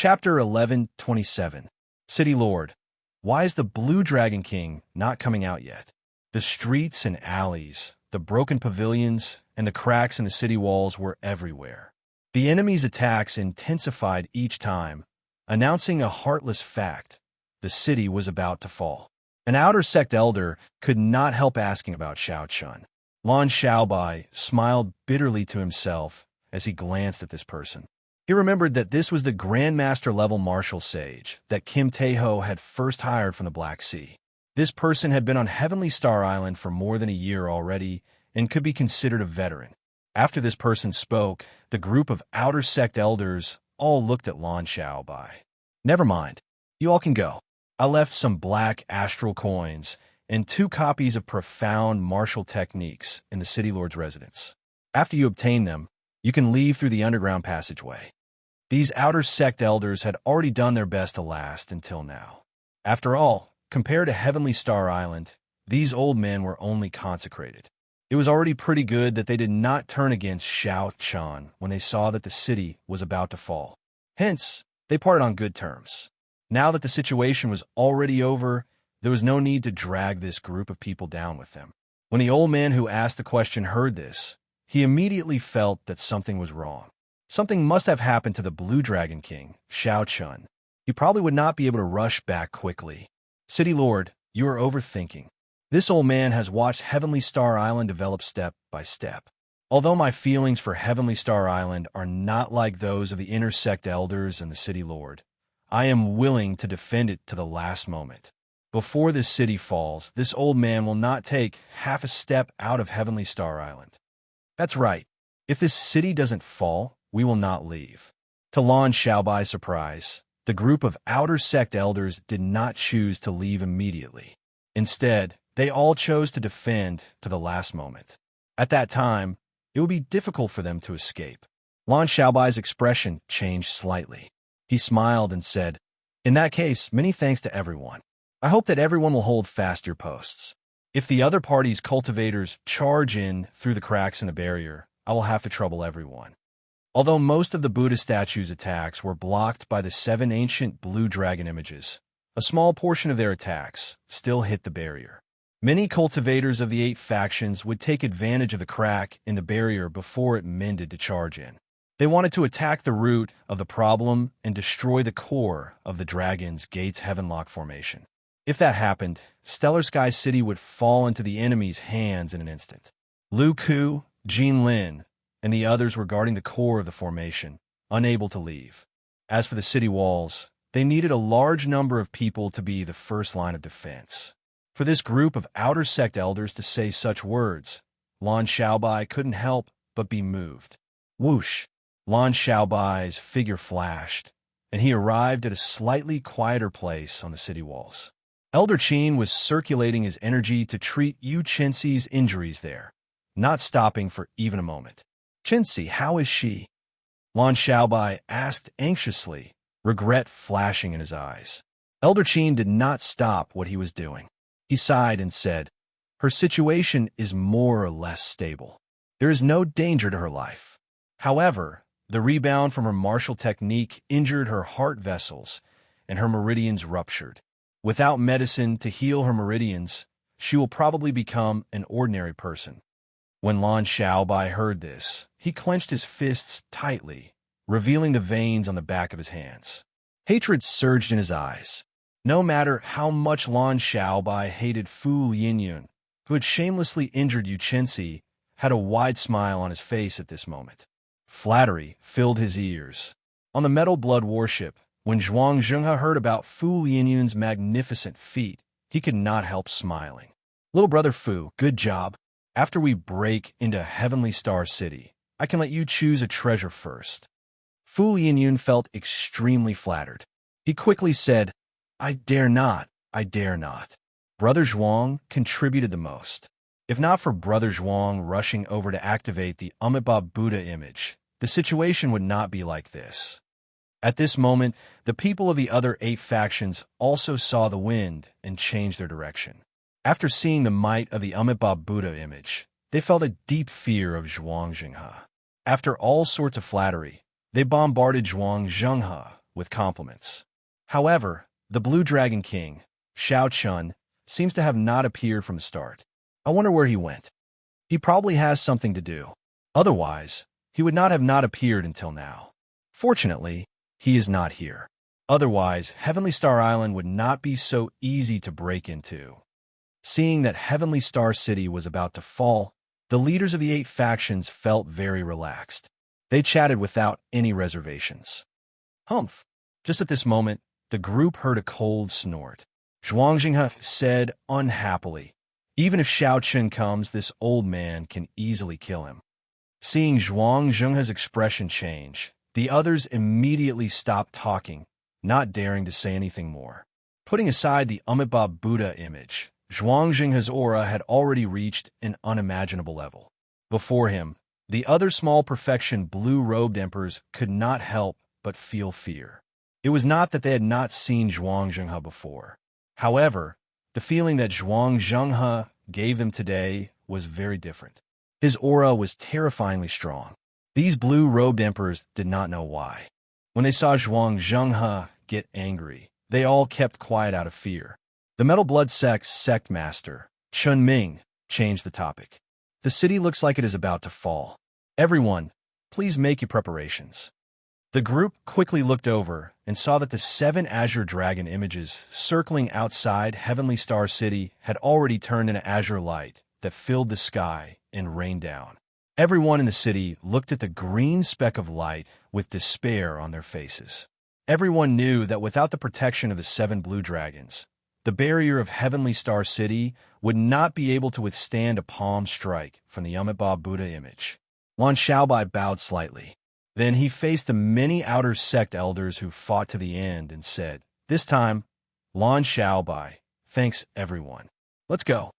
Chapter 11:27. City Lord. Why is the Blue Dragon King not coming out yet? The streets and alleys, the broken pavilions, and the cracks in the city walls were everywhere. The enemy's attacks intensified each time, announcing a heartless fact: the city was about to fall. An outer sect elder could not help asking about Xianxia. Lan Xiaobai smiled bitterly to himself as he glanced at this person. He remembered that this was the Grandmaster-level martial sage that Kim Taeho had first hired from the Black Sea. This person had been on Heavenly Star Island for more than a year already and could be considered a veteran. After this person spoke, the group of outer sect elders all looked at Lan Xiaobai. Never mind. You all can go. I left some black astral coins and 2 copies of profound martial techniques in the City Lord's residence. After you obtain them, you can leave through the underground passageway. These outer sect elders had already done their best to last until now. After all, compared to Heavenly Star Island, these old men were only consecrated. It was already pretty good that they did not turn against Xianxia when they saw that the city was about to fall. Hence, they parted on good terms. Now that the situation was already over, there was no need to drag this group of people down with them. When the old man who asked the question heard this, he immediately felt that something was wrong. Something must have happened to the Blue Dragon King, Xiaoxia. He probably would not be able to rush back quickly. City Lord, you are overthinking. This old man has watched Heavenly Star Island develop step by step. Although my feelings for Heavenly Star Island are not like those of the inner sect elders and the City Lord, I am willing to defend it to the last moment. Before this city falls, this old man will not take half a step out of Heavenly Star Island. That's right. If this city doesn't fall, we will not leave. To Lan Xiaobai's surprise, the group of outer sect elders did not choose to leave immediately. Instead, they all chose to defend to the last moment. At that time, it would be difficult for them to escape. Lan Xiaobai's expression changed slightly. He smiled and said, "In that case, many thanks to everyone. I hope that everyone will hold fast your posts. If the other party's cultivators charge in through the cracks in the barrier, I will have to trouble everyone." Although most of the Buddha statues' attacks were blocked by the 7 ancient blue dragon images, a small portion of their attacks still hit the barrier. Many cultivators of the 8 factions would take advantage of the crack in the barrier before it mended to charge in. They wanted to attack the root of the problem and destroy the core of the Dragon's Gates Heavenlock formation. If that happened, Stellar Sky City would fall into the enemy's hands in an instant. Lu Ku, Jin Lin, and the others were guarding the core of the formation, unable to leave. As for the city walls, they needed a large number of people to be the first line of defense. For this group of outer sect elders to say such words, Lan Xiaobai couldn't help but be moved. Whoosh! Lan Xiaobai's figure flashed, and he arrived at a slightly quieter place on the city walls. Elder Qin was circulating his energy to treat Yu Chenxi's injuries there, not stopping for even a moment. "Chenxi, how is she?" Lan Xiaobai asked anxiously, regret flashing in his eyes. Elder Qin did not stop what he was doing. He sighed and said, "Her situation is more or less stable. There is no danger to her life. However, the rebound from her martial technique injured her heart vessels, and her meridians ruptured. Without medicine to heal her meridians, she will probably become an ordinary person." When Lan Xiaobai heard this, he clenched his fists tightly, revealing the veins on the back of his hands. Hatred surged in his eyes. No matter how much Lan Xiaobai hated Fu Yinyun, who had shamelessly injured Yu Chenxi, had a wide smile on his face at this moment. Flattery filled his ears. On the Metal Blood Warship, when Zhuang Zhenghe heard about Fu Yinyun's magnificent feat, he could not help smiling. "Little brother Fu, good job. After we break into Heavenly Star City, I can let you choose a treasure first." Fu Yinyun felt extremely flattered. He quickly said, I dare not. Brother Zhuang contributed the most. If not for Brother Zhuang rushing over to activate the Amitabha Buddha image, the situation would not be like this. At this moment, the people of the other 8 factions also saw the wind and changed their direction. After seeing the might of the Amitabha Buddha image, they felt a deep fear of Zhuang Zhenghe. After all sorts of flattery, they bombarded Zhuang Zhenghe with compliments. However, the Blue Dragon King, Xianxia, seems to have not appeared from the start. I wonder where he went. He probably has something to do. Otherwise, he would not have not appeared until now. Fortunately, he is not here. Otherwise, Heavenly Star Island would not be so easy to break into. Seeing that Heavenly Star City was about to fall, the leaders of the 8 factions felt very relaxed. They chatted without any reservations. Humph! Just at this moment, the group heard a cold snort. Xianxia said unhappily, "Even if Xiaoqun comes, this old man can easily kill him." Seeing Xianxia's expression change, the others immediately stopped talking, not daring to say anything more. Putting aside the Amitabha Buddha image, Xianxia's aura had already reached an unimaginable level. Before him, the other small perfection blue-robed emperors could not help but feel fear. It was not that they had not seen Xianxia before. However, the feeling that Xianxia gave them today was very different. His aura was terrifyingly strong. These blue-robed emperors did not know why. When they saw Xianxia get angry, they all kept quiet out of fear. The Metal Blood Sect's sect master, Chun Ming, changed the topic. The city looks like it is about to fall. Everyone, please make your preparations. The group quickly looked over and saw that the 7 azure dragon images circling outside Heavenly Star City had already turned into azure light that filled the sky and rained down. Everyone in the city looked at the green speck of light with despair on their faces. Everyone knew that without the protection of the 7 blue dragons, the barrier of Heavenly Star City would not be able to withstand a palm strike from the Amitabha Buddha image. Lan Xiaobai bowed slightly. Then he faced the many outer sect elders who fought to the end and said, "This time, Lan Xiaobai, thanks everyone. Let's go."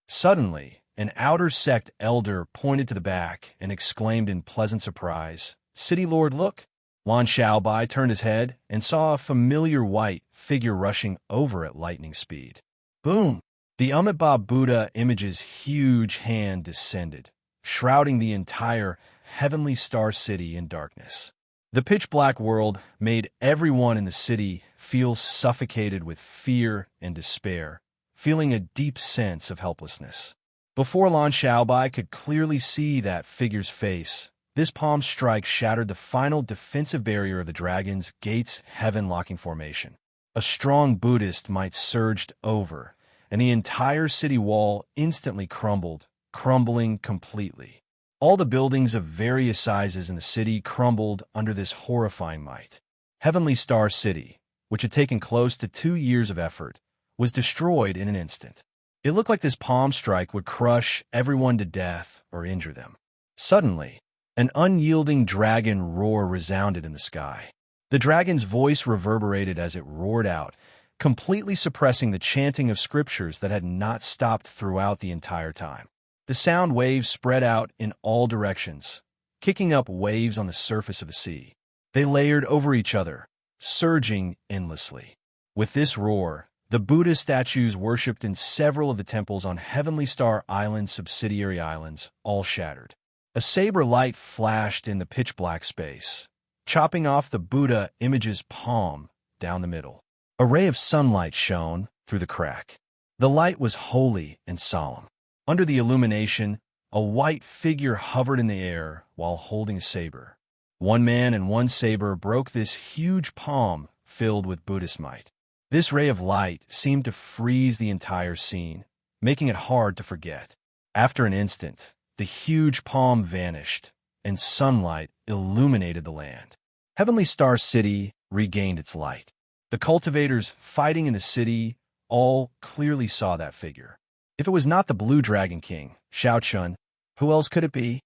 Suddenly, an outer sect elder pointed to the back and exclaimed in pleasant surprise, "City Lord, look!" Lan Xiaobai turned his head and saw a familiar white figure rushing over at lightning speed. Boom! The Amitabha Buddha image's huge hand descended, shrouding the entire Heavenly Star City in darkness. The pitch-black world made everyone in the city feel suffocated with fear and despair, feeling a deep sense of helplessness. Before Lan Xiaobai could clearly see that figure's face, this palm strike shattered the final defensive barrier of the dragon's gate's heaven-locking formation. A strong Buddhist might surged over, and the entire city wall instantly crumbled, crumbling completely. All the buildings of various sizes in the city crumbled under this horrifying might. Heavenly Star City, which had taken close to 2 years of effort, was destroyed in an instant. It looked like this palm strike would crush everyone to death or injure them. Suddenly, an unyielding dragon roar resounded in the sky. The dragon's voice reverberated as it roared out, completely suppressing the chanting of scriptures that had not stopped throughout the entire time. The sound waves spread out in all directions, kicking up waves on the surface of the sea. They layered over each other, surging endlessly. With this roar, the Buddha statues worshipped in several of the temples on Heavenly Star Island's subsidiary islands all shattered. A saber light flashed in the pitch-black space, chopping off the Buddha image's palm down the middle. A ray of sunlight shone through the crack. The light was holy and solemn. Under the illumination, a white figure hovered in the air while holding a saber. One man and one saber broke this huge palm filled with Buddhist might. This ray of light seemed to freeze the entire scene, making it hard to forget. After an instant, the huge palm vanished, and sunlight illuminated the land. Heavenly Star City regained its light. The cultivators fighting in the city all clearly saw that figure. If it was not the Blue Dragon King, Xiaoqun, who else could it be?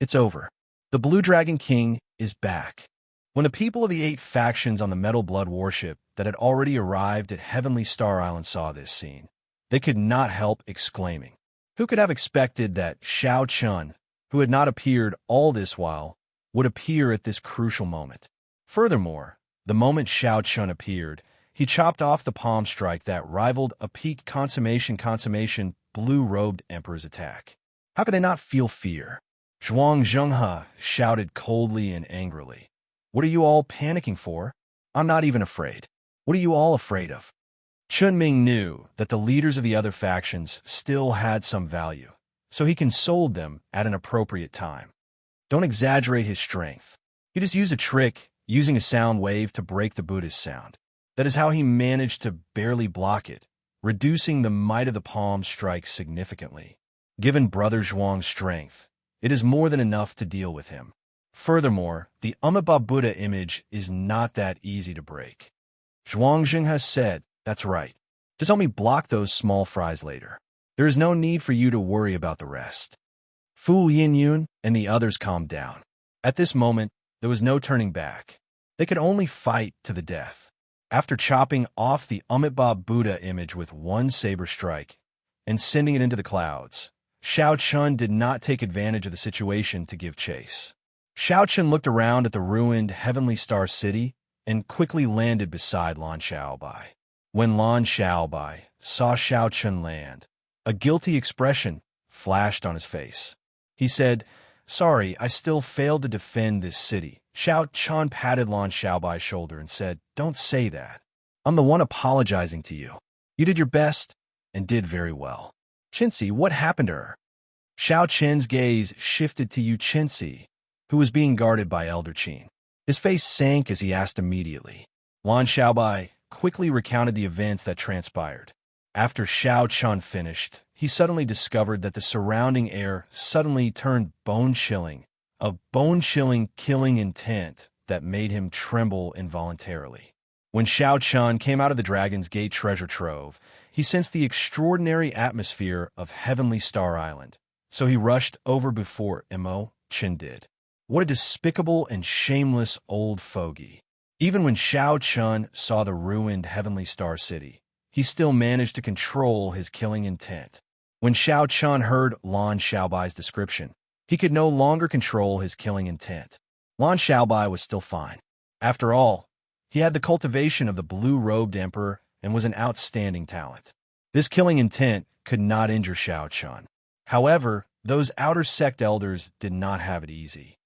It's over. The Blue Dragon King is back. When the people of the 8 factions on the Metal Blood warship that had already arrived at Heavenly Star Island saw this scene, they could not help exclaiming. Who could have expected that Xiaoqun, who had not appeared all this while, would appear at this crucial moment? Furthermore, the moment Xiaoqun appeared, he chopped off the palm strike that rivaled a peak consummation blue-robed emperor's attack. How could they not feel fear? Xianxia shouted coldly and angrily. What are you all panicking for? I'm not even afraid. What are you all afraid of? Chunming knew that the leaders of the other factions still had some value, so he consoled them at an appropriate time. Don't exaggerate his strength. He just used a trick, using a sound wave to break the Buddhist sound. That is how he managed to barely block it, reducing the might of the palm strike significantly. Given Brother Zhuang's strength, it is more than enough to deal with him. Furthermore, the Amitabha Buddha image is not that easy to break. Zhuangxing has said, that's right. Just help me block those small fries later. There is no need for you to worry about the rest. Fu Yinyun and the others calmed down. At this moment, there was no turning back. They could only fight to the death. After chopping off the Amitabha Buddha image with one saber strike and sending it into the clouds, Xiao Chun did not take advantage of the situation to give chase. Xiao Chun looked around at the ruined Heavenly Star City and quickly landed beside Lan Xiaobai. When Lan Xiaobai saw Xiao Chun land, a guilty expression flashed on his face. He said, "Sorry, I still failed to defend this city." Xiao Chun patted Lan Xiaobai's shoulder and said, "Don't say that. I'm the one apologizing to you. You did your best and did very well." "Chinsi, what happened to her?" Xiao Chen's gaze shifted to Yu Chinsi, who was being guarded by Elder Qin. His face sank as he asked immediately. Lan Xiaobai quickly recounted the events that transpired. After Xiao Chun finished, he suddenly discovered that the surrounding air suddenly turned bone-chilling, a bone-chilling killing intent that made him tremble involuntarily. When Xiao Chun came out of the Dragon's Gate treasure trove, he sensed the extraordinary atmosphere of Heavenly Star Island, so he rushed over before Imo Chen did. What a despicable and shameless old fogey. Even when Xiao Chun saw the ruined Heavenly Star City, he still managed to control his killing intent. When Xiao Chun heard Lan Xiaobai's description, he could no longer control his killing intent. Lan Xiaobai was still fine. After all, he had the cultivation of the blue-robed emperor and was an outstanding talent. This killing intent could not injure Xiao Chun. However, those outer sect elders did not have it easy.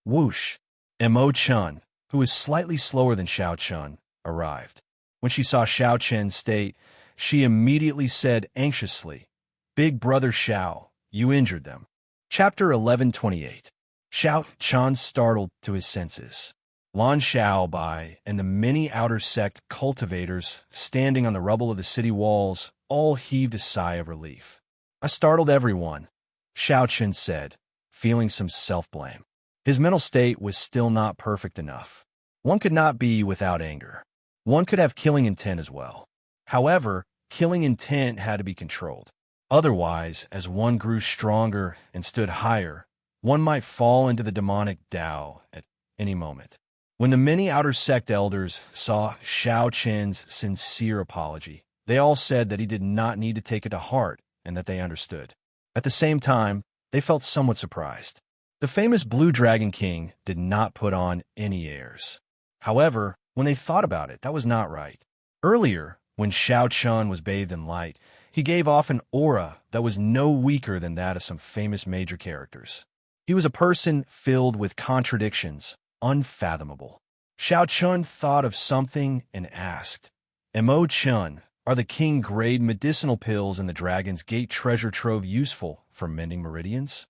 Whoosh! Mo Chun, who was slightly slower than Xiao Chun, arrived. When she saw Xiao Chen's state, she immediately said anxiously, "Big brother Xiao, you injured them." Chapter 1128. Xiao Chun startled to his senses. Lan Xiaobai and the many outer sect cultivators standing on the rubble of the city walls all heaved a sigh of relief. "I startled everyone," Xiao Chun said, feeling some self-blame. His mental state was still not perfect enough. One could not be without anger. One could have killing intent as well. However, killing intent had to be controlled. Otherwise, as one grew stronger and stood higher, one might fall into the demonic Tao at any moment. When the many outer sect elders saw Xiao Chen's sincere apology, they all said that he did not need to take it to heart and that they understood. At the same time, they felt somewhat surprised. The famous Blue Dragon King did not put on any airs. However, when they thought about it, that was not right. Earlier, when Xiao Chun was bathed in light, he gave off an aura that was no weaker than that of some famous major characters. He was a person filled with contradictions, unfathomable. Xiao Chun thought of something and asked, "Mo Chun, are the king-grade medicinal pills in the Dragon's Gate treasure trove useful for mending meridians?"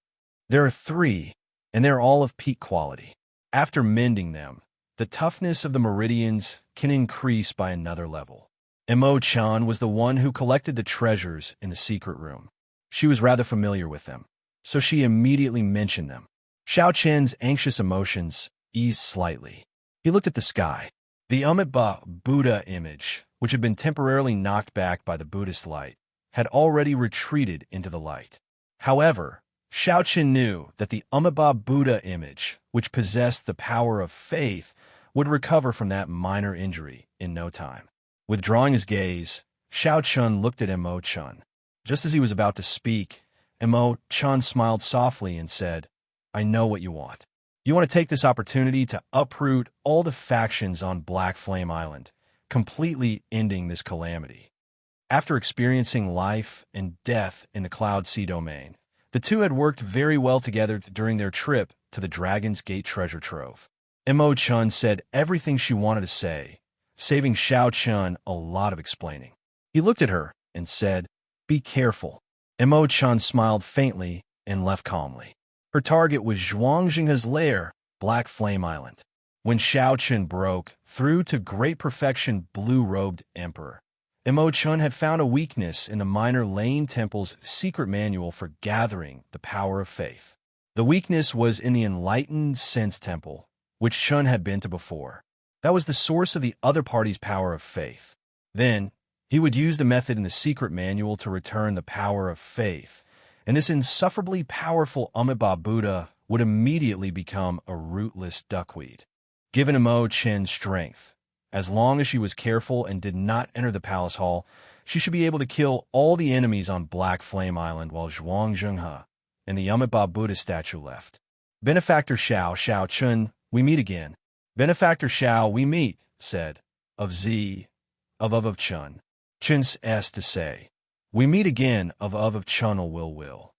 "There are 3, and they're all of peak quality. After mending them, the toughness of the meridians can increase by another level." Mo Chan was the one who collected the treasures in the secret room. She was rather familiar with them, so she immediately mentioned them. Xiao Chen's anxious emotions eased slightly. He looked at the sky. The Amitabha Buddha image, which had been temporarily knocked back by the Buddhist light, had already retreated into the light. However, Xiao Chen knew that the Amitabha Buddha image, which possessed the power of faith, would recover from that minor injury in no time. Withdrawing his gaze, Xiao Chun looked at Mo Chun. Just as he was about to speak, Mo Chun smiled softly and said, "I know what you want. You want to take this opportunity to uproot all the factions on Black Flame Island, completely ending this calamity." After experiencing life and death in the Cloud Sea domain, the two had worked very well together during their trip to the Dragon's Gate treasure trove. Mo Chun said everything she wanted to say saving Xiao Chun a lot of explaining. He looked at her and said, "Be careful." Imo Chun smiled faintly and left calmly. Her target was Zhuangxinghe's lair, Black Flame Island. When Xiao Chun broke through to great perfection blue-robed emperor, Imo Chun had found a weakness in the Minor Lane Temple's secret manual for gathering the power of faith. The weakness was in the Enlightened Sense Temple, which Chun had been to before. That was the source of the other party's power of faith. Then, he would use the method in the secret manual to return the power of faith, and this insufferably powerful Amitabha Buddha would immediately become a rootless duckweed. Given Imo Chun's strength, as long as she was careful and did not enter the palace hall, she should be able to kill all the enemies on Black Flame Island while Zhuangxinghe and the Amitabha Buddha statue left. Benefactor Xiao Chun, we meet again. Benefactor Xiao, we meet, said, of Chun. Chun's s to say, we meet again of Chun will.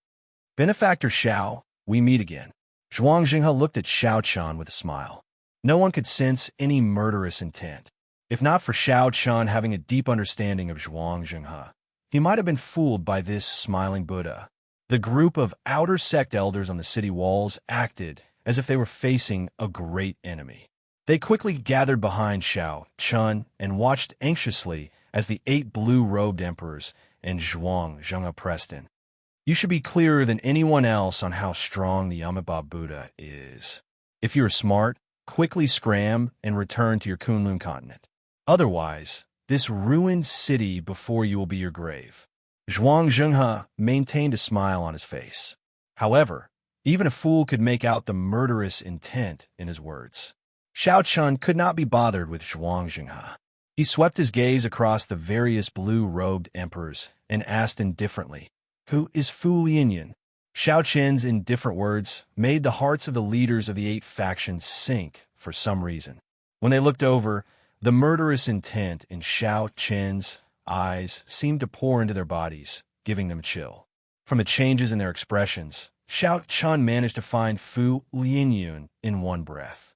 Benefactor Xiao, we meet again. Zhuangxinghe looked at Xiao Chun with a smile. No one could sense any murderous intent. If not for Xiao Chun having a deep understanding of Zhuangxinghe, he might have been fooled by this smiling Buddha. The group of outer sect elders on the city walls acted as if they were facing a great enemy. They quickly gathered behind Xiao Chun and watched anxiously as the 8 blue-robed emperors and Zhuangxinghe pressed in. You should be clearer than anyone else on how strong the Amitabha Buddha is. If you are smart, quickly scram and return to your Kunlun continent. Otherwise, this ruined city before you will be your grave. Zhuangxinghe maintained a smile on his face. However, even a fool could make out the murderous intent in his words. Xiao Chun could not be bothered with Zhuangxinghe. He swept his gaze across the various blue-robed emperors and asked indifferently, "Who is Fu Lianyan?" Xiao Chun's indifferent words made the hearts of the leaders of the 8 factions sink for some reason. When they looked over, the murderous intent in Xiao Chun's eyes seemed to pour into their bodies, giving them a chill. From the changes in their expressions, Xiao Chun managed to find Fu Lianyan in one breath.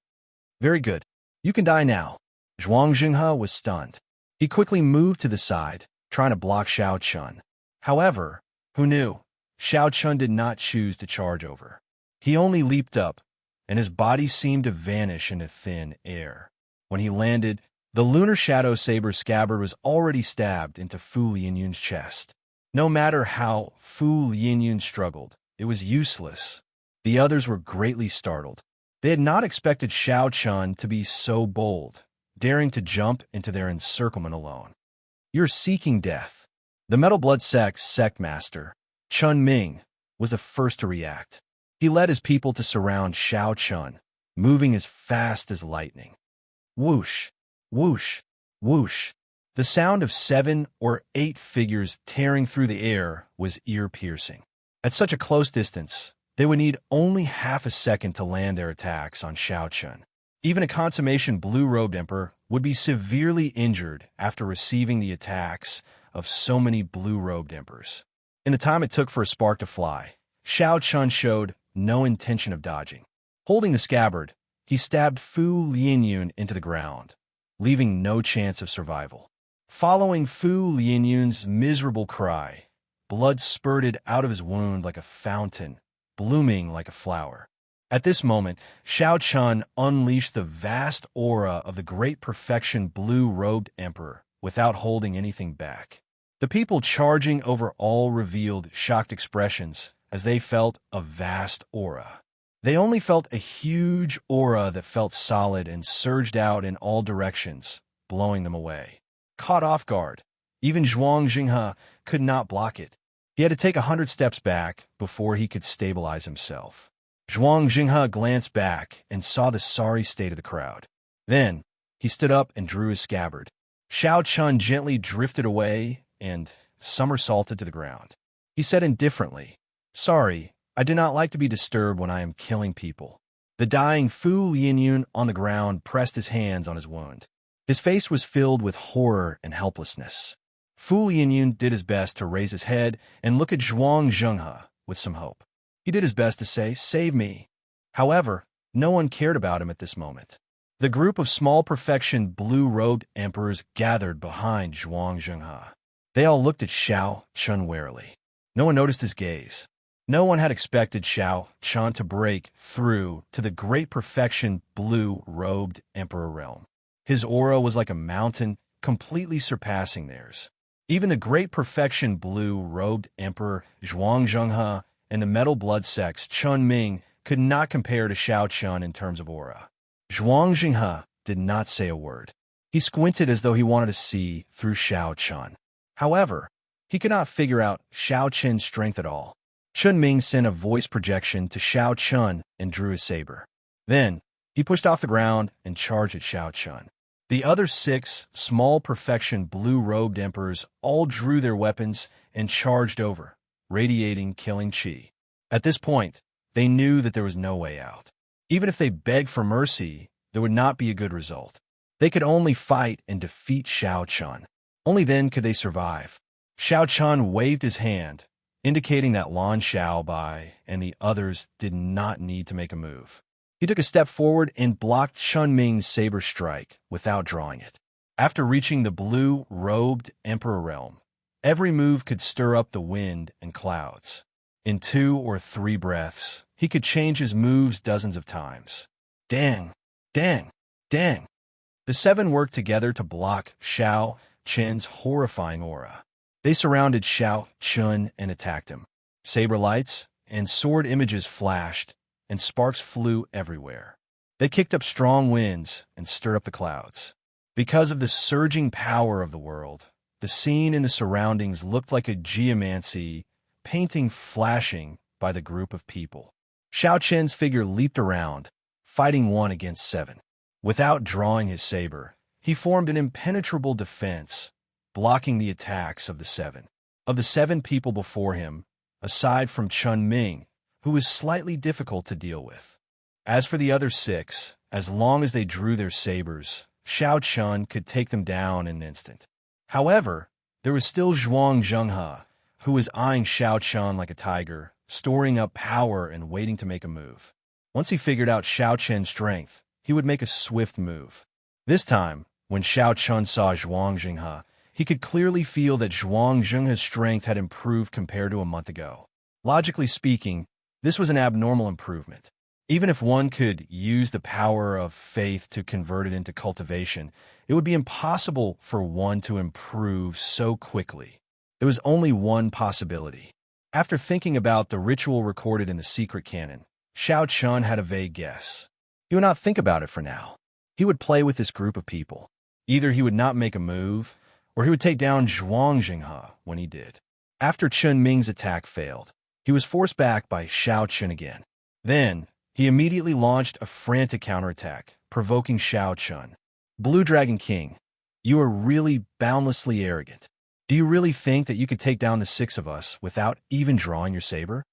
Very good. You can die now. Zhuangxinghe was stunned. He quickly moved to the side, trying to block Xiao Chun. However, who knew? Xiao Chun did not choose to charge over. He only leaped up, and his body seemed to vanish into thin air. When he landed, the lunar shadow saber scabbard was already stabbed into Fu Lianyun's chest. No matter how Fu Lianyun struggled, it was useless. The others were greatly startled. They had not expected Xiao Chun to be so bold, daring to jump into their encirclement alone. You're seeking death. The Metal Blood Sect's sect master, Chun Ming, was the first to react. He led his people to surround Xiao Chun, moving as fast as lightning. Whoosh, whoosh, whoosh. The sound of 7 or 8 figures tearing through the air was ear-piercing. At such a close distance, they would need only half a second to land their attacks on Xiao Chun. Even a consummation blue-robed emperor would be severely injured after receiving the attacks of so many blue-robed emperors. In the time it took for a spark to fly, Xiao Chun showed no intention of dodging. Holding the scabbard, he stabbed Fu Lianyun into the ground, leaving no chance of survival. Following Fu Lianyun's miserable cry, blood spurted out of his wound like a fountain, blooming like a flower. At this moment, Xiao Chun unleashed the vast aura of the great perfection blue-robed emperor without holding anything back. The people charging over all revealed shocked expressions as they felt a vast aura. They only felt a huge aura that felt solid and surged out in all directions, blowing them away. Caught off guard, even Zhuangxinghe could not block it. He had to take 100 steps back before he could stabilize himself. Zhuangxinghe glanced back and saw the sorry state of the crowd. Then, he stood up and drew his scabbard. Xiao Chun gently drifted away and somersaulted to the ground. He said indifferently, "Sorry, I do not like to be disturbed when I am killing people." The dying Fu Lianyun on the ground pressed his hands on his wound. His face was filled with horror and helplessness. Fu Lianyun did his best to raise his head and look at Zhuangxinghe with some hope. He did his best to say, "Save me." However, no one cared about him at this moment. The group of small perfection blue-robed emperors gathered behind Xianxia. They all looked at Xiao Chun warily. No one noticed his gaze. No one had expected Xiao Chun to break through to the great perfection blue-robed emperor realm. His aura was like a mountain, completely surpassing theirs. Even the great perfection blue-robed emperor Xianxia and the metal blood sects Chun Ming could not compare to Xiao Chun in terms of aura. Xianxia did not say a word. He squinted as though he wanted to see through Xiao Chun. However, he could not figure out Xiao Chun's strength at all. Chun Ming sent a voice projection to Xiao Chun and drew his saber. Then, he pushed off the ground and charged at Xiao Chun. The other 6 small perfection blue-robed emperors all drew their weapons and charged over, radiating killing chi. At this point, they knew that there was no way out. Even if they begged for mercy, there would not be a good result. They could only fight and defeat Xiao Chun. Only then could they survive. Xiao Chun waved his hand, indicating that Lan Xiaobai and the others did not need to make a move. He took a step forward and blocked Chun Ming's saber strike without drawing it. After reaching the blue-robed emperor realm, every move could stir up the wind and clouds. In 2 or 3 breaths, he could change his moves dozens of times. Dang, dang, dang. The 7 worked together to block Xiao Chun's horrifying aura. They surrounded Xiao Chun and attacked him. Saber lights and sword images flashed, and sparks flew everywhere. They kicked up strong winds and stirred up the clouds. Because of the surging power of the world, the scene in the surroundings looked like a geomancy painting flashing by the group of people. Xiao Chun's figure leaped around, fighting 1 against 7. Without drawing his saber, he formed an impenetrable defense, blocking the attacks of the 7. Of the 7 people before him, aside from Chun Ming, who was slightly difficult to deal with. As for the other 6, as long as they drew their sabers, Xiao Chun could take them down in an instant. However, there was still Xianxia, who was eyeing Xiao Chun like a tiger, storing up power and waiting to make a move. Once he figured out Xiao Chun's strength, he would make a swift move. This time, when Xiao Chun saw Xianxia, he could clearly feel that Xianxia's strength had improved compared to a month ago. Logically speaking, this was an abnormal improvement. Even if one could use the power of faith to convert it into cultivation, it would be impossible for one to improve so quickly. There was only one possibility. After thinking about the ritual recorded in the secret canon, Xiao Chun had a vague guess. He would not think about it for now. He would play with this group of people. Either he would not make a move, or he would take down Xianxia when he did. After Chun Ming's attack failed, he was forced back by Xiao Chun again. Then, he immediately launched a frantic counterattack, provoking Xiao Chun. Blue Dragon King, you are really boundlessly arrogant. Do you really think that you could take down the 6 of us without even drawing your saber?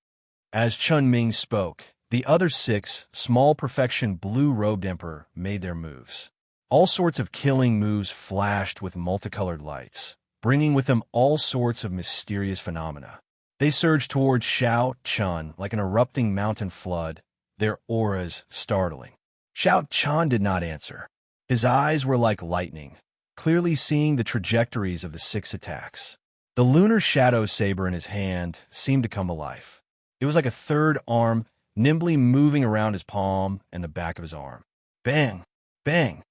As Chun Ming spoke, the other 6 small perfection blue-robed emperor made their moves. All sorts of killing moves flashed with multicolored lights, bringing with them all sorts of mysterious phenomena. They surged towards Xiao Chun like an erupting mountain flood, their auras startling. Xiao Chun did not answer. His eyes were like lightning, clearly seeing the trajectories of the 6 attacks. The lunar shadow saber in his hand seemed to come alive. It was like a third arm, nimbly moving around his palm and the back of his arm. Bang! Bang!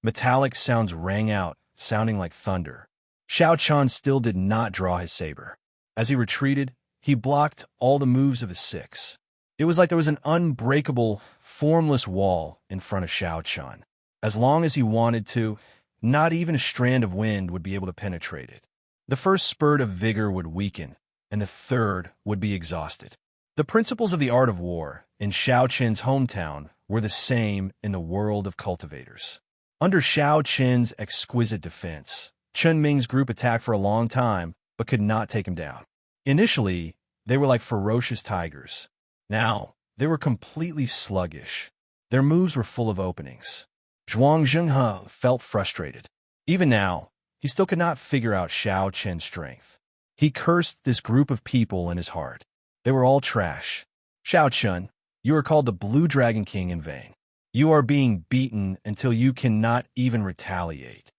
Metallic sounds rang out, sounding like thunder. Xiao Chun still did not draw his saber. As he retreated, he blocked all the moves of the 6. It was like there was an unbreakable, formless wall in front of Xiao Chun. As long as he wanted to, not even a strand of wind would be able to penetrate it. The first spurt of vigor would weaken, and the third would be exhausted. The principles of the art of war in Xiao Chun's hometown were the same in the world of cultivators. Under Xiao Chun's exquisite defense, Chun Ming's group attacked for a long time, but could not take him down. Initially, they were like ferocious tigers. Now, they were completely sluggish. Their moves were full of openings. Xianxia felt frustrated. Even now, he still could not figure out Xiao Chun's strength. He cursed this group of people in his heart. They were all trash. Xiao Chun, you are called the Blue Dragon King in vain. You are being beaten until you cannot even retaliate.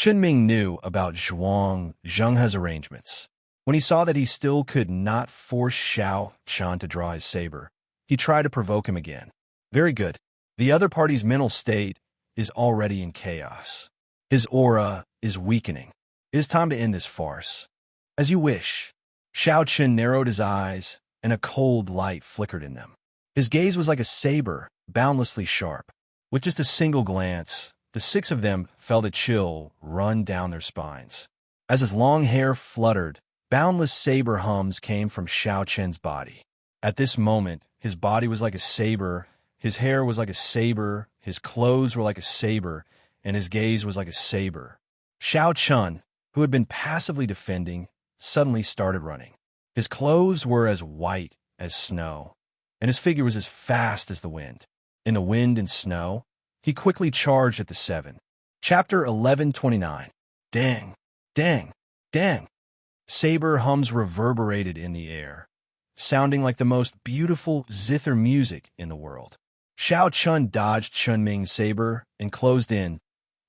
Ming knew about Zhenghe's arrangements. When he saw that he still could not force Xianxia to draw his saber, he tried to provoke him again. Very good. The other party's mental state is already in chaos. His aura is weakening. It is time to end this farce. As you wish. Xianxia narrowed his eyes, and a cold light flickered in them. His gaze was like a saber, boundlessly sharp. With just a single glance, the six of them felt a chill run down their spines. As his long hair fluttered, boundless saber hums came from Xianxia's body. At this moment, his body was like a saber, his hair was like a saber, his clothes were like a saber, and his gaze was like a saber. Xianxia, who had been passively defending, suddenly started running. His clothes were as white as snow, and his figure was as fast as the wind. In the wind and snow, he quickly charged at the seven. Chapter 11:29. Dang, dang, dang. Saber hums reverberated in the air, sounding like the most beautiful zither music in the world. Xianxia dodged Ming's saber and closed in,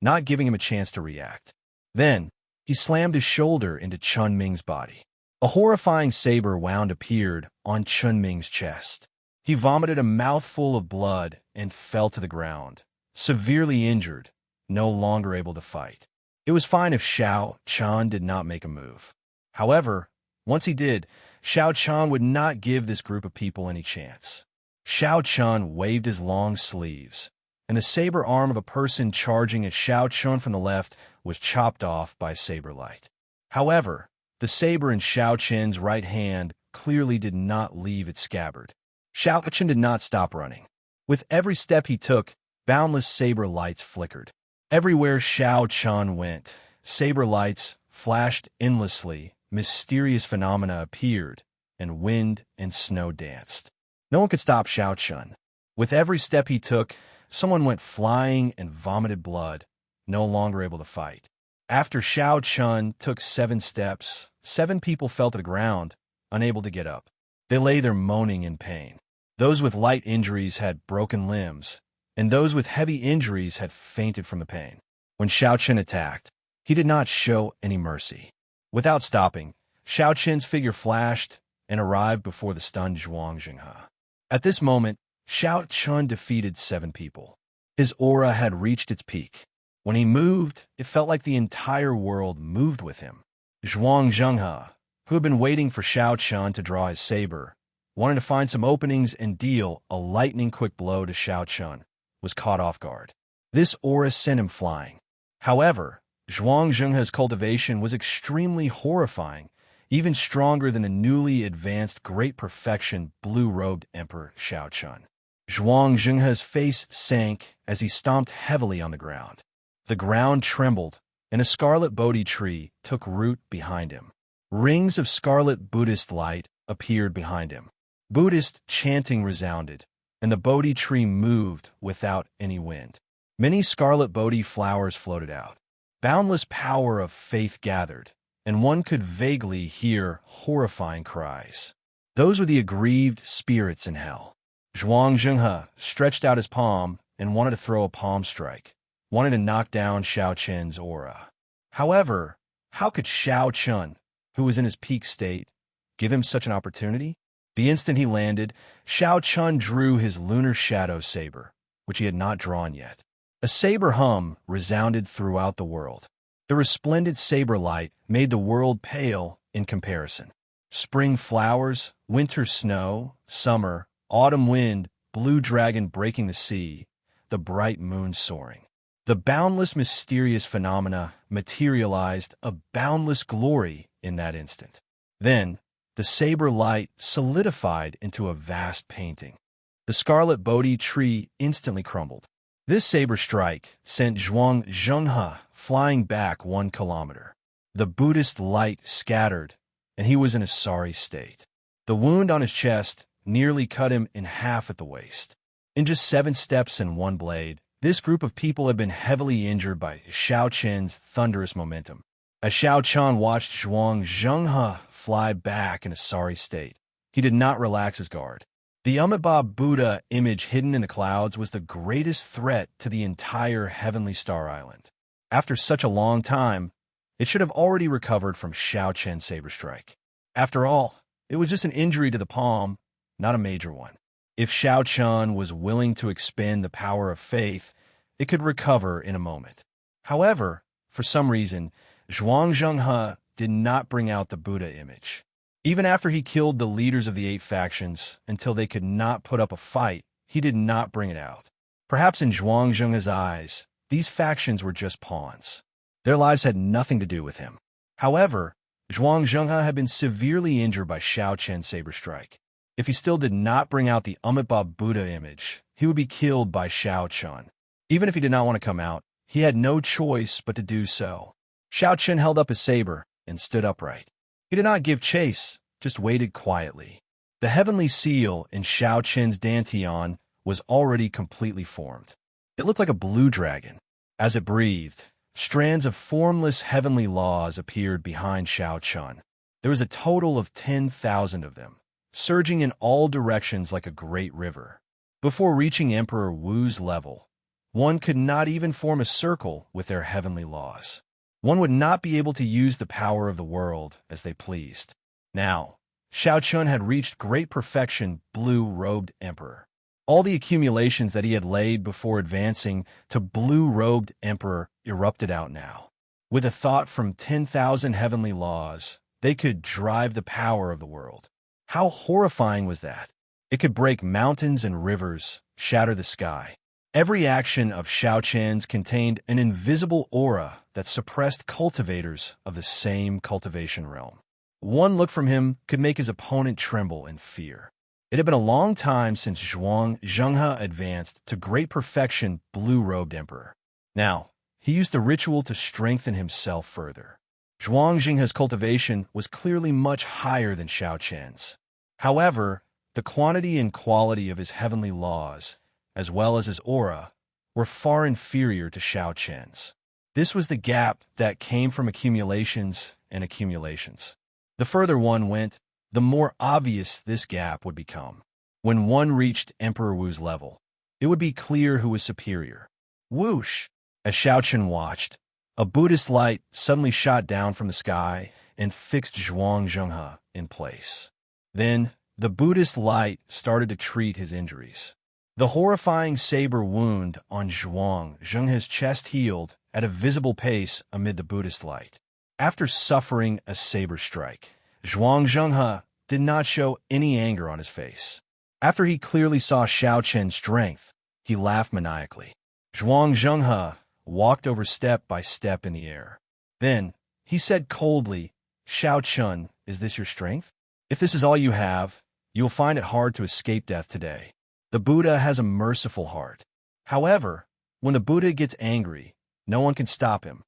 not giving him a chance to react. Then, he slammed his shoulder into Ming's body. A horrifying saber wound appeared on Ming's chest. He vomited a mouthful of blood and fell to the ground, severely injured, no longer able to fight. It was fine if Xianxia did not make a move. However, once he did, Xianxia would not give this group of people any chance. Xianxia waved his long sleeves, and the saber arm of a person charging at Xianxia from the left was chopped off by saber light. However, the saber in Xianxia's right hand clearly did not leave its scabbard. Xianxia did not stop running. With every step he took, boundless saber lights flickered. Everywhere Xianxia went, saber lights flashed endlessly, mysterious phenomena appeared, and wind and snow danced. No one could stop Xianxia. With every step he took, someone went flying and vomited blood, no longer able to fight. After Xianxia took 7 steps, 7 people fell to the ground, unable to get up. They lay there moaning in pain. Those with light injuries had broken limbs, and those with heavy injuries had fainted from the pain. When Xianxia attacked, he did not show any mercy. Without stopping, Xianxia's figure flashed and arrived before the stunned Zhenghe. At this moment, Xianxia defeated 7 people. His aura had reached its peak. When he moved, it felt like the entire world moved with him. Zhenghe, who had been waiting for Xianxia to draw his saber, wanting to find some openings and deal a lightning-quick blow to Xianxia, was caught off guard. This aura sent him flying. However, Zhenghe's cultivation was extremely horrifying, even stronger than the newly advanced great perfection blue-robed Emperor Xianxia. Zhenghe's face sank as he stomped heavily on the ground. The ground trembled, and a scarlet Bodhi tree took root behind him. Rings of scarlet Buddhist light appeared behind him. Buddhist chanting resounded, and the Bodhi tree moved without any wind. Many scarlet Bodhi flowers floated out. Boundless power of faith gathered, and one could vaguely hear horrifying cries. Those were the aggrieved spirits in hell. Zhenghe stretched out his palm and wanted to throw a palm strike, wanted to knock down Xianxia's aura. However, how could Xianxia, who was in his peak state, give him such an opportunity? The instant he landed, Xianxia drew his lunar shadow saber, which he had not drawn yet. A saber hum resounded throughout the world. The resplendent saber light made the world pale in comparison. Spring flowers, winter snow, summer, autumn wind, blue dragon breaking the sea, the bright moon soaring. The boundless mysterious phenomena materialized a boundless glory in that instant. Then, the saber light solidified into a vast painting. The scarlet Bodhi tree instantly crumbled. This saber strike sent Zhenghe flying back 1 kilometer. The Buddhist light scattered, and he was in a sorry state. The wound on his chest nearly cut him in half at the waist. In just 7 steps and 1 blade, this group of people had been heavily injured by Xianxia's thunderous momentum. As Xianxia watched Zhenghe fly back in a sorry state, he did not relax his guard. The Amitabha Buddha image hidden in the clouds was the greatest threat to the entire Heavenly Star Island. After such a long time, it should have already recovered from Xianxia's saber strike. After all, it was just an injury to the palm, not a major one. If Xianxia was willing to expend the power of faith, it could recover in a moment. However, for some reason, Xianxia did not bring out the Buddha image. Even after he killed the leaders of the 8 factions until they could not put up a fight, he did not bring it out. Perhaps in Xianxia's eyes, these factions were just pawns. Their lives had nothing to do with him. However, Xianxia had been severely injured by Xianxia's saber strike. If he still did not bring out the Amitabha Buddha image, he would be killed by Xianxia. Even if he did not want to come out, he had no choice but to do so. Xianxia held up his saber and stood upright. He did not give chase, just waited quietly. The heavenly seal in Xianxia's dantian was already completely formed. It looked like a blue dragon. As it breathed, strands of formless heavenly laws appeared behind Xianxia. There was a total of 10,000 of them, surging in all directions like a great river. Before reaching Emperor Wu's level, one could not even form a circle with their heavenly laws. One would not be able to use the power of the world as they pleased. Now, Xianxia had reached great perfection, blue-robed emperor. All the accumulations that he had laid before advancing to blue-robed emperor erupted out now. With a thought from 10,000 heavenly laws, they could drive the power of the world. How horrifying was that? It could break mountains and rivers, shatter the sky. Every action of Xianxia's contained an invisible aura that suppressed cultivators of the same cultivation realm. One look from him could make his opponent tremble in fear. It had been a long time since Xianxia advanced to great perfection, blue-robed emperor. Now, he used the ritual to strengthen himself further. Xianxia's cultivation was clearly much higher than Xianxia's. However, the quantity and quality of his heavenly laws, as well as his aura, were far inferior to Xianxia's. This was the gap that came from accumulations and accumulations. The further one went, the more obvious this gap would become. When one reached Emperor Wu's level, it would be clear who was superior. Whoosh! As Xianxia watched, a Buddhist light suddenly shot down from the sky and fixed Xianxia in place. Then, the Buddhist light started to treat his injuries. The horrifying saber wound on Xianxia's chest healed at a visible pace amid the Buddhist light. After suffering a saber strike, Xianxia did not show any anger on his face. After he clearly saw Xianxia's strength, he laughed maniacally. Xianxia walked over step by step in the air. Then, he said coldly, "Xianxia, is this your strength? If this is all you have, you will find it hard to escape death today. The Buddha has a merciful heart. However, when the Buddha gets angry, no one can stop him."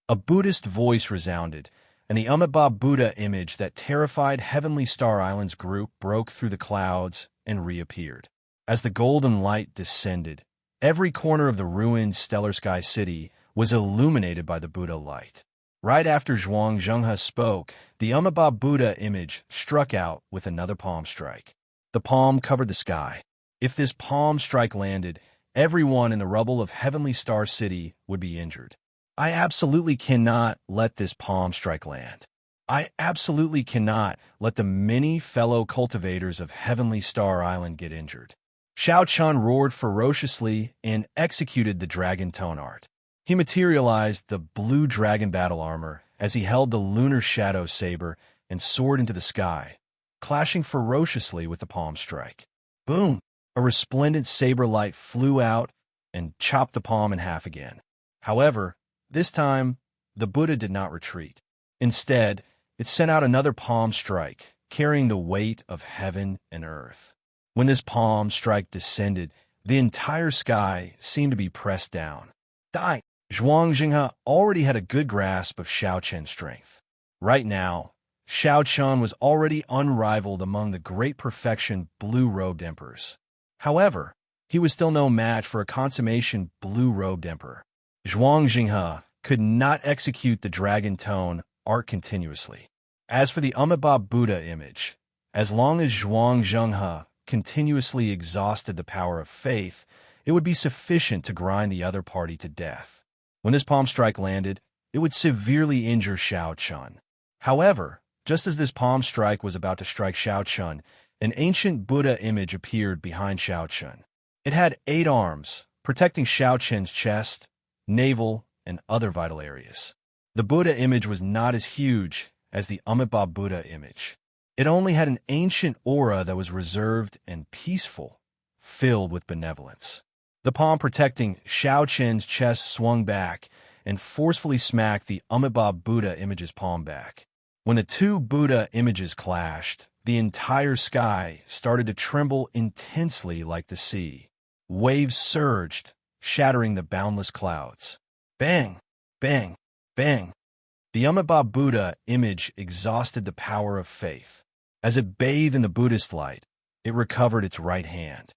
A Buddhist voice resounded, and the Amitabha Buddha image that terrified Heavenly Star Island's group broke through the clouds and reappeared. As the golden light descended, every corner of the ruined Stellar Sky City was illuminated by the Buddha light. Right after Xianxia spoke, the Amitabha Buddha image struck out with another palm strike. The palm covered the sky. If this palm strike landed, everyone in the rubble of Heavenly Star City would be injured. I absolutely cannot let this palm strike land. I absolutely cannot let the many fellow cultivators of Heavenly Star Island get injured. Xianxia roared ferociously and executed the dragon tone art. He materialized the blue dragon battle armor as he held the lunar shadow saber and soared into the sky, clashing ferociously with the palm strike. Boom! A resplendent saber light flew out and chopped the palm in half again. However, this time, the Buddha did not retreat. Instead, it sent out another palm strike, carrying the weight of heaven and earth. When this palm strike descended, the entire sky seemed to be pressed down. Die! Xianxia already had a good grasp of Xianxia's strength. Right now, Xianxia was already unrivaled among the great perfection blue-robed emperors. However, he was still no match for a consummation blue-robed emperor. Xianxia could not execute the dragon tone art continuously. As for the Amitabha Buddha image, as long as Xianxia continuously exhausted the power of faith, it would be sufficient to grind the other party to death. When this palm strike landed, it would severely injure Xiaochun. However, just as this palm strike was about to strike Xiaochun, an ancient Buddha image appeared behind Xiaochun. It had 8 arms, protecting Xiaochun's chest, navel, and other vital areas. The Buddha image was not as huge as the Amitabha Buddha image. It only had an ancient aura that was reserved and peaceful, filled with benevolence. The palm protecting Xiaochun's chest swung back and forcefully smacked the Amitabha Buddha image's palm back. When the two Buddha images clashed, the entire sky started to tremble intensely like the sea. Waves surged, shattering the boundless clouds. Bang! Bang! Bang! The Amitabha Buddha image exhausted the power of faith. As it bathed in the Buddhist light, it recovered its right hand.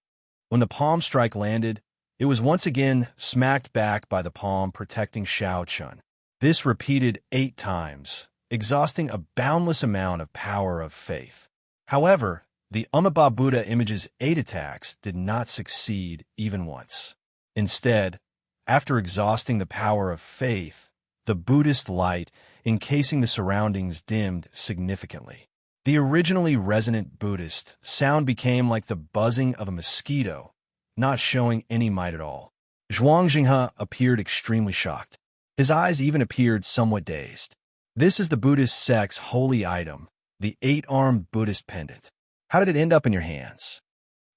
When the palm strike landed, it was once again smacked back by the palm protecting Xiaochun. This repeated 8 times, exhausting a boundless amount of power of faith. However, the Amitabha Buddha image's 8 attacks did not succeed even once. Instead, after exhausting the power of faith, the Buddhist light encasing the surroundings dimmed significantly. The originally resonant Buddhist sound became like the buzzing of a mosquito, not showing any might at all. Xianxia appeared extremely shocked. His eyes even appeared somewhat dazed. This is the Buddhist sect's holy item, the 8-armed Buddhist pendant. How did it end up in your hands?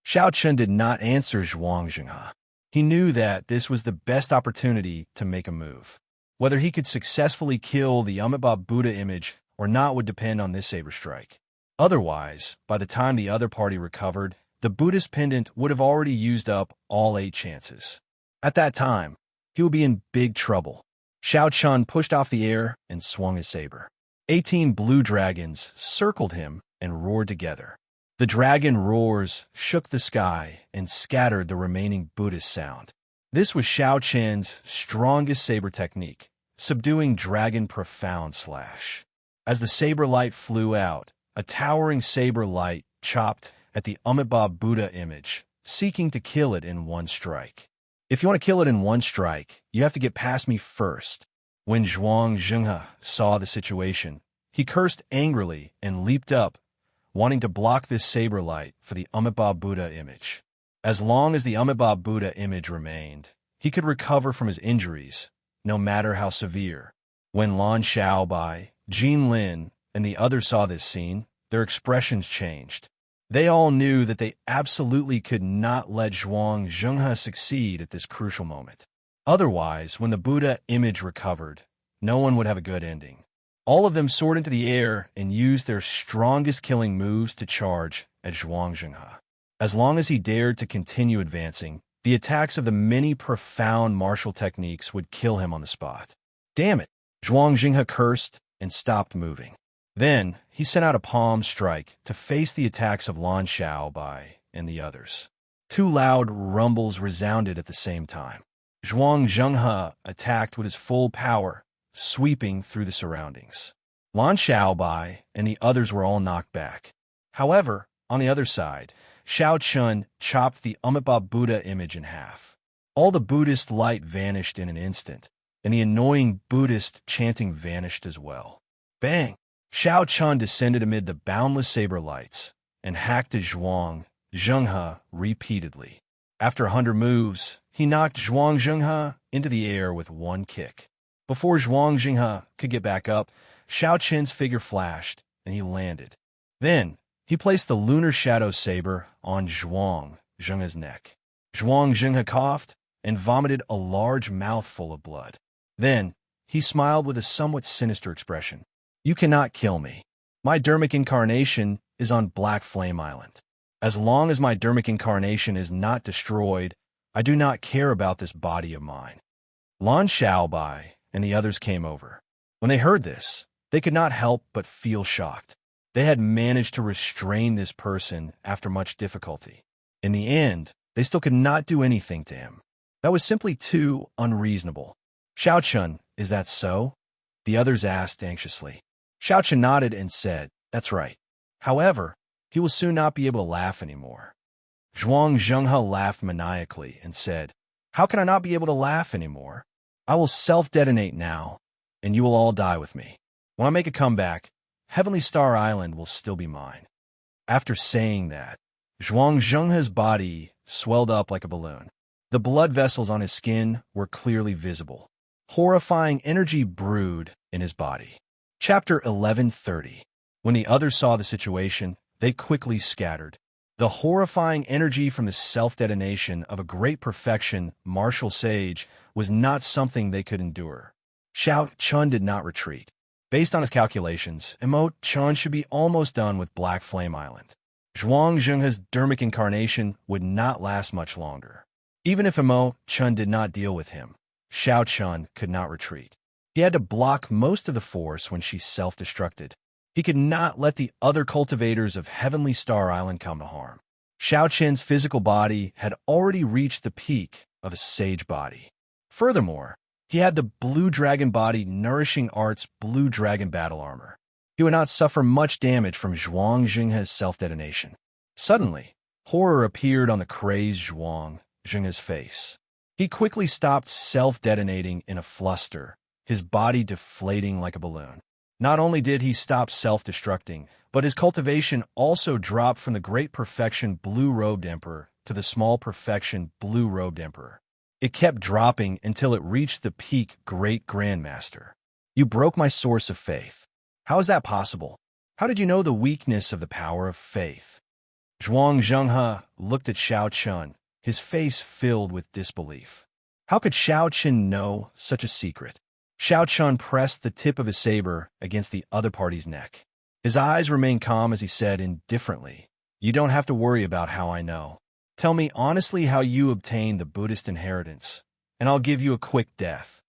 Xiaochun did not answer Xianxia. He knew that this was the best opportunity to make a move. Whether he could successfully kill the Amitabha Buddha image or not would depend on this saber strike. Otherwise, by the time the other party recovered, the Buddhist pendant would have already used up all 8 chances. At that time, he would be in big trouble. Xiaochun pushed off the air and swung his saber. 18 blue dragons circled him and roared together. The dragon roars shook the sky and scattered the remaining Buddhist sound. This was Xiaochun's strongest saber technique, subduing dragon profound slash. As the saber light flew out, a towering saber light chopped at the Amitabha Buddha image, seeking to kill it in one strike. If you want to kill it in one strike, you have to get past me first. When Xianxia saw the situation, he cursed angrily and leaped up, wanting to block this saber light for the Amitabha Buddha image. As long as the Amitabha Buddha image remained, he could recover from his injuries, no matter how severe. When Lan Xiaobai, Jin Lin, and the others saw this scene, their expressions changed. They all knew that they absolutely could not let Xianxia succeed at this crucial moment. Otherwise, when the Buddha image recovered, no one would have a good ending. All of them soared into the air and used their strongest killing moves to charge at Xianxia. As long as he dared to continue advancing, the attacks of the many profound martial techniques would kill him on the spot. Damn it! Xianxia cursed and stopped moving. Then, he sent out a palm strike to face the attacks of Lan Xiaobai and the others. 2 loud rumbles resounded at the same time. Xianxia attacked with his full power, sweeping through the surroundings. Lan Xiaobai and the others were all knocked back. However, on the other side, Xiaochun chopped the Amitabha Buddha image in half. All the Buddhist light vanished in an instant, and the annoying Buddhist chanting vanished as well. Bang! Xiaochun descended amid the boundless saber lights and hacked at Xianxia repeatedly. After 100 moves, he knocked Xianxia into the air with one kick. Before Xianxia could get back up, Xiaochun's figure flashed, and he landed. Then, he placed the lunar shadow saber on Xianxia's neck. Xianxia coughed and vomited a large mouthful of blood. Then, he smiled with a somewhat sinister expression. You cannot kill me. My dermic incarnation is on Black Flame Island. As long as my dermic incarnation is not destroyed, I do not care about this body of mine. Lan Xiaobai and the others came over. When they heard this, they could not help but feel shocked. They had managed to restrain this person after much difficulty. In the end, they still could not do anything to him. That was simply too unreasonable. Xiaochun, is that so? The others asked anxiously. Xiaochun nodded and said, that's right. However, he will soon not be able to laugh anymore. Zhuang Zhenghe laughed maniacally and said, "How can I not be able to laugh anymore? I will self-detonate now, and you will all die with me. When I make a comeback, Heavenly Star Island will still be mine." After saying that, Zhuang Zhenghe's body swelled up like a balloon. The blood vessels on his skin were clearly visible. Horrifying energy brewed in his body. Chapter 1130. When the others saw the situation, they quickly scattered. The horrifying energy from the self-detonation of a great perfection, martial sage, was not something they could endure. Xiao Chun did not retreat. Based on his calculations, Imo Chun should be almost done with Black Flame Island. Zhuang Zhenghe's dermic incarnation would not last much longer. Even if Imo Chun did not deal with him, Xiao Chun could not retreat. He had to block most of the force when she self-destructed. He could not let the other cultivators of Heavenly Star Island come to harm. Xiao Chen's physical body had already reached the peak of a sage body. Furthermore, he had the Blue Dragon body nourishing Art's Blue Dragon battle armor. He would not suffer much damage from Zhuang Zhenghe's self-detonation. Suddenly, horror appeared on the crazed Zhuang Zhenghe's face. He quickly stopped self-detonating in a fluster, his body deflating like a balloon. Not only did he stop self-destructing, but his cultivation also dropped from the Great Perfection Blue-Robed Emperor to the Small Perfection Blue-Robed Emperor. It kept dropping until it reached the peak Great Grandmaster. "You broke my source of faith. How is that possible? How did you know the weakness of the power of faith?" Zhuang Zhenghe looked at Xiao Chun, his face filled with disbelief. How could Xiao Chun know such a secret? Xiao Chun pressed the tip of his saber against the other party's neck. His eyes remained calm as he said indifferently, "You don't have to worry about how I know. Tell me honestly how you obtained the Buddhist inheritance, and I'll give you a quick death."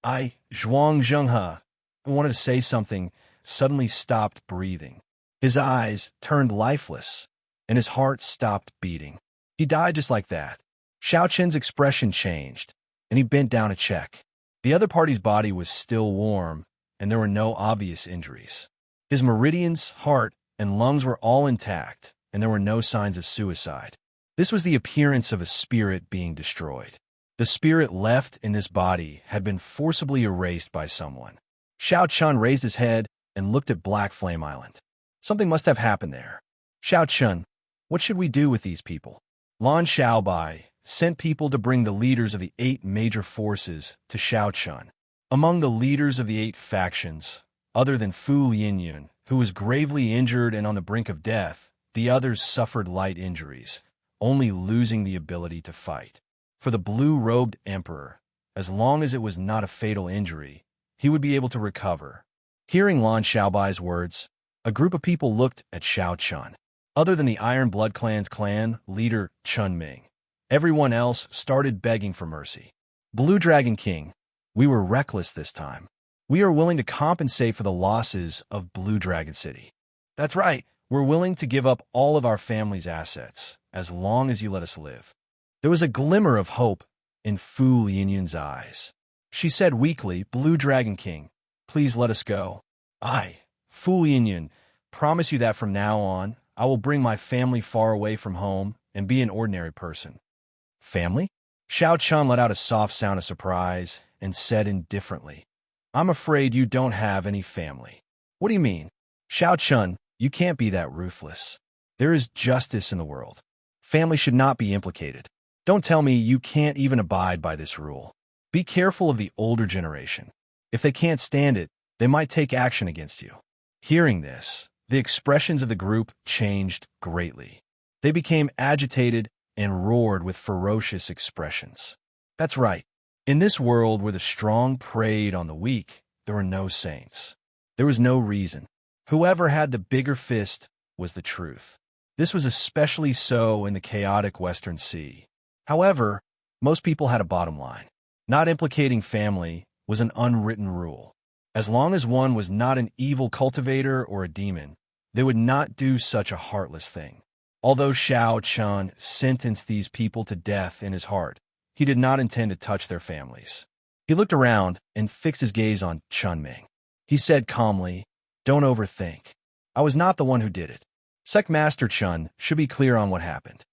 Zhuang Zhenghe, wanted to say something, suddenly stopped breathing. His eyes turned lifeless, and his heart stopped beating. He died just like that. Xiao Chen's expression changed, and he bent down to check. The other party's body was still warm, and there were no obvious injuries. His meridians, heart, and lungs were all intact, and there were no signs of suicide. This was the appearance of a spirit being destroyed. The spirit left in this body had been forcibly erased by someone. Xiao Chun raised his head and looked at Black Flame Island. Something must have happened there. "Xiao Chun, what should we do with these people?" Lan Xiaobai sent people to bring the leaders of the 8 major forces to Xiao Chun. Among the leaders of the 8 factions, other than Fu Yinyun, who was gravely injured and on the brink of death, the others suffered light injuries, only losing the ability to fight. For the Blue-Robed Emperor, as long as it was not a fatal injury, he would be able to recover. Hearing Lan Xiaobai's words, a group of people looked at Xiao Chun. Other than the Iron Blood Clan's clan leader Chun Ming, everyone else started begging for mercy. "Blue Dragon King, we were reckless this time. We are willing to compensate for the losses of Blue Dragon City." "That's right. We're willing to give up all of our family's assets, as long as you let us live." There was a glimmer of hope in Fu Yinyun's eyes. She said weakly, "Blue Dragon King, please let us go." Fu Yinyun, promise you that from now on, I will bring my family far away from home and be an ordinary person." "Family?" Xiao Chun let out a soft sound of surprise and said indifferently, "I'm afraid you don't have any family." "What do you mean?" "Xiao Chun, you can't be that ruthless. There is justice in the world. Family should not be implicated. Don't tell me you can't even abide by this rule. Be careful of the older generation. If they can't stand it, they might take action against you." Hearing this, the expressions of the group changed greatly. They became agitated and roared with ferocious expressions. That's right. In this world where the strong preyed on the weak, there were no saints. There was no reason. Whoever had the bigger fist was the truth. This was especially so in the chaotic Western Sea. However, most people had a bottom line. Not implicating family was an unwritten rule. As long as one was not an evil cultivator or a demon, they would not do such a heartless thing. Although Xiao Chun sentenced these people to death in his heart, he did not intend to touch their families. He looked around and fixed his gaze on Chun Ming. He said calmly, "Don't overthink. I was not the one who did it. Sect Master Chun should be clear on what happened."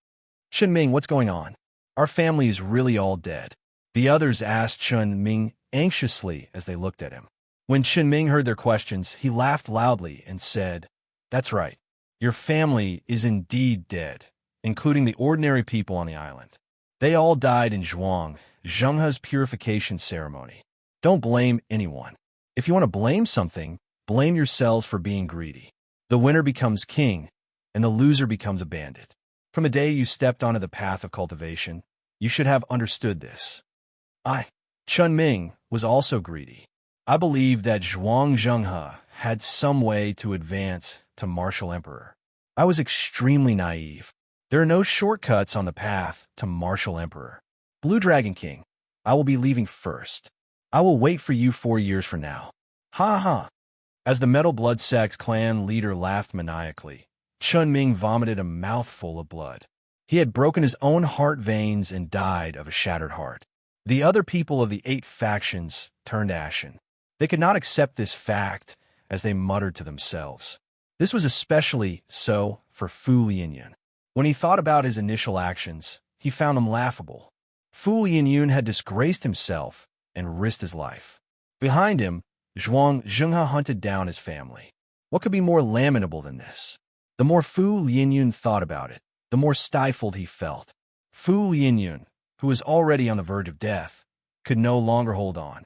Chen Ming, what's going on? Our family is really all dead. The others asked Chen Ming anxiously as they looked at him. When Chen Ming heard their questions, he laughed loudly and said, "That's right. Your family is indeed dead, including the ordinary people on the island. They all died in Xianxia's purification ceremony. Don't blame anyone. If you want to blame something, blame yourselves for being greedy. The winner becomes king, and the loser becomes a bandit. From the day you stepped onto the path of cultivation, you should have understood this. Chen Ming, was also greedy. I believed that Xianxia had some way to advance to martial emperor. I was extremely naive. There are no shortcuts on the path to martial emperor. Blue Dragon King, I will be leaving first. I will wait for you 4 years from now." Ha ha. As the Metal Blood Sect's clan leader laughed maniacally, Chen Ming vomited a mouthful of blood. He had broken his own heart veins and died of a shattered heart. The other people of the 8 factions turned ashen. They could not accept this fact as they muttered to themselves. This was especially so for Fu Lianyun. When he thought about his initial actions, he found them laughable. Fu Lianyun had disgraced himself and risked his life. Behind him, Xianxia hunted down his family. What could be more lamentable than this? The more Fu Lianyun thought about it, the more stifled he felt. Fu Lianyun, who was already on the verge of death, could no longer hold on.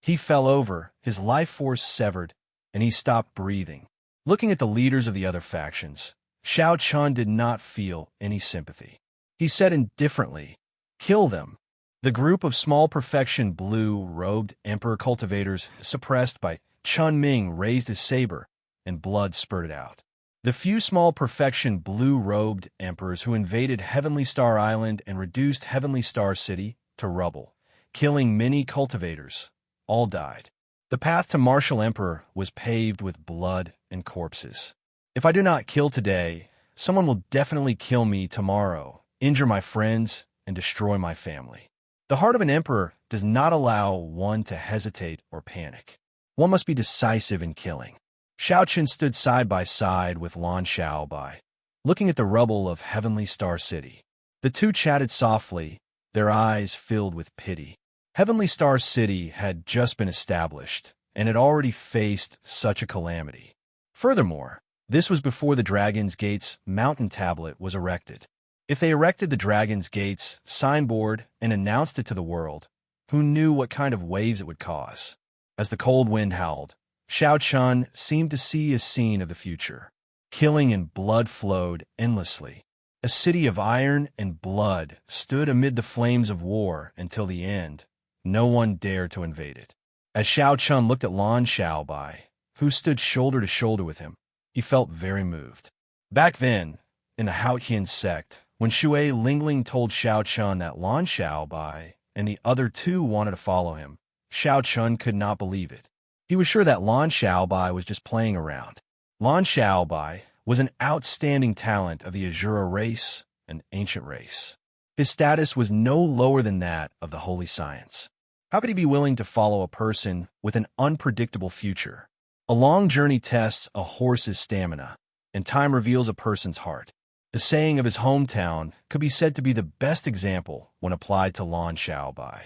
He fell over, his life force severed, and he stopped breathing. Looking at the leaders of the other factions, Xiao Chun did not feel any sympathy. He said indifferently, "Kill them." The group of small perfection blue-robed emperor cultivators, suppressed by Chen Ming, raised his saber, and blood spurted out. The few small perfection blue-robed emperors who invaded Heavenly Star Island and reduced Heavenly Star City to rubble, killing many cultivators, all died. The path to martial emperor was paved with blood and corpses. If I do not kill today, someone will definitely kill me tomorrow, injure my friends, and destroy my family. The heart of an emperor does not allow one to hesitate or panic. One must be decisive in killing. Xiao Qin stood side by side with Lan Xiaobai, looking at the rubble of Heavenly Star City. The two chatted softly, their eyes filled with pity. Heavenly Star City had just been established, and had already faced such a calamity. Furthermore, this was before the Dragon's Gate's mountain tablet was erected. If they erected the Dragon's Gate's signboard and announced it to the world, who knew what kind of waves it would cause? As the cold wind howled, Xiao Chun seemed to see a scene of the future. Killing and blood flowed endlessly. A city of iron and blood stood amid the flames of war until the end. No one dared to invade it. As Xiao Chun looked at Lan Xiaobai, who stood shoulder to shoulder with him, he felt very moved. Back then, in the Haotian sect, when Shui Lingling told Xiao Chun that Lan Xiaobai and the other two wanted to follow him, Xiao Chun could not believe it. He was sure that Lan Xiaobai was just playing around. Lan Xiaobai was an outstanding talent of the Azura race, an ancient race. His status was no lower than that of the holy science. How could he be willing to follow a person with an unpredictable future? A long journey tests a horse's stamina, and time reveals a person's heart. The saying of his hometown could be said to be the best example when applied to Lan Xiaobai.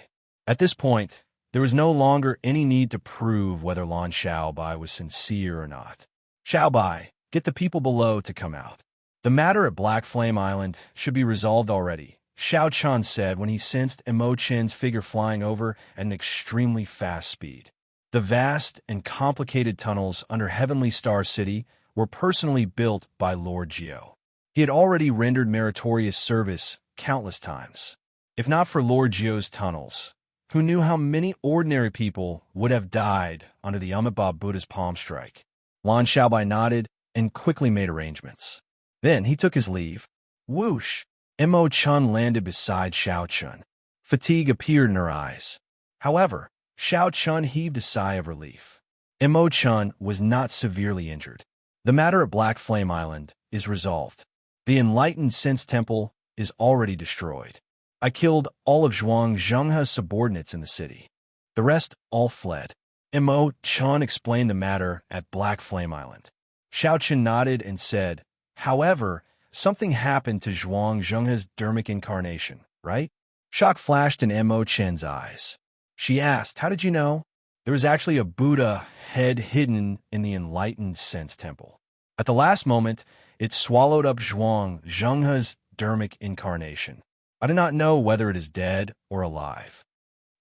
At this point, there was no longer any need to prove whether Lan Xiaobai was sincere or not. "Xiaobai, get the people below to come out. The matter at Black Flame Island should be resolved already," Xiao Chun said when he sensed Imo Chen's figure flying over at an extremely fast speed. The vast and complicated tunnels under Heavenly Star City were personally built by Lord Geo. He had already rendered meritorious service countless times. If not for Lord Geo's tunnels, who knew how many ordinary people would have died under the Amitabha Buddha's palm strike? Lan Xiaobai nodded and quickly made arrangements. Then he took his leave. Whoosh! Imo Chun landed beside Xiao Chun. Fatigue appeared in her eyes. However, Xiao Chun heaved a sigh of relief. Imo Chun was not severely injured. The matter at Black Flame Island is resolved. The Enlightened Sense Temple is already destroyed. I killed all of Xianxia's subordinates in the city. The rest all fled. Imo Chun explained the matter at Black Flame Island. Xiao Chun nodded and said, "However, something happened to Xianxia's dermic incarnation, right? Shock flashed in Mo Chen's eyes. She asked, "How did you know?" There was actually a Buddha head hidden in the enlightened sense temple. At the last moment, it swallowed up Xianxia's dermic incarnation. I do not know whether it is dead or alive.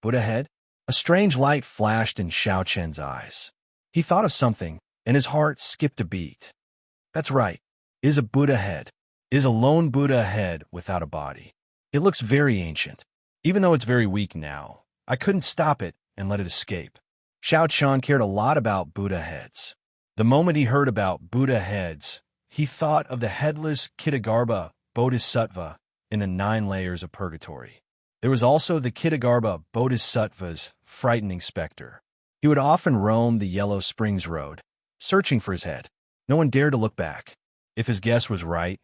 Buddha head? A strange light flashed in Xiao Chen's eyes. He thought of something, and his heart skipped a beat. That's right. It is a Buddha head. It is a lone Buddha head without a body. It looks very ancient. Even though it's very weak now, I couldn't stop it and let it escape. Xiao Chen cared a lot about Buddha heads. The moment he heard about Buddha heads, he thought of the headless Kittagarbha Bodhisattva in the 9 layers of purgatory. There was also the Kittagarbha Bodhisattva's frightening specter. He would often roam the Yellow Springs Road, searching for his head. No one dared to look back. If his guess was right,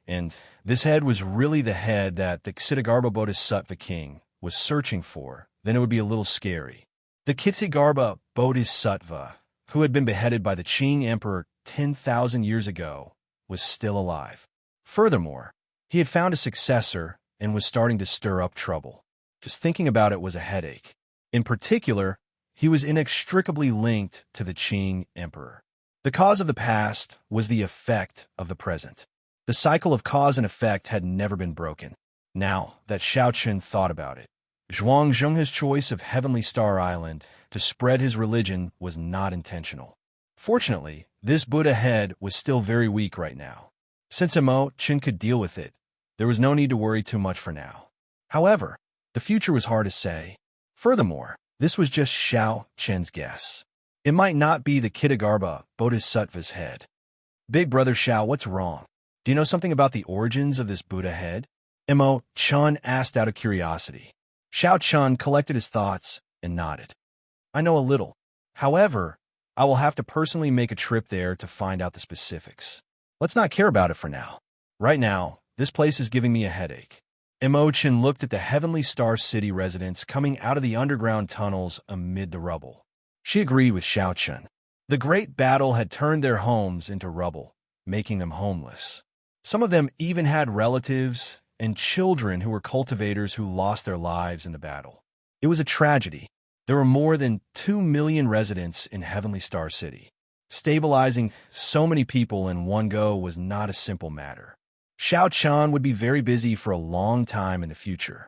and this head was really the head that the Kittagarbha Bodhisattva king was searching for, then it would be a little scary. The Kittagarbha Bodhisattva, who had been beheaded by the Qing Emperor 10,000 years ago, was still alive. Furthermore, he had found a successor and was starting to stir up trouble. Just thinking about it was a headache. In particular, he was inextricably linked to the Qing Emperor. The cause of the past was the effect of the present. The cycle of cause and effect had never been broken. Now that Xiao Chen thought about it, Xianxia's choice of Heavenly Star Island to spread his religion was not intentional. Fortunately, this Buddha head was still very weak right now. Since Mo Chen could deal with it, there was no need to worry too much for now. However, the future was hard to say. Furthermore, this was just Xiao Chen's guess. It might not be the Kittagarbha Bodhisattva's head. Big brother Xiao, what's wrong? Do you know something about the origins of this Buddha head? Mo Chen asked out of curiosity. Xiao Chen collected his thoughts and nodded. I know a little. However, I will have to personally make a trip there to find out the specifics. Let's not care about it for now. Right now, this place is giving me a headache. Mo Chen looked at the Heavenly Star City residents coming out of the underground tunnels amid the rubble. She agreed with Xiao Chen. The great battle had turned their homes into rubble, making them homeless. Some of them even had relatives and children who were cultivators who lost their lives in the battle. It was a tragedy. There were more than 2 million residents in Heavenly Star City. Stabilizing so many people in one go was not a simple matter. Xiao Chen would be very busy for a long time in the future.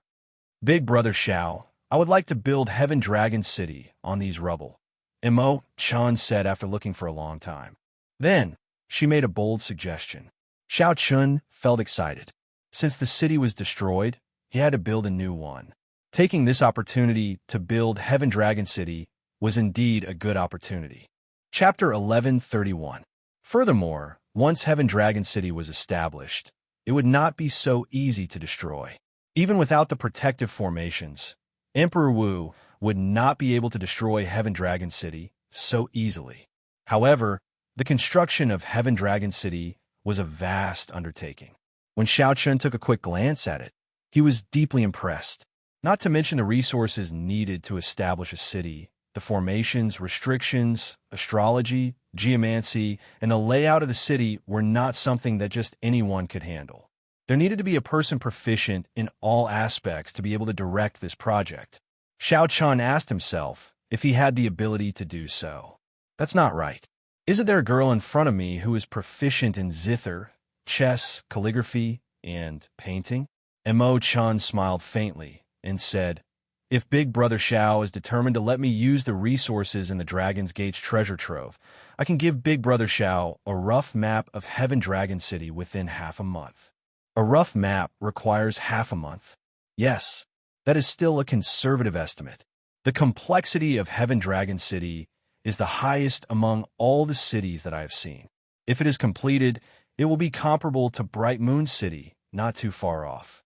Big brother Xiao, I would like to build Heaven Dragon City on these rubble, Mo Chen said after looking for a long time. Then, she made a bold suggestion. Xiao Chen felt excited. Since the city was destroyed, he had to build a new one. Taking this opportunity to build Heaven Dragon City was indeed a good opportunity. Chapter 1131. Furthermore, once Heaven Dragon City was established, it would not be so easy to destroy. Even without the protective formations, Emperor Wu would not be able to destroy Heaven Dragon City so easily. However, the construction of Heaven Dragon City was a vast undertaking. When Xiao Chen took a quick glance at it, he was deeply impressed. Not to mention the resources needed to establish a city, the formations, restrictions, astrology, geomancy, and the layout of the city were not something that just anyone could handle. There needed to be a person proficient in all aspects to be able to direct this project. Xiao Chen asked himself if he had the ability to do so. That's not right. Isn't there a girl in front of me who is proficient in zither, chess, calligraphy, and painting? Mo Chen smiled faintly and said, if Big Brother Xiao is determined to let me use the resources in the Dragon's Gate's treasure trove, I can give Big Brother Xiao a rough map of Heaven Dragon City within half a month. A rough map requires half a month. Yes, that is still a conservative estimate. The complexity of Heaven Dragon City is the highest among all the cities that I have seen. If it is completed, it will be comparable to Bright Moon City, not too far off.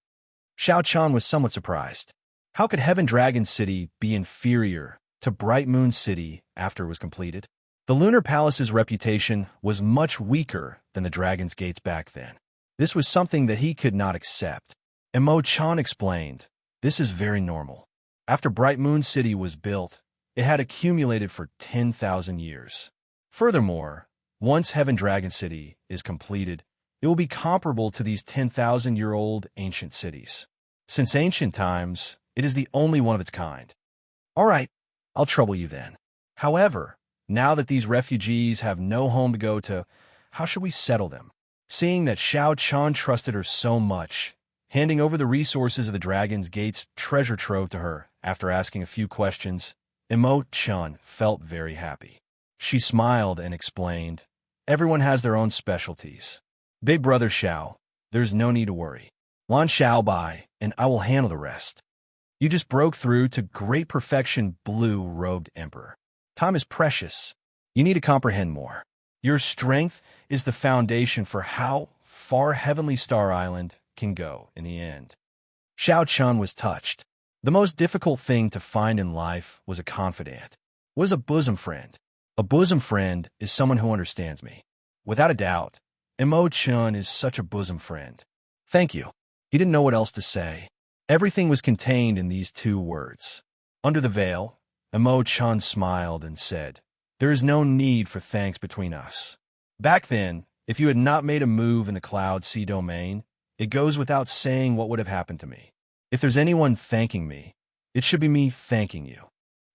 Xiao Chen was somewhat surprised. How could Heaven Dragon City be inferior to Bright Moon City after it was completed? The Lunar Palace's reputation was much weaker than the Dragon's Gates back then. This was something that he could not accept. Mo Chen explained, this is very normal. After Bright Moon City was built, it had accumulated for 10,000 years. Furthermore, once Heaven Dragon City is completed, It will be comparable to these 10,000-year-old ancient cities. Since ancient times, it is the only one of its kind. All right, I'll trouble you then. However, now that these refugees have no home to go to, how should we settle them? Seeing that Xiao Chan trusted her so much, handing over the resources of the Dragon's Gate's treasure trove to her after asking a few questions, Imo-chan felt very happy. She smiled and explained, "Everyone has their own specialties. Big brother Xiao, there's no need to worry. Lan Xiao Bai, and I will handle the rest." You just broke through to great perfection, blue-robed emperor. Time is precious. You need to comprehend more. Your strength is the foundation for how far Heavenly Star Island can go in the end. Xiao Chun was touched. The most difficult thing to find in life was a confidant, was a bosom friend. A bosom friend is someone who understands me. Without a doubt, Imo-chun is such a bosom friend. Thank you. He didn't know what else to say. Everything was contained in these two words. Under the veil, Imo-chan smiled and said, "There is no need for thanks between us. Back then, if you had not made a move in the Cloud Sea domain, it goes without saying what would have happened to me. If there's anyone thanking me, it should be me thanking you."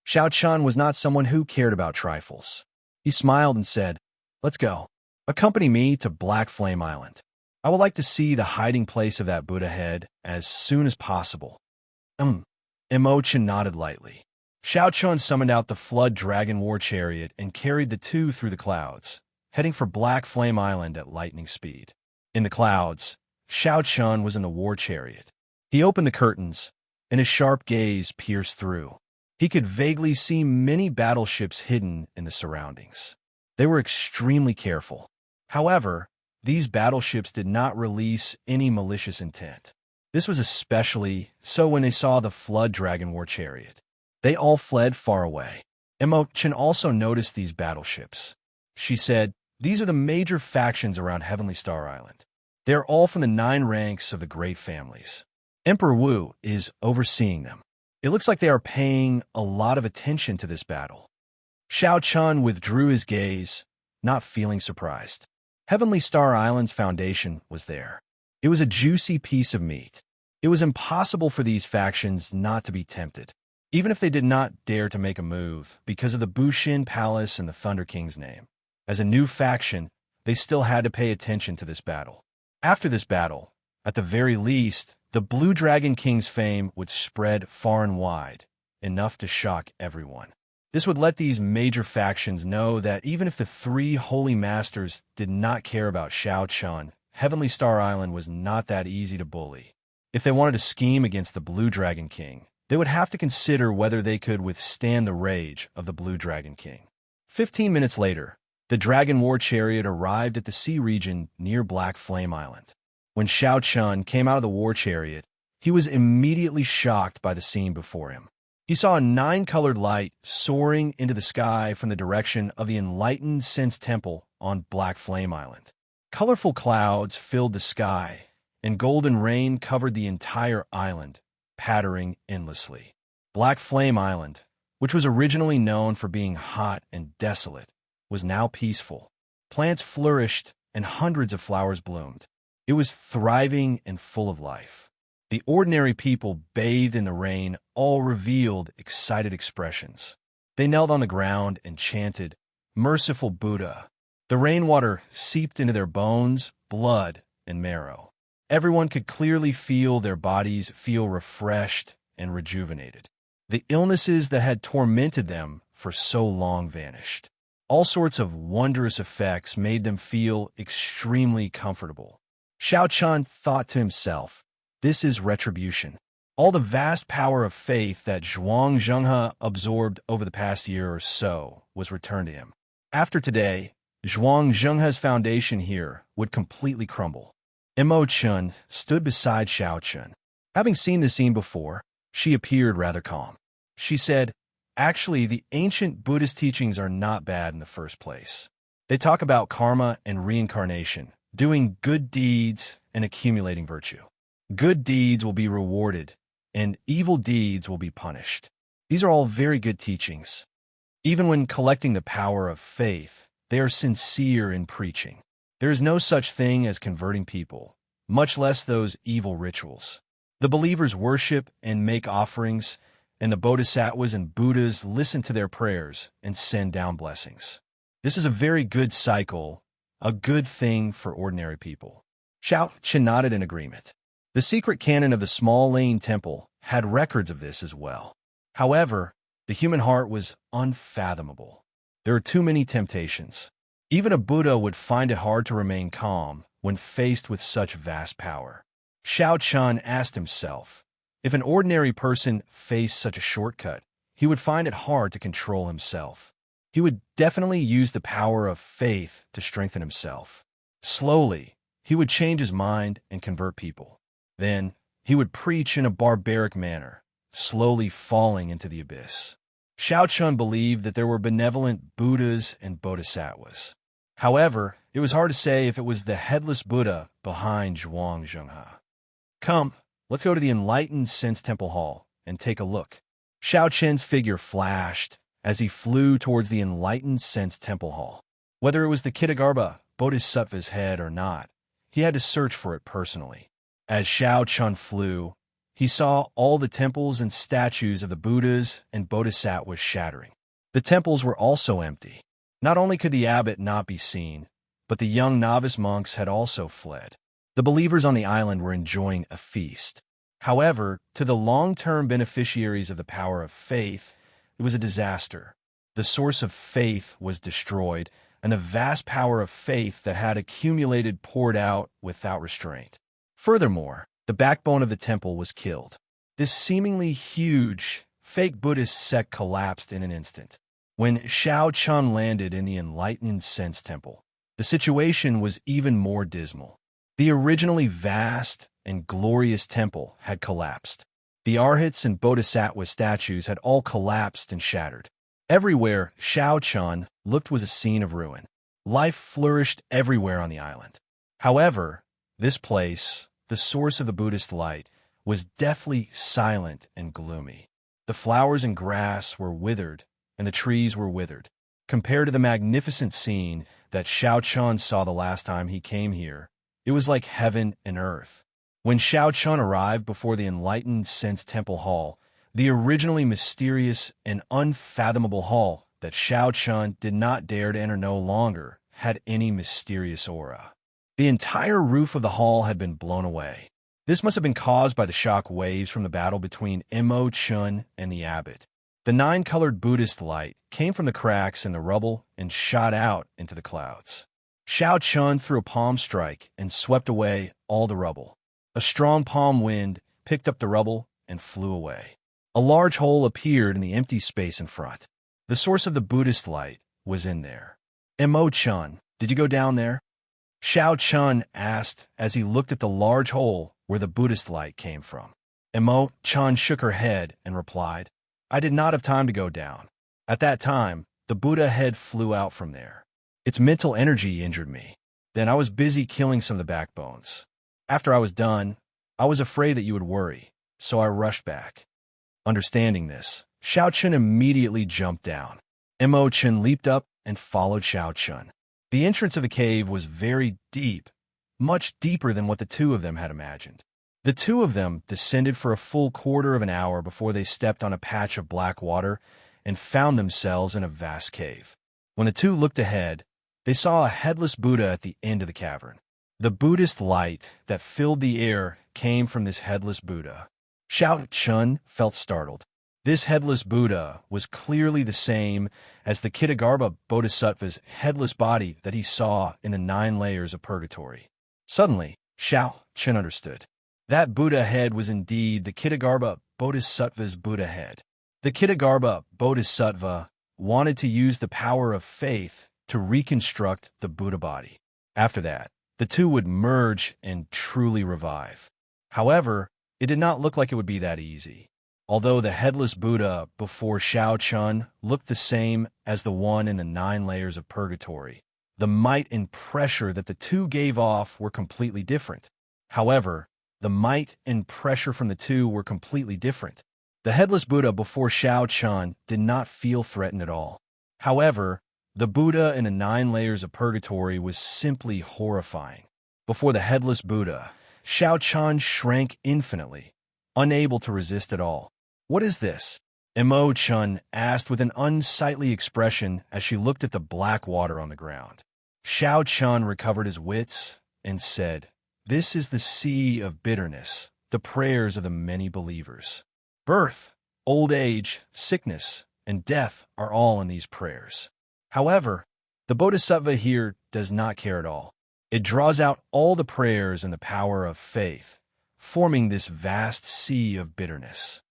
Xiao Chun was not someone who cared about trifles. He smiled and said, "Let's go. Accompany me to Black Flame Island. I would like to see the hiding place of that Buddha head as soon as possible." Imo-chan nodded lightly. Xiao Chun summoned out the Flood Dragon War Chariot and carried the two through the clouds, heading for Black Flame Island at lightning speed. In the clouds, Xiao Chun was in the war chariot. He opened the curtains, and his sharp gaze pierced through. He could vaguely see many battleships hidden in the surroundings. They were extremely careful. However, these battleships did not release any malicious intent. This was especially so when they saw the Flood Dragon War Chariot. They all fled far away. Imo-chan also noticed these battleships. She said, "These are the major factions around Heavenly Star Island. They are all from the 9 ranks of the great families. Emperor Wu is overseeing them. It looks like they are paying a lot of attention to this battle." Xiao Chun withdrew his gaze, not feeling surprised. Heavenly Star Island's foundation was there. It was a juicy piece of meat. It was impossible for these factions not to be tempted, even if they did not dare to make a move because of the Bushin Palace and the Thunder King's name. As a new faction, they still had to pay attention to this battle. After this battle, at the very least, the Blue Dragon King's fame would spread far and wide, enough to shock everyone. This would let these major factions know that even if the 3 holy masters did not care about Xiao Chun, Heavenly Star Island was not that easy to bully. If they wanted to scheme against the Blue Dragon King, they would have to consider whether they could withstand the rage of the Blue Dragon King. 15 minutes later, the Dragon War Chariot arrived at the sea region near Black Flame Island. When Xiao Chun came out of the war chariot, he was immediately shocked by the scene before him. He saw a 9-colored light soaring into the sky from the direction of the Enlightened Sense Temple on Black Flame Island. Colorful clouds filled the sky, and golden rain covered the entire island, pattering endlessly. Black Flame Island, which was originally known for being hot and desolate, was now peaceful. Plants flourished and hundreds of flowers bloomed. It was thriving and full of life. The ordinary people bathed in the rain all revealed excited expressions. They knelt on the ground and chanted, "Merciful Buddha." The rainwater seeped into their bones, blood, and marrow. Everyone could clearly feel their bodies feel refreshed and rejuvenated. The illnesses that had tormented them for so long vanished. All sorts of wondrous effects made them feel extremely comfortable. Xiao Chun thought to himself, "This is retribution." All the vast power of faith that Zhuang Zhenghe absorbed over the past year or so was returned to him. After today, Zhuang Zhenghe's foundation here would completely crumble. Imo-chun stood beside Xiao Chun. Having seen the scene before, she appeared rather calm. She said, "Actually, the ancient Buddhist teachings are not bad in the first place. They talk about karma and reincarnation, doing good deeds and accumulating virtue. Good deeds will be rewarded, and evil deeds will be punished. These are all very good teachings. Even when collecting the power of faith, they are sincere in preaching. There is no such thing as converting people, much less those evil rituals. The believers worship and make offerings, and the bodhisattvas and Buddhas listen to their prayers and send down blessings. This is a very good cycle, a good thing for ordinary people. Xianxia nodded in agreement. The secret canon of the Small Lane Temple had records of this as well. However, the human heart was unfathomable. There are too many temptations. Even a Buddha would find it hard to remain calm when faced with such vast power. Xiao Chun asked himself, if an ordinary person faced such a shortcut, he would find it hard to control himself. He would definitely use the power of faith to strengthen himself. Slowly, he would change his mind and convert people. Then, he would preach in a barbaric manner, slowly falling into the abyss. Xiao Chun believed that there were benevolent Buddhas and bodhisattvas. However, it was hard to say if it was the headless Buddha behind Zhuangzhenghe. Come, let's go to the Enlightened Sense Temple Hall and take a look. Xiao Chen's figure flashed as he flew towards the Enlightened Sense Temple Hall. Whether it was the Kitagarbha Bodhisattva's head or not, he had to search for it personally. As Xiao Chun flew, he saw all the temples and statues of the Buddhas and Bodhisattvas shattering. The temples were also empty. Not only could the abbot not be seen, but the young novice monks had also fled. The believers on the island were enjoying a feast. However, to the long-term beneficiaries of the power of faith, it was a disaster. The source of faith was destroyed, and the vast power of faith that had accumulated poured out without restraint. Furthermore, the backbone of the temple was killed. This seemingly huge, fake Buddhist sect collapsed in an instant. When Xiao Chun landed in the Enlightened Sense Temple, the situation was even more dismal. The originally vast and glorious temple had collapsed. The arhats and bodhisattva statues had all collapsed and shattered. Everywhere Xiao Chun looked was a scene of ruin. Life flourished everywhere on the island. However, this place, the source of the Buddhist light, was deathly silent and gloomy. The flowers and grass were withered, and the trees were withered. Compared to the magnificent scene that Xiao Chun saw the last time he came here, it was like heaven and earth. When Xiao Chun arrived before the Enlightened Sense Temple Hall, the originally mysterious and unfathomable hall that Xiao Chun did not dare to enter no longer had any mysterious aura. The entire roof of the hall had been blown away. This must have been caused by the shock waves from the battle between Imo Chun and the abbot. The nine-colored Buddhist light came from the cracks in the rubble and shot out into the clouds. Xiao Chun threw a palm strike and swept away all the rubble. A strong palm wind picked up the rubble and flew away. A large hole appeared in the empty space in front. The source of the Buddhist light was in there. Imo Chun, did you go down there? Xiao Chun asked as he looked at the large hole where the Buddhist light came from. Imo Chun shook her head and replied, I did not have time to go down. At that time, the Buddha head flew out from there. Its mental energy injured me. Then I was busy killing some of the backbones. After I was done, I was afraid that you would worry, so I rushed back. Understanding this, Xiao Chun immediately jumped down. Imo Chun leaped up and followed Xiao Chun. The entrance of the cave was very deep, much deeper than what the two of them had imagined. The two of them descended for a full quarter of an hour before they stepped on a patch of black water and found themselves in a vast cave. When the two looked ahead, they saw a headless Buddha at the end of the cavern. The Buddhist light that filled the air came from this headless Buddha. Xiao Chun felt startled. This headless Buddha was clearly the same as the Kitagarbha Bodhisattva's headless body that he saw in the 9 layers of purgatory. Suddenly, Xiao Chun understood. That Buddha head was indeed the Kitagarbha Bodhisattva's Buddha head. The Kitagarbha Bodhisattva wanted to use the power of faith to reconstruct the Buddha body. After that, the two would merge and truly revive. However, it did not look like it would be that easy. Although the headless Buddha before Xiao Chun looked the same as the one in the 9 layers of purgatory, the might and pressure that the two gave off were completely different. However, the might and pressure from the two were completely different. The headless Buddha before Xiao Chun did not feel threatened at all. However, The Buddha in the 9 layers of purgatory was simply horrifying. Before the headless Buddha, Xiao shrank infinitely, unable to resist at all. "What is this?" Imo-chun asked with an unsightly expression as she looked at the black water on the ground. Xiao recovered his wits and said, "This is the sea of bitterness, the prayers of the many believers. Birth, old age, sickness, and death are all in these prayers." However, the Bodhisattva here does not care at all. It draws out all the prayers and the power of faith, forming this vast sea of bitterness.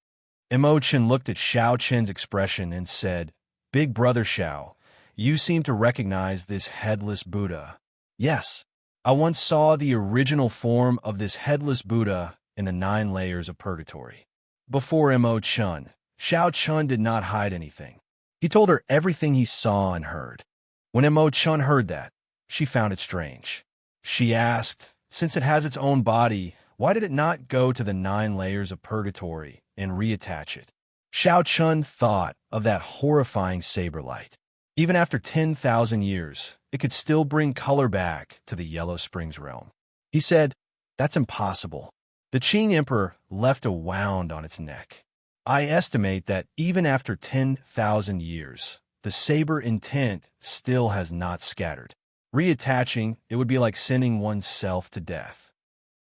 Imo-chun looked at Xiao expression and said, "Big brother Xiao, you seem to recognize this headless Buddha." "Yes, I once saw the original form of this headless Buddha in the 9 layers of purgatory." Before Imo-chun, Xiao did not hide anything. He told her everything he saw and heard. When Imo-chun heard that, she found it strange. She asked, since it has its own body, why did it not go to the 9 layers of purgatory and reattach it? Xiao thought of that horrifying saber light. Even after 10,000 years, it could still bring color back to the Yellow Springs realm. He said, "That's impossible." The Qing Emperor left a wound on its neck. "I estimate that even after 10,000 years, the saber intent still has not scattered. Reattaching, it would be like sending oneself to death."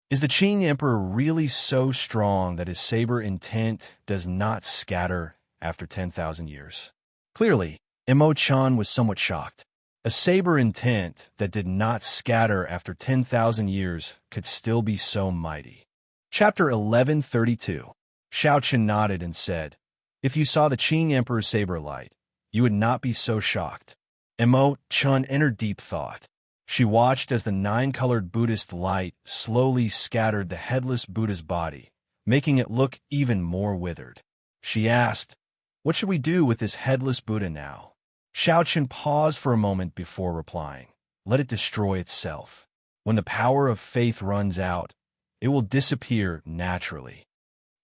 Is the Qing Emperor really so strong that his saber intent does not scatter after 10,000 years? Clearly, Imo-chan was somewhat shocked. A saber intent that did not scatter after 10,000 years could still be so mighty. Chapter 1132. Xiao nodded and said, "If you saw the Qing Emperor's saber light, you would not be so shocked." Imo-chun entered deep thought. She watched as the 9-colored Buddhist light slowly scattered the headless Buddha's body, making it look even more withered. She asked, "What should we do with this headless Buddha now?" Xiao paused for a moment before replying, "Let it destroy itself. When the power of faith runs out, it will disappear naturally."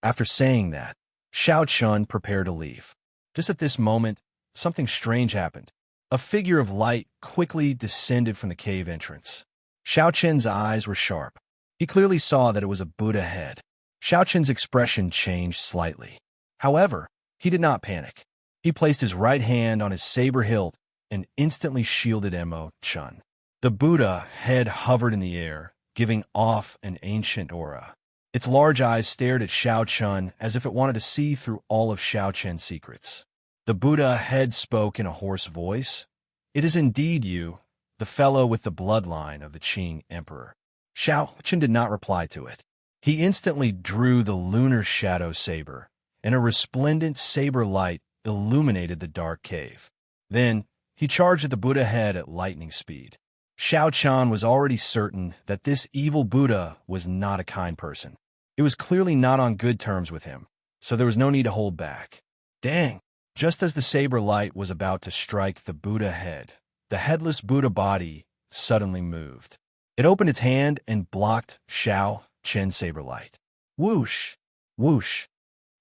After saying that, Xiao prepared to leave. Just at this moment, something strange happened. A figure of light quickly descended from the cave entrance. Xiao eyes were sharp. He clearly saw that it was a Buddha head. Xiao expression changed slightly. However, he did not panic. He placed his right hand on his saber hilt and instantly shielded Imo-chun. The Buddha head hovered in the air, giving off an ancient aura. Its large eyes stared at Xiao as if it wanted to see through all of Xiao secrets. The Buddha head spoke in a hoarse voice. "It is indeed you, the fellow with the bloodline of the Qing Emperor." Xiao did not reply to it. He instantly drew the lunar shadow saber, and a resplendent saber light illuminated the dark cave. Then, he charged at the Buddha head at lightning speed. Xiao was already certain that this evil Buddha was not a kind person. It was clearly not on good terms with him, so there was no need to hold back. Dang! Just as the saber light was about to strike the Buddha head, the headless Buddha body suddenly moved. It opened its hand and blocked Xiao's saber light. Whoosh! Whoosh!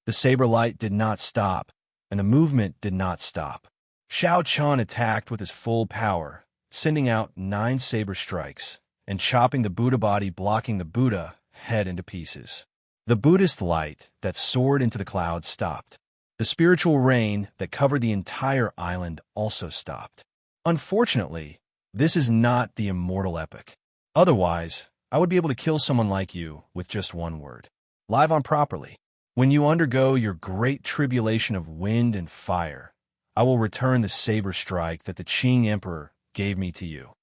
The saber light did not stop, and the movement did not stop. Xiao attacked with his full power, sending out 9 saber strikes and chopping the Buddha body, blocking the Buddha head into pieces. The Buddhist light that soared into the clouds stopped. The spiritual rain that covered the entire island also stopped. Unfortunately, this is not the immortal epic. Otherwise, I would be able to kill someone like you with just one word. Live on properly. When you undergo your great tribulation of wind and fire, I will return the saber strike that the Qing Emperor gave me to you.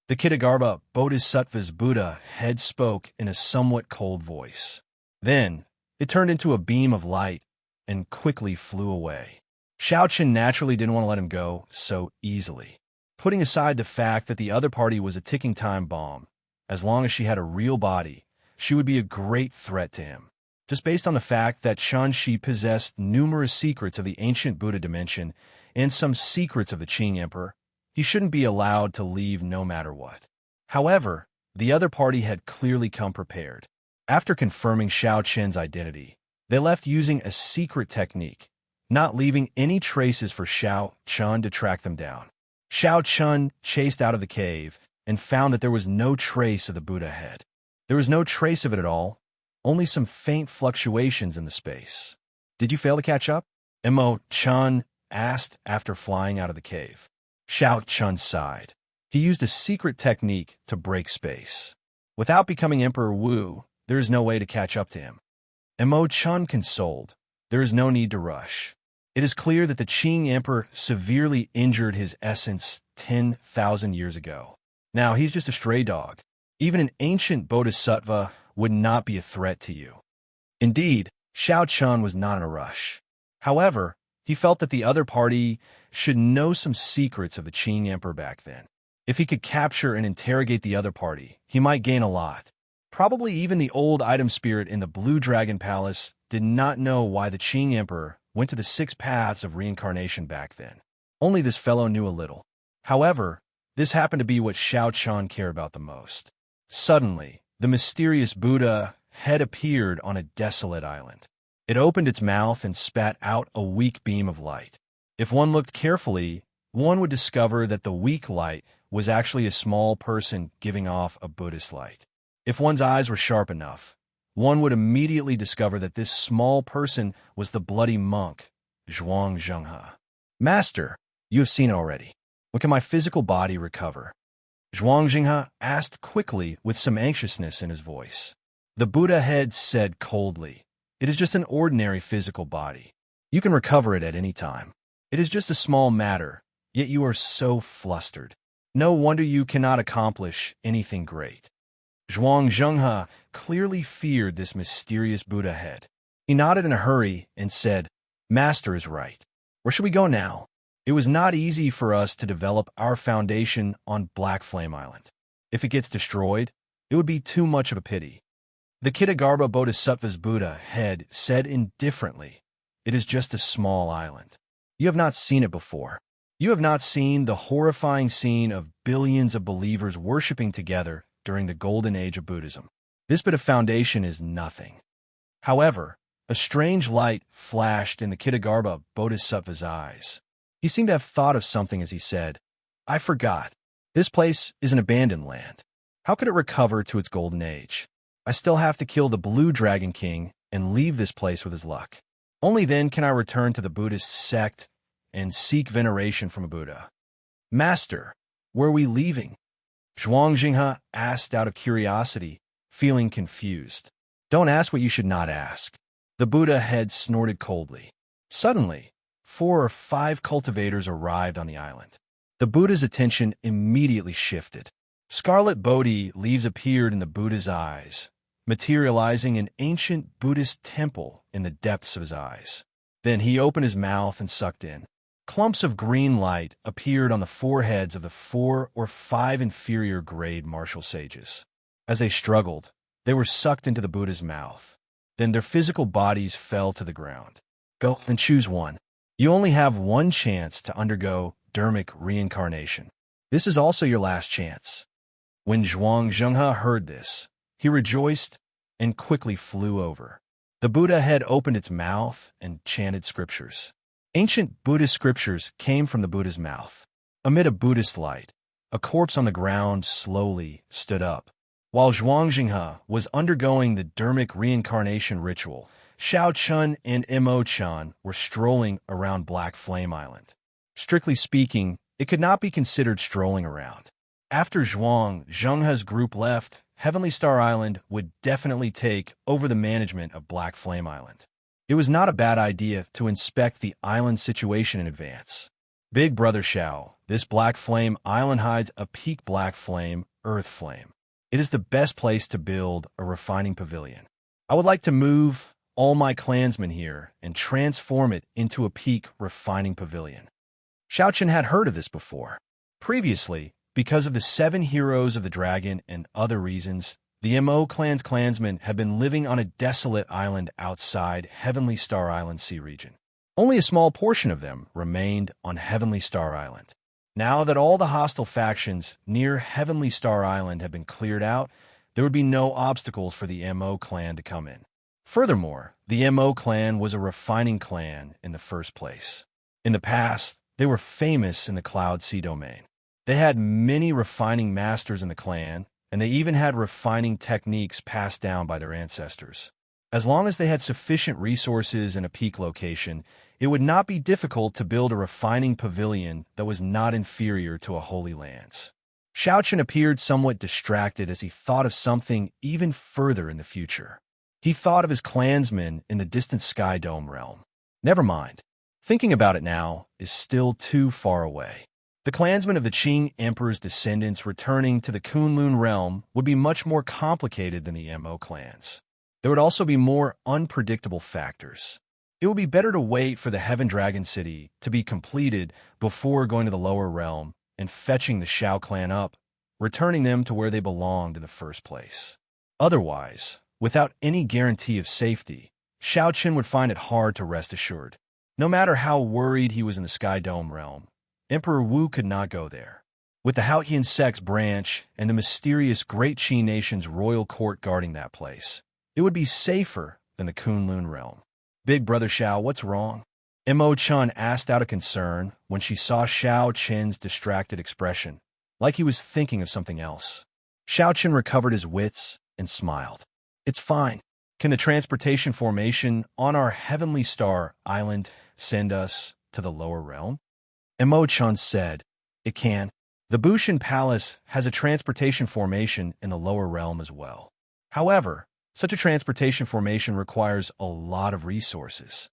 The Kitagarbha Bodhisattva's Buddha head spoke in a somewhat cold voice. Then, it turned into a beam of light and quickly flew away. Xiao naturally didn't want to let him go so easily. Putting aside the fact that the other party was a ticking time bomb, as long as she had a real body, she would be a great threat to him. Just based on the fact that Xianxia possessed numerous secrets of the ancient Buddha dimension and some secrets of the Qing Emperor, he shouldn't be allowed to leave no matter what. However, the other party had clearly come prepared. After confirming Xiao identity, they left using a secret technique, not leaving any traces for Xiao to track them down. Xiao Chun chased out of the cave and found that there was no trace of the Buddha head. There was no trace of it at all, only some faint fluctuations in the space. Did you fail to catch up? Imo Chun asked after flying out of the cave. Xiao Chun sighed. He used a secret technique to break space. Without becoming Emperor Wu, there is no way to catch up to him. Imo Chun consoled. There is no need to rush. It is clear that the Qing Emperor severely injured his essence 10,000 years ago. Now he's just a stray dog. Even an ancient bodhisattva would not be a threat to you. Indeed, Xiao Chun was not in a rush. However, he felt that the other party should know some secrets of the Qing Emperor back then. If he could capture and interrogate the other party, he might gain a lot. Probably even the old item spirit in the Blue Dragon Palace did not know why the Qing Emperor went to the 6 paths of reincarnation back then. Only this fellow knew a little. However, this happened to be what Xiao Chun cared about the most. Suddenly, the mysterious Buddha head appeared on a desolate island. It opened its mouth and spat out a weak beam of light. If one looked carefully, one would discover that the weak light was actually a small person giving off a Buddhist light. If one's eyes were sharp enough, one would immediately discover that this small person was the bloody monk, Xianxia. Master, you have seen it already. When can my physical body recover? Xianxia asked quickly with some anxiousness in his voice. The Buddha head said coldly, "It is just an ordinary physical body. You can recover it at any time. It is just a small matter, yet you are so flustered. No wonder you cannot accomplish anything great." Xianxia clearly feared this mysterious Buddha head. He nodded in a hurry and said, "Master is right. Where should we go now? It was not easy for us to develop our foundation on Black Flame Island. If it gets destroyed, it would be too much of a pity." The Kitagarbha Bodhisattva's Buddha head said indifferently, "It is just a small island. You have not seen it before. You have not seen the horrifying scene of billions of believers worshipping together during the golden age of Buddhism. This bit of foundation is nothing." However, a strange light flashed in the Kitagarbha Bodhisattva's eyes. He seemed to have thought of something as he said, "I forgot. This place is an abandoned land. How could it recover to its golden age? I still have to kill the Blue Dragon King and leave this place with his luck. Only then can I return to the Buddhist sect and seek veneration from a Buddha." "Master, where are we leaving?" Xianxia asked out of curiosity, feeling confused. "Don't ask what you should not ask." The Buddha head snorted coldly. Suddenly, 4 or 5 cultivators arrived on the island. The Buddha's attention immediately shifted. Scarlet Bodhi leaves appeared in the Buddha's eyes, materializing an ancient Buddhist temple in the depths of his eyes. Then he opened his mouth and sucked in. Clumps of green light appeared on the foreheads of the 4 or 5 inferior grade martial sages. As they struggled, they were sucked into the Buddha's mouth. Then their physical bodies fell to the ground. "Go and choose one. You only have one chance to undergo dermic reincarnation. This is also your last chance." When Xianxia heard this, he rejoiced and quickly flew over. The Buddha head opened its mouth and chanted scriptures. Ancient Buddhist scriptures came from the Buddha's mouth. Amid a Buddhist light, a corpse on the ground slowly stood up. While Xianxia was undergoing the dermic reincarnation ritual, Xiao Chun and Imo Chun were strolling around Black Flame Island. Strictly speaking, it could not be considered strolling around. After Xianxia's group left, Heavenly Star Island would definitely take over the management of Black Flame Island. It was not a bad idea to inspect the island situation in advance. "Big Brother Xiao, this Black Flame Island hides a peak Black Flame, Earth Flame. It is the best place to build a refining pavilion. I would like to move all my clansmen here and transform it into a peak refining pavilion." Xiaochen had heard of this before. Previously, because of the 7 heroes of the dragon and other reasons, the Mo clan's clansmen had been living on a desolate island outside Heavenly Star Island Sea region. Only a small portion of them remained on Heavenly Star Island. Now that all the hostile factions near Heavenly Star Island had been cleared out, there would be no obstacles for the Mo clan to come in. Furthermore, the Mo clan was a refining clan in the first place. In the past, They were famous in the Cloud Sea domain. They had many refining masters in the clan, and they even had refining techniques passed down by their ancestors. As long as they had sufficient resources and a peak location, it would not be difficult to build a refining pavilion that was not inferior to a Holy Land's. Xianxia appeared somewhat distracted as he thought of something even further in the future. He thought of his clansmen in the distant Sky Dome realm. Never mind. Thinking about it now is still too far away. The clansmen of the Qing Emperor's descendants returning to the Kunlun realm would be much more complicated than the Mo clans. There would also be more unpredictable factors. It would be better to wait for the Heaven Dragon City to be completed before going to the lower realm and fetching the Xiao clan up, returning them to where they belonged in the first place. Otherwise, without any guarantee of safety, Xiaoqin would find it hard to rest assured. No matter how worried he was in the Sky Dome realm, Emperor Wu could not go there. With the Haotian sect's branch and the mysterious Great Qi nation's royal court guarding that place, it would be safer than the Kunlun realm. Big Brother Xiao, what's wrong? Mo-chan asked out of concern when she saw Xiao Qin's distracted expression, like he was thinking of something else. Xiao Qin recovered his wits and smiled. It's fine. Can the transportation formation on our Heavenly Star Island send us to the lower realm? Mo-chan said, it can. The Bushin Palace has a transportation formation in the lower realm as well. However, such a transportation formation requires a lot of resources.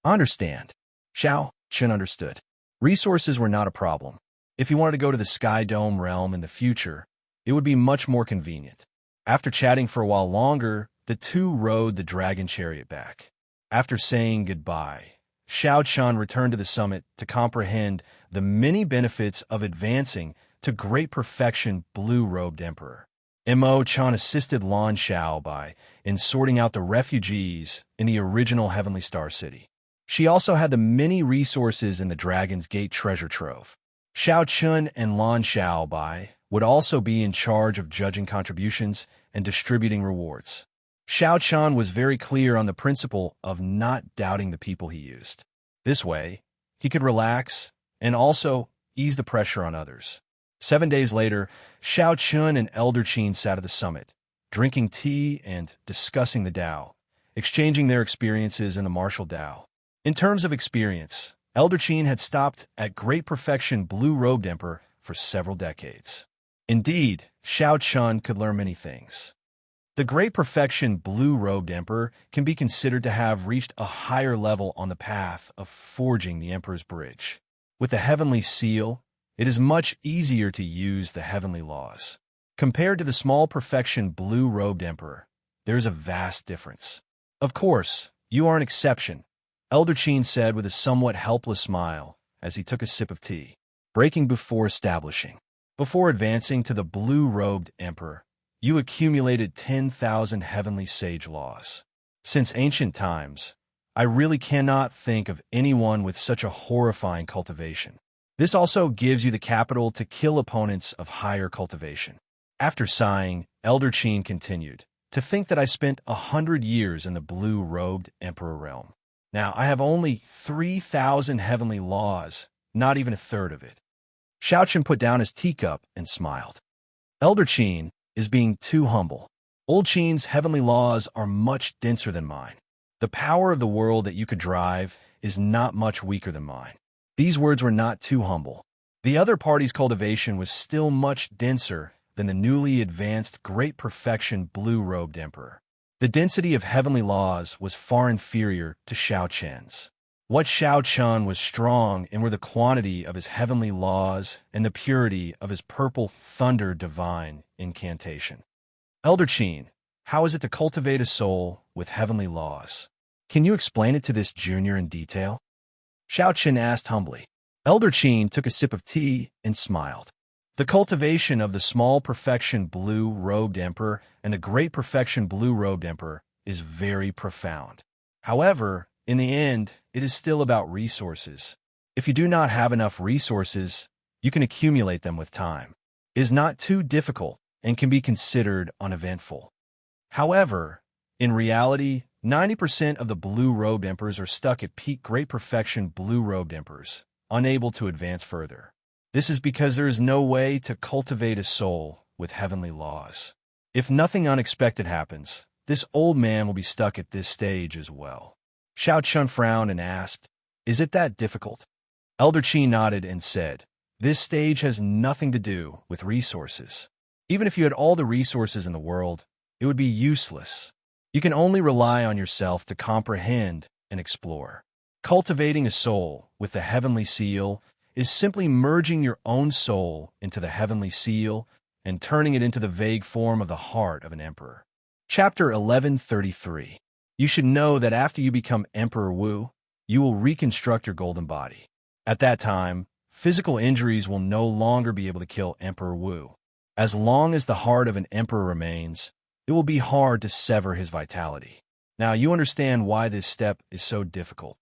I understand. Xiao Qin understood. Resources were not a problem. If he wanted to go to the Sky Dome realm in the future, it would be much more convenient. After chatting for a while longer, the two rode the dragon chariot back. After saying goodbye, Xiao Qin returned to the summit to comprehend the many benefits of advancing to great perfection blue-robed emperor. Mo-chan assisted Lan Xiao by sorting out the refugees in the original Heavenly Star City. She also had the many resources in the Dragon's Gate treasure trove. Xiao Qin and Lan Xiao Bai would also be in charge of judging contributions and distributing rewards. Xiao Qin was very clear on the principle of not doubting the people he used. This way, he could relax and also ease the pressure on others. 7 days later, Xiao Qin and Elder Qin sat at the summit, drinking tea and discussing the Tao, exchanging their experiences in the martial Tao. In terms of experience, Elder Qin had stopped at Great Perfection Blue-Robed Emperor for several decades. Indeed, Xiao Qin could learn many things. The Great Perfection Blue-Robed Emperor can be considered to have reached a higher level on the path of forging the Emperor's Bridge. With the Heavenly Seal, it is much easier to use the heavenly laws. Compared to the small perfection blue-robed emperor, there is a vast difference. Of course, you are an exception, Elder Qin said with a somewhat helpless smile as he took a sip of tea. Breaking before establishing. Before advancing to the blue-robed emperor, you accumulated 10,000 heavenly sage laws. Since ancient times, I really cannot think of anyone with such a horrifying cultivation. This also gives you the capital to kill opponents of higher cultivation. After sighing, Elder Qin continued, to think that I spent 100 years in the blue-robed emperor realm. Now, I have only 3,000 heavenly laws, not even a third of it. Xiaoqin put down his teacup and smiled. Elder Qin is being too humble. Old Qin's heavenly laws are much denser than mine. The power of the world that you could drive is not much weaker than mine. These words were not too humble. The other party's cultivation was still much denser than the newly advanced Great Perfection Blue-Robed Emperor. The density of heavenly laws was far inferior to Xiao Qin's. What Xiao Qin was strong in were the quantity of his heavenly laws and the purity of his purple thunder divine incantation. Elder Qin, how is it to cultivate a soul with heavenly laws? Can you explain it to this junior in detail? Xiao Qin asked humbly. Elder Qin took a sip of tea and smiled. The cultivation of the small perfection blue-robed emperor and the great perfection blue-robed emperor is very profound. However, in the end, it is still about resources. If you do not have enough resources, you can accumulate them with time. It is not too difficult and can be considered uneventful. However, in reality, 90% of the blue-robed emperors are stuck at peak great perfection blue-robed emperors, unable to advance further. This is because there is no way to cultivate a soul with heavenly laws. If nothing unexpected happens, this old man will be stuck at this stage as well. Xianxia frowned and asked, "Is it that difficult?" Elder Qi nodded and said, "This stage has nothing to do with resources. Even if you had all the resources in the world, it would be useless. You can only rely on yourself to comprehend and explore. Cultivating a soul with the heavenly seal is simply merging your own soul into the heavenly seal and turning it into the vague form of the heart of an emperor." Chapter 1133. You should know that after you become Emperor Wu, you will reconstruct your golden body. At that time, physical injuries will no longer be able to kill Emperor Wu. As long as the heart of an emperor remains, it will be hard to sever his vitality. Now you understand why this step is so difficult.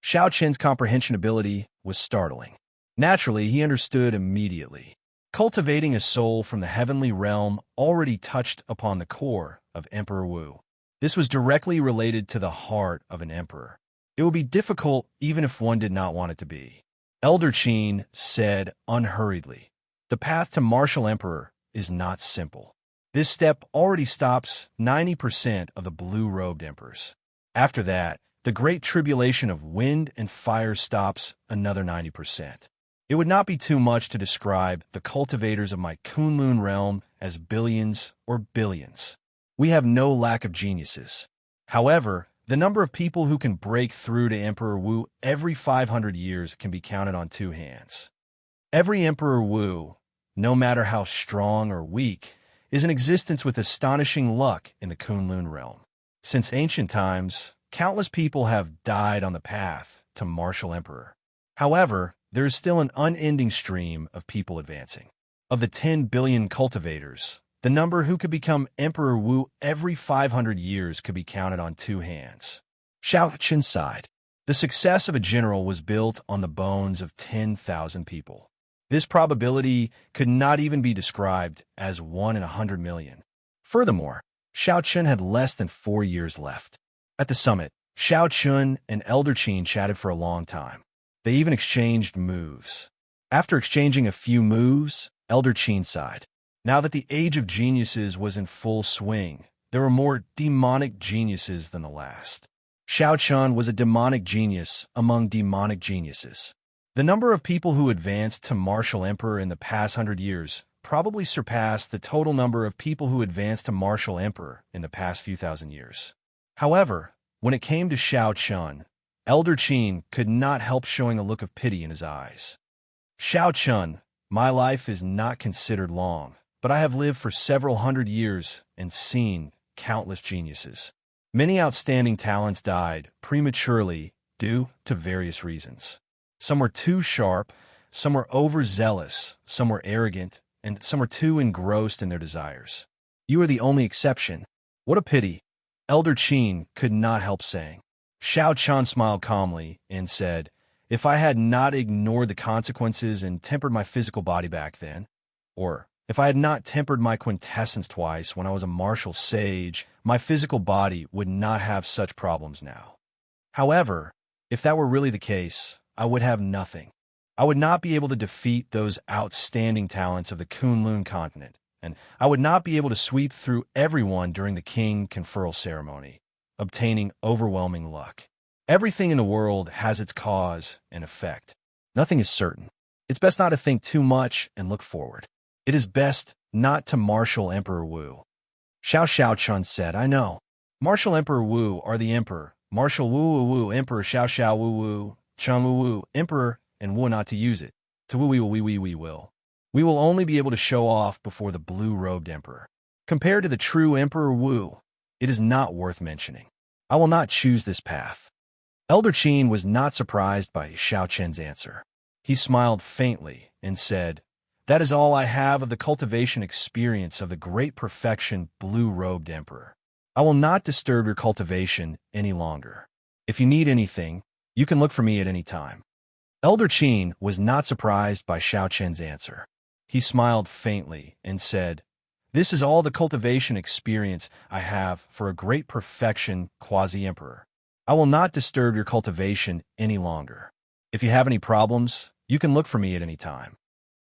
Xiao Qian's comprehension ability was startling. Naturally, he understood immediately. Cultivating a soul from the heavenly realm already touched upon the core of Emperor Wu. This was directly related to the heart of an emperor. It would be difficult even if one did not want it to be. Elder Qin said unhurriedly, "The path to martial emperor is not simple. This step already stops 90% of the blue-robed emperors. After that, the great tribulation of wind and fire stops another 90%. It would not be too much to describe the cultivators of my Kunlun realm as billions or billions. We have no lack of geniuses. However, the number of people who can break through to Emperor Wu every 500 years can be counted on two hands. Every Emperor Wu, no matter how strong or weak, is in existence with astonishing luck in the Kunlun realm. Since ancient times, countless people have died on the path to martial emperor. However, there is still an unending stream of people advancing. Of the 10 billion cultivators, the number who could become Emperor Wu every 500 years could be counted on two hands." Xiao Qin sighed. The success of a general was built on the bones of 10,000 people. This probability could not even be described as 1 in 100 million. Furthermore, Xiao Qin had less than 4 years left. At the summit, Xiao Qin and Elder Qin chatted for a long time. They even exchanged moves. After exchanging a few moves, Elder Qin sighed. Now that the age of geniuses was in full swing, there were more demonic geniuses than the last. Xiao Qin was a demonic genius among demonic geniuses. The number of people who advanced to martial emperor in the past 100 years probably surpassed the total number of people who advanced to martial emperor in the past few thousand years. However, when it came to Xiao Qin, Elder Qin could not help showing a look of pity in his eyes. "Xiao Qin, my life is not considered long, but I have lived for several hundred years and seen countless geniuses. Many outstanding talents died prematurely due to various reasons. Some were too sharp, some were overzealous, some were arrogant, and some were too engrossed in their desires. You are the only exception. What a pity," Elder Qin could not help saying. Xiao Qin smiled calmly and said, "If I had not ignored the consequences and tempered my physical body back then, or if I had not tempered my quintessence twice when I was a martial sage, my physical body would not have such problems now. However, if that were really the case, I would have nothing. I would not be able to defeat those outstanding talents of the Kunlun continent, and I would not be able to sweep through everyone during the king conferral ceremony, obtaining overwhelming luck. Everything in the world has its cause and effect. Nothing is certain. It's best not to think too much and look forward. It is best not to martial Emperor Wu." Xiao Qin said, "I know. Martial Emperor Wu are the emperor. Martial Wu Emperor Xiao Wu Chen Wu Emperor, and Wu not to use it. To Wu we will. We will only be able to show off before the blue-robed emperor. Compared to the true Emperor Wu, it is not worth mentioning. I will not choose this path." Elder Qin was not surprised by Xiao Qin's answer. He smiled faintly and said, "That is all I have of the cultivation experience of the great perfection blue-robed emperor. I will not disturb your cultivation any longer. If you need anything, you can look for me at any time." Elder Qin was not surprised by Xiao Qin's answer. He smiled faintly and said, "This is all the cultivation experience I have for a great perfection quasi-emperor. I will not disturb your cultivation any longer. If you have any problems, you can look for me at any time.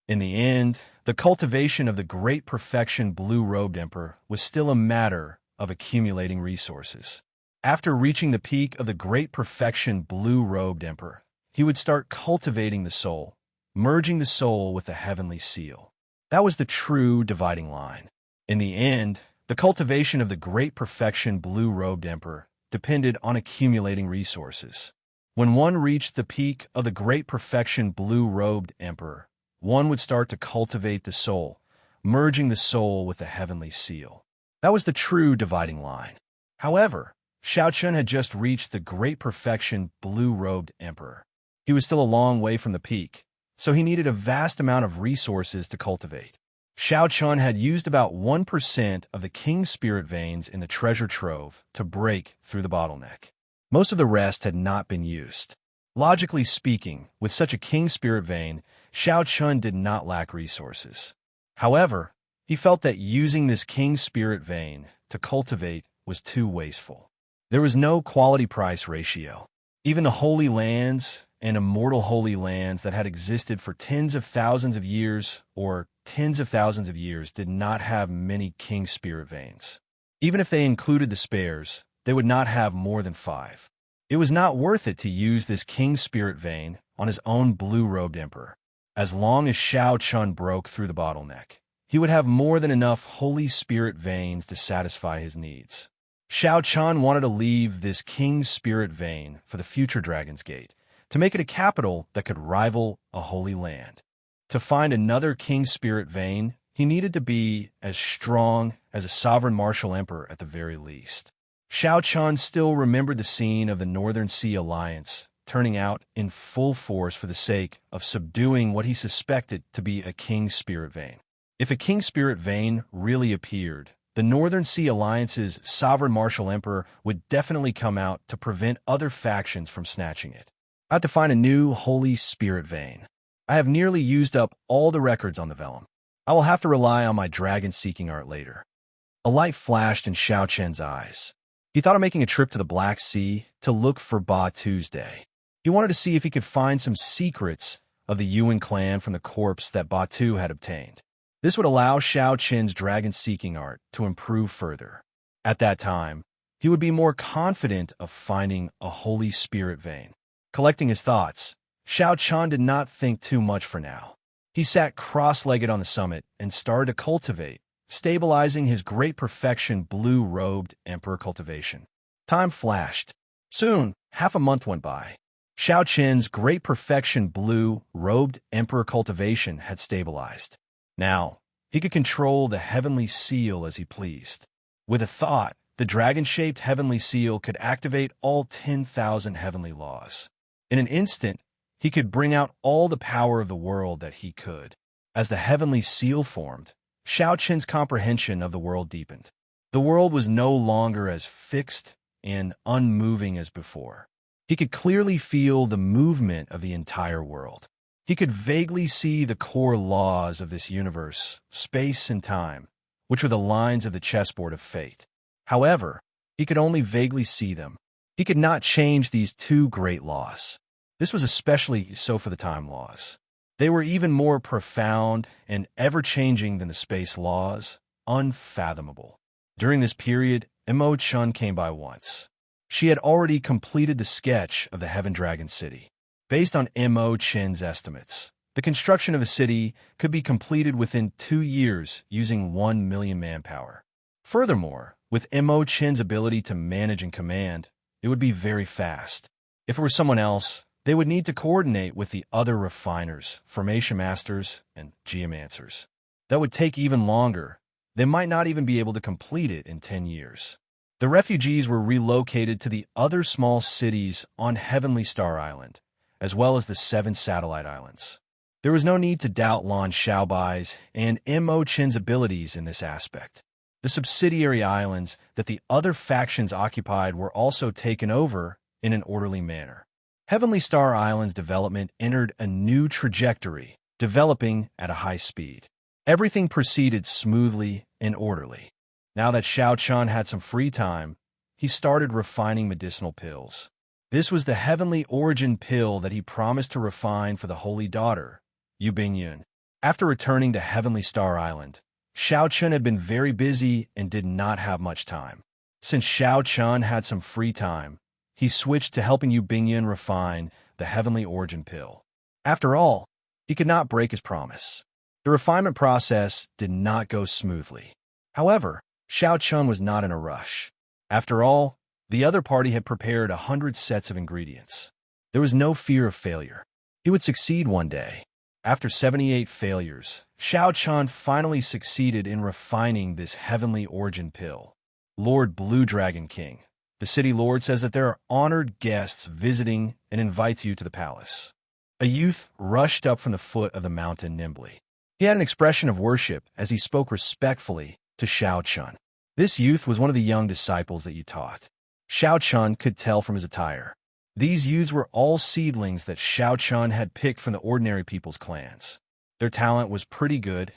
In the end, the cultivation of the great perfection blue-robed emperor was still a matter of accumulating resources. After reaching the peak of the great perfection blue-robed emperor, he would start cultivating the soul, merging the soul with the heavenly seal. That was the true dividing line. In the end, the cultivation of the great perfection blue-robed emperor depended on accumulating resources. When one reached the peak of the great perfection blue-robed emperor, one would start to cultivate the soul, merging the soul with the heavenly seal. That was the true dividing line. However, Xianxia had just reached the great perfection blue-robed emperor. He was still a long way from the peak, so he needed a vast amount of resources to cultivate. Xianxia had used about 1% of the king's spirit veins in the treasure trove to break through the bottleneck. Most of the rest had not been used. Logically speaking, with such a king's spirit vein, Xianxia did not lack resources. However, he felt that using this king's spirit vein to cultivate was too wasteful. There was no quality-price ratio. Even the holy lands and immortal holy lands that had existed for tens of thousands of years or tens of thousands of years did not have many king spirit veins. Even if they included the spares, they would not have more than 5. It was not worth it to use this king spirit vein on his own blue-robed emperor. As long as Xianxia broke through the bottleneck, he would have more than enough holy spirit veins to satisfy his needs. Xianxia wanted to leave this king's spirit vein for the future Dragon's Gate, to make it a capital that could rival a holy land. To find another king's spirit vein, he needed to be as strong as a sovereign martial emperor at the very least. Xianxia still remembered the scene of the Northern Sea Alliance turning out in full force for the sake of subduing what he suspected to be a king's spirit vein. If a king's spirit vein really appeared, the Northern Sea Alliance's sovereign martial emperor would definitely come out to prevent other factions from snatching it. I had to find a new holy spirit vein. I have nearly used up all the records on the vellum. I will have to rely on my dragon-seeking art later. A light flashed in Xiaoqian's eyes. He thought of making a trip to the Black Sea to look for Ba Tuesday. He wanted to see if he could find some secrets of the Yuan clan from the corpse that Batu had obtained. This would allow Xiaoqian's dragon-seeking art to improve further. At that time, he would be more confident of finding a holy spirit vein. Collecting his thoughts, Xiaoqian did not think too much for now. He sat cross-legged on the summit and started to cultivate, stabilizing his great perfection blue-robed emperor cultivation. Time flashed. Soon, half a month went by. Xiaoqian's great perfection blue-robed emperor cultivation had stabilized. Now, he could control the heavenly seal as he pleased. With a thought, the dragon-shaped heavenly seal could activate all 10,000 heavenly laws. In an instant, he could bring out all the power of the world that he could. As the heavenly seal formed, Xiaoqian's comprehension of the world deepened. The world was no longer as fixed and unmoving as before. He could clearly feel the movement of the entire world. He could vaguely see the core laws of this universe, space and time, which were the lines of the chessboard of fate. However, he could only vaguely see them. He could not change these two great laws. This was especially so for the time laws. They were even more profound and ever-changing than the space laws, unfathomable. During this period, Imo Chun came by once. She had already completed the sketch of the Heaven Dragon City. Based on Imo Chen's estimates, the construction of a city could be completed within 2 years using 1 million manpower. Furthermore, with Imo Chen's ability to manage and command, it would be very fast. If it were someone else, they would need to coordinate with the other refiners, formation masters, and geomancers. That would take even longer. They might not even be able to complete it in 10 years. The refugees were relocated to the other small cities on Heavenly Star Island, as well as the 7 satellite islands. There was no need to doubt Lan Xiaobai's and Mo Chen's abilities in this aspect. The subsidiary islands that the other factions occupied were also taken over in an orderly manner. Heavenly Star Island's development entered a new trajectory, developing at a high speed. Everything proceeded smoothly and orderly. Now that Xiaoqian had some free time, he started refining medicinal pills. This was the heavenly origin pill that he promised to refine for the holy daughter, Yu Bingyun. After returning to Heavenly Star Island, Xiao Chun had been very busy and did not have much time. Since Xiao Chun had some free time, he switched to helping Yu Bingyun refine the heavenly origin pill. After all, he could not break his promise. The refinement process did not go smoothly. However, Xiao Chun was not in a rush. After all, the other party had prepared 100 sets of ingredients. There was no fear of failure. He would succeed one day. After 78 failures, Xiao Chun finally succeeded in refining this heavenly origin pill. Lord Blue Dragon King, the city lord, says that there are honored guests visiting and invites you to the palace. A youth rushed up from the foot of the mountain nimbly. He had an expression of worship as he spoke respectfully to Xiao Chun. This youth was one of the young disciples that you taught. Xiao Chun could tell from his attire. These youths were all seedlings that Xiao Chun had picked from the ordinary people's clans. Their talent was pretty good,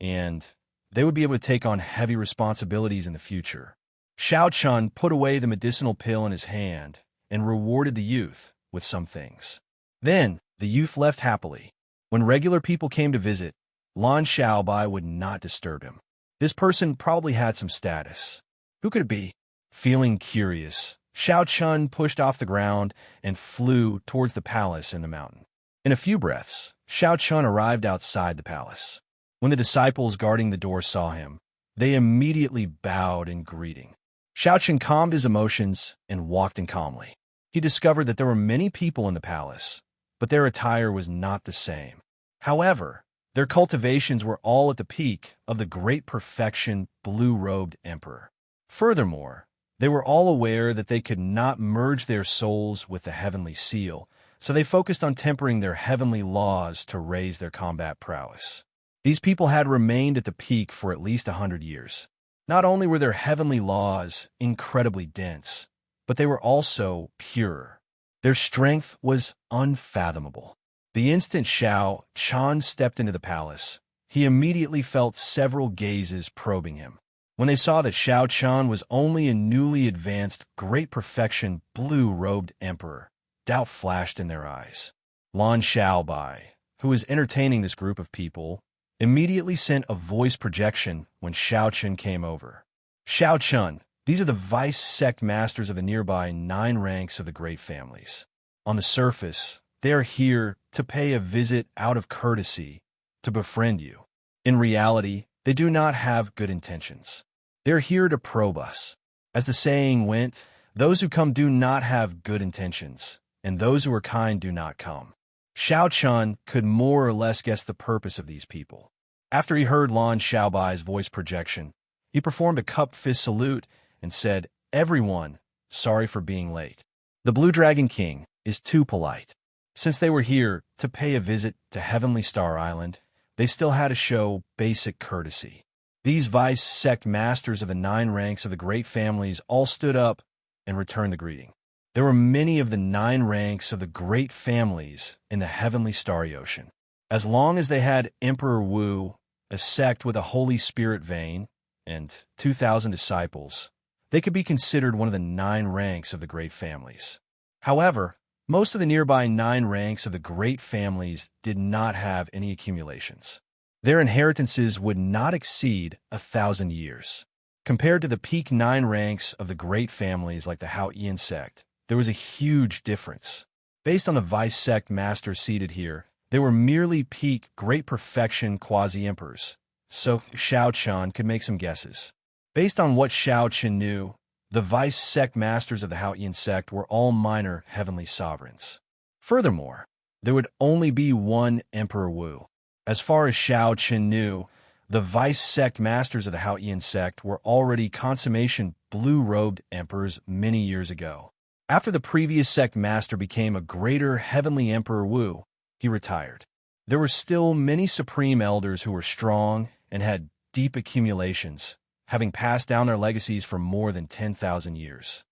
and they would be able to take on heavy responsibilities in the future. Xiao Chun put away the medicinal pill in his hand and rewarded the youth with some things. Then, the youth left happily. When regular people came to visit, Lan Xiaobai would not disturb him. This person probably had some status. Who could it be? Feeling curious, Xiao Chun pushed off the ground and flew towards the palace in the mountain. In a few breaths, Xiao Chun arrived outside the palace. When the disciples guarding the door saw him, they immediately bowed in greeting. Xiao Chun calmed his emotions and walked in calmly. He discovered that there were many people in the palace, but their attire was not the same. However, their cultivations were all at the peak of the great perfection blue-robed emperor. Furthermore, they were all aware that they could not merge their souls with the heavenly seal, so they focused on tempering their heavenly laws to raise their combat prowess. These people had remained at the peak for at least 100 years. Not only were their heavenly laws incredibly dense, but they were also pure. Their strength was unfathomable. The instant Xiao Chun stepped into the palace, he immediately felt several gazes probing him. When they saw that Xiao Chun was only a newly advanced, great perfection, blue-robed emperor, doubt flashed in their eyes. Lan Xiaobai, who was entertaining this group of people, immediately sent a voice projection when Xiao Chun came over. Xiao Chun, these are the vice sect masters of the nearby 9 ranks of the great families. On the surface, they are here to pay a visit out of courtesy, to befriend you. In reality, they do not have good intentions. They're here to probe us. As the saying went, those who come do not have good intentions, and those who are kind do not come. Xiao Chun could more or less guess the purpose of these people. After he heard Lan Xiaobai's voice projection, he performed a cupped fist salute and said, "Everyone, sorry for being late. The Blue Dragon King is too polite." Since they were here to pay a visit to Heavenly Star Island, they still had to show basic courtesy. These vice sect masters of the 9 ranks of the great families all stood up and returned the greeting. There were many of the 9 ranks of the great families in the Heavenly Starry Ocean. As long as they had Emperor Wu, a sect with a Holy Spirit vein, and 2,000 disciples, they could be considered one of the 9 ranks of the great families. However, most of the nearby 9 ranks of the great families did not have any accumulations. Their inheritances would not exceed 1,000 years. Compared to the peak 9 ranks of the great families like the Hao-Ian sect, there was a huge difference. Based on the vice sect masters seated here, they were merely peak great perfection quasi-emperors, so Xiao Chun could make some guesses. Based on what Xiao Chun knew, the vice sect masters of the Hao-Ian sect were all minor heavenly sovereigns. Furthermore, there would only be one Emperor Wu. As far as Xiao Chun knew, the vice sect masters of the Hao-Ian sect were already consummation blue-robed emperors many years ago. After the previous sect master became a greater heavenly Emperor Wu, he retired. There were still many supreme elders who were strong and had deep accumulations, having passed down their legacies for more than 10,000 years.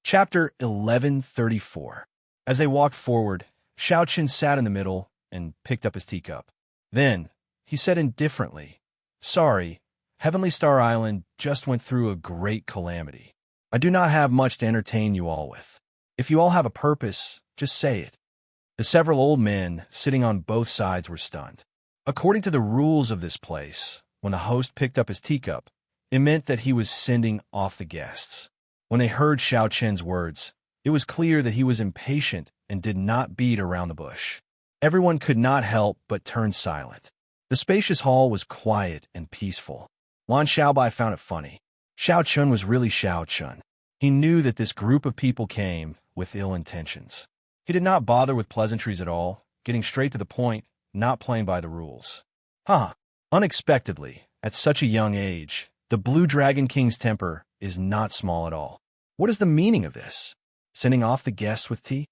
Chapter 1134. As they walked forward, Xiao Chun sat in the middle and picked up his teacup. Then, he said indifferently, "Sorry, Heavenly Star Island just went through a great calamity. I do not have much to entertain you all with." If you all have a purpose, just say it. The several old men sitting on both sides were stunned. According to the rules of this place, when the host picked up his teacup, it meant that he was sending off the guests. When they heard Xiao Chen's words, it was clear that he was impatient and did not beat around the bush. Everyone could not help but turn silent. The spacious hall was quiet and peaceful. Lan Xiaobai found it funny. Xiao Chun was really Xiao Chun. He knew that this group of people came with ill intentions. He did not bother with pleasantries at all, getting straight to the point, not playing by the rules. Unexpectedly, at such a young age, the Blue Dragon King's temper is not small at all. What is the meaning of this? Sending off the guests with tea?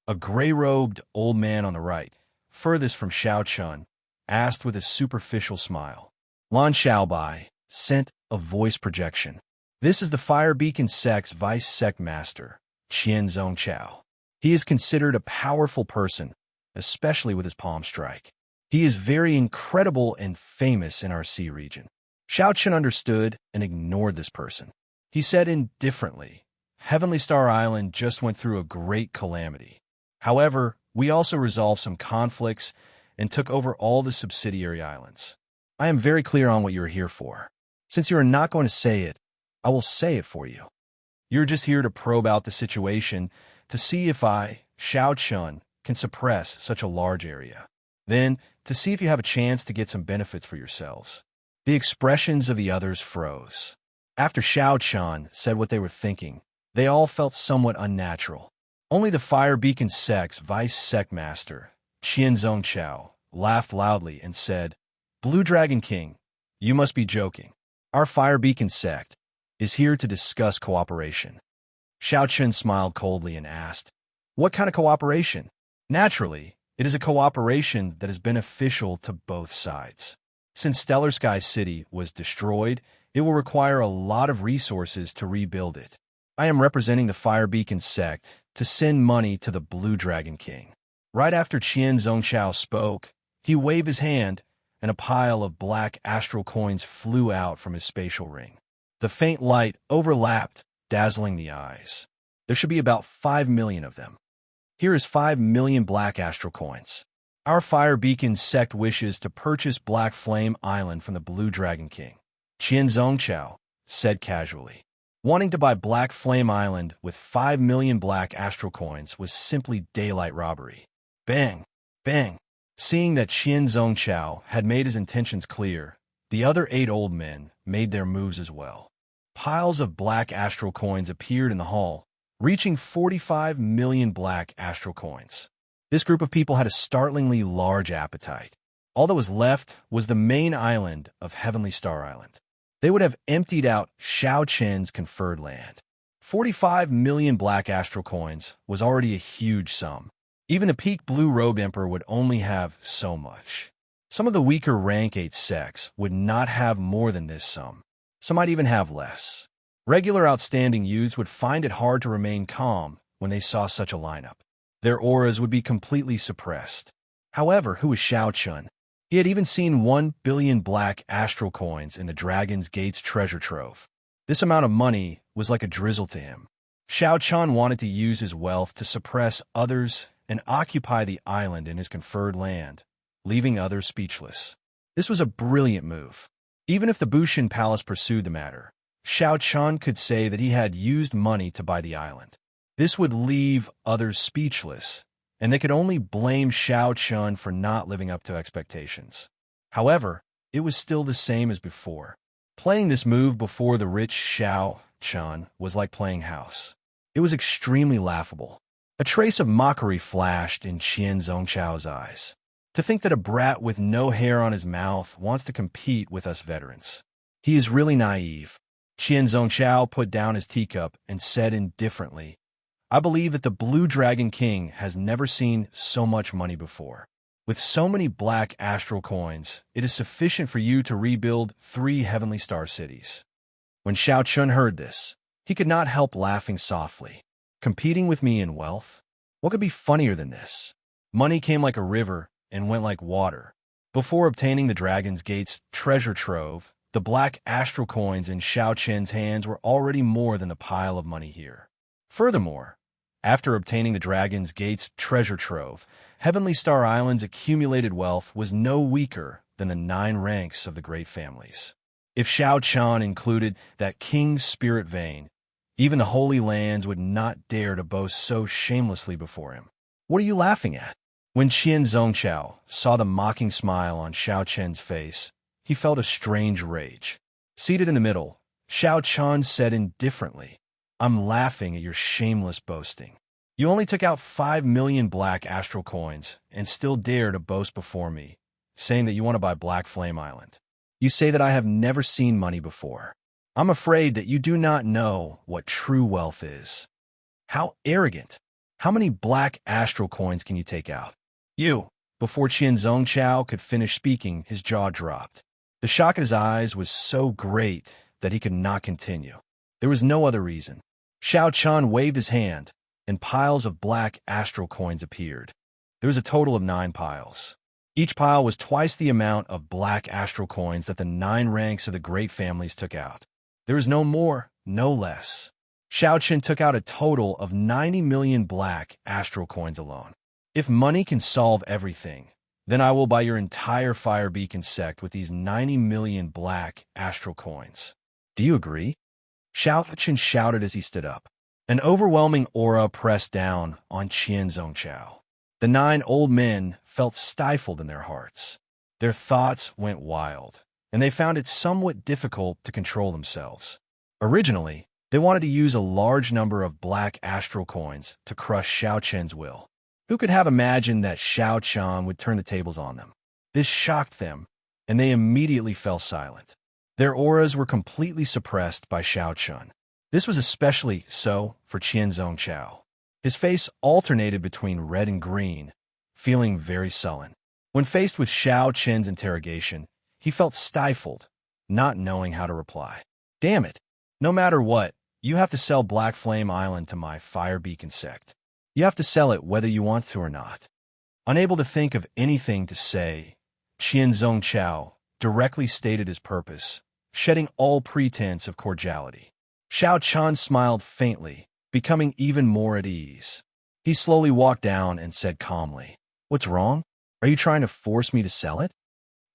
A gray-robed old man on the right, furthest from Xiao Chun, asked with a superficial smile. Lan Xiaobai sent a voice projection. This is the Fire Beacon Sect's Vice Sect Master, Xianxia. He is considered a powerful person, especially with his palm strike. He is very incredible and famous in our sea region. Xiao Chun understood and ignored this person. He said indifferently, Heavenly Star Island just went through a great calamity. However, we also resolved some conflicts and took over all the subsidiary islands. I am very clear on what you are here for. Since you are not going to say it, I will say it for you. You're just here to probe out the situation to see if I, Xiao Chun, can suppress such a large area. Then, to see if you have a chance to get some benefits for yourselves. The expressions of the others froze. After Xiao Chun said what they were thinking, they all felt somewhat unnatural. Only the Fire Beacon Sect's Vice Sect Master, Xianxia, laughed loudly and said, Blue Dragon King, you must be joking. Our Fire Beacon Sect is here to discuss cooperation. Xiao Chun smiled coldly and asked, What kind of cooperation? Naturally, it is a cooperation that is beneficial to both sides. Since Stellar Sky City was destroyed, it will require a lot of resources to rebuild it. I am representing the Fire Beacon Sect to send money to the Blue Dragon King. Right after Xianxia spoke, he waved his hand, and a pile of black astral coins flew out from his spatial ring. The faint light overlapped, dazzling the eyes. There should be about 5 million of them. Here is 5 million black astral coins. Our Fire Beacon Sect wishes to purchase Black Flame Island from the Blue Dragon King. Xianxia said casually. Wanting to buy Black Flame Island with 5 million black astral coins was simply daylight robbery. Bang! Bang! Seeing that Xianxia had made his intentions clear, the other 8 old men made their moves as well. Piles of black astral coins appeared in the hall, reaching 45 million black astral coins. This group of people had a startlingly large appetite. All that was left was the main island of Heavenly Star Island. They would have emptied out Xiao Chen's conferred land. 45 million black astral coins was already a huge sum. Even the peak blue-robed emperor would only have so much. Some of the weaker rank 8 sects would not have more than this sum. Some might even have less. Regular outstanding youths would find it hard to remain calm when they saw such a lineup. Their auras would be completely suppressed. However, who was Xiao Chun? He had even seen 1 billion black astral coins in the Dragon's Gate's treasure trove. This amount of money was like a drizzle to him. Xiao Chun wanted to use his wealth to suppress others and occupy the island in his conferred land, leaving others speechless. This was a brilliant move. Even if the Bushin Palace pursued the matter, Xiao Chun could say that he had used money to buy the island. This would leave others speechless, and they could only blame Xiao Chun for not living up to expectations. However, it was still the same as before. Playing this move before the rich Xiao Chun was like playing house. It was extremely laughable. A trace of mockery flashed in Xianxia's eyes. To think that a brat with no hair on his mouth wants to compete with us veterans. He is really naive. Xianxia put down his teacup and said indifferently, I believe that the Blue Dragon King has never seen so much money before. With so many black astral coins, it is sufficient for you to rebuild 3 Heavenly Star cities. When Xiao Chun heard this, he could not help laughing softly. Competing with me in wealth? What could be funnier than this? Money came like a river and went like water. Before obtaining the Dragon's Gate's treasure trove, the black astral coins in Xiao Chen's hands were already more than the pile of money here. Furthermore, After obtaining the Dragon's Gate's treasure trove, Heavenly Star Island's accumulated wealth was no weaker than the 9 ranks of the great families. If Xianxia included that king's spirit vein, even the Holy Lands would not dare to boast so shamelessly before him. What are you laughing at? When Xianxia saw the mocking smile on Xiao Chen's face, he felt a strange rage. Seated in the middle, Xiao Chen said indifferently, I'm laughing at your shameless boasting. You only took out 5 million black astral coins and still dare to boast before me, saying that you want to buy Black Flame Island. You say that I have never seen money before. I'm afraid that you do not know what true wealth is. How arrogant! How many black astral coins can you take out? You! Before Xianxia could finish speaking, his jaw dropped. The shock in his eyes was so great that he could not continue. There was no other reason. Xiao Chen waved his hand, and piles of black astral coins appeared. There was a total of 9 piles. Each pile was twice the amount of black astral coins that the 9 ranks of the great families took out. There was no more, no less. Xiao Chen took out a total of 90 million black astral coins alone. If money can solve everything, then I will buy your entire Fire Beacon sect with these 90 million black astral coins. Do you agree? Xiao Chen shouted as he stood up. An overwhelming aura pressed down on Xianxia. The 9 old men felt stifled in their hearts. Their thoughts went wild, and they found it somewhat difficult to control themselves. Originally, they wanted to use a large number of black astral coins to crush Xiao Chen's will. Who could have imagined that Xiao Chen would turn the tables on them? This shocked them, and they immediately fell silent. Their auras were completely suppressed by Xiao Chen. This was especially so for Xianxia. His face alternated between red and green, feeling very sullen. When faced with Xiao Chen's interrogation, he felt stifled, not knowing how to reply. Damn it! No matter what, you have to sell Black Flame Island to my Fire Beacon sect. You have to sell it whether you want to or not. Unable to think of anything to say, Xianxia directly stated his purpose, shedding all pretense of cordiality. Xiao Chen smiled faintly, becoming even more at ease. He slowly walked down and said calmly, What's wrong? Are you trying to force me to sell it?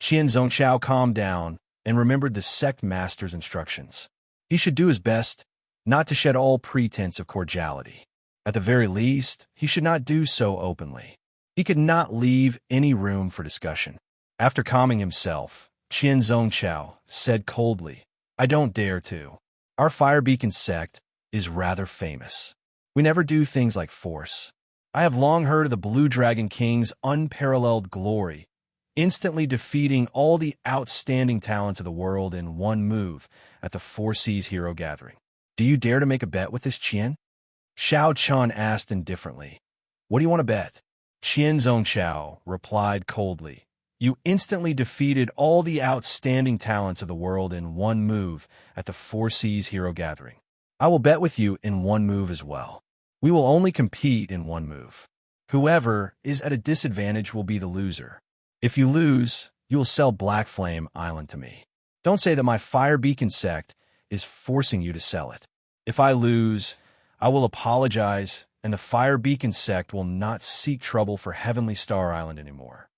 Xianxia calmed down and remembered the sect master's instructions. He should do his best not to shed all pretense of cordiality. At the very least, he should not do so openly. He could not leave any room for discussion. After calming himself, Xianxia said coldly, I don't dare to. Our Fire Beacon sect is rather famous. We never do things like force. I have long heard of the Blue Dragon King's unparalleled glory, instantly defeating all the outstanding talents of the world in one move at the Four Seas Hero Gathering. Do you dare to make a bet with this Qian? Xiao Chen asked indifferently. What do you want to bet? Xianxia replied coldly. You instantly defeated all the outstanding talents of the world in one move at the Four Seas Hero Gathering. I will bet with you in one move as well. We will only compete in one move. Whoever is at a disadvantage will be the loser. If you lose, you will sell Black Flame Island to me. Don't say that my Fire Beacon sect is forcing you to sell it. If I lose, I will apologize, and the Fire Beacon sect will not seek trouble for Heavenly Star Island anymore.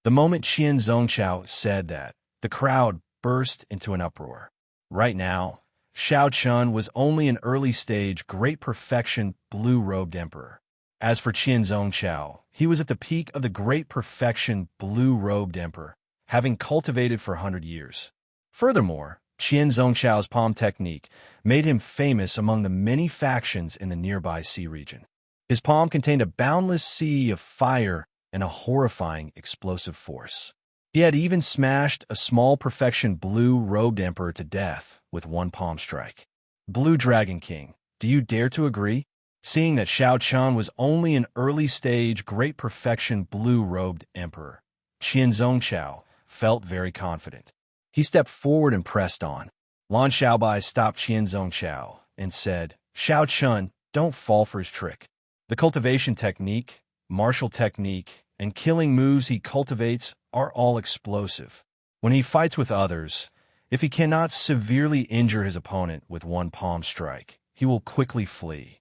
The moment Xianxia said that, the crowd burst into an uproar. Right now, Xiao Chen was only an early-stage Great Perfection Blue-Robed Emperor. As for Xianxia, he was at the peak of the Great Perfection Blue-Robed Emperor, having cultivated for 100 years. Furthermore, Xianxia's palm technique made him famous among the many factions in the nearby sea region. His palm contained a boundless sea of fire and a horrifying explosive force. He had even smashed a small Perfection Blue-Robed Emperor to death with one palm strike. Blue Dragon King, do you dare to agree? Seeing that Xiao Chen was only an early-stage Great Perfection Blue-Robed Emperor, Xianxia felt very confident. He stepped forward and pressed on. Lan Xiaobai stopped Xianxia and said, Xiao Chen, don't fall for his trick. The cultivation technique, martial technique, and killing moves he cultivates are all explosive. When he fights with others, if he cannot severely injure his opponent with one palm strike, he will quickly flee.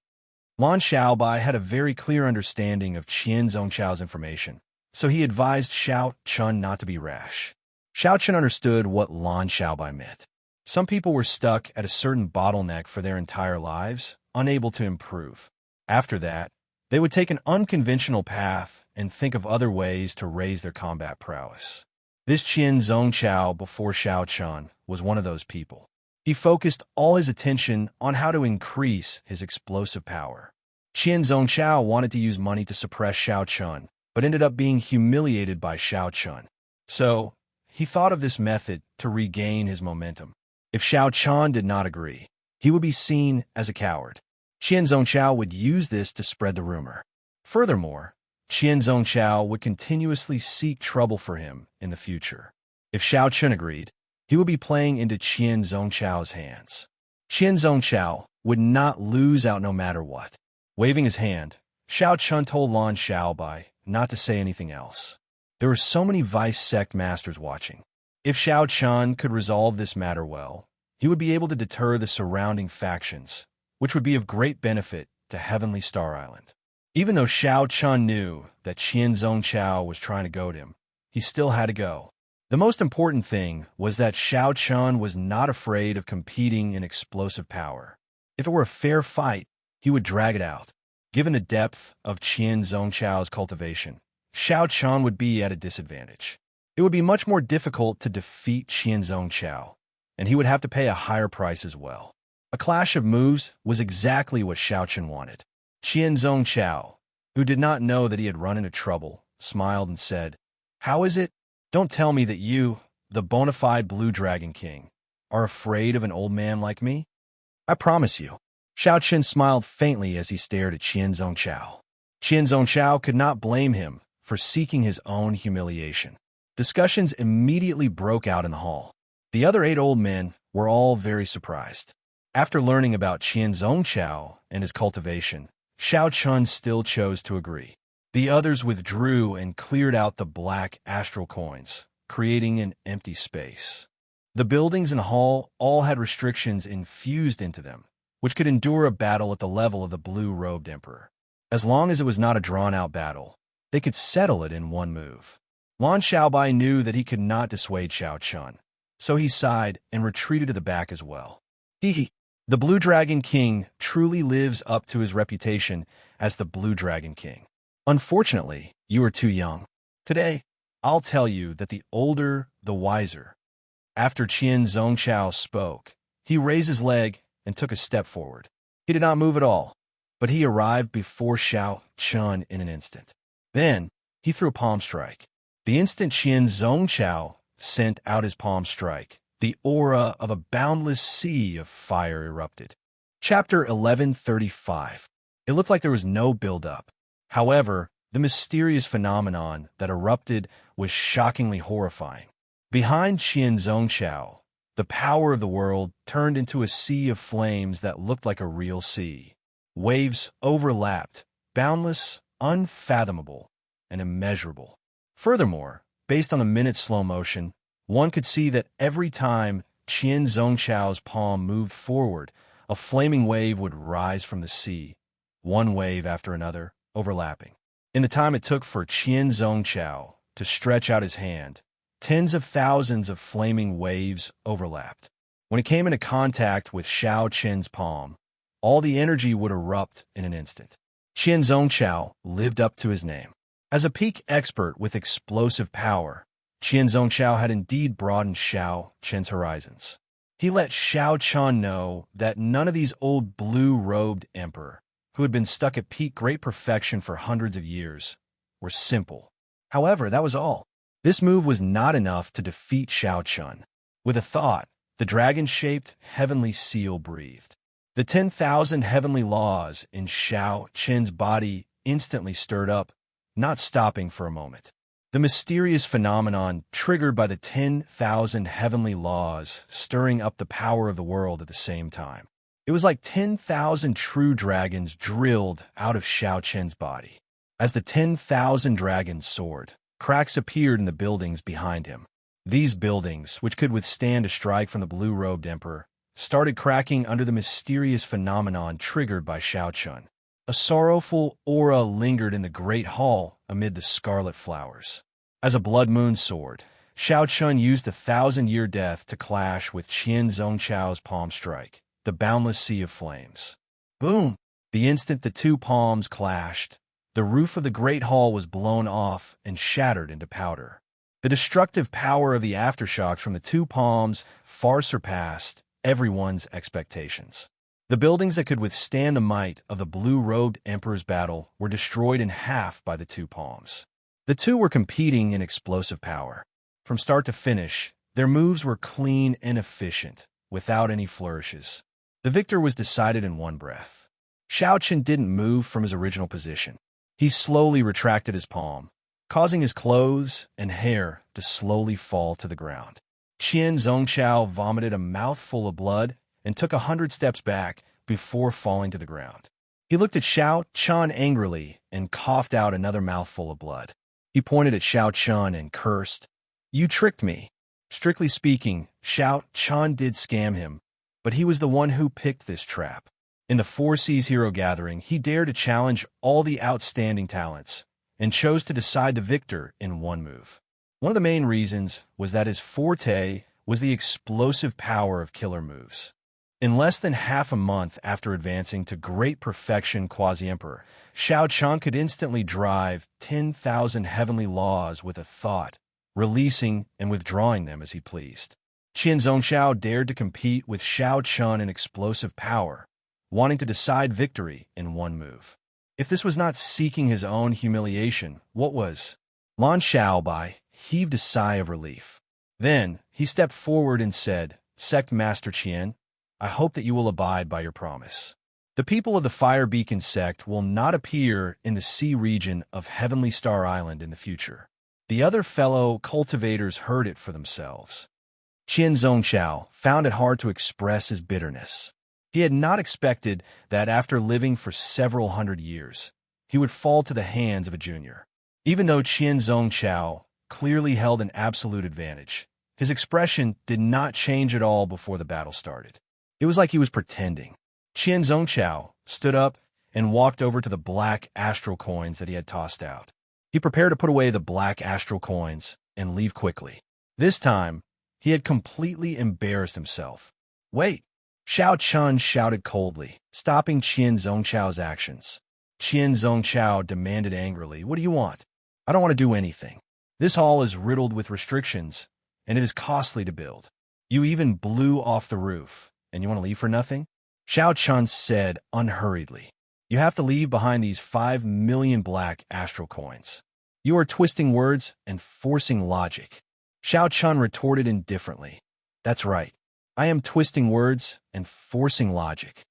Lan Xiaobai had a very clear understanding of Qian Zongchao's information, so he advised Xiao Chun not to be rash. Xiao Chun understood what Lan Xiaobai meant. Some people were stuck at a certain bottleneck for their entire lives, unable to improve. After that, they would take an unconventional path and think of other ways to raise their combat prowess. This Qian Zongchao before Xiao Chun was one of those people. He focused all his attention on how to increase his explosive power. Qian Zongchao wanted to use money to suppress Xiao Chun, but ended up being humiliated by Xiao Chun. So, he thought of this method to regain his momentum. If Xiao Chun did not agree, he would be seen as a coward. Qian Zongchao would use this to spread the rumor. Furthermore, Qian Zongchao would continuously seek trouble for him in the future. If Xiao Chun agreed, he would be playing into Qian Zongchao's hands. Qian Zongchao would not lose out no matter what. Waving his hand, Xiao Chun told Lan Xiaobai not to say anything else. There were so many vice sect masters watching. If Xiao Chun could resolve this matter well, he would be able to deter the surrounding factions, which would be of great benefit to Heavenly Star Island. Even though Xiao Chun knew that Qian Zongchao was trying to goad him, he still had to go. The most important thing was that Xiao Chun was not afraid of competing in explosive power. If it were a fair fight, he would drag it out. Given the depth of Qian Zongchao's cultivation, Xiao Chun would be at a disadvantage. It would be much more difficult to defeat Qian Zongchao, and he would have to pay a higher price as well. A clash of moves was exactly what Xiao Chun wanted. Qian Zongchao, who did not know that he had run into trouble, smiled and said, "How is it? Don't tell me that you, the bona fide Blue Dragon King, are afraid of an old man like me? I promise you." Xiao Chun smiled faintly as he stared at Qian Zongchao. Qian Zongchao could not blame him for seeking his own humiliation. Discussions immediately broke out in the hall. The other 8 old men were all very surprised. After learning about Qian Zongchao and his cultivation, Xiao Chun still chose to agree. The others withdrew and cleared out the black astral coins, creating an empty space. The buildings in the hall all had restrictions infused into them, which could endure a battle at the level of the blue-robed emperor. As long as it was not a drawn-out battle, they could settle it in one move. Lan Xiaobai knew that he could not dissuade Xiao Chun, so he sighed and retreated to the back as well. The Blue Dragon King truly lives up to his reputation as the Blue Dragon King. Unfortunately, you are too young. Today, I'll tell you that the older, the wiser. After Qian Zongchao spoke, he raised his leg and took a step forward. He did not move at all, but he arrived before Xiao Chun in an instant. Then, he threw a palm strike. The instant Qian Zongchao sent out his palm strike, the aura of a boundless sea of fire erupted. Chapter 1135. It looked like there was no build-up. However, the mysterious phenomenon that erupted was shockingly horrifying. Behind Qian Zongchao, the power of the world turned into a sea of flames that looked like a real sea. Waves overlapped, boundless, unfathomable, and immeasurable. Furthermore, based on the minute slow motion, one could see that every time Qian Zongchao's palm moved forward, a flaming wave would rise from the sea, one wave after another, overlapping. In the time it took for Qian Zongchao to stretch out his hand, tens of thousands of flaming waves overlapped. When it came into contact with Xiao Chen's palm, all the energy would erupt in an instant. Qian Zongchao lived up to his name. As a peak expert with explosive power, Qian Zongchao had indeed broadened Xiao Chen's horizons. He let Xiao Chun know that none of these old blue-robed emperor, who had been stuck at peak great perfection for hundreds of years, were simple. However, that was all. This move was not enough to defeat Xiao Chun. With a thought, the dragon-shaped heavenly seal breathed. The 10,000 heavenly laws in Xiao Chen's body instantly stirred up, not stopping for a moment. The mysterious phenomenon triggered by the 10,000 heavenly laws stirring up the power of the world at the same time. It was like 10,000 true dragons drilled out of Xiao Chen's body. As the 10,000 dragons soared, cracks appeared in the buildings behind him. These buildings, which could withstand a strike from the blue-robed emperor, started cracking under the mysterious phenomenon triggered by Xiao Chun. A sorrowful aura lingered in the great hall amid the scarlet flowers. As a blood moon soared, Xiao Chun used the 1,000-year death to clash with Qian Zhongchao's palm strike, the boundless sea of flames. Boom! The instant the two palms clashed, the roof of the great hall was blown off and shattered into powder. The destructive power of the aftershocks from the two palms far surpassed everyone's expectations. The buildings that could withstand the might of the blue-robed emperor's battle were destroyed in half by the two palms. The two were competing in explosive power. From start to finish, their moves were clean and efficient, without any flourishes. The victor was decided in one breath. Xiao Chun didn't move from his original position. He slowly retracted his palm, causing his clothes and hair to slowly fall to the ground. Qian Zhongchao vomited a mouthful of blood and took 100 steps back before falling to the ground. He looked at Xiao Chun angrily and coughed out another mouthful of blood. He pointed at Xiao Chun and cursed, "You tricked me." Strictly speaking, Xiao Chun did scam him, but he was the one who picked this trap. In the Four Seas Hero Gathering, he dared to challenge all the outstanding talents and chose to decide the victor in one move. One of the main reasons was that his forte was the explosive power of killer moves. In less than half a month after advancing to great perfection Quasi-Emperor, Xiao Chun could instantly drive 10,000 heavenly laws with a thought, releasing and withdrawing them as he pleased. Qian Zhongchao dared to compete with Xiao Chun in explosive power, wanting to decide victory in one move. If this was not seeking his own humiliation, what was? Lan Xiaobai heaved a sigh of relief. Then he stepped forward and said, "Sect Master Qian, I hope that you will abide by your promise. The people of the Fire Beacon sect will not appear in the sea region of Heavenly Star Island in the future." The other fellow cultivators heard it for themselves. Qian Zhongchao found it hard to express his bitterness. He had not expected that after living for several hundred years, he would fall to the hands of a junior. Even though Qian Zhongchao clearly held an absolute advantage, his expression did not change at all before the battle started. It was like he was pretending. Qian Zhongchao stood up and walked over to the black astral coins that he had tossed out. He prepared to put away the black astral coins and leave quickly. This time, he had completely embarrassed himself. "Wait!" Xiao Chun shouted coldly, stopping Qian Zhongchao's actions. Qian Zhongchao demanded angrily, "What do you want?" "I don't want to do anything. This hall is riddled with restrictions, and it is costly to build. You even blew off the roof, and you want to leave for nothing?" Xiao Chun said unhurriedly, "You have to leave behind these 5 million black astral coins. You are twisting words and forcing logic." Xiao Chun retorted indifferently, "That's right. I am twisting words and forcing logic.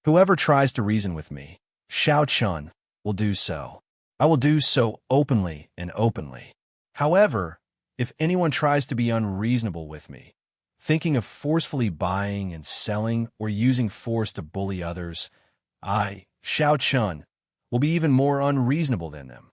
Whoever tries to reason with me, Xiao Chun, will do so. I will do so openly and openly. However, if anyone tries to be unreasonable with me, thinking of forcefully buying and selling or using force to bully others, I, Xiao Chun, will be even more unreasonable than them."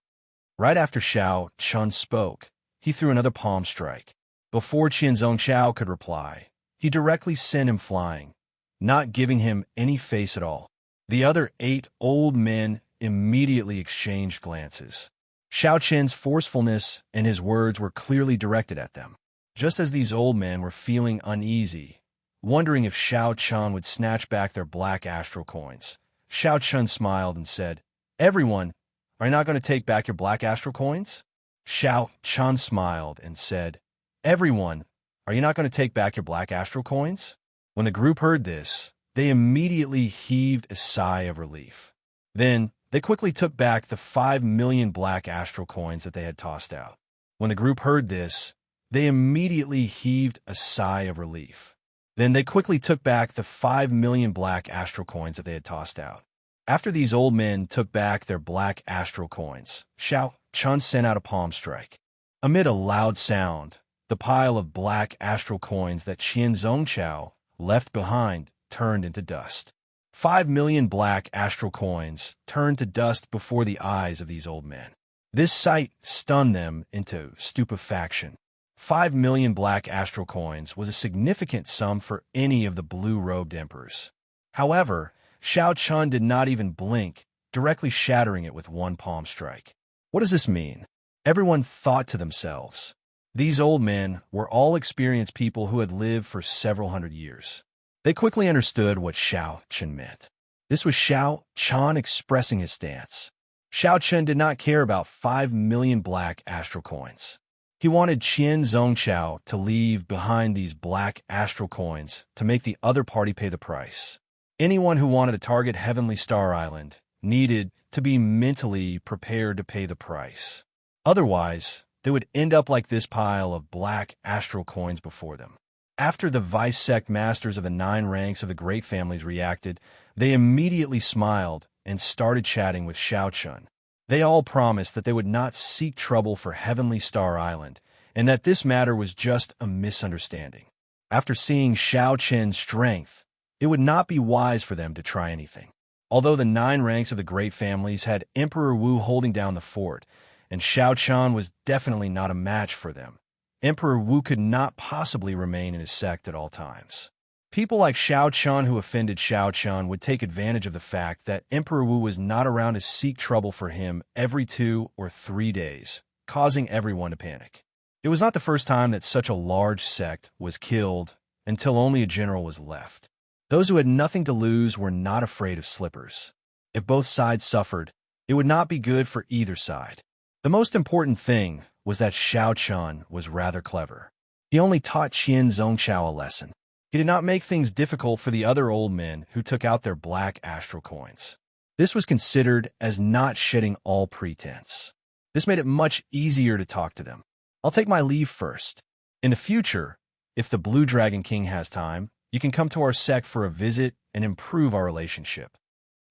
Right after Xiao Chun spoke, he threw another palm strike. Before Qian Zhongchao could reply, he directly sent him flying, not giving him any face at all. The other 8 old men immediately exchanged glances. Xiao Chen's forcefulness and his words were clearly directed at them. Just as these old men were feeling uneasy, wondering if Xiao Chun would snatch back their black astral coins, Xiao Chun smiled and said, "Everyone, are you not going to take back your black astral coins?" Xiao Chun smiled and said, "Everyone, are you not going to take back your black astral coins?" When the group heard this, they immediately heaved a sigh of relief. Then, they quickly took back the 5 million black astral coins that they had tossed out. When the group heard this, they immediately heaved a sigh of relief. Then they quickly took back the 5 million black astral coins that they had tossed out. After these old men took back their black astral coins, Xiao Chun sent out a palm strike. Amid a loud sound, the pile of black astral coins that Qian Zhongchao left behind turned into dust. 5 million black astral coins turned to dust before the eyes of these old men. This sight stunned them into stupefaction. 5 million black astral coins was a significant sum for any of the blue-robed emperors. However, Xiao Chun did not even blink directly shattering it with one palm strike. What does this mean? Everyone thought to themselves. These old men were all experienced people who had lived for several hundred years. They quickly understood what Xianxia meant. This was Xianxia expressing his stance. Xianxia did not care about 5 million black astral coins. He wanted Xianxia to leave behind these black astral coins to make the other party pay the price. Anyone who wanted to target Heavenly Star Island needed to be mentally prepared to pay the price. Otherwise, they would end up like this pile of black astral coins before them. After the vice sect masters of the 9 ranks of the great families reacted, they immediately smiled and started chatting with Xianxia. They all promised that they would not seek trouble for Heavenly Star Island, and that this matter was just a misunderstanding. After seeing Xianxia's strength, it would not be wise for them to try anything. Although the 9 ranks of the great families had Emperor Wu holding down the fort, and Xianxia was definitely not a match for them, Emperor Wu could not possibly remain in his sect at all times. People like Xianxia who offended Xianxia would take advantage of the fact that Emperor Wu was not around to seek trouble for him every 2 or 3 days, causing everyone to panic. It was not the first time that such a large sect was killed until only a general was left. Those who had nothing to lose were not afraid of slippers. If both sides suffered, it would not be good for either side. The most important thing was that Xianxia was rather clever. He only taught Xianxia a lesson. He did not make things difficult for the other old men who took out their black astral coins. This was considered as not shedding all pretense. This made it much easier to talk to them. I'll take my leave first. In the future, if the Blue Dragon King has time, you can come to our sect for a visit and improve our relationship.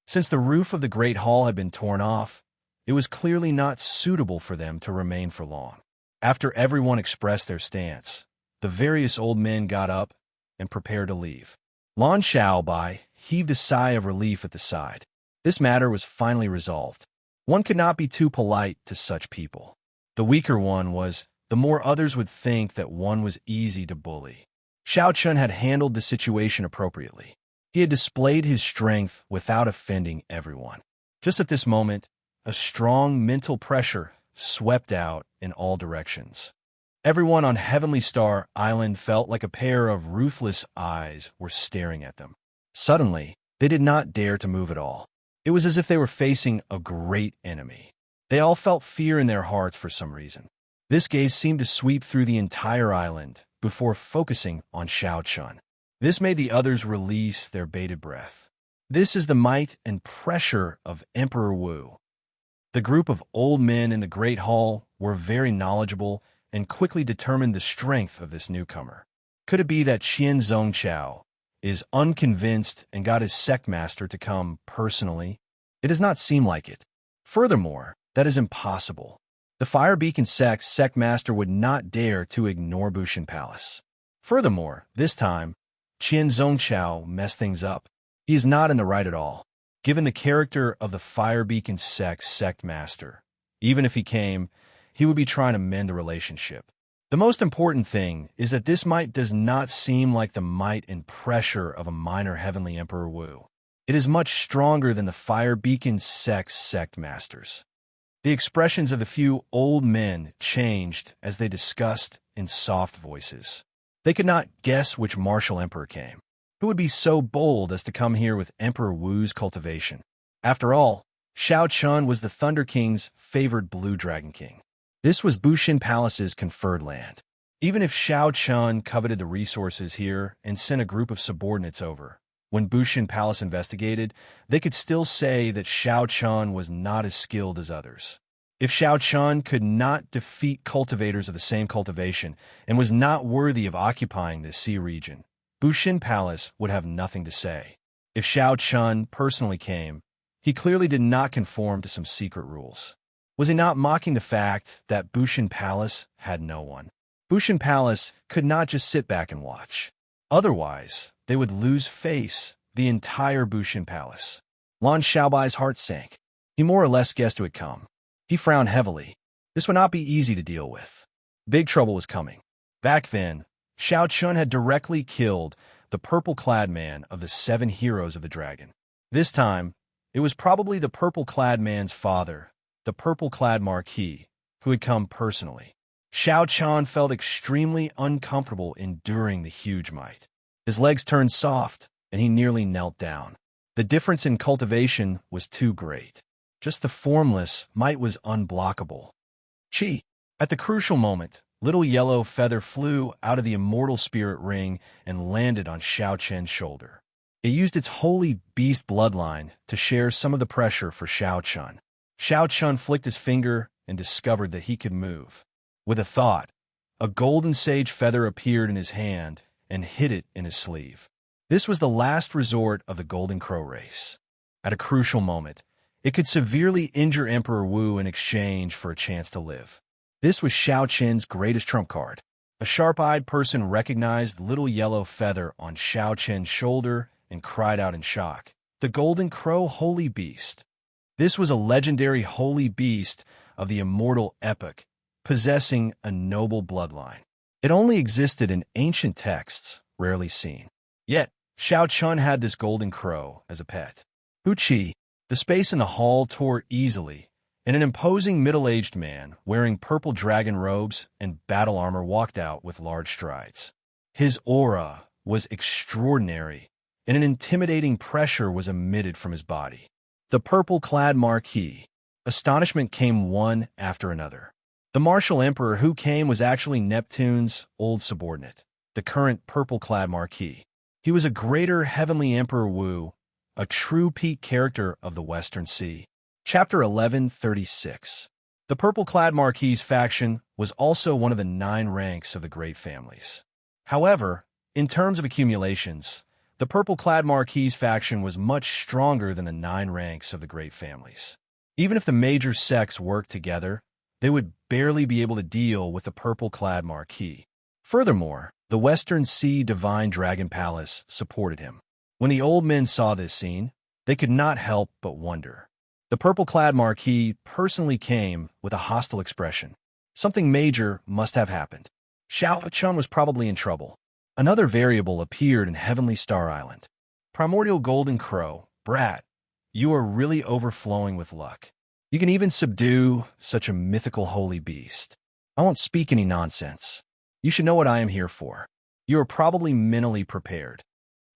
Since the roof of the Great Hall had been torn off, it was clearly not suitable for them to remain for long. After everyone expressed their stance, the various old men got up and prepared to leave. Lan Xiaobai heaved a sigh of relief at the side. This matter was finally resolved. One could not be too polite to such people. The weaker one was, the more others would think that one was easy to bully. Xianxia had handled the situation appropriately. He had displayed his strength without offending everyone. Just at this moment, a strong mental pressure swept out in all directions. Everyone on Heavenly Star Island felt like a pair of ruthless eyes were staring at them. Suddenly, they did not dare to move at all. It was as if they were facing a great enemy. They all felt fear in their hearts for some reason. This gaze seemed to sweep through the entire island before focusing on Xianxia. This made the others release their bated breath. This is the might and pressure of Emperor Wu. The group of old men in the Great Hall were very knowledgeable and quickly determined the strength of this newcomer. Could it be that Xianxia is unconvinced and got his sect master to come personally? It does not seem like it. Furthermore, that is impossible. The Fire Beacon sect master would not dare to ignore Bushin Palace. Furthermore, this time, Xianxia messed things up. He is not in the right at all. Given the character of the Fire Beacon sect master, even if he came, he would be trying to mend the relationship. The most important thing is that this might does not seem like the might and pressure of a minor Heavenly Emperor Wu. It is much stronger than the Fire Beacon sect masters. The expressions of the few old men changed as they discussed in soft voices. They could not guess which martial emperor came. Who would be so bold as to come here with Emperor Wu's cultivation? After all, Xianxia was the Thunder King's favored Blue Dragon King. This was Bushin Palace's conferred land. Even if Xianxia coveted the resources here and sent a group of subordinates over, when Bushin Palace investigated, they could still say that Xianxia was not as skilled as others. If Xianxia could not defeat cultivators of the same cultivation and was not worthy of occupying this sea region, Bushin Palace would have nothing to say. If Xianxia personally came, he clearly did not conform to some secret rules. Was he not mocking the fact that Bushin Palace had no one? Bushin Palace could not just sit back and watch. Otherwise, they would lose face the entire Bushin Palace. Lan Xiaobai's heart sank. He more or less guessed who had come. He frowned heavily. This would not be easy to deal with. Big trouble was coming. Back then, Xianxia had directly killed the purple-clad man of the 7 heroes of the dragon. This time, It was probably the purple-clad man's father, the purple-clad marquis, who had come personally. Xiao Chan felt extremely uncomfortable enduring the huge might. His legs turned soft, and he nearly knelt down. The difference in cultivation was too great. Just the formless might was unblockable. Chi. At the crucial moment, little yellow feather flew out of the immortal spirit ring and landed on Xiao Chen's shoulder. It used its holy beast bloodline to share some of the pressure for Xiao Chun. Xiao Chun flicked his finger and discovered that he could move. With a thought, a golden sage feather appeared in his hand and hid it in his sleeve. This was the last resort of the Golden Crow race. At a crucial moment, it could severely injure Emperor Wu in exchange for a chance to live. This was Xiao Chen's greatest trump card. A sharp-eyed person recognized the little yellow feather on Xiao Chen's shoulder and cried out in shock. The Golden Crow Holy Beast. This was a legendary holy beast of the immortal epic, possessing a noble bloodline. It only existed in ancient texts, rarely seen. Yet, Xiao Chun had this golden crow as a pet. Hu Qi. The space in the hall tore easily, and an imposing middle-aged man wearing purple dragon robes and battle armor walked out with large strides. His aura was extraordinary, and an intimidating pressure was emitted from his body. The purple-clad marquis. Astonishment came one after another. The martial emperor who came was actually Neptune's old subordinate, the current purple-clad marquis. He was a greater heavenly Emperor Wu, a true peak character of the Western Sea. Chapter 1136. The purple-clad marquis's faction was also one of the 9 ranks of the great families. However, in terms of accumulations, the purple-clad marquis's faction was much stronger than the 9 ranks of the great families. Even if the major sects worked together, they would barely be able to deal with the purple-clad marquis. Furthermore, the Western Sea Divine Dragon Palace supported him. When the old men saw this scene, they could not help but wonder. The purple-clad marquis personally came with a hostile expression. Something major must have happened. Xiao Chun was probably in trouble. Another variable appeared in Heavenly Star Island. Primordial Golden Crow, brat, you are really overflowing with luck. You can even subdue such a mythical holy beast. I won't speak any nonsense. You should know what I am here for. You are probably mentally prepared.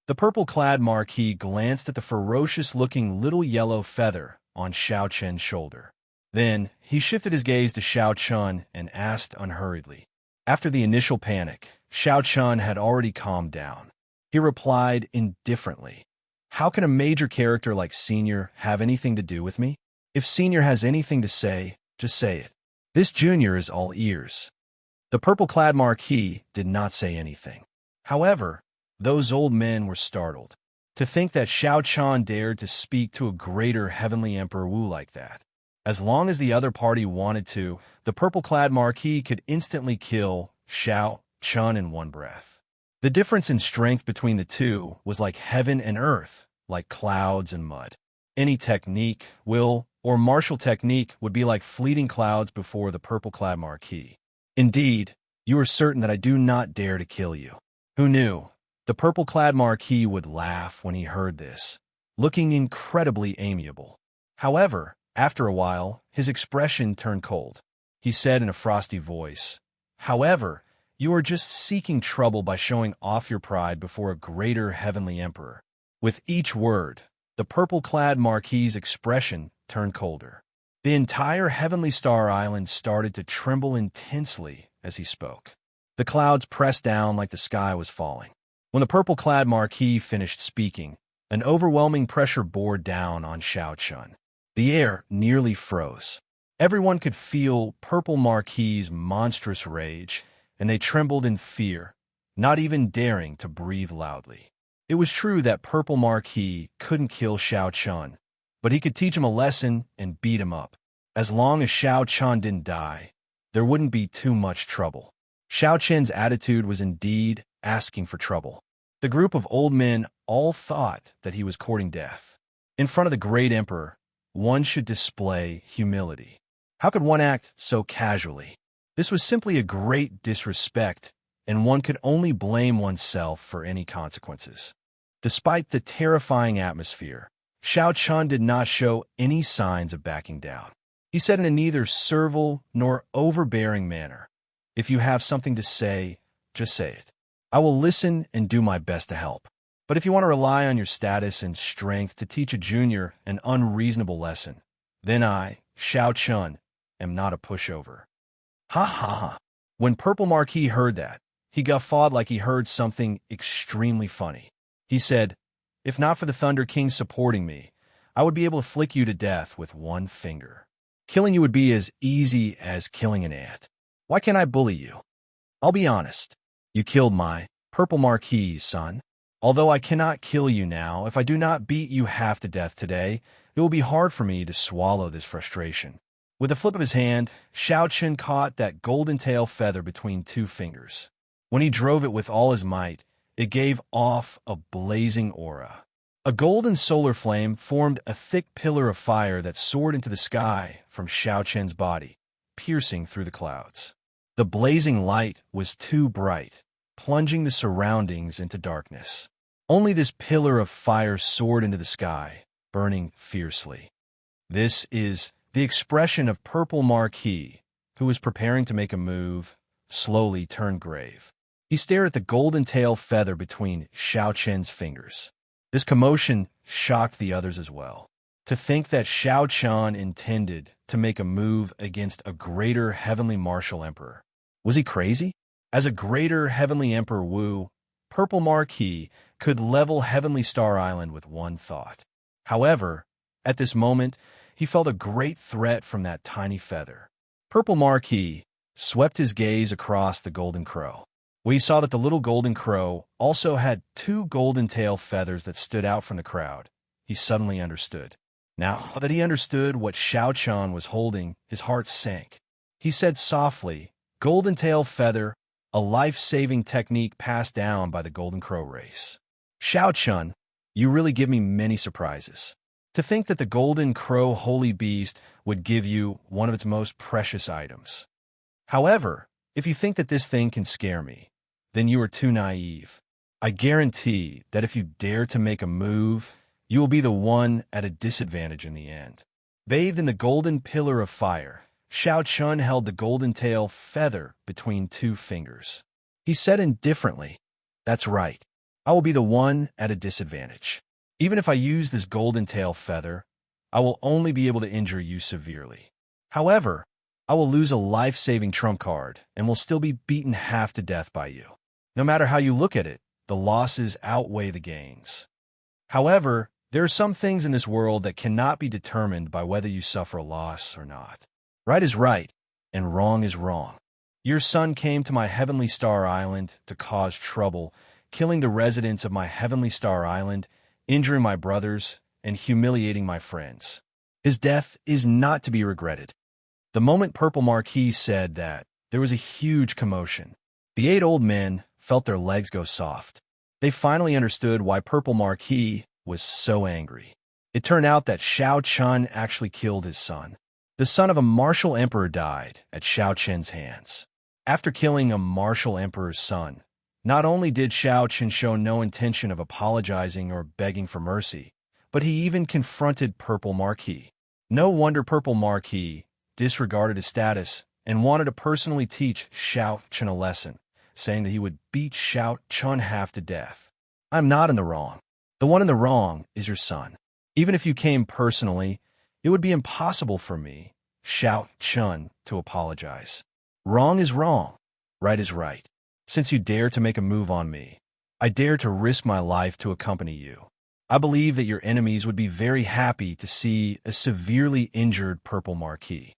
The purple-clad marquis glanced at the ferocious-looking little yellow feather on Xiao Chen's shoulder. Then, he shifted his gaze to Xiao Chun and asked unhurriedly. After the initial panic, Xiao Chun had already calmed down. He replied indifferently, "How can a major character like Senior have anything to do with me? If Senior has anything to say, just say it. This Junior is all ears." The purple-clad marquis did not say anything. However, those old men were startled. To think that Xiao Chun dared to speak to a greater heavenly Emperor Wu like that. As long as the other party wanted to, the purple-clad marquis could instantly kill Xiao Chun in one breath. The difference in strength between the two was like heaven and earth, like clouds and mud. Any technique, will, or martial technique would be like fleeting clouds before the purple-clad marquis. Indeed, you are certain that I do not dare to kill you. Who knew? The purple-clad marquis would laugh when he heard this, looking incredibly amiable. However, after a while, his expression turned cold. He said in a frosty voice, "However, you are just seeking trouble by showing off your pride before a greater heavenly emperor." With each word, the purple-clad marquis's expression turned colder. The entire Heavenly Star Island started to tremble intensely as he spoke. The clouds pressed down like the sky was falling. When the purple-clad marquis finished speaking, an overwhelming pressure bore down on Xiao Chun. The air nearly froze. Everyone could feel Purple Marquis's monstrous rage, and they trembled in fear, not even daring to breathe loudly. It was true that Purple Marquis couldn't kill Xiao Chun, but he could teach him a lesson and beat him up. As long as Xiao Chun didn't die, there wouldn't be too much trouble. Xiao Chen's attitude was indeed asking for trouble. The group of old men all thought that he was courting death. In front of the great emperor, one should display humility. How could one act so casually? This was simply a great disrespect, and one could only blame oneself for any consequences. Despite the terrifying atmosphere, Xianxia did not show any signs of backing down. He said in a neither servile nor overbearing manner, "If you have something to say, just say it. I will listen and do my best to help. But if you want to rely on your status and strength to teach a junior an unreasonable lesson, then I, Xianxia, am not a pushover." Ha ha ha. When Purple Marquis heard that, he guffawed like he heard something extremely funny. He said, "If not for the Thunder King supporting me, I would be able to flick you to death with one finger. Killing you would be as easy as killing an ant. Why can't I bully you? I'll be honest. You killed my Purple Marquis, son. Although I cannot kill you now, if I do not beat you half to death today, it will be hard for me to swallow this frustration." With a flip of his hand, Xianxia caught that golden tail feather between two fingers. When he drove it with all his might, it gave off a blazing aura. A golden solar flame formed a thick pillar of fire that soared into the sky from Xianxia's body, piercing through the clouds. The blazing light was too bright, plunging the surroundings into darkness. Only this pillar of fire soared into the sky, burning fiercely. This is the expression of Purple Marquis, who was preparing to make a move, slowly turned grave. He stared at the golden tail feather between Xianxia's fingers. This commotion shocked the others as well. To think that Xianxia intended to make a move against a greater heavenly martial emperor. Was he crazy? As a greater heavenly emperor Wu, Purple Marquis could level Heavenly Star Island with one thought. However, at this moment, he felt a great threat from that tiny feather. Purple Marquis swept his gaze across the golden crow. When he saw that the little golden crow also had two golden tail feathers that stood out from the crowd, he suddenly understood. Now that he understood what Xianxia was holding, his heart sank. He said softly, "Golden tail feather, a life-saving technique passed down by the golden crow race." Xianxia, you really give me many surprises. To think that the golden crow holy beast would give you one of its most precious items. However, if you think that this thing can scare me, then you are too naive. I guarantee that if you dare to make a move, you will be the one at a disadvantage in the end. Bathed in the golden pillar of fire, Xianxia held the golden tail feather between two fingers. He said indifferently, "That's right. I will be the one at a disadvantage. Even if I use this golden tail feather, I will only be able to injure you severely. However, I will lose a life-saving trump card and will still be beaten half to death by you. No matter how you look at it, the losses outweigh the gains. However, there are some things in this world that cannot be determined by whether you suffer a loss or not. Right is right, and wrong is wrong. Your son came to my Heavenly Star Island to cause trouble, killing the residents of my Heavenly Star Island, injuring my brothers, and humiliating my friends. His death is not to be regretted." The moment Purple Marquis said that, there was a huge commotion. The 8 old men felt their legs go soft. They finally understood why Purple Marquis was so angry. It turned out that Xianxia actually killed his son. The son of a martial emperor died at Xianxia's hands. After killing a martial emperor's son, not only did Xianxia show no intention of apologizing or begging for mercy, but he even confronted Purple Marquis. No wonder Purple Marquis disregarded his status and wanted to personally teach Xianxia a lesson, saying that he would beat Xianxia half to death. "I'm not in the wrong. The one in the wrong is your son. Even if you came personally, it would be impossible for me, Xianxia, to apologize. Wrong is wrong. Right is right. Since you dare to make a move on me, I dare to risk my life to accompany you. I believe that your enemies would be very happy to see a severely injured Purple Marquis."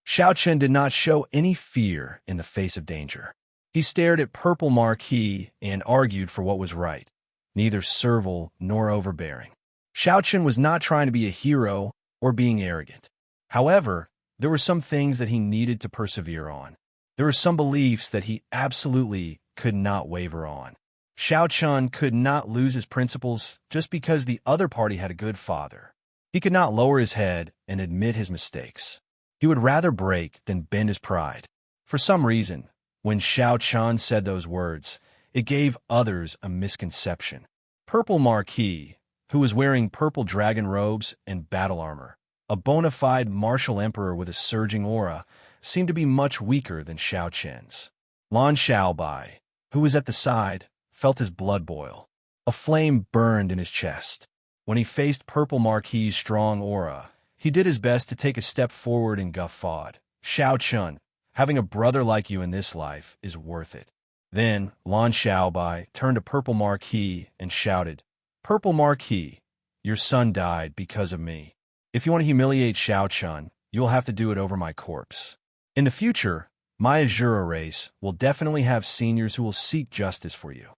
Xianxia did not show any fear in the face of danger. He stared at Purple Marquis and argued for what was right, neither servile nor overbearing. Xianxia was not trying to be a hero or being arrogant. However, there were some things that he needed to persevere on. There were some beliefs that he absolutely could not waver on. Xianxia could not lose his principles just because the other party had a good father. He could not lower his head and admit his mistakes. He would rather break than bend his pride. For some reason, when Xianxia said those words, it gave others a misconception. Purple Marquis, who was wearing purple dragon robes and battle armor. A bona fide martial emperor with a surging aura, seemed to be much weaker than Xianxia's. Lan Xiaobai, who was at the side, felt his blood boil. A flame burned in his chest. When he faced Purple Marquis's strong aura, he did his best to take a step forward and guffawed. "Xiao Chun, having a brother like you in this life is worth it." Then Lan Xiaobai turned to Purple Marquis and shouted, "Purple Marquis, your son died because of me. If you want to humiliate Xiao Chun, you will have to do it over my corpse. In the future, my Azura race will definitely have seniors who will seek justice for you."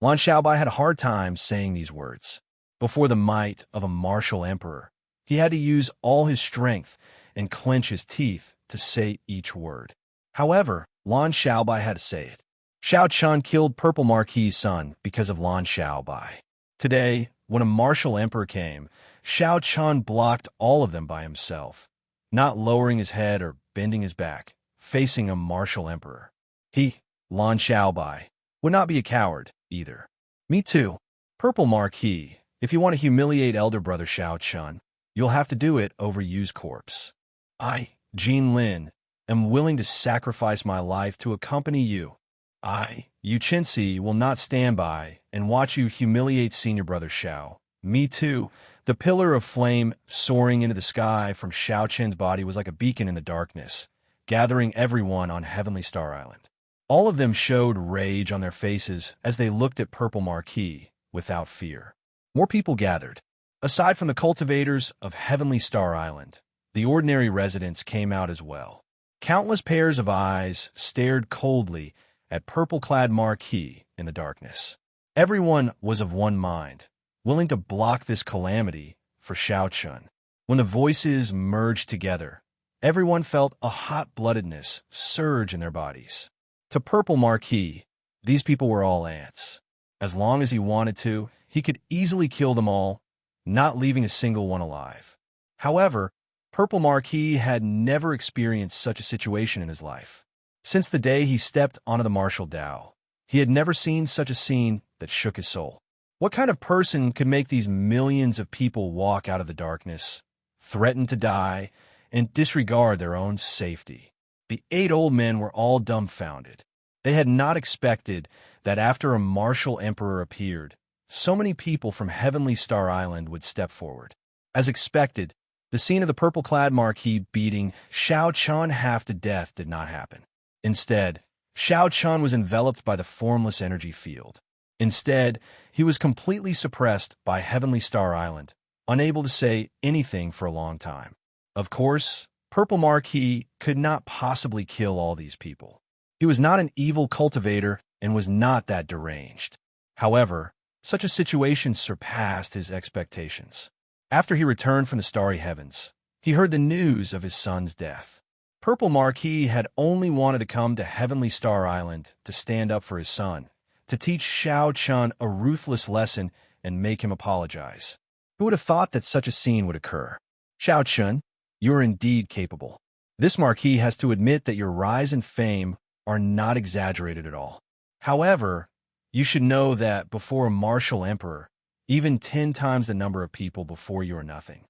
Lan Xiaobai had a hard time saying these words. Before the might of a martial emperor, he had to use all his strength and clench his teeth to say each word. However, Lan Xiaobai had to say it. Xiao Chun killed Purple Marquis's son because of Lan Xiaobai. Today, when a martial emperor came, Xiao Chun blocked all of them by himself, not lowering his head or bending his back, facing a martial emperor. He, Lan Xiaobai, would not be a coward either. "Me too. Purple Marquis, if you want to humiliate elder brother Xiao Chun, you'll have to do it over Yu's corpse. I, Jin Lin, am willing to sacrifice my life to accompany you. I, Yu Chenxi, will not stand by and watch you humiliate senior brother Xiao." "Me too." The pillar of flame soaring into the sky from Xiao Chen's body was like a beacon in the darkness, gathering everyone on Heavenly Star Island. All of them showed rage on their faces as they looked at Purple Marquis without fear. More people gathered. Aside from the cultivators of Heavenly Star Island, the ordinary residents came out as well. Countless pairs of eyes stared coldly at purple-clad Marquis in the darkness. Everyone was of one mind, willing to block this calamity for Xiao Chun. When the voices merged together, everyone felt a hot-bloodedness surge in their bodies. To Purple Marquis, these people were all ants. As long as he wanted to, he could easily kill them all, not leaving a single one alive. However, Purple Marquis had never experienced such a situation in his life. Since the day he stepped onto the martial Dao, he had never seen such a scene that shook his soul. What kind of person could make these millions of people walk out of the darkness, threaten to die, and disregard their own safety? The 8 old men were all dumbfounded. They had not expected that after a martial emperor appeared, so many people from Heavenly Star Island would step forward. As expected, the scene of the purple-clad Marquis beating Xiao Chun half to death did not happen. Instead, Xiao Chun was enveloped by the formless energy field. Instead, he was completely suppressed by Heavenly Star Island, unable to say anything for a long time. Of course, Purple Marquis could not possibly kill all these people. He was not an evil cultivator and was not that deranged. However, such a situation surpassed his expectations. After he returned from the starry heavens, he heard the news of his son's death. Purple Marquis had only wanted to come to Heavenly Star Island to stand up for his son, to teach Xiao Chun a ruthless lesson and make him apologize. Who would have thought that such a scene would occur? "Xiao Chun, you are indeed capable. This Marquis has to admit that your rise and fame are not exaggerated at all. However, you should know that before a martial emperor, even 10 times the number of people before you are nothing."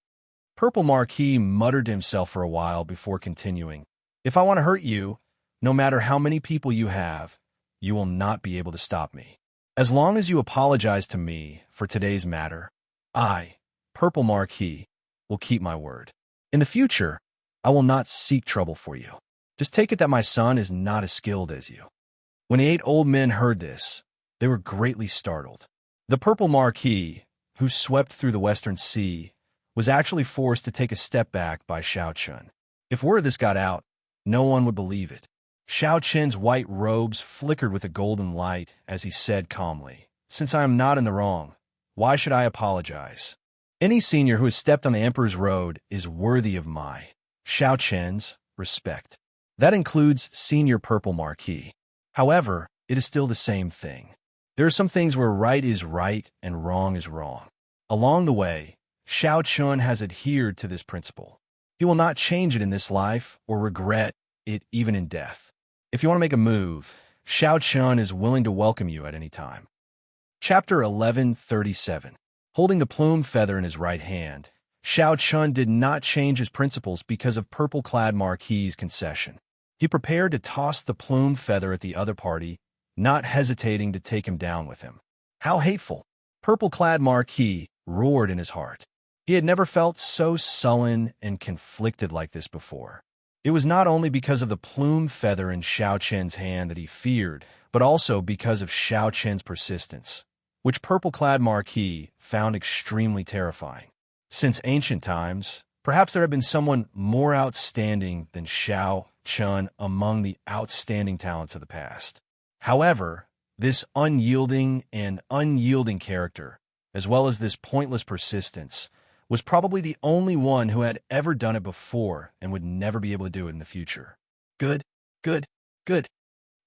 Purple Marquis muttered to himself for a while before continuing, "If I want to hurt you, no matter how many people you have, you will not be able to stop me. As long as you apologize to me for today's matter, I, Purple Marquis, will keep my word. In the future, I will not seek trouble for you. Just take it that my son is not as skilled as you." When the 8 old men heard this, they were greatly startled. The Purple Marquis, who swept through the Western Sea, was actually forced to take a step back by Xiao Chun. If word of this got out, no one would believe it. Xiao Chun's white robes flickered with a golden light as he said calmly, "Since I am not in the wrong, why should I apologize? Any senior who has stepped on the Emperor's road is worthy of my, Xiao Chun's, respect. That includes Senior Purple Marquis. However, it is still the same thing. There are some things where right is right and wrong is wrong. Along the way, Xiao Chun has adhered to this principle. He will not change it in this life or regret it even in death. If you want to make a move, Xiao Chun is willing to welcome you at any time." Chapter 1137. Holding the plume feather in his right hand, Xiao Chun did not change his principles because of purple-clad Marquis's concession. He prepared to toss the plume feather at the other party, not hesitating to take him down with him. How hateful! Purple-clad Marquis roared in his heart. He had never felt so sullen and conflicted like this before. It was not only because of the plume feather in Xiao Chen's hand that he feared, but also because of Xiao Chen's persistence, which purple-clad Marquis found extremely terrifying. Since ancient times, perhaps there had been someone more outstanding than Xiao Chun among the outstanding talents of the past. However, this unyielding character, as well as this pointless persistence, was probably the only one who had ever done it before and would never be able to do it in the future. Good, good, good.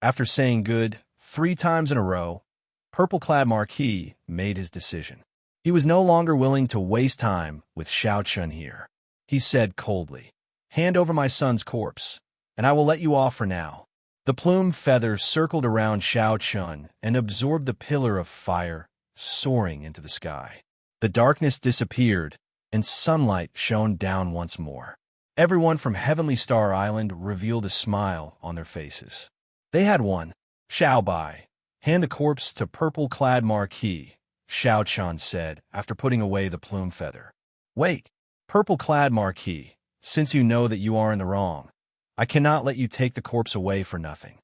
After saying good 3 times in a row, purple-clad Marquis made his decision. He was no longer willing to waste time with Xiao Chun here. He said coldly, "Hand over my son's corpse, and I will let you off for now." The plume feather circled around Xiao Chun and absorbed the pillar of fire, soaring into the sky. The darkness disappeared, and sunlight shone down once more. Everyone from Heavenly Star Island revealed a smile on their faces. They had won. "Xiao Bai, hand the corpse to purple-clad Marquis," Xiao Chun said after putting away the plume feather. "Wait, purple-clad Marquis, since you know that you are in the wrong, I cannot let you take the corpse away for nothing."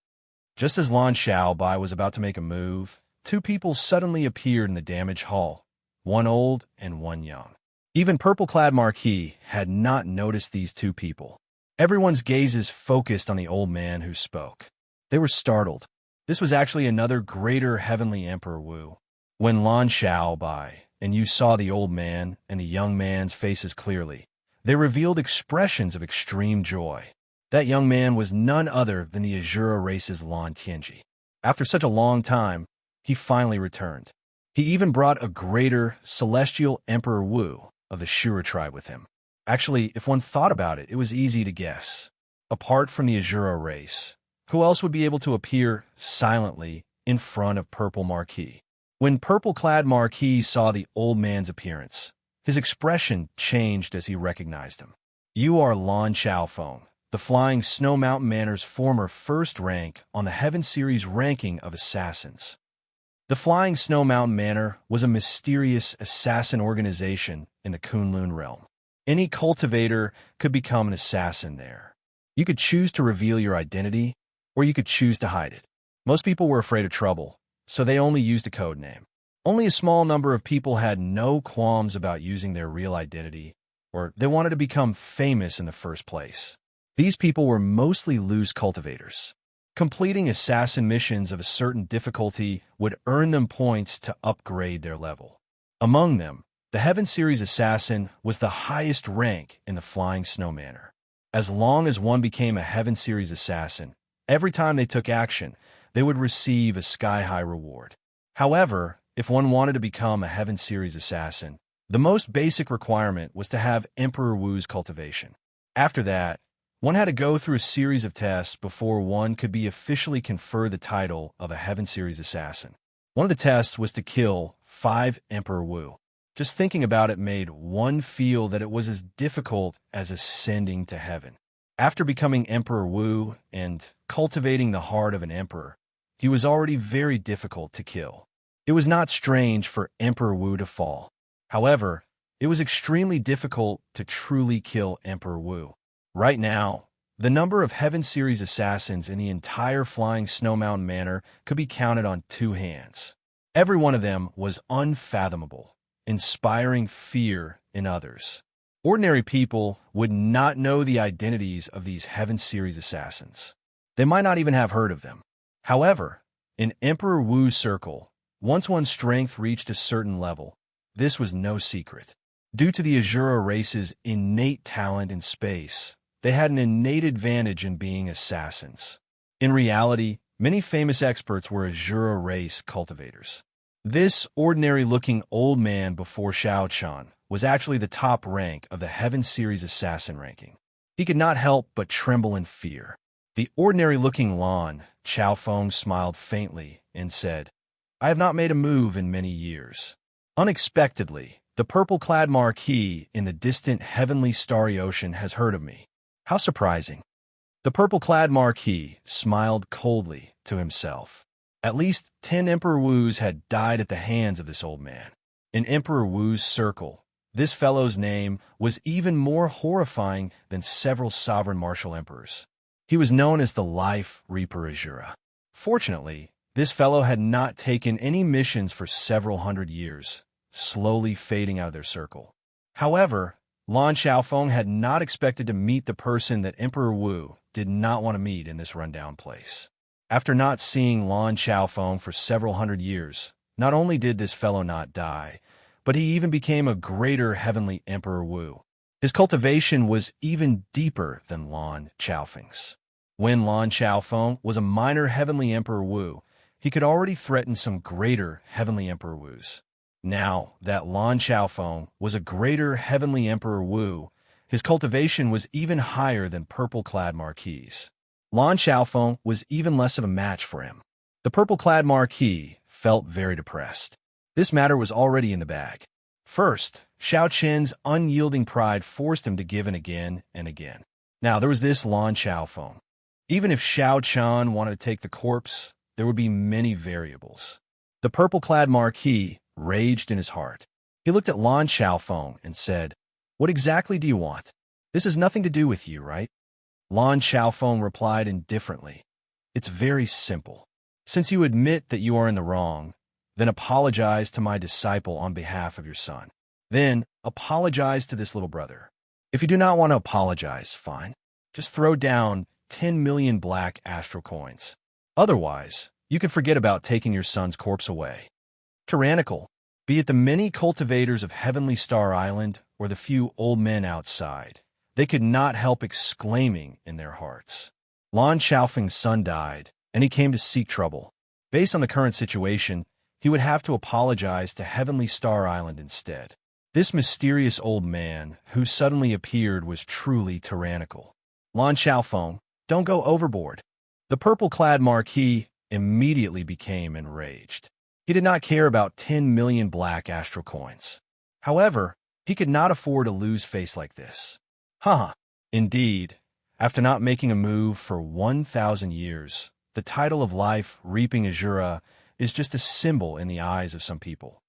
Just as Lan Xiao Bai was about to make a move, 2 people suddenly appeared in the damaged hall, one old and one young. Even purple-clad Marquis had not noticed these 2 people. Everyone's gazes focused on the old man who spoke. They were startled. This was actually another greater heavenly Emperor Wu. When Lan Xiao Bai and you saw the old man and the young man's faces clearly, they revealed expressions of extreme joy. That young man was none other than the Azura race's Lan Tianji. After such a long time, he finally returned. He even brought a greater celestial Emperor Wu of the Shura tribe with him. Actually, if one thought about it, it was easy to guess. Apart from the Azura race, who else would be able to appear silently in front of Purple Marquis? When purple-clad Marquis saw the old man's appearance, his expression changed as he recognized him. "You are Lan Xiaofeng, the Flying Snow Mountain Manor's former first rank on the Heaven Series ranking of assassins." The Flying Snow Mountain Manor was a mysterious assassin organization in the Kunlun realm. Any cultivator could become an assassin there. You could choose to reveal your identity, or you could choose to hide it. Most people were afraid of trouble, so they only used a code name. Only a small number of people had no qualms about using their real identity, or they wanted to become famous in the first place. These people were mostly loose cultivators. Completing assassin missions of a certain difficulty would earn them points to upgrade their level. Among them, the Heaven Series Assassin was the highest rank in the Flying Snow Manor. As long as one became a Heaven Series Assassin, every time they took action, they would receive a sky-high reward. However, if one wanted to become a Heaven Series Assassin, the most basic requirement was to have Emperor Wu's cultivation. After that, one had to go through a series of tests before one could be officially conferred the title of a Heaven Series Assassin. One of the tests was to kill 5 Emperor Wu. Just thinking about it made one feel that it was as difficult as ascending to heaven. After becoming Emperor Wu and cultivating the heart of an emperor, he was already very difficult to kill. It was not strange for Emperor Wu to fall. However, it was extremely difficult to truly kill Emperor Wu. Right now, the number of Heaven Series assassins in the entire Flying Snow Mountain Manor could be counted on 2 hands. Every one of them was unfathomable, inspiring fear in others. Ordinary people would not know the identities of these Heaven Series assassins. They might not even have heard of them. However, in Emperor Wu's circle, once one's strength reached a certain level, this was no secret. Due to the Azura race's innate talent in space, they had an innate advantage in being assassins. In reality, many famous experts were Azura race cultivators. This ordinary-looking old man before Xiao Chun was actually the top rank of the Heaven Series assassin ranking. He could not help but tremble in fear. The ordinary-looking Lan Xiaofeng smiled faintly and said, "I have not made a move in many years." Unexpectedly, The purple-clad marquis in the distant heavenly starry ocean has heard of me. How surprising. The purple-clad marquis smiled coldly to himself. At least 10 Emperor Wus had died at the hands of this old man. In Emperor Wu's circle, this fellow's name was even more horrifying than several sovereign martial emperors. He was known as the Life Reaper Azura. Fortunately, this fellow had not taken any missions for several hundred years, slowly fading out of their circle. However, Lan Xiaofeng had not expected to meet the person that Emperor Wu did not want to meet in this rundown place. After not seeing Lan Xiaofeng for several hundred years, not only did this fellow not die, but he even became a greater heavenly Emperor Wu. His cultivation was even deeper than Lan Xiaofeng's. When Lan Xiaofeng was a minor heavenly Emperor Wu, he could already threaten some greater heavenly Emperor Wus. Now that Lan Xiaofeng was a greater heavenly Emperor Wu, his cultivation was even higher than purple-clad marquis. Lan Xiaofeng was even less of a match for him. The purple-clad marquis felt very depressed. This matter was already in the bag. First, Xiao Qin's unyielding pride forced him to give in again and again. Now, there was this Lan Xiaofeng. Even if Xiao Qian wanted to take the corpse, there would be many variables. The purple-clad marquis raged in his heart. He looked at Lan Xiaofeng and said, "What exactly do you want? This has nothing to do with you, right?" Lan Xiaofeng replied indifferently, "It's very simple. Since you admit that you are in the wrong, then apologize to my disciple on behalf of your son. Then apologize to this little brother. If you do not want to apologize, fine. Just throw down 10 million black astral coins. Otherwise, you can forget about taking your son's corpse away." Tyrannical, be it the many cultivators of Heavenly Star Island or the few old men outside, they could not help exclaiming in their hearts. Lan Xiaofeng's son died, and he came to seek trouble. Based on the current situation, he would have to apologize to Heavenly Star Island instead. This mysterious old man who suddenly appeared was truly tyrannical. Lan Xiaofeng, don't go overboard. The purple-clad marquis immediately became enraged. He did not care about 10 million black astral coins. However, he could not afford to lose face like this. Indeed, after not making a move for 1,000 years, the title of Life Reaping Azura is just a symbol in the eyes of some people.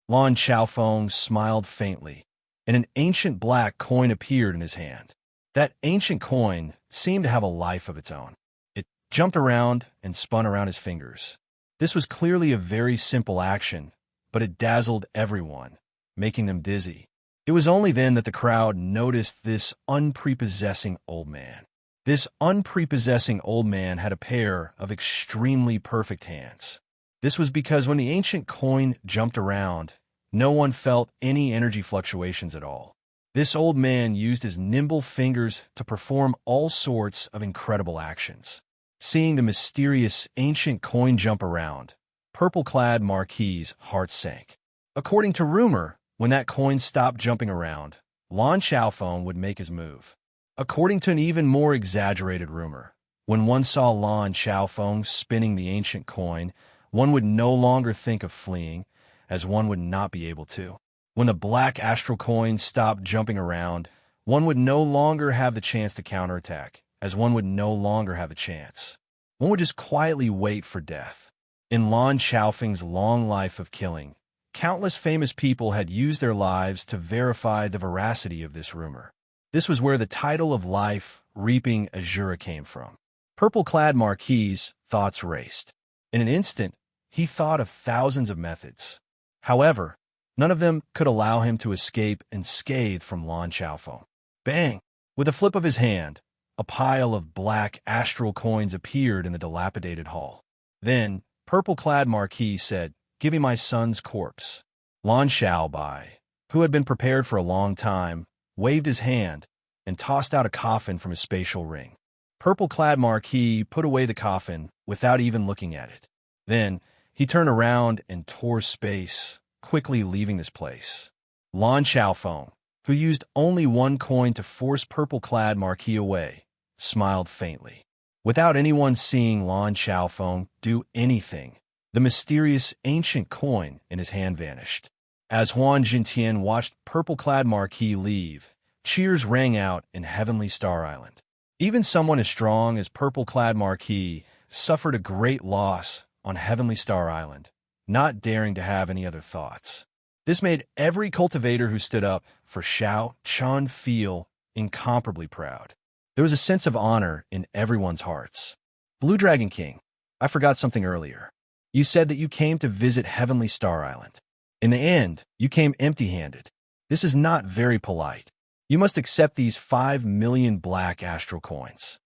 Lan Xiaofeng smiled faintly, and an ancient black coin appeared in his hand. That ancient coin seemed to have a life of its own. It jumped around and spun around his fingers. This was clearly a very simple action, but it dazzled everyone, making them dizzy. It was only then that the crowd noticed this unprepossessing old man. This unprepossessing old man had a pair of extremely perfect hands. This was because when the ancient coin jumped around, no one felt any energy fluctuations at all. This old man used his nimble fingers to perform all sorts of incredible actions. Seeing the mysterious ancient coin jump around, purple-clad marquis' heart sank. According to rumor, when that coin stopped jumping around, Lan Xiaofeng would make his move. According to an even more exaggerated rumor, when one saw Lan Xiaofeng spinning the ancient coin, one would no longer think of fleeing, as one would not be able to. When the black astral coin stopped jumping around, one would no longer have the chance to counterattack, as one would no longer have a chance. One would just quietly wait for death. In Lan Xiaofeng's long life of killing, countless famous people had used their lives to verify the veracity of this rumor. This was where the title of Life Reaping Azura came from. Purple-clad marquis' thoughts raced. In an instant, he thought of thousands of methods. However, none of them could allow him to escape unscathed from Lan Xiaofeng. Bang! With a flip of his hand, a pile of black astral coins appeared in the dilapidated hall. Then, purple-clad marquis said, "Give me my son's corpse." Lan Xiaobai, who had been prepared for a long time, waved his hand and tossed out a coffin from his spatial ring. Purple-clad marquis put away the coffin without even looking at it. Then, he turned around and tore space, quickly leaving this place. Lan Xiaofeng, who used only one coin to force purple-clad marquis away, smiled faintly. Without anyone seeing Lan Xiaofeng do anything, the mysterious ancient coin in his hand vanished. As Huan Jintian watched purple-clad Marquis leave, cheers rang out in Heavenly Star Island. Even someone as strong as purple-clad Marquis suffered a great loss on Heavenly Star Island, not daring to have any other thoughts. This made every cultivator who stood up for Xiao Chun feel incomparably proud. There was a sense of honor in everyone's hearts. Blue Dragon King, I forgot something earlier. You said that you came to visit Heavenly Star Island. In the end, you came empty-handed. This is not very polite. You must accept these 5 million black astral coins.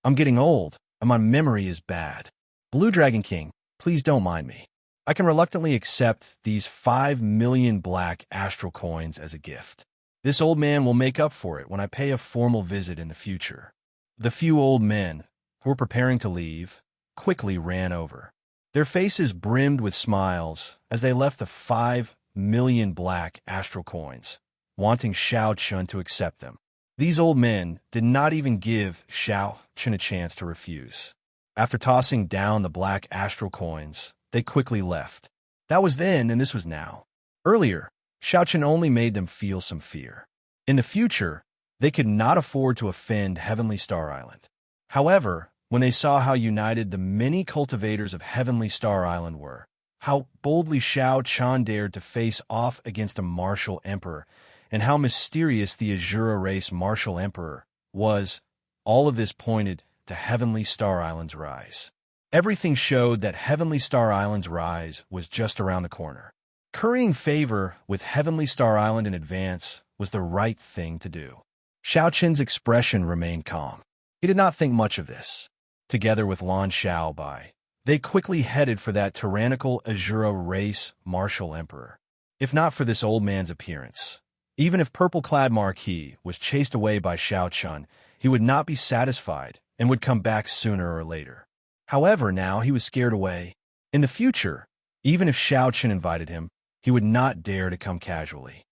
I'm getting old, and my memory is bad. Blue Dragon King, please don't mind me. I can reluctantly accept these 5 million black astral coins as a gift. This old man will make up for it when I pay a formal visit in the future. The few old men who were preparing to leave quickly ran over. Their faces brimmed with smiles as they left the 5 million black astral coins, wanting Xiao Chun to accept them. These old men did not even give Xiao Chun a chance to refuse. After tossing down the black astral coins, they quickly left. That was then, and this was now. Earlier, Xiao Chun only made them feel some fear. In the future, they could not afford to offend Heavenly Star Island. However, when they saw how united the many cultivators of Heavenly Star Island were, how boldly Xiao Chun dared to face off against a martial emperor, and how mysterious the Azura race martial emperor was, all of this pointed to Heavenly Star Island's rise. Everything showed that Heavenly Star Island's rise was just around the corner. Currying favor with Heavenly Star Island in advance was the right thing to do. Xiao Chun's expression remained calm. He did not think much of this. Together with Lan Xiaobai, they quickly headed for that tyrannical Azura race martial emperor. If not for this old man's appearance, even if purple-clad Marquis was chased away by Xiao Chun, he would not be satisfied and would come back sooner or later. However, now he was scared away. In the future, even if Xiao Chun invited him, he would not dare to come casually.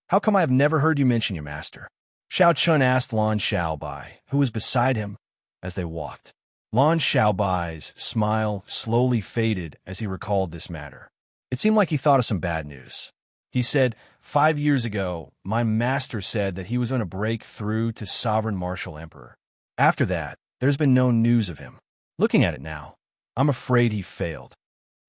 How come I have never heard you mention your master? Xiao Chun asked Lan Xiaobai, who was beside him, as they walked. Lan Xiaobai's smile slowly faded as he recalled this matter. It seemed like he thought of some bad news. He said, 5 years ago, my master said that he was going to break through to Sovereign Martial Emperor. After that, there's been no news of him. Looking at it now, I'm afraid he failed.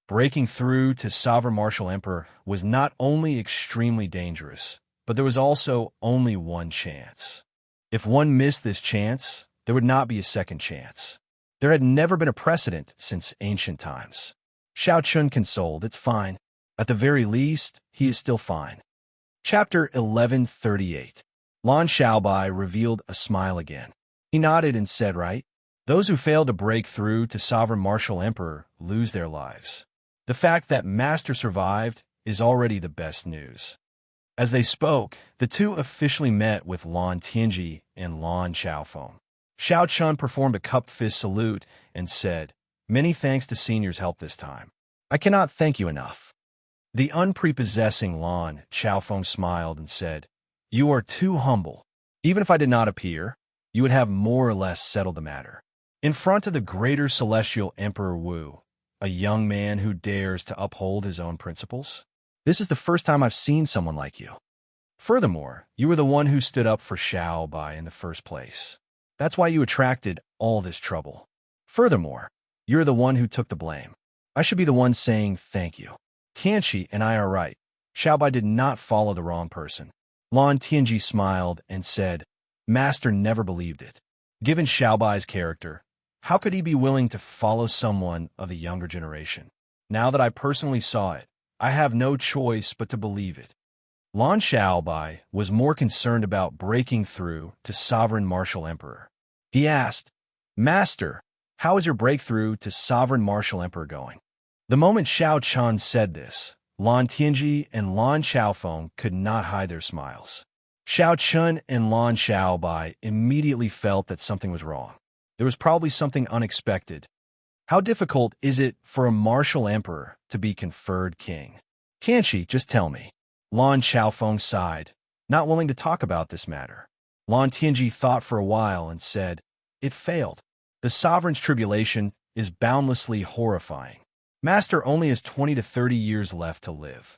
Breaking through to Sovereign Martial Emperor was not only extremely dangerous, but there was also only one chance. If one missed this chance, there would not be a second chance. There had never been a precedent since ancient times. Xiao Chun consoled, it's fine. At the very least, he is still fine. Chapter 1138. Lan Xiaobai revealed a smile again. He nodded and said, right? Those who fail to break through to Sovereign Martial Emperor lose their lives. The fact that Master survived is already the best news. As they spoke, the two officially met with Lan Tianji and Lan Xiaofeng. Xiao Chun performed a cupped fist salute and said, many thanks to seniors' help this time. I cannot thank you enough. The unprepossessing Lan Xiaofeng smiled and said, you are too humble. Even if I did not appear, you would have more or less settled the matter. In front of the greater celestial Emperor Wu, a young man who dares to uphold his own principles. This is the first time I've seen someone like you. Furthermore, you were the one who stood up for Xiaobai in the first place. That's why you attracted all this trouble. Furthermore, you're the one who took the blame. I should be the one saying thank you. Tianxi and I are right. Xiaobai did not follow the wrong person. Lan Tianji smiled and said, Master never believed it. Given Xiaobai's character, how could he be willing to follow someone of the younger generation? Now that I personally saw it, I have no choice but to believe it. Lan Xiaobai was more concerned about breaking through to Sovereign Martial Emperor. He asked, Master, how is your breakthrough to Sovereign Martial Emperor going? The moment Xiao Chun said this, Lan Tianji and Lan Xiaofeng could not hide their smiles. Xiao Chun and Lan Xiaobai immediately felt that something was wrong. There was probably something unexpected. How difficult is it for a martial emperor to be conferred king? Tianxi, just tell me. Lan Xiaofeng sighed, not willing to talk about this matter. Lan Tianji thought for a while and said, it failed. The sovereign's tribulation is boundlessly horrifying. Master only has 20 to 30 years left to live.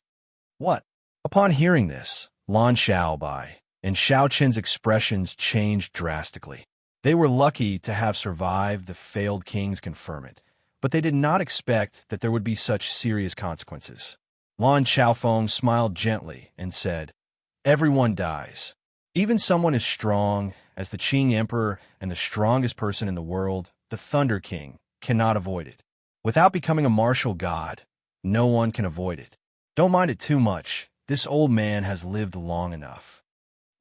What? Upon hearing this, Lan Xiaobai and Xiaoqin's expressions changed drastically. They were lucky to have survived the failed king's conferment, but they did not expect that there would be such serious consequences. Lan Xiaofeng smiled gently and said, "Everyone dies. Even someone as strong as the Qing Emperor and the strongest person in the world, the Thunder King, cannot avoid it. Without becoming a martial god, no one can avoid it. Don't mind it too much. This old man has lived long enough."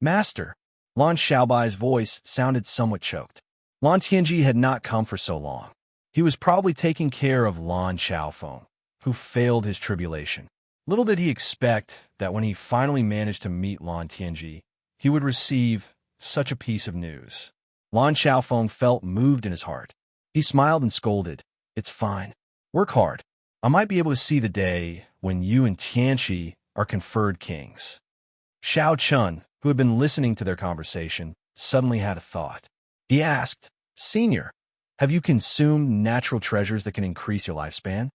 "Master," Lan Xiaobai's voice sounded somewhat choked. Lan Tianji had not come for so long. He was probably taking care of Lan Xiaofeng, who failed his tribulation. Little did he expect that when he finally managed to meet Lan Tianji, he would receive such a piece of news. Lan Xiaofeng felt moved in his heart. He smiled and scolded, "It's fine. Work hard. I might be able to see the day when you and Xianxia are conferred kings." Xiao Chun, who had been listening to their conversation, suddenly had a thought. He asked, "Senior, have you consumed natural treasures that can increase your lifespan?"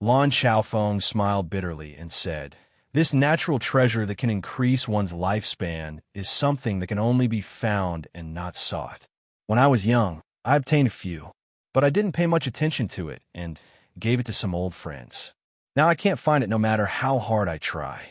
Lan Xiaofeng smiled bitterly and said, "This natural treasure that can increase one's lifespan is something that can only be found and not sought. When I was young, I obtained a few, but I didn't pay much attention to it and gave it to some old friends. Now I can't find it no matter how hard I try.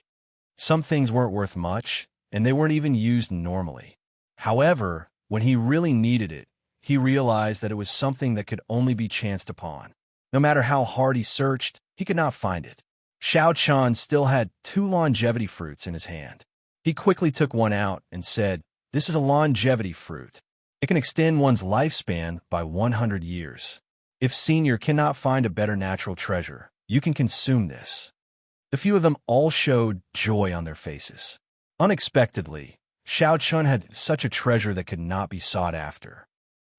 Some things weren't worth much, and they weren't even used normally. However, when he really needed it, he realized that it was something that could only be chanced upon. No matter how hard he searched, he could not find it." Xiao Chan still had 2 longevity fruits in his hand. He quickly took one out and said, "This is a longevity fruit. It can extend one's lifespan by 100 years. If Senior cannot find a better natural treasure, you can consume this." The few of them all showed joy on their faces. Unexpectedly, Xiao Chun had such a treasure that could not be sought after.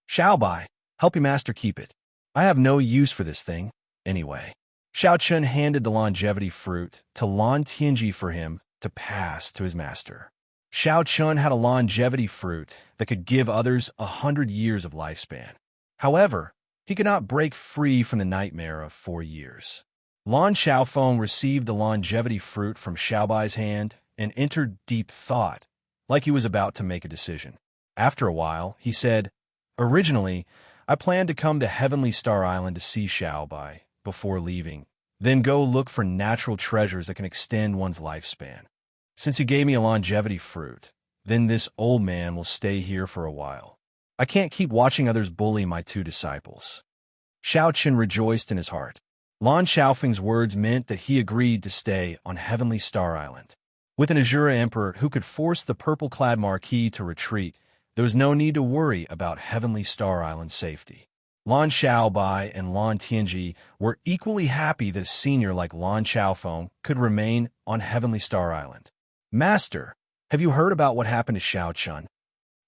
"Xiaobai, help your master keep it. I have no use for this thing, anyway." Xiao Chun handed the longevity fruit to Lan Tianji for him to pass to his master. Xiao Chun had a longevity fruit that could give others 100 years of lifespan. However, he could not break free from the nightmare of 4 years. Lan Xiaofeng received the longevity fruit from Xiaobai's hand and entered deep thought, like he was about to make a decision. After a while, he said, "Originally, I planned to come to Heavenly Star Island to see Xiaobai before leaving, then go look for natural treasures that can extend one's lifespan. Since you gave me a longevity fruit, then this old man will stay here for a while. I can't keep watching others bully my 2 disciples." Xiao Qin rejoiced in his heart. Lan Xiaofeng's words meant that he agreed to stay on Heavenly Star Island. With an Azura Emperor who could force the purple-clad Marquis to retreat, there was no need to worry about Heavenly Star Island's safety. Lan Xiaobai and Lan Tianji were equally happy that a senior like Lan Xiaofeng could remain on Heavenly Star Island. "Master, have you heard about what happened to Xiao Chun?"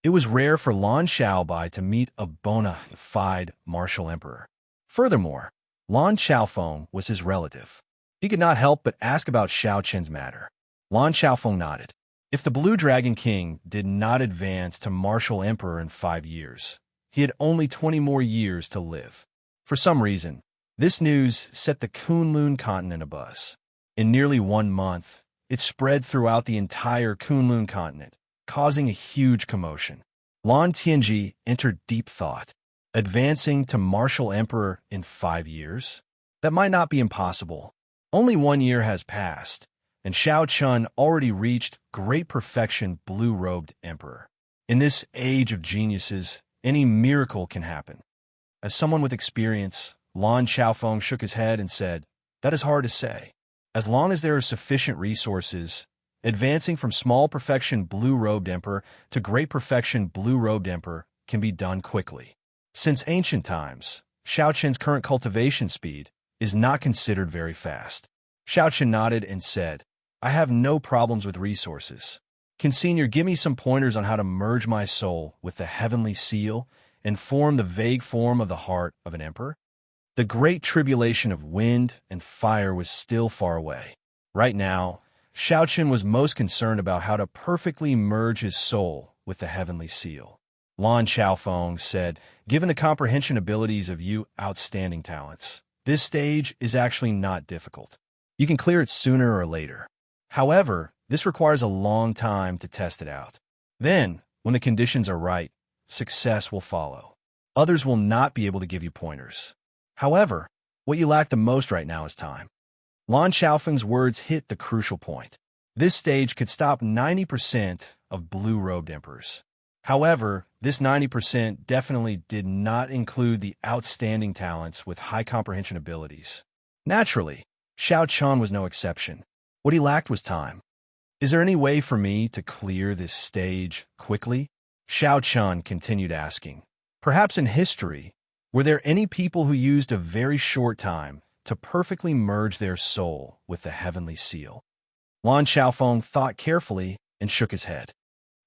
It was rare for Lan Xiaobai to meet a bona fide martial emperor. Furthermore, Lan Xiaofeng was his relative. He could not help but ask about Xiao Chen's matter. Lan Xiaofeng nodded. If the Blue Dragon King did not advance to martial emperor in 5 years, he had only 20 more years to live. For some reason, this news set the Kunlun continent abuzz. In nearly 1 month, it spread throughout the entire Kunlun continent, causing a huge commotion. Lan Tianji entered deep thought. Advancing to martial emperor in 5 years? That might not be impossible. Only 1 year has passed, and Xiao Chun already reached great perfection blue-robed emperor. In this age of geniuses, any miracle can happen. As someone with experience, Lan Xiaofeng shook his head and said, "That is hard to say. As long as there are sufficient resources, advancing from small perfection blue-robed emperor to great perfection blue-robed emperor can be done quickly. Since ancient times, Xiao Chen's current cultivation speed is not considered very fast." Xiao Chen nodded and said, "I have no problems with resources. Can Senior give me some pointers on how to merge my soul with the heavenly seal and form the vague form of the heart of an emperor?" The great tribulation of wind and fire was still far away. Right now, Xiao Chen was most concerned about how to perfectly merge his soul with the heavenly seal. Lan Xiaofeng said, "Given the comprehension abilities of you outstanding talents, this stage is actually not difficult. You can clear it sooner or later. However, This requires a long time to test it out. Then, when the conditions are right, success will follow. Others will not be able to give you pointers. However, what you lack the most right now is time. Lan Xiaofeng's words hit the crucial point. This stage could stop 90% of blue-robed emperors. However, this 90% definitely did not include the outstanding talents with high comprehension abilities. Naturally, Xiao Chun was no exception. What he lacked was time. Is there any way for me to clear this stage quickly? Xiao Chun continued asking. Perhaps in history, were there any people who used a very short time to perfectly merge their soul with the heavenly seal? Lan Xiaofeng thought carefully and shook his head.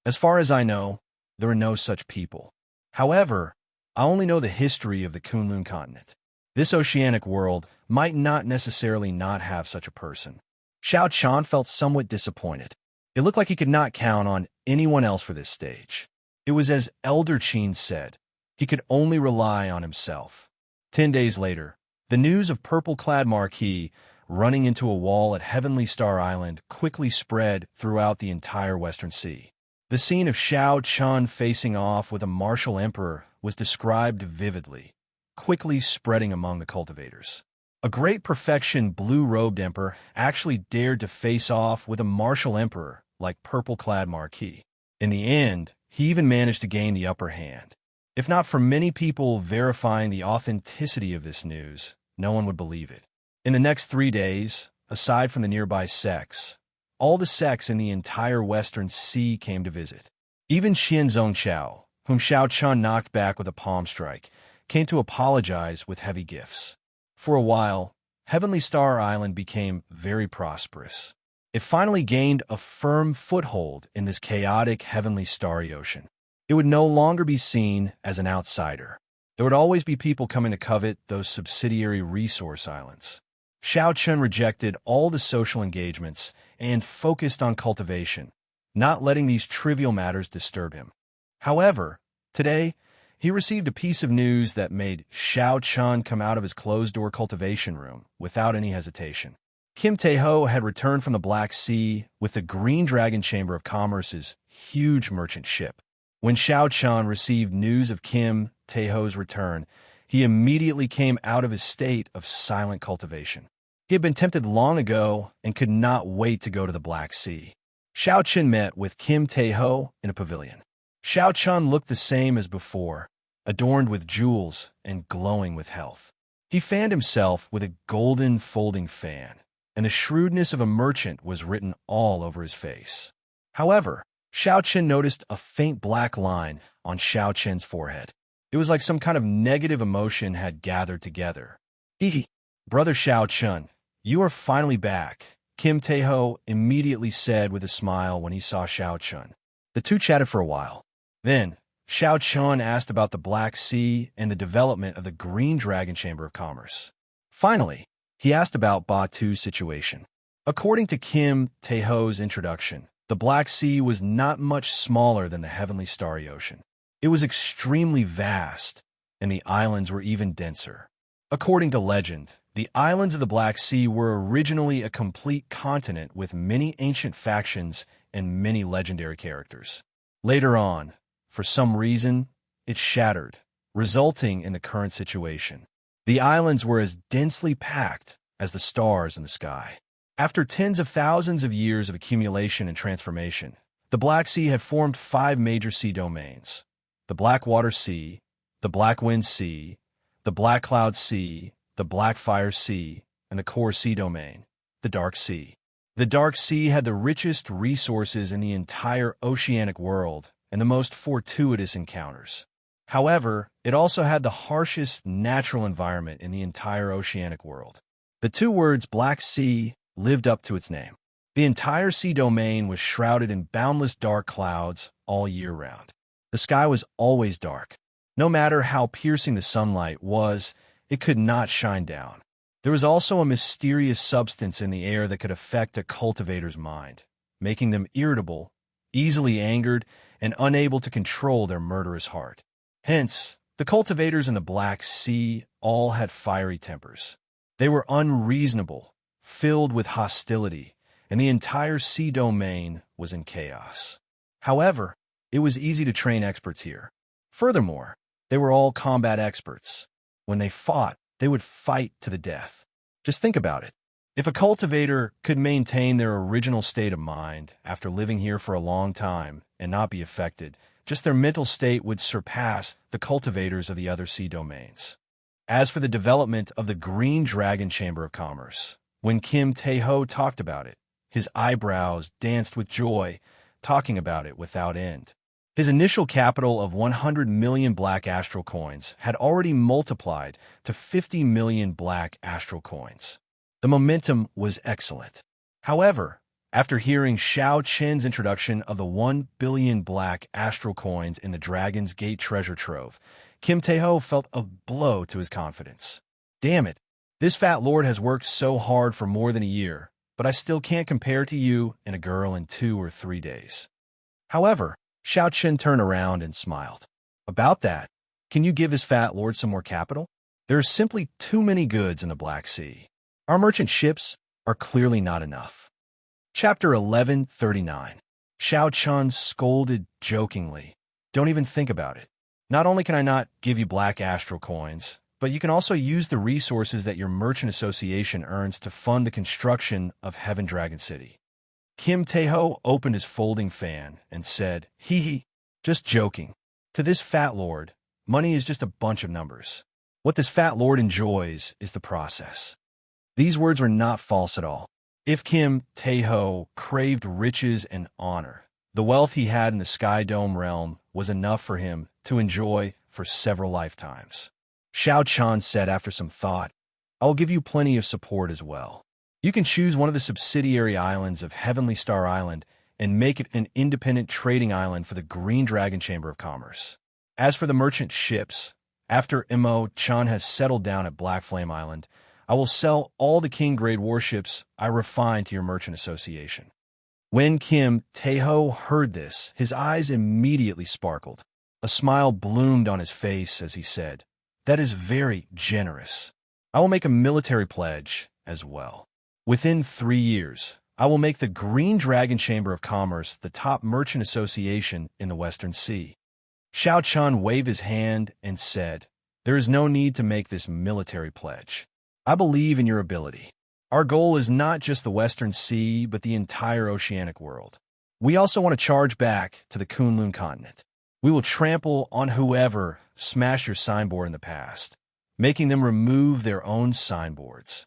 As far as I know, there are no such people. However, I only know the history of the Kunlun continent. This oceanic world might not necessarily not have such a person. Xiao Chun felt somewhat disappointed. It looked like he could not count on anyone else for this stage. It was as Elder Qin said, he could only rely on himself. 10 days later, the news of purple-clad Marquis running into a wall at Heavenly Star Island quickly spread throughout the entire Western Sea. The scene of Xiao Chun facing off with a martial emperor was described vividly, quickly spreading among the cultivators. A great perfection blue-robed emperor actually dared to face off with a martial emperor like purple-clad Marquis. In the end, he even managed to gain the upper hand. If not for many people verifying the authenticity of this news, no one would believe it. In the next 3 days, aside from the nearby sects, all the sects in the entire Western Sea came to visit. Even Xianxia, whom Xiao Chun knocked back with a palm strike, came to apologize with heavy gifts. For a while, Heavenly Star Island became very prosperous. It finally gained a firm foothold in this chaotic Heavenly Starry Ocean. It would no longer be seen as an outsider. There would always be people coming to covet those subsidiary resource islands. Xiao Chun rejected all the social engagements and focused on cultivation, not letting these trivial matters disturb him. However, today, he received a piece of news that made Xiao Chun come out of his closed-door cultivation room without any hesitation. Kim Taeho had returned from the Black Sea with the Green Dragon Chamber of Commerce's huge merchant ship. When Xiao Chun received news of Kim Taeho's return, he immediately came out of his state of silent cultivation. He had been tempted long ago and could not wait to go to the Black Sea. Xiao Chun met with Kim Taeho in a pavilion. Xiao Chun looked the same as before, adorned with jewels and glowing with health. He fanned himself with a golden folding fan, and the shrewdness of a merchant was written all over his face. However, Xiao Chun noticed a faint black line on Xiao Chun's forehead. It was like some kind of negative emotion had gathered together. Brother Xiao Chun, you are finally back, Kim Taeho immediately said with a smile when he saw Xiao Chun. The two chatted for a while. Then, Xiao Chun asked about the Black Sea and the development of the Green Dragon Chamber of Commerce. Finally, he asked about Batu's situation. According to Kim Taeho's introduction, the Black Sea was not much smaller than the Heavenly Starry Ocean. It was extremely vast, and the islands were even denser. According to legend, the islands of the Black Sea were originally a complete continent with many ancient factions and many legendary characters. Later on, for some reason, it shattered, resulting in the current situation. The islands were as densely packed as the stars in the sky. After tens of thousands of years of accumulation and transformation, the Black Sea had formed 5 major sea domains: the Blackwater Sea, the Black Wind Sea, the Black Cloud Sea, the Black Fire Sea, and the core sea domain, the Dark Sea. The Dark Sea had the richest resources in the entire oceanic world and the most fortuitous encounters. However, it also had the harshest natural environment in the entire oceanic world. The 2 words Black Sea lived up to its name. The entire sea domain was shrouded in boundless dark clouds all year round. The sky was always dark. No matter how piercing the sunlight was, it could not shine down. There was also a mysterious substance in the air that could affect a cultivator's mind, making them irritable, easily angered, and unable to control their murderous heart. Hence, the cultivators in the Black Sea all had fiery tempers. They were unreasonable, filled with hostility, and the entire sea domain was in chaos. However, it was easy to train experts here. Furthermore, they were all combat experts. When they fought, they would fight to the death. Just think about it. If a cultivator could maintain their original state of mind after living here for a long time and not be affected, just their mental state would surpass the cultivators of the other sea domains. As for the development of the Green Dragon Chamber of Commerce, when Kim Tae-ho talked about it, his eyebrows danced with joy, talking about it without end. His initial capital of 100 million black astral coins had already multiplied to 50 million black astral coins. The momentum was excellent. However, after hearing Xiao Qin's introduction of the 1 billion black astral coins in the Dragon's Gate treasure trove, Kim Tae-ho felt a blow to his confidence. Damn it, this fat lord has worked so hard for more than a year, but I still can't compare to you and a girl in 2 or 3 days. However, Xiao Qin turned around and smiled. About that, can you give his fat lord some more capital? There are simply too many goods in the Black Sea. Our merchant ships are clearly not enough. Chapter 1139. Xiao Qin scolded jokingly. Don't even think about it. Not only can I not give you black astral coins, but you can also use the resources that your merchant association earns to fund the construction of Heaven Dragon City. Kim Tae-ho opened his folding fan and said, "Hee hee, just joking. To this fat lord, money is just a bunch of numbers. What this fat lord enjoys is the process." These words were not false at all. If Kim Tae-ho craved riches and honor, the wealth he had in the Sky Dome realm was enough for him to enjoy for several lifetimes. Xiao Qin said after some thought, "I will give you plenty of support as well. You can choose one of the subsidiary islands of Heavenly Star Island and make it an independent trading island for the Green Dragon Chamber of Commerce. As for the merchant ships, after Imo Chan has settled down at Black Flame Island, I will sell all the King-grade warships I refined to your merchant association." When Kim Tae-ho heard this, his eyes immediately sparkled. A smile bloomed on his face as he said, "That is very generous. I will make a military pledge as well. Within 3 years, I will make the Green Dragon Chamber of Commerce the top merchant association in the Western Sea." Xiao Qin waved his hand and said, "There is no need to make this military pledge. I believe in your ability. Our goal is not just the Western Sea, but the entire oceanic world. We also want to charge back to the Kunlun continent. We will trample on whoever smashed your signboard in the past, making them remove their own signboards."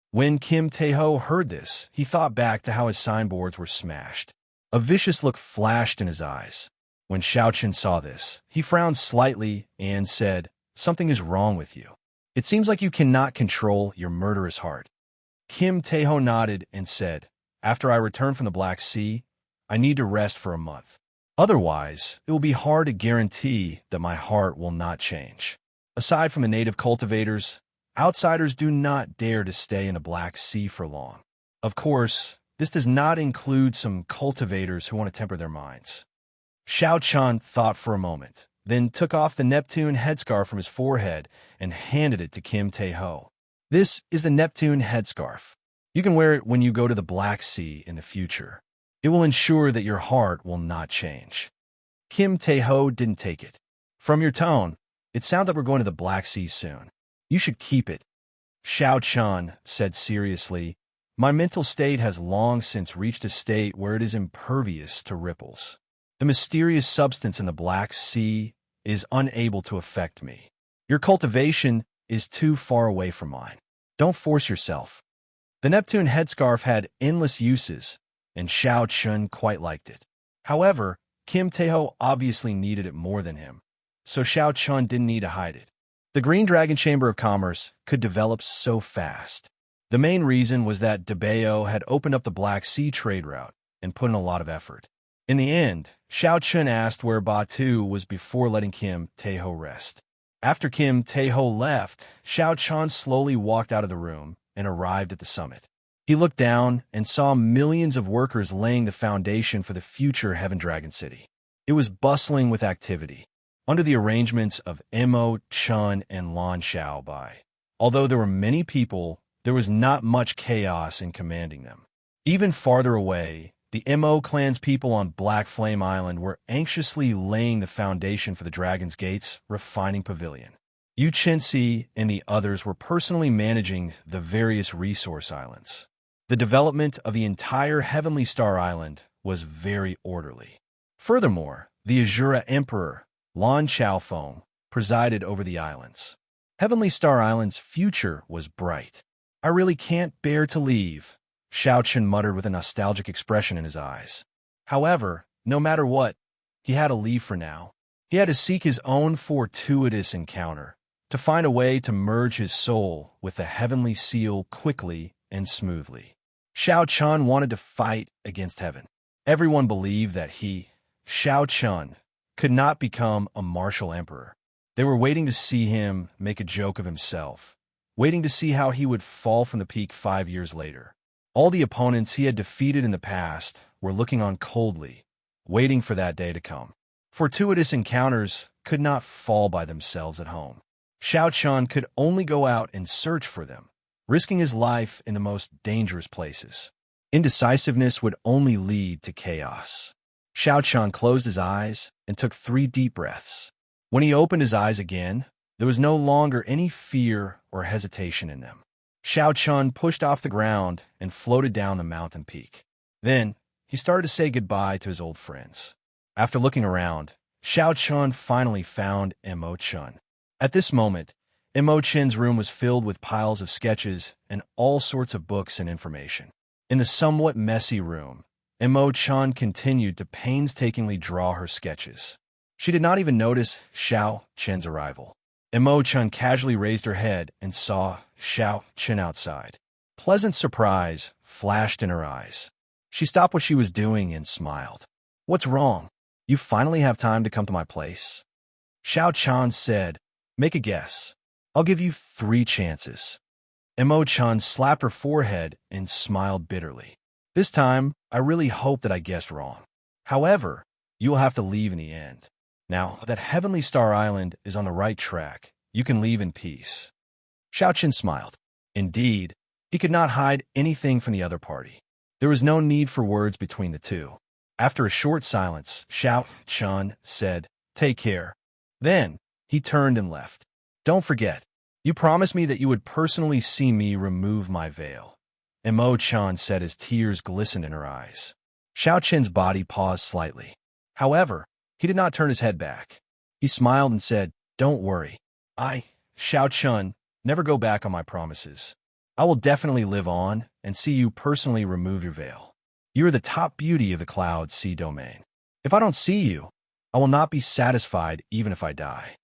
When Kim Tae-ho heard this, he thought back to how his signboards were smashed. A vicious look flashed in his eyes. When Xiao Qin saw this, he frowned slightly and said, "Something is wrong with you. It seems like you cannot control your murderous heart." Kim Tae-ho nodded and said, "After I return from the Black Sea, I need to rest for a month. Otherwise, it will be hard to guarantee that my heart will not change. Aside from the native cultivators, outsiders do not dare to stay in the Black Sea for long. Of course, this does not include some cultivators who want to temper their minds." Xiao Qin thought for a moment, then took off the Neptune headscarf from his forehead and handed it to Kim Tae-ho. "This is the Neptune headscarf. You can wear it when you go to the Black Sea in the future. It will ensure that your heart will not change." Kim Tae-ho didn't take it. "From your tone, it sounds like we're going to the Black Sea soon. You should keep it." Xiao Qin said seriously, "My mental state has long since reached a state where it is impervious to ripples. The mysterious substance in the Black Sea is unable to affect me. Your cultivation is too far away from mine. Don't force yourself." The Neptune headscarf had endless uses, and Xiao Qin quite liked it. However, Kim Tae-ho obviously needed it more than him, so Xiao Qin didn't need to hide it. The Green Dragon Chamber of Commerce could develop so fast. The main reason was that Debeo had opened up the Black Sea trade route and put in a lot of effort. In the end, Xiao Qin asked where Batu was before letting Kim Tae-ho rest. After Kim Tae-ho left, Xiao Qin slowly walked out of the room and arrived at the summit. He looked down and saw millions of workers laying the foundation for the future Heaven Dragon City. It was bustling with activity, under the arrangements of Imo, Chun, and Lan Xiaobai. Although there were many people, there was not much chaos in commanding them. Even farther away, the Mo clan's people on Black Flame Island were anxiously laying the foundation for the Dragon's Gate's refining pavilion. Xianxia and the others were personally managing the various resource islands. The development of the entire Heavenly Star Island was very orderly. Furthermore, the Azura Emperor, Lan Chaofeng, presided over the islands. Heavenly Star Island's future was bright. "I really can't bear to leave," Xianxia muttered with a nostalgic expression in his eyes. However, no matter what, he had to leave for now. He had to seek his own fortuitous encounter, to find a way to merge his soul with the heavenly seal quickly and smoothly. Xianxia wanted to fight against heaven. Everyone believed that he, Xianxia, could not become a martial emperor. They were waiting to see him make a joke of himself, waiting to see how he would fall from the peak 5 years later. All the opponents he had defeated in the past were looking on coldly, waiting for that day to come. Fortuitous encounters could not fall by themselves at home. Xianxia could only go out and search for them, risking his life in the most dangerous places. Indecisiveness would only lead to chaos. Xianxia closed his eyes and took 3 deep breaths. When he opened his eyes again, there was no longer any fear or hesitation in them. Xianxia pushed off the ground and floated down the mountain peak. Then, he started to say goodbye to his old friends. After looking around, Xianxia finally found Mo Chun. At this moment, Mo Chun's room was filled with piles of sketches and all sorts of books and information. In the somewhat messy room, Mo Chun continued to painstakingly draw her sketches. She did not even notice Xianxia's arrival. Mo Chun casually raised her head and saw Xianxia outside. Pleasant surprise flashed in her eyes. She stopped what she was doing and smiled. "What's wrong? You finally have time to come to my place?" Xianxia said, "Make a guess. I'll give you 3 chances." Mo Chun slapped her forehead and smiled bitterly. "This time, I really hope that I guessed wrong. However, you will have to leave in the end. Now that Heavenly Star Island is on the right track, you can leave in peace." Xianxia smiled. Indeed, he could not hide anything from the other party. There was no need for words between the two. After a short silence, Xianxia said, "Take care." Then, he turned and left. "Don't forget, you promised me that you would personally see me remove my veil." Mo Chun said as tears glistened in her eyes. Xianxia's body paused slightly. However, he did not turn his head back. He smiled and said, "Don't worry. I, Xianxia, never go back on my promises. I will definitely live on and see you personally remove your veil. You are the top beauty of the Cloud Sea domain. If I don't see you, I will not be satisfied even if I die."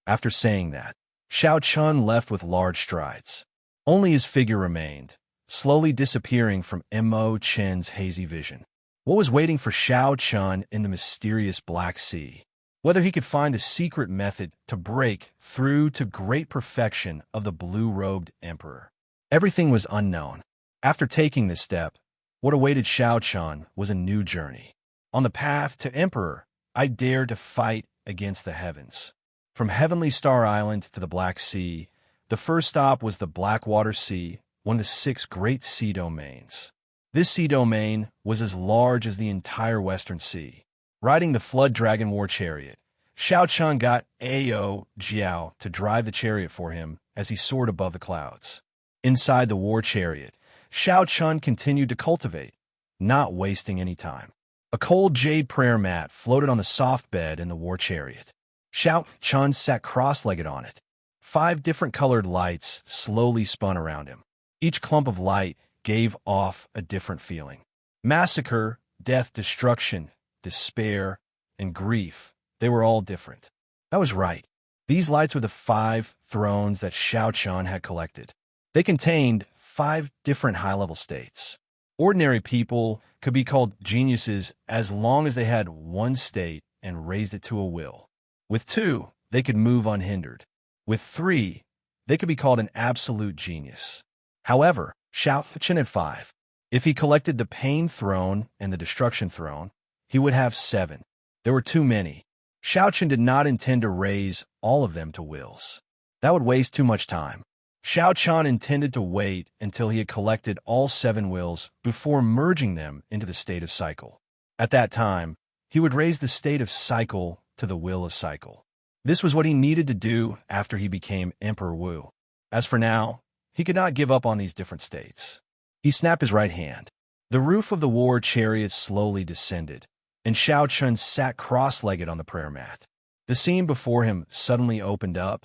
After saying that, Xianxia left with large strides. Only his figure remained, slowly disappearing from Mo Chun's hazy vision. What was waiting for Xianxia in the mysterious Black Sea? Whether he could find the secret method to break through to great perfection of the blue-robed emperor. Everything was unknown. After taking this step, what awaited Xianxia was a new journey. On the path to emperor, I dared to fight against the heavens. From Heavenly Star Island to the Black Sea, the first stop was the Blackwater Sea, one of the 6 great sea domains. This sea domain was as large as the entire Western Sea. Riding the Flood Dragon War Chariot, Xianxia got Ao Jiao to drive the chariot for him as he soared above the clouds. Inside the war chariot, Xianxia continued to cultivate, not wasting any time. A cold jade prayer mat floated on the soft bed in the war chariot. Xianxia sat cross-legged on it. 5 different colored lights slowly spun around him. Each clump of light gave off a different feeling. Massacre, death, destruction, despair, and grief, they were all different. That was right. These lights were the 5 thrones that Xianxia had collected. They contained 5 different high-level states. Ordinary people could be called geniuses as long as they had 1 state and raised it to a will. With 2, they could move unhindered. With 3, they could be called an absolute genius. However, Xianxia had 5. If he collected the Pain Throne and the Destruction Throne, he would have 7. There were too many. Xianxia did not intend to raise all of them to wills. That would waste too much time. Xiao Chan intended to wait until he had collected all 7 wills before merging them into the state of cycle. At that time, he would raise the state of cycle to the will of cycle. This was what he needed to do after he became Emperor Wu. As for now, he could not give up on these different states. He snapped his right hand. The roof of the war chariot slowly descended, and Xiao Chun sat cross-legged on the prayer mat. The scene before him suddenly opened up,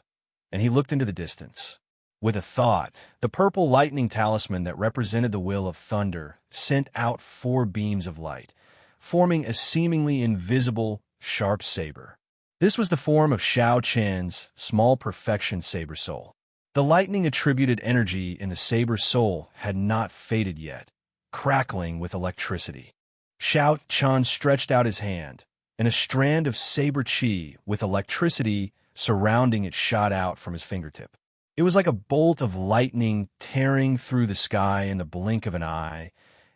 and he looked into the distance. With a thought, the purple lightning talisman that represented the will of thunder sent out 4 beams of light, forming a seemingly invisible, sharp saber. This was the form of Xiao Chen's small perfection saber soul. The lightning-attributed energy in the saber soul had not faded yet, crackling with electricity. Xiao Chen stretched out his hand, and a strand of saber chi with electricity surrounding it shot out from his fingertip. It was like a bolt of lightning tearing through the sky in the blink of an eye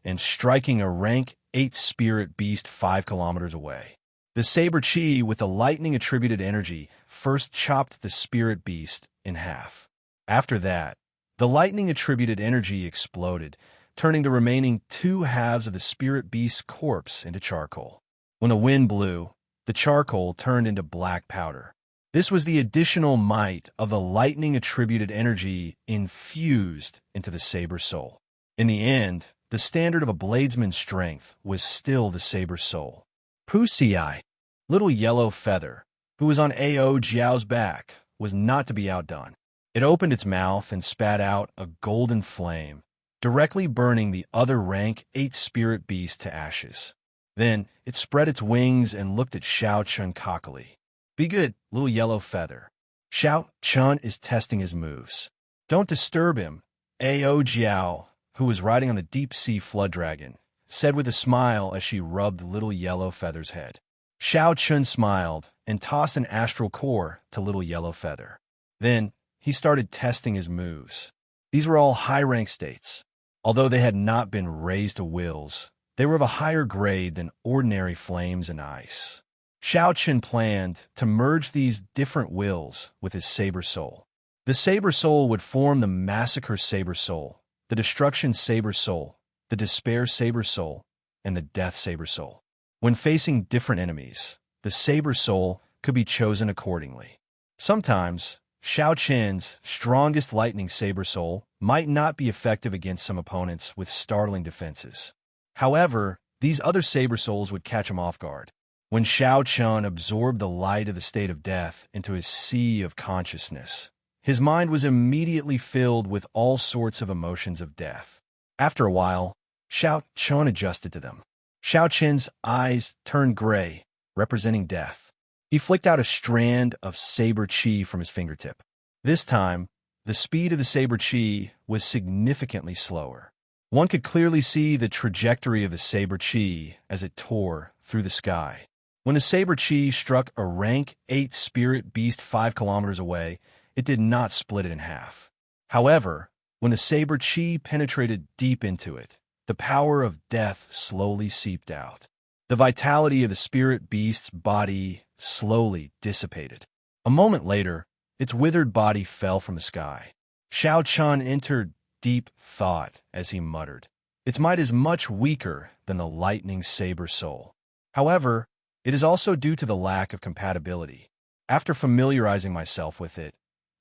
and striking a rank 8 spirit beast 5 kilometers away. The saber chi with the lightning-attributed energy first chopped the spirit beast in half. After that, the lightning-attributed energy exploded, turning the remaining 2 halves of the spirit beast's corpse into charcoal. When the wind blew, the charcoal turned into black powder. This was the additional might of the lightning-attributed energy infused into the saber soul. In the end, the standard of a bladesman's strength was still the saber soul. Wuxia, little yellow feather, who was on Ao Jiao's back, was not to be outdone. It opened its mouth and spat out a golden flame, directly burning the other rank 8 spirit beast to ashes. Then it spread its wings and looked at Xiao Chun cockily. Be good, little yellow feather. Xiao Chun is testing his moves. Don't disturb him, Ao Jiao, who was riding on the deep-sea flood dragon, said with a smile as she rubbed little yellow feather's head. Xiao Chun smiled and tossed an astral core to little yellow feather. Then he started testing his moves. These were all high-rank states. Although they had not been raised to wills, they were of a higher grade than ordinary flames and ice. Xiao Chen planned to merge these different wills with his saber soul. The saber soul would form the massacre saber soul, the destruction saber soul, the despair saber soul, and the death saber soul. When facing different enemies, the saber soul could be chosen accordingly. Sometimes, Xiao Chen's strongest lightning saber soul might not be effective against some opponents with startling defenses. However, these other saber souls would catch him off guard. When Xiao Chen absorbed the light of the state of death into his sea of consciousness, his mind was immediately filled with all sorts of emotions of death. After a while, Xiao Chen adjusted to them. Xiao Chen's eyes turned gray, representing death. He flicked out a strand of saber chi from his fingertip. This time, the speed of the saber chi was significantly slower. One could clearly see the trajectory of the saber chi as it tore through the sky. When the saber chi struck a rank 8 spirit beast 5 kilometers away, it did not split it in half. However, when the saber chi penetrated deep into it, the power of death slowly seeped out. The vitality of the spirit beast's body slowly dissipated. A moment later, its withered body fell from the sky. Xiao Chun entered deep thought as he muttered, "Its might is much weaker than the lightning saber soul. However, it is also due to the lack of compatibility. After familiarizing myself with it,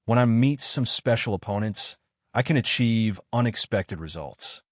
when I meet some special opponents, I can achieve unexpected results."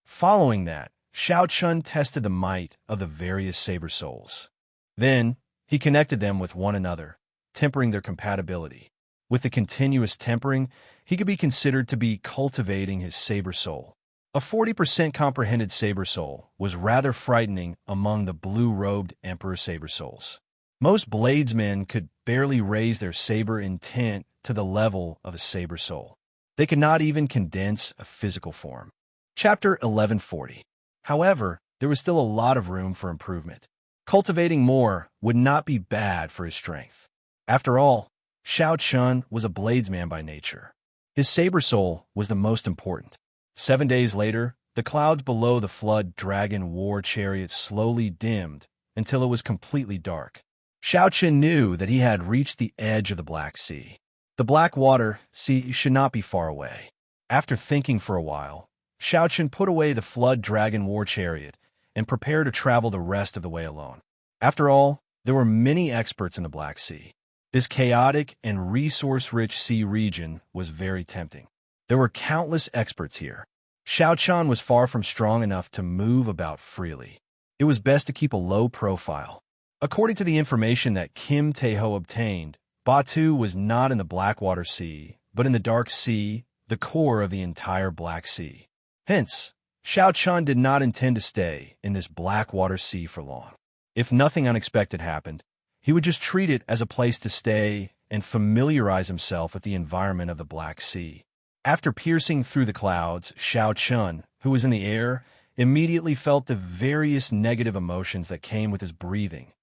Following that, Xiao Chun tested the might of the various saber souls. Then, he connected them with one another, tempering their compatibility. With the continuous tempering, he could be considered to be cultivating his saber soul. A 40% comprehended saber soul was rather frightening among the blue-robed emperor saber souls. Most bladesmen could barely raise their saber intent to the level of a saber soul. They could not even condense a physical form. Chapter 1140. However, there was still a lot of room for improvement. Cultivating more would not be bad for his strength. After all, Xiao Chun was a bladesman by nature. His saber soul was the most important. 7 days later, the clouds below the flood dragon war chariot slowly dimmed until it was completely dark. Xiao Chun knew that he had reached the edge of the Black Sea. The black water sea should not be far away. After thinking for a while, Xiaochen put away the flood dragon war chariot and prepared to travel the rest of the way alone. After all, there were many experts in the Black Sea. This chaotic and resource-rich sea region was very tempting. There were countless experts here. Xiaochen was far from strong enough to move about freely. It was best to keep a low profile. According to the information that Kim Taeho obtained, Batu was not in the Blackwater Sea, but in the Dark Sea, the core of the entire Black Sea. Hence, Xiaochen did not intend to stay in this Blackwater Sea for long. If nothing unexpected happened, he would just treat it as a place to stay and familiarize himself with the environment of the Black Sea. After piercing through the clouds, Xiaochen, who was in the air, immediately felt the various negative emotions that came with his breathing: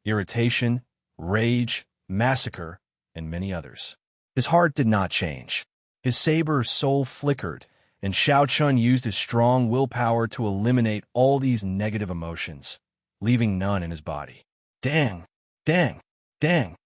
irritation, rage, massacre, and many others. His heart did not change. His saber soul flickered, and Xiaochen used his strong willpower to eliminate all these negative emotions, leaving none in his body. Dang! Dang! Dang!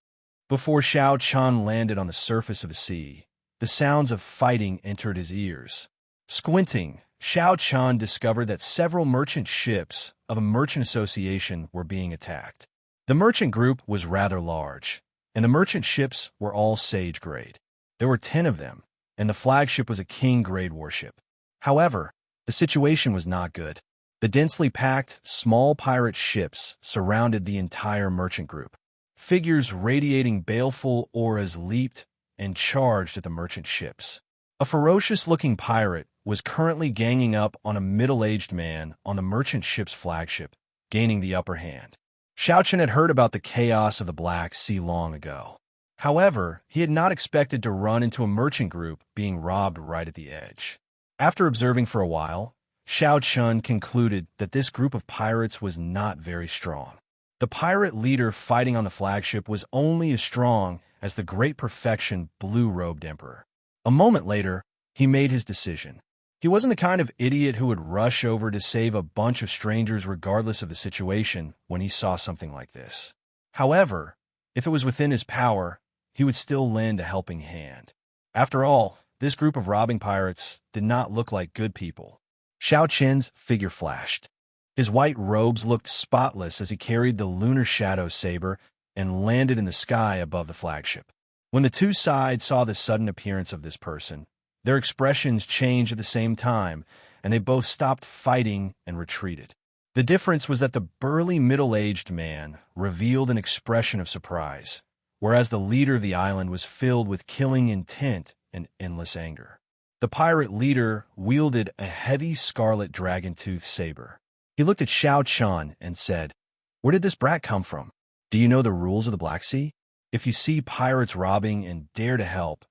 Before Xiaochen landed on the surface of the sea, the sounds of fighting entered his ears. Squinting, Xiaochen discovered that several merchant ships of a merchant association were being attacked. The merchant group was rather large, and the merchant ships were all Sage grade. There were 10 of them, and the flagship was a King grade warship. However, the situation was not good. The densely packed, small pirate ships surrounded the entire merchant group. Figures radiating baleful auras leaped and charged at the merchant ships. A ferocious-looking pirate was currently ganging up on a middle-aged man on the merchant ship's flagship, gaining the upper hand. Xiaochen had heard about the chaos of the Black Sea long ago. However, he had not expected to run into a merchant group being robbed right at the edge. After observing for a while, Xiaochen concluded that this group of pirates was not very strong. The pirate leader fighting on the flagship was only as strong as the great perfection blue-robed emperor. A moment later, he made his decision. He wasn't the kind of idiot who would rush over to save a bunch of strangers regardless of the situation when he saw something like this. However, if it was within his power, he would still lend a helping hand. After all, this group of robbing pirates did not look like good people. Xiaochen's figure flashed. His white robes looked spotless as he carried the lunar shadow saber and landed in the sky above the flagship. When the two sides saw the sudden appearance of this person, their expressions changed at the same time, and they both stopped fighting and retreated. The difference was that the burly middle-aged man revealed an expression of surprise, whereas the leader of the island was filled with killing intent and endless anger. The pirate leader wielded a heavy scarlet dragon-tooth saber. He looked at Xiaochen and said, "Where did this brat come from? Do you know the rules of the Black Sea? If you see pirates robbing and dare to help,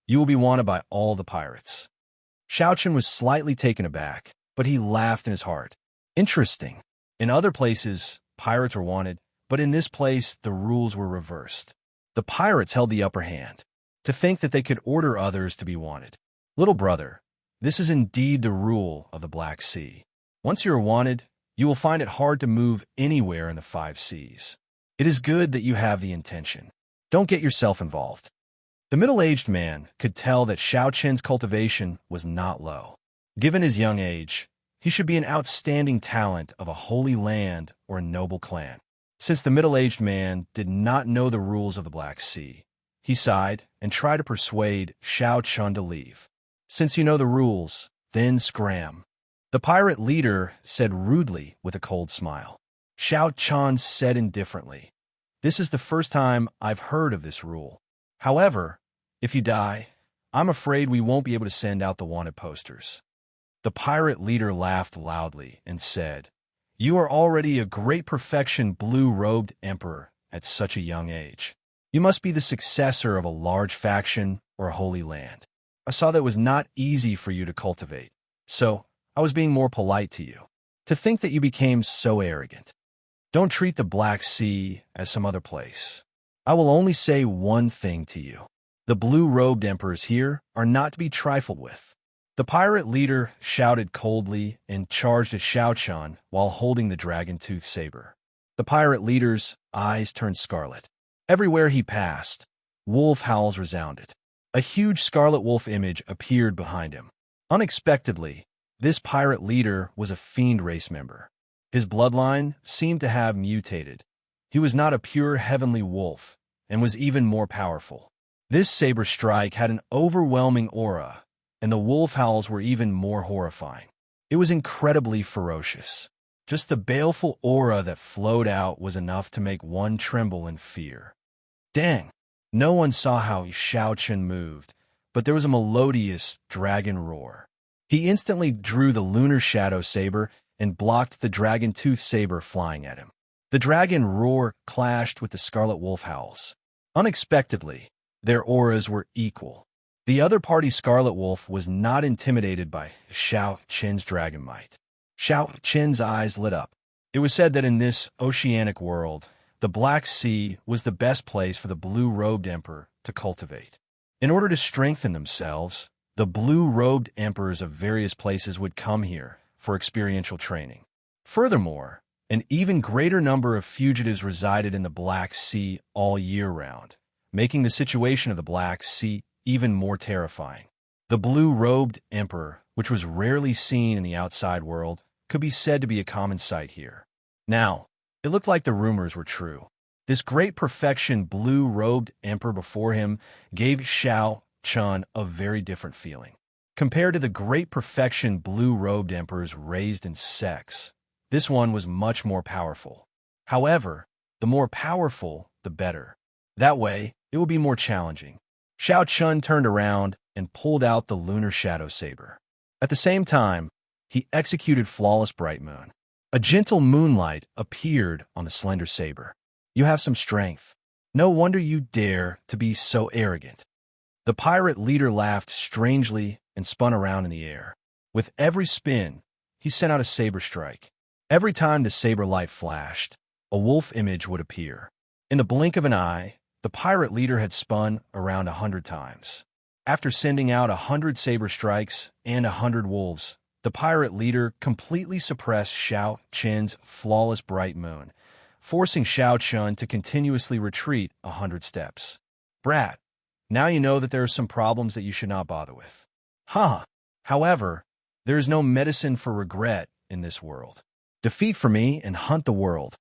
you will be wanted by all the pirates." Xiaochen was slightly taken aback, but he laughed in his heart. Interesting. In other places, pirates were wanted, but in this place, the rules were reversed. The pirates held the upper hand. To think that they could order others to be wanted. Little brother, this is indeed the rule of the Black Sea. Once you are wanted, you will find it hard to move anywhere in the 5 seas. It is good that you have the intention. Don't get yourself involved. The middle-aged man could tell that Xiaochen's cultivation was not low. Given his young age, he should be an outstanding talent of a holy land or a noble clan. Since the middle-aged man did not know the rules of the Black Sea, he sighed and tried to persuade Xiaochen to leave. "Since you know the rules, then scram," the pirate leader said rudely with a cold smile. Xiaochen said indifferently, "This is the first time I've heard of this rule. However, if you die, I'm afraid we won't be able to send out the wanted posters." The pirate leader laughed loudly and said, "You are already a great perfection blue-robed emperor at such a young age. You must be the successor of a large faction or a holy land. I saw that it was not easy for you to cultivate, so I was being more polite to you. To think that you became so arrogant. Don't treat the Black Sea as some other place. I will only say one thing to you. The blue-robed emperors here are not to be trifled with." The pirate leader shouted coldly and charged at Xiaochen while holding the dragon-tooth saber. The pirate leader's eyes turned scarlet. Everywhere he passed, wolf howls resounded. A huge scarlet wolf image appeared behind him. Unexpectedly, this pirate leader was a fiend race member. His bloodline seemed to have mutated. He was not a pure heavenly wolf, and was even more powerful. This saber strike had an overwhelming aura, and the wolf howls were even more horrifying. It was incredibly ferocious. Just the baleful aura that flowed out was enough to make one tremble in fear. Dang! No one saw how Xianxia moved, but there was a melodious dragon roar. He instantly drew the lunar shadow saber and blocked the dragon tooth saber flying at him. The dragon roar clashed with the scarlet wolf howls. Unexpectedly, their auras were equal. The other party's scarlet wolf was not intimidated by Xianxia's dragon might. Xianxia's eyes lit up. It was said that in this oceanic world, the Black Sea was the best place for the blue-robed emperor to cultivate. In order to strengthen themselves, the blue-robed emperors of various places would come here for experiential training. Furthermore, an even greater number of fugitives resided in the Black Sea all year round, making the situation of the Black Sea even more terrifying. The blue-robed emperor, which was rarely seen in the outside world, could be said to be a common sight here. Now, it looked like the rumors were true. This great perfection blue-robed emperor before him gave Xianxia a very different feeling. Compared to the great perfection blue-robed emperors raised in sex, this one was much more powerful. However, the more powerful, the better. That way, it will be more challenging. Xianxia turned around and pulled out the lunar shadow saber. At the same time, he executed Flawless Bright Moon. A gentle moonlight appeared on the slender saber. You have some strength. No wonder you dare to be so arrogant. The pirate leader laughed strangely and spun around in the air. With every spin, he sent out a saber strike. Every time the saber light flashed, a wolf image would appear. In the blink of an eye, the pirate leader had spun around 100 times. After sending out 100 saber strikes and 100 wolves, the pirate leader completely suppressed Xianxia's Flawless Bright Moon, forcing Xianxia to continuously retreat 100 steps. Brat, now you know that there are some problems that you should not bother with. However, there is no medicine for regret in this world. Defeat for me and hunt the world.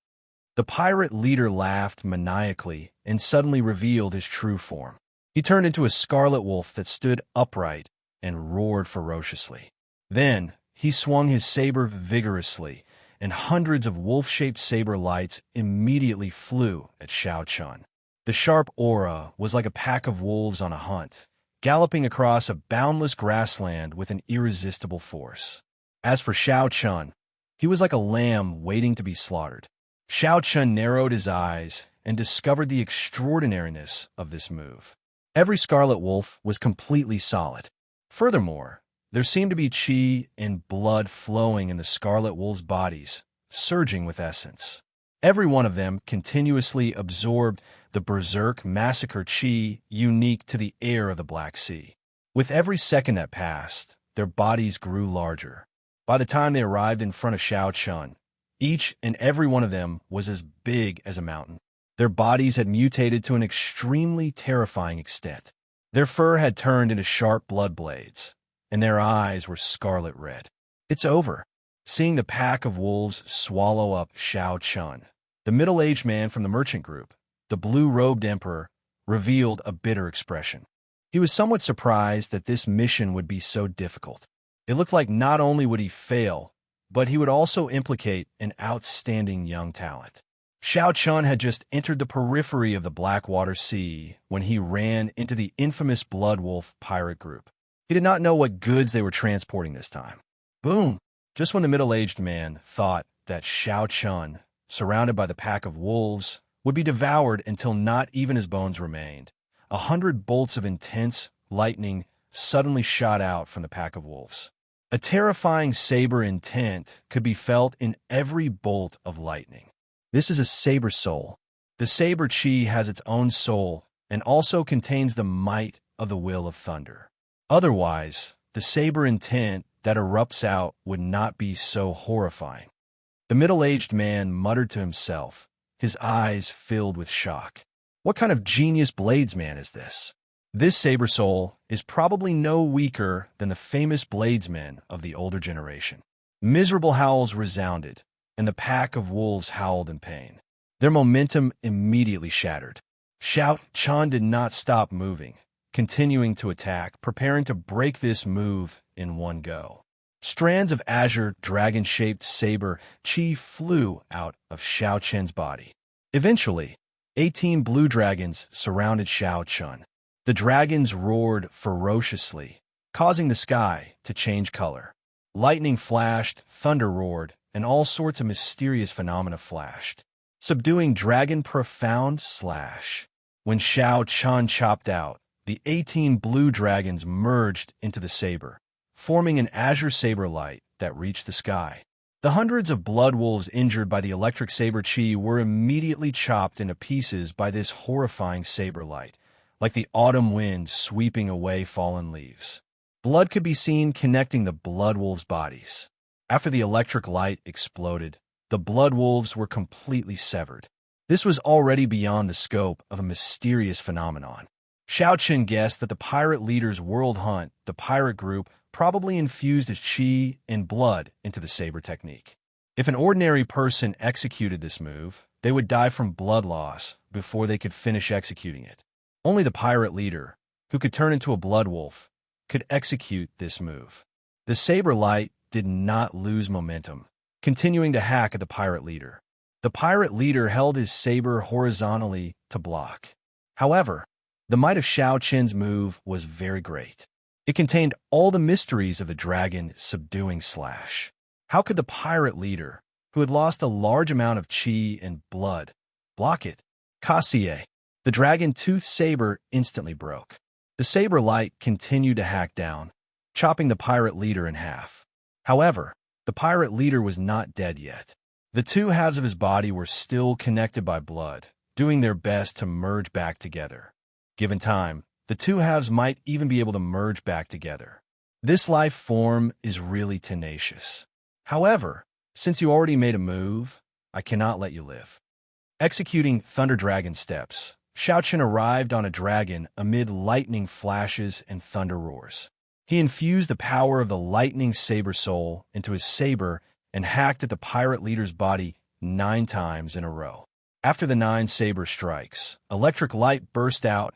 The pirate leader laughed maniacally and suddenly revealed his true form. He turned into a scarlet wolf that stood upright and roared ferociously. Then, he swung his saber vigorously, and hundreds of wolf-shaped saber lights immediately flew at Xianxia. The sharp aura was like a pack of wolves on a hunt, galloping across a boundless grassland with an irresistible force. As for Xianxia, he was like a lamb waiting to be slaughtered. Xianxia narrowed his eyes and discovered the extraordinariness of this move. Every scarlet wolf was completely solid. Furthermore, there seemed to be qi and blood flowing in the scarlet wolves' bodies, surging with essence. Every one of them continuously absorbed the berserk massacre qi unique to the air of the Black Sea. With every second that passed, their bodies grew larger. By the time they arrived in front of Xianxia, each and every one of them was as big as a mountain. Their bodies had mutated to an extremely terrifying extent. Their fur had turned into sharp blood blades, and their eyes were scarlet red. It's over. Seeing the pack of wolves swallow up Xianxia, the middle-aged man from the merchant group, the blue-robed emperor, revealed a bitter expression. He was somewhat surprised that this mission would be so difficult. It looked like not only would he fail, but he would also implicate an outstanding young talent. Xianxia had just entered the periphery of the Blackwater Sea when he ran into the infamous Blood Wolf pirate group. He did not know what goods they were transporting this time. Boom! Just when the middle-aged man thought that Xianxia, surrounded by the pack of wolves, would be devoured until not even his bones remained, 100 bolts of intense lightning suddenly shot out from the pack of wolves. A terrifying saber intent could be felt in every bolt of lightning. This is a saber soul. The saber chi has its own soul and also contains the might of the will of thunder. Otherwise, the saber intent that erupts out would not be so horrifying. The middle-aged man muttered to himself, his eyes filled with shock. What kind of genius bladesman is this? This saber soul is probably no weaker than the famous bladesmen of the older generation. Miserable howls resounded, and the pack of wolves howled in pain. Their momentum immediately shattered. Xianxia did not stop moving, continuing to attack, preparing to break this move in one go. Strands of azure, dragon-shaped saber chi flew out of Xianxia's body. Eventually, 18 blue dragons surrounded Xianxia. The dragons roared ferociously, causing the sky to change color. Lightning flashed, thunder roared, and all sorts of mysterious phenomena flashed, subduing dragon profound slash. When Xianxia chopped out, the 18 blue dragons merged into the saber, forming an azure saber light that reached the sky. The hundreds of blood wolves injured by the electric saber chi were immediately chopped into pieces by this horrifying saber light, like the autumn wind sweeping away fallen leaves. Blood could be seen connecting the blood wolves' bodies. After the electric light exploded, the blood wolves were completely severed. This was already beyond the scope of a mysterious phenomenon. Xianxia guessed that the pirate leader's world hunt, the pirate group, probably infused his chi and blood into the saber technique. If an ordinary person executed this move, they would die from blood loss before they could finish executing it. Only the pirate leader, who could turn into a blood wolf, could execute this move. The saber light did not lose momentum, continuing to hack at the pirate leader. The pirate leader held his saber horizontally to block. However, the might of Xianxia's move was very great. It contained all the mysteries of the dragon subduing slash. How could the pirate leader, who had lost a large amount of chi and blood, block it? Xianxia, the dragon-toothed saber instantly broke. The saber light continued to hack down, chopping the pirate leader in half. However, the pirate leader was not dead yet. The two halves of his body were still connected by blood, doing their best to merge back together. Given time, the two halves might even be able to merge back together. This life form is really tenacious. However, since you already made a move, I cannot let you live. Executing Thunder Dragon steps, Xianxia arrived on a dragon amid lightning flashes and thunder roars. He infused the power of the lightning saber soul into his saber and hacked at the pirate leader's body 9 times in a row. After the 9 saber strikes, electric light burst out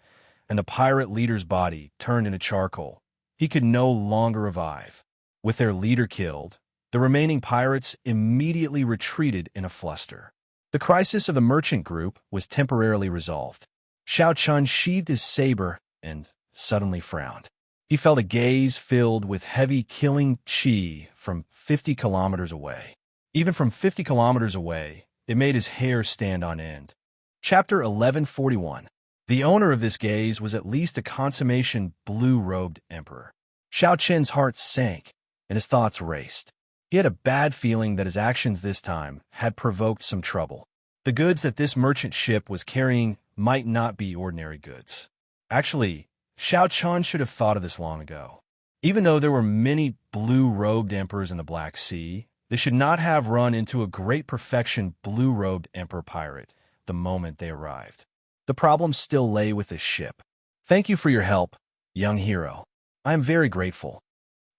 and the pirate leader's body turned into charcoal. He could no longer revive. With their leader killed, the remaining pirates immediately retreated in a fluster. The crisis of the merchant group was temporarily resolved. Xianxia sheathed his saber and suddenly frowned. He felt a gaze filled with heavy killing chi from 50 kilometers away. Even from 50 kilometers away, it made his hair stand on end. Chapter 1141. The owner of this gaze was at least a consummation blue-robed emperor. Xianxia's heart sank, and his thoughts raced. He had a bad feeling that his actions this time had provoked some trouble. The goods that this merchant ship was carrying might not be ordinary goods. Actually, Xianxia should have thought of this long ago. Even though there were many blue-robed emperors in the Black Sea, they should not have run into a great perfection blue-robed emperor pirate the moment they arrived. The problem still lay with this ship. Thank you for your help, young hero. I am very grateful.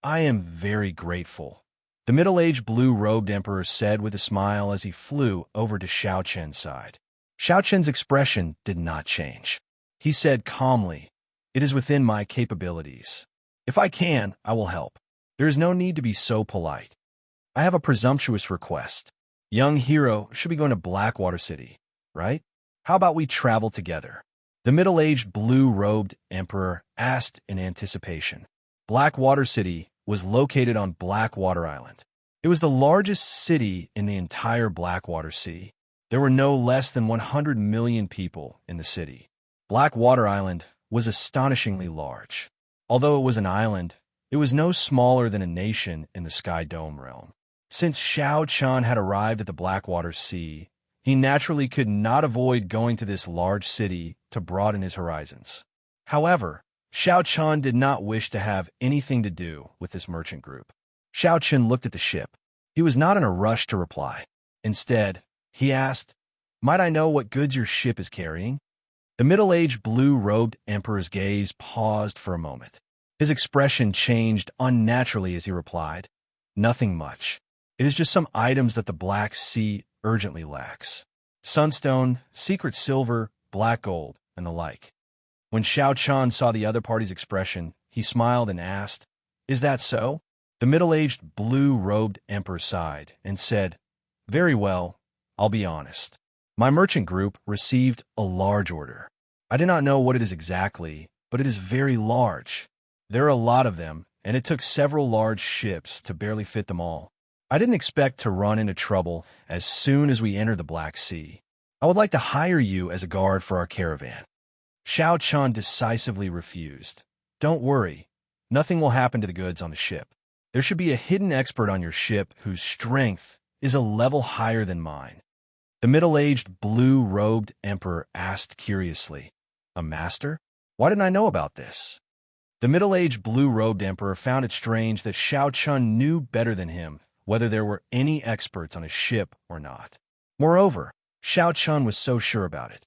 I am very grateful, the middle-aged blue-robed emperor said with a smile as he flew over to Xianxia's side. Xianxia's expression did not change. He said calmly, "It is within my capabilities. If I can, I will help. There is no need to be so polite. I have a presumptuous request. Young hero should be going to Blackwater City, right? How about we travel together?" The middle-aged blue-robed emperor asked in anticipation. Blackwater City was located on Blackwater Island. It was the largest city in the entire Blackwater Sea. There were no less than 100 million people in the city. Blackwater Island was astonishingly large. Although it was an island, it was no smaller than a nation in the Sky Dome realm. Since Xianxia had arrived at the Blackwater Sea, he naturally could not avoid going to this large city to broaden his horizons. However, Xianxia did not wish to have anything to do with this merchant group. Xianxia looked at the ship. He was not in a rush to reply. Instead, he asked, "Might I know what goods your ship is carrying?" The middle-aged blue-robed emperor's gaze paused for a moment. His expression changed unnaturally as he replied, "Nothing much. It is just some items that the Black Sea urgently lacks. Sunstone, secret silver, black gold, and the like." When Xianxia saw the other party's expression, he smiled and asked, "Is that so?" The middle-aged blue-robed emperor sighed and said, "Very well, I'll be honest. My merchant group received a large order. I do not know what it is exactly, but it is very large. There are a lot of them, and it took several large ships to barely fit them all. I didn't expect to run into trouble as soon as we enter the Black Sea. I would like to hire you as a guard for our caravan." Xianxia decisively refused. "Don't worry. Nothing will happen to the goods on the ship. There should be a hidden expert on your ship whose strength is a level higher than mine." The middle-aged blue-robed emperor asked curiously, "A master? Why didn't I know about this?" The middle-aged blue-robed emperor found it strange that Xianxia knew better than him whether there were any experts on his ship or not. Moreover, Xianxia was so sure about it.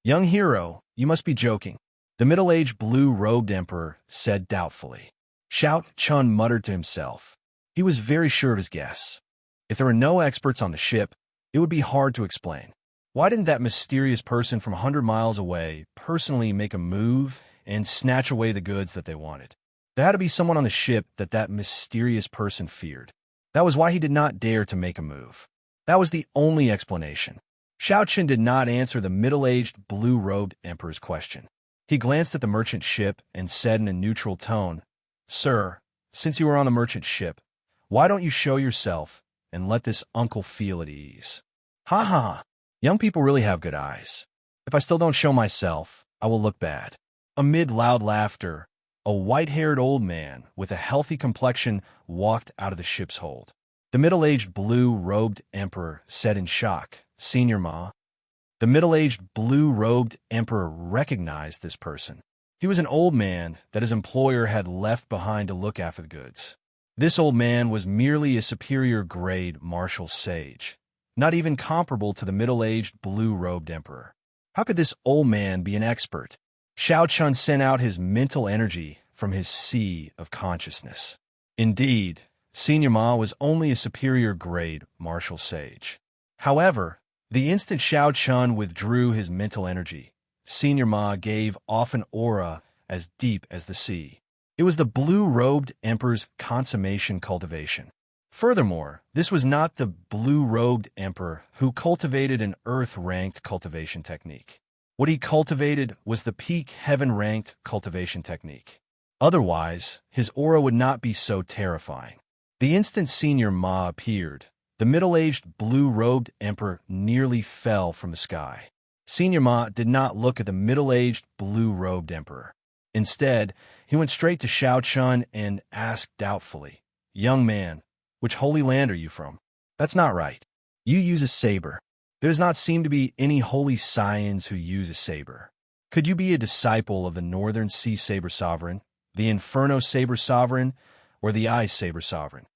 "Young hero, you must be joking," the middle-aged blue-robed emperor said doubtfully. Xianxia muttered to himself. He was very sure of his guess. If there were no experts on the ship, it would be hard to explain. Why didn't that mysterious person from 100 miles away personally make a move and snatch away the goods that they wanted? There had to be someone on the ship that mysterious person feared. That was why he did not dare to make a move. That was the only explanation. Xianxia did not answer the middle-aged blue-robed emperor's question. He glanced at the merchant ship and said in a neutral tone, "Sir, since you are on the merchant ship, why don't you show yourself and let this uncle feel at ease?" "Ha ha! Young people really have good eyes. If I still don't show myself, I will look bad." Amid loud laughter, a white-haired old man with a healthy complexion walked out of the ship's hold. The middle-aged blue-robed emperor said in shock, "Senior Ma." The middle-aged blue-robed emperor recognized this person. He was an old man that his employer had left behind to look after the goods. This old man was merely a superior-grade martial sage, not even comparable to the middle-aged blue-robed emperor. How could this old man be an expert? Xianxia sent out his mental energy from his sea of consciousness. Indeed, Senior Ma was only a superior-grade martial sage. However, the instant Xianxia withdrew his mental energy, Senior Ma gave off an aura as deep as the sea. It was the blue-robed emperor's consummation cultivation. Furthermore, this was not the blue-robed emperor who cultivated an earth-ranked cultivation technique. What he cultivated was the peak heaven-ranked cultivation technique. Otherwise, his aura would not be so terrifying. The instant Senior Ma appeared, the middle-aged blue-robed emperor nearly fell from the sky. Senior Ma did not look at the middle-aged blue-robed emperor. Instead, he went straight to Xianxia and asked doubtfully, "Young man, which holy land are you from? That's not right. You use a saber. There does not seem to be any holy Saiyans who use a saber. Could you be a disciple of the Northern Sea Saber Sovereign, the Inferno Saber Sovereign, or the Ice Saber Sovereign?"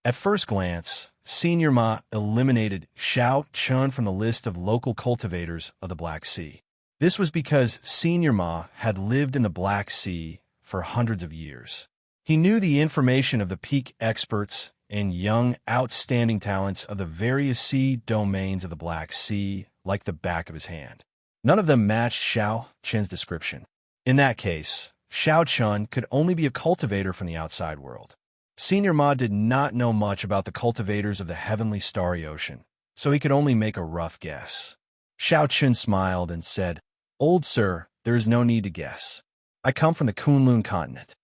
At first glance, Senior Ma eliminated Xianxia from the list of local cultivators of the Black Sea. This was because Senior Ma had lived in the Black Sea for hundreds of years. He knew the information of the peak experts and young, outstanding talents of the various sea domains of the Black Sea like the back of his hand. None of them matched Xianxia's description. In that case, Xianxia could only be a cultivator from the outside world. Senior Ma did not know much about the cultivators of the heavenly starry ocean, so he could only make a rough guess. Xianxia smiled and said, "Old sir, there is no need to guess. I come from the Kunlun continent."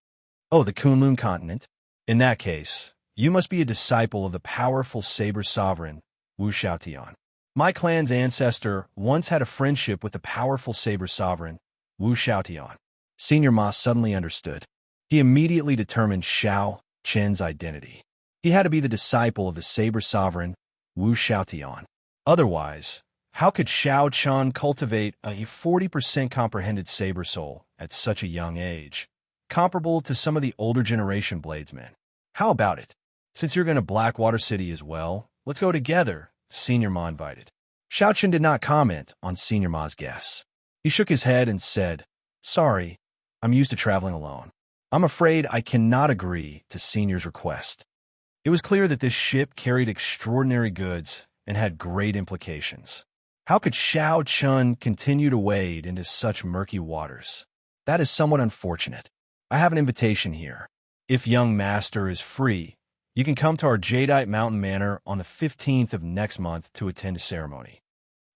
"Oh, the Kunlun continent? In that case, you must be a disciple of the powerful saber sovereign, Wuxia. My clan's ancestor once had a friendship with the powerful saber sovereign, Wuxia." Senior Ma suddenly understood. He immediately determined Xianxia's identity. He had to be the disciple of the saber sovereign, Wuxia. Otherwise, how could Xianxia cultivate a 40% comprehended saber soul at such a young age, comparable to some of the older generation bladesmen? "How about it? Since you're going to Blackwater City as well, let's go together," Senior Ma invited. Xianxia did not comment on Senior Ma's guess. He shook his head and said, "Sorry, I'm used to traveling alone. I'm afraid I cannot agree to Senior's request." It was clear that this ship carried extraordinary goods and had great implications. How could Xiao Chun continue to wade into such murky waters? That is somewhat unfortunate. I have an invitation here. If young master is free, you can come to our Jadeite Mountain Manor on the 15th of next month to attend a ceremony.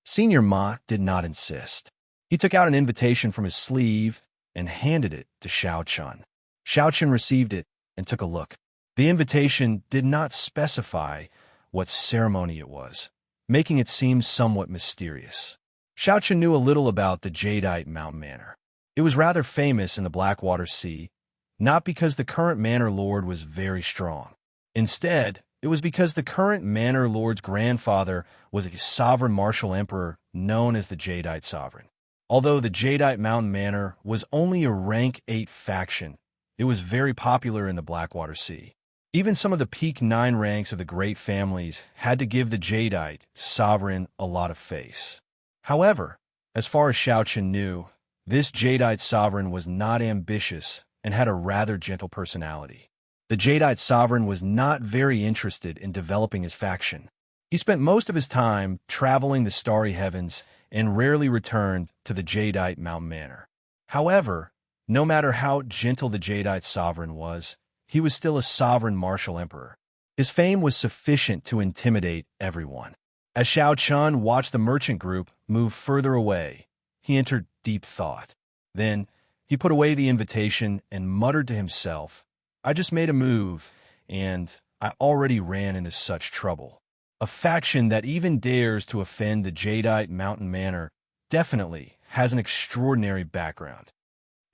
Senior Ma did not insist. He took out an invitation from his sleeve and handed it to Xiao Chun. Xiao Chun received it and took a look. The invitation did not specify what ceremony it was, making it seem somewhat mysterious. Xiao Chun knew a little about the Jadeite Mountain Manor. It was rather famous in the Blackwater Sea, not because the current manor lord was very strong. Instead, it was because the current manor lord's grandfather was a sovereign martial emperor known as the Jadeite Sovereign. Although the Jadeite Mountain Manor was only a rank 8 faction, it was very popular in the Blackwater Sea. Even some of the peak 9 ranks of the great families had to give the Jadeite Sovereign a lot of face. However, as far as Xiao Chun knew, this Jadeite Sovereign was not ambitious and had a rather gentle personality. The Jadeite Sovereign was not very interested in developing his faction. He spent most of his time traveling the starry heavens and rarely returned to the Jadeite Mountain Manor. However, no matter how gentle the Jadeite Sovereign was, he was still a sovereign martial emperor. His fame was sufficient to intimidate everyone. As Xiao Chun watched the merchant group move further away, he entered deep thought. Then, he put away the invitation and muttered to himself, "I just made a move, and I already ran into such trouble. A faction that even dares to offend the Jadeite Mountain Manor definitely has an extraordinary background."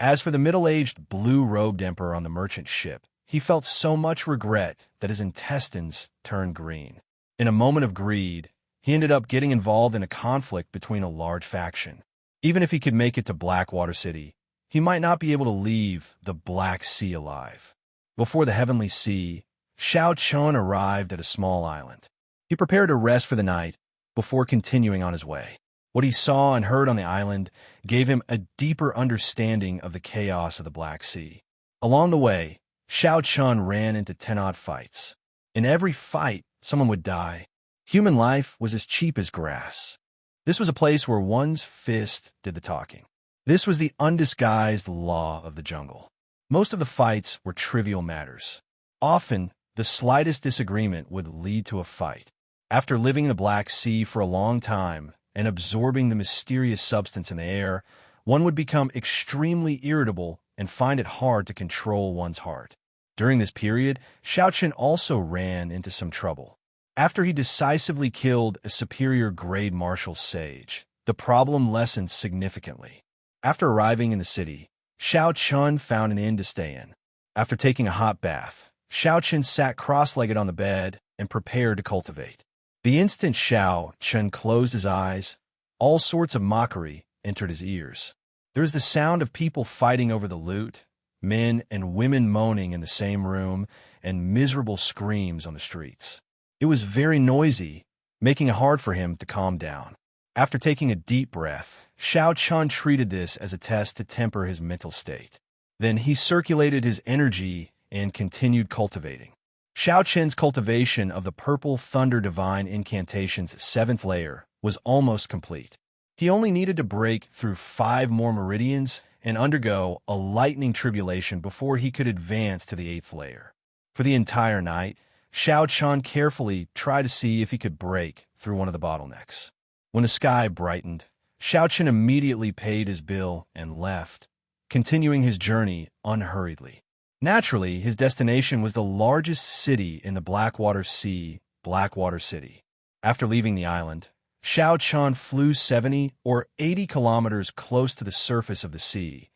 As for the middle-aged blue-robed emperor on the merchant ship, he felt so much regret that his intestines turned green. In a moment of greed, he ended up getting involved in a conflict between a large faction. Even if he could make it to Blackwater City, he might not be able to leave the Black Sea alive. Before the Heavenly Sea, Xiao Chun arrived at a small island. He prepared to rest for the night before continuing on his way. What he saw and heard on the island gave him a deeper understanding of the chaos of the Black Sea. Along the way, Xiao Chun ran into 10-odd fights. In every fight, someone would die. Human life was as cheap as grass. This was a place where one's fist did the talking. This was the undisguised law of the jungle. Most of the fights were trivial matters. Often, the slightest disagreement would lead to a fight. After living in the Black Sea for a long time and absorbing the mysterious substance in the air, one would become extremely irritable and find it hard to control one's heart. During this period, Xiao Chun also ran into some trouble. After he decisively killed a superior grade martial sage, the problem lessened significantly. After arriving in the city, Xiao Chun found an inn to stay in. After taking a hot bath, Xiao Chun sat cross-legged on the bed and prepared to cultivate. The instant Xiao Chun closed his eyes, all sorts of mockery entered his ears. There was the sound of people fighting over the loot, men and women moaning in the same room, and miserable screams on the streets. It was very noisy, making it hard for him to calm down. After taking a deep breath, Xiao Chun treated this as a test to temper his mental state. Then he circulated his energy and continued cultivating. Xiao Chun's cultivation of the Purple Thunder Divine Incantation's 7th layer was almost complete. He only needed to break through 5 more meridians and undergo a lightning tribulation before he could advance to the 8th layer. For the entire night, Xiao Chun carefully tried to see if he could break through one of the bottlenecks. When the sky brightened, Xiao Chun immediately paid his bill and left, continuing his journey unhurriedly. Naturally, his destination was the largest city in the Blackwater Sea, Blackwater City. After leaving the island, Xiao Chun flew 70 or 80 kilometers close to the surface of the sea,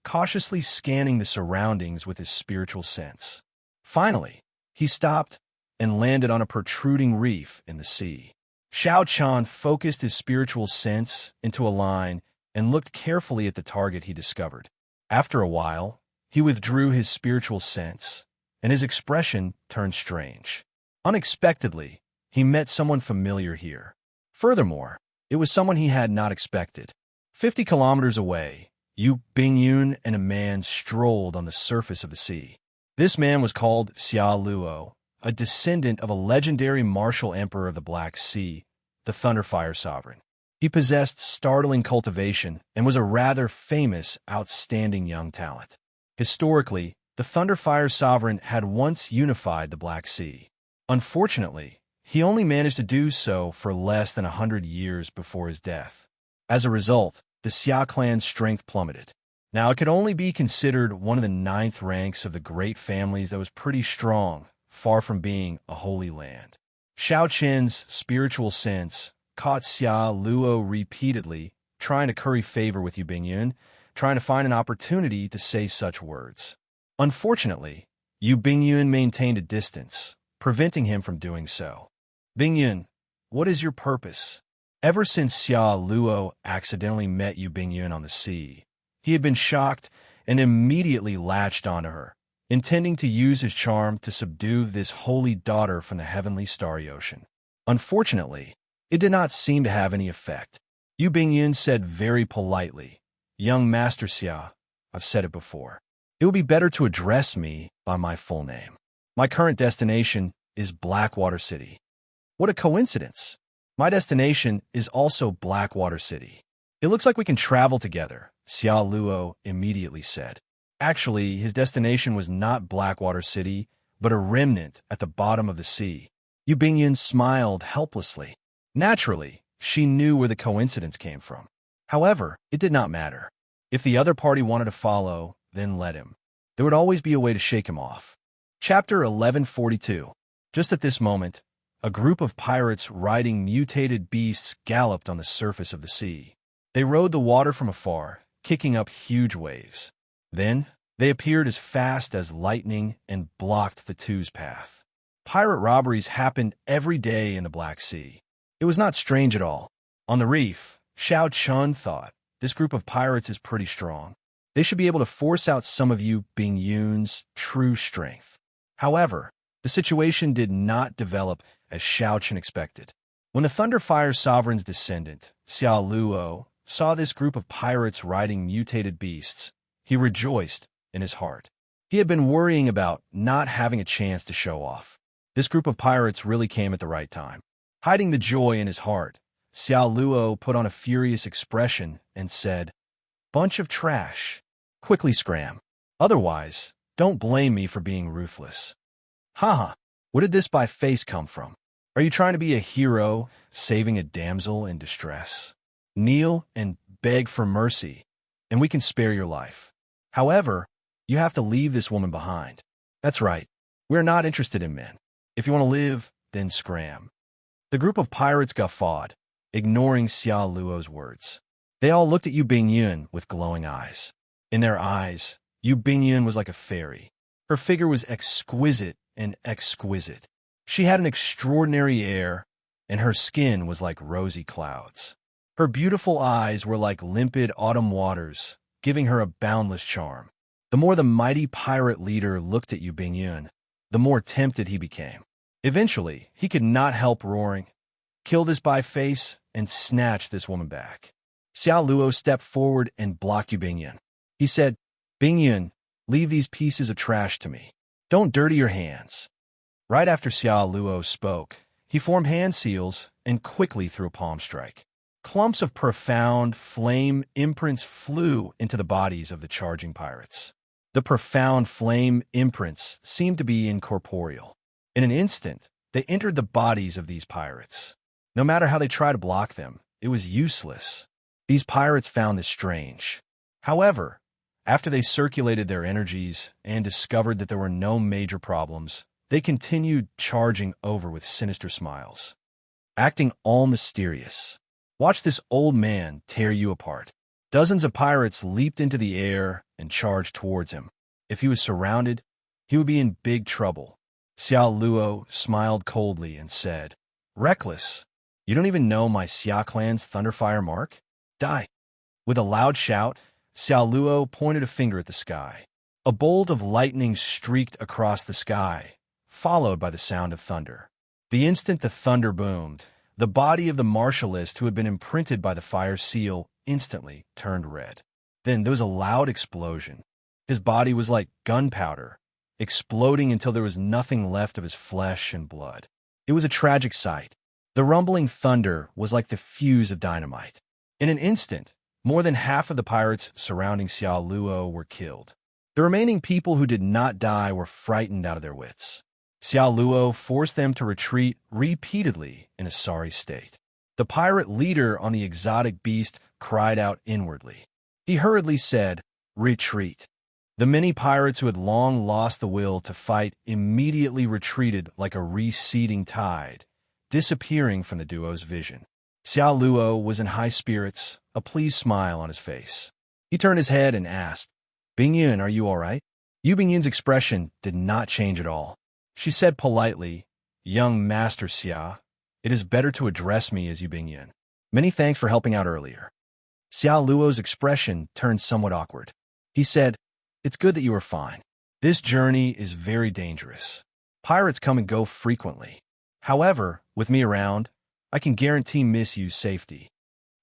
cautiously scanning the surroundings with his spiritual sense. Finally, he stopped and landed on a protruding reef in the sea. Xiao Chun focused his spiritual sense into a line and looked carefully at the target he discovered. After a while, he withdrew his spiritual sense, and his expression turned strange. Unexpectedly, he met someone familiar here. Furthermore, it was someone he had not expected. 50 kilometers away, Yu Bingyun and a man strolled on the surface of the sea. This man was called Xia Luo, a descendant of a legendary martial emperor of the Black Sea, the Thunderfire Sovereign. He possessed startling cultivation and was a rather famous, outstanding young talent. Historically, the Thunderfire Sovereign had once unified the Black Sea. Unfortunately, he only managed to do so for less than 100 years before his death. As a result, the Xia clan's strength plummeted. Now, it could only be considered one of the 9th ranks of the great families that was pretty strong, far from being a holy land. Xiao Qin's spiritual sense caught Xia Luo repeatedly, trying to curry favor with Yu Bingyun, trying to find an opportunity to say such words. Unfortunately, Yu Bingyun maintained a distance, preventing him from doing so. Bingyun, what is your purpose? Ever since Xia Luo accidentally met Yu Bingyun on the sea, he had been shocked and immediately latched onto her, intending to use his charm to subdue this holy daughter from the heavenly starry ocean. Unfortunately, it did not seem to have any effect. Yu Bingyun said very politely, "Young Master Xia, I've said it before. It would be better to address me by my full name. My current destination is Blackwater City." What a coincidence! My destination is also Blackwater City. It looks like we can travel together, Xia Luo immediately said. Actually, his destination was not Blackwater City, but a remnant at the bottom of the sea. Yu Bingyun smiled helplessly. Naturally, she knew where the coincidence came from. However, it did not matter. If the other party wanted to follow, then let him. There would always be a way to shake him off. Chapter 1142. Just at this moment, a group of pirates riding mutated beasts galloped on the surface of the sea. They rode the water from afar, kicking up huge waves. Then, they appeared as fast as lightning and blocked the two's path. Pirate robberies happened every day in the Black Sea. It was not strange at all. On the reef, Xiao Chun thought, this group of pirates is pretty strong. They should be able to force out some of Yu Bingyun's true strength. However, the situation did not develop as Xiao Chun expected. When the Thunderfire Sovereign's descendant, Xia Luo, saw this group of pirates riding mutated beasts, he rejoiced in his heart. He had been worrying about not having a chance to show off. This group of pirates really came at the right time. Hiding the joy in his heart, Xia Luo put on a furious expression and said, "Bunch of trash. Quickly scram. Otherwise, don't blame me for being ruthless." Haha, where did this by face come from? Are you trying to be a hero, saving a damsel in distress? Kneel and beg for mercy, and we can spare your life. However, you have to leave this woman behind. That's right, we're not interested in men. If you want to live, then scram. The group of pirates guffawed, ignoring Xia Luo's words. They all looked at Yu Bingyun with glowing eyes. In their eyes, Yu Bingyun was like a fairy. Her figure was exquisite and exquisite. She had an extraordinary air, and her skin was like rosy clouds. Her beautiful eyes were like limpid autumn waters, giving her a boundless charm. The more the mighty pirate leader looked at Yu Bingyun, the more tempted he became. Eventually, he could not help roaring, "Kill this by face and snatch this woman back." Xia Luo stepped forward and blocked Yu Bingyun. He said, "Bingyun, leave these pieces of trash to me. Don't dirty your hands." Right after Xia Luo spoke, he formed hand seals and quickly threw a palm strike. Clumps of profound flame imprints flew into the bodies of the charging pirates. The profound flame imprints seemed to be incorporeal. In an instant, they entered the bodies of these pirates. No matter how they tried to block them, it was useless. These pirates found this strange. However, after they circulated their energies and discovered that there were no major problems, they continued charging over with sinister smiles, acting all mysterious. Watch this old man tear you apart. Dozens of pirates leaped into the air and charged towards him. If he was surrounded, he would be in big trouble. Xia Luo smiled coldly and said, "Reckless, you don't even know my Xia clan's Thunderfire mark? Die." With a loud shout, Xia Luo pointed a finger at the sky. A bolt of lightning streaked across the sky, followed by the sound of thunder. The instant the thunder boomed, the body of the martialist who had been imprinted by the fire seal instantly turned red. Then there was a loud explosion. His body was like gunpowder, exploding until there was nothing left of his flesh and blood. It was a tragic sight. The rumbling thunder was like the fuse of dynamite. In an instant, more than half of the pirates surrounding Xiao Luo were killed. The remaining people who did not die were frightened out of their wits. Xiao Luo forced them to retreat repeatedly in a sorry state. The pirate leader on the exotic beast cried out inwardly. He hurriedly said, "Retreat." The many pirates who had long lost the will to fight immediately retreated like a receding tide, disappearing from the duo's vision. Xiao Luo was in high spirits, a pleased smile on his face. He turned his head and asked, "Bingyun, are you all right?" Yu Bingyun's expression did not change at all. She said politely, "Young Master Xia, it is better to address me as Yu Bingyun. Many thanks for helping out earlier." Xiao Luo's expression turned somewhat awkward. He said, "It's good that you are fine. This journey is very dangerous. Pirates come and go frequently. However, with me around, I can guarantee Miss Yu's safety."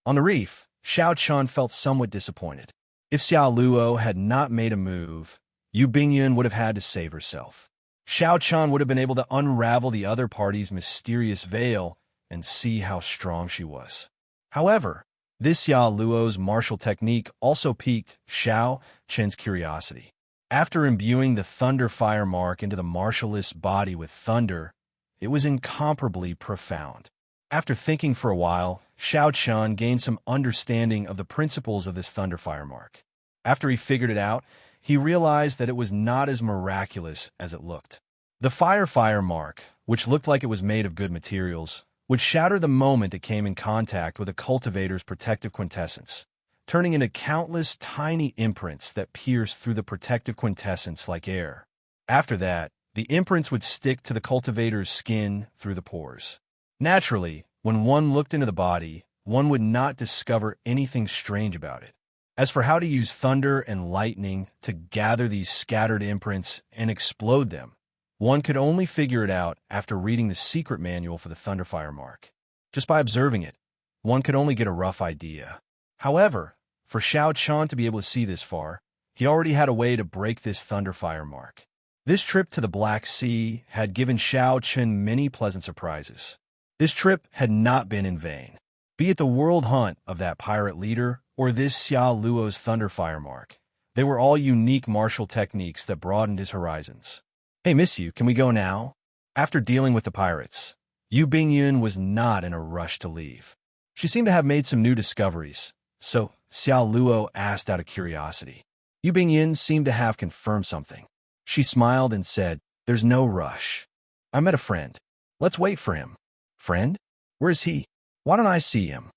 On the reef, Xiao Chun felt somewhat disappointed. If Xiao Luo had not made a move, Yu Bingyun would have had to save herself. Xiao Chun would have been able to unravel the other party's mysterious veil and see how strong she was. However, this Xiao Luo's martial technique also piqued Xiao Chen's curiosity. After imbuing the thunder fire mark into the martialist's body with thunder, it was incomparably profound. After thinking for a while, Xiao Chun gained some understanding of the principles of this thunder fire mark. After he figured it out, he realized that it was not as miraculous as it looked. The fire mark, which looked like it was made of good materials, would shatter the moment it came in contact with a cultivator's protective quintessence, turning into countless tiny imprints that pierced through the protective quintessence like air. After that, the imprints would stick to the cultivator's skin through the pores. Naturally, when one looked into the body, one would not discover anything strange about it. As for how to use thunder and lightning to gather these scattered imprints and explode them, one could only figure it out after reading the secret manual for the Thunderfire mark. Just by observing it, one could only get a rough idea. However, for Xiao Chun to be able to see this far, he already had a way to break this Thunderfire mark. This trip to the Black Sea had given Xiao Chun many pleasant surprises. This trip had not been in vain. Be it the world hunt of that pirate leader or this Xiao Luo's Thunderfire mark, they were all unique martial techniques that broadened his horizons. "Hey, Miss Yu, can we go now?" After dealing with the pirates, Yu Bingyun was not in a rush to leave. She seemed to have made some new discoveries, so Xiao Luo asked out of curiosity. Yu Bingyun seemed to have confirmed something. She smiled and said, "There's no rush. I met a friend. Let's wait for him." "Friend? Where is he? Why don't I see him?"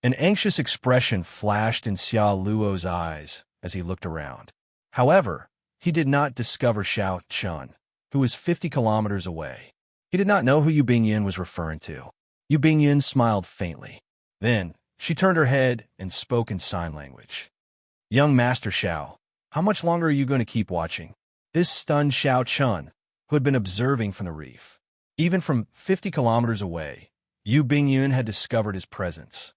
An anxious expression flashed in Xiao Luo's eyes as he looked around. However, he did not discover Xiao Chun, who was 50 kilometers away. He did not know who Yu Bingyun was referring to. Yu Bingyun smiled faintly. Then, she turned her head and spoke in sign language. "Young Master Xiao, how much longer are you going to keep watching?" This stunned Xiao Chun, who had been observing from the reef. Even from 50 kilometers away, Yu Bingyun had discovered his presence.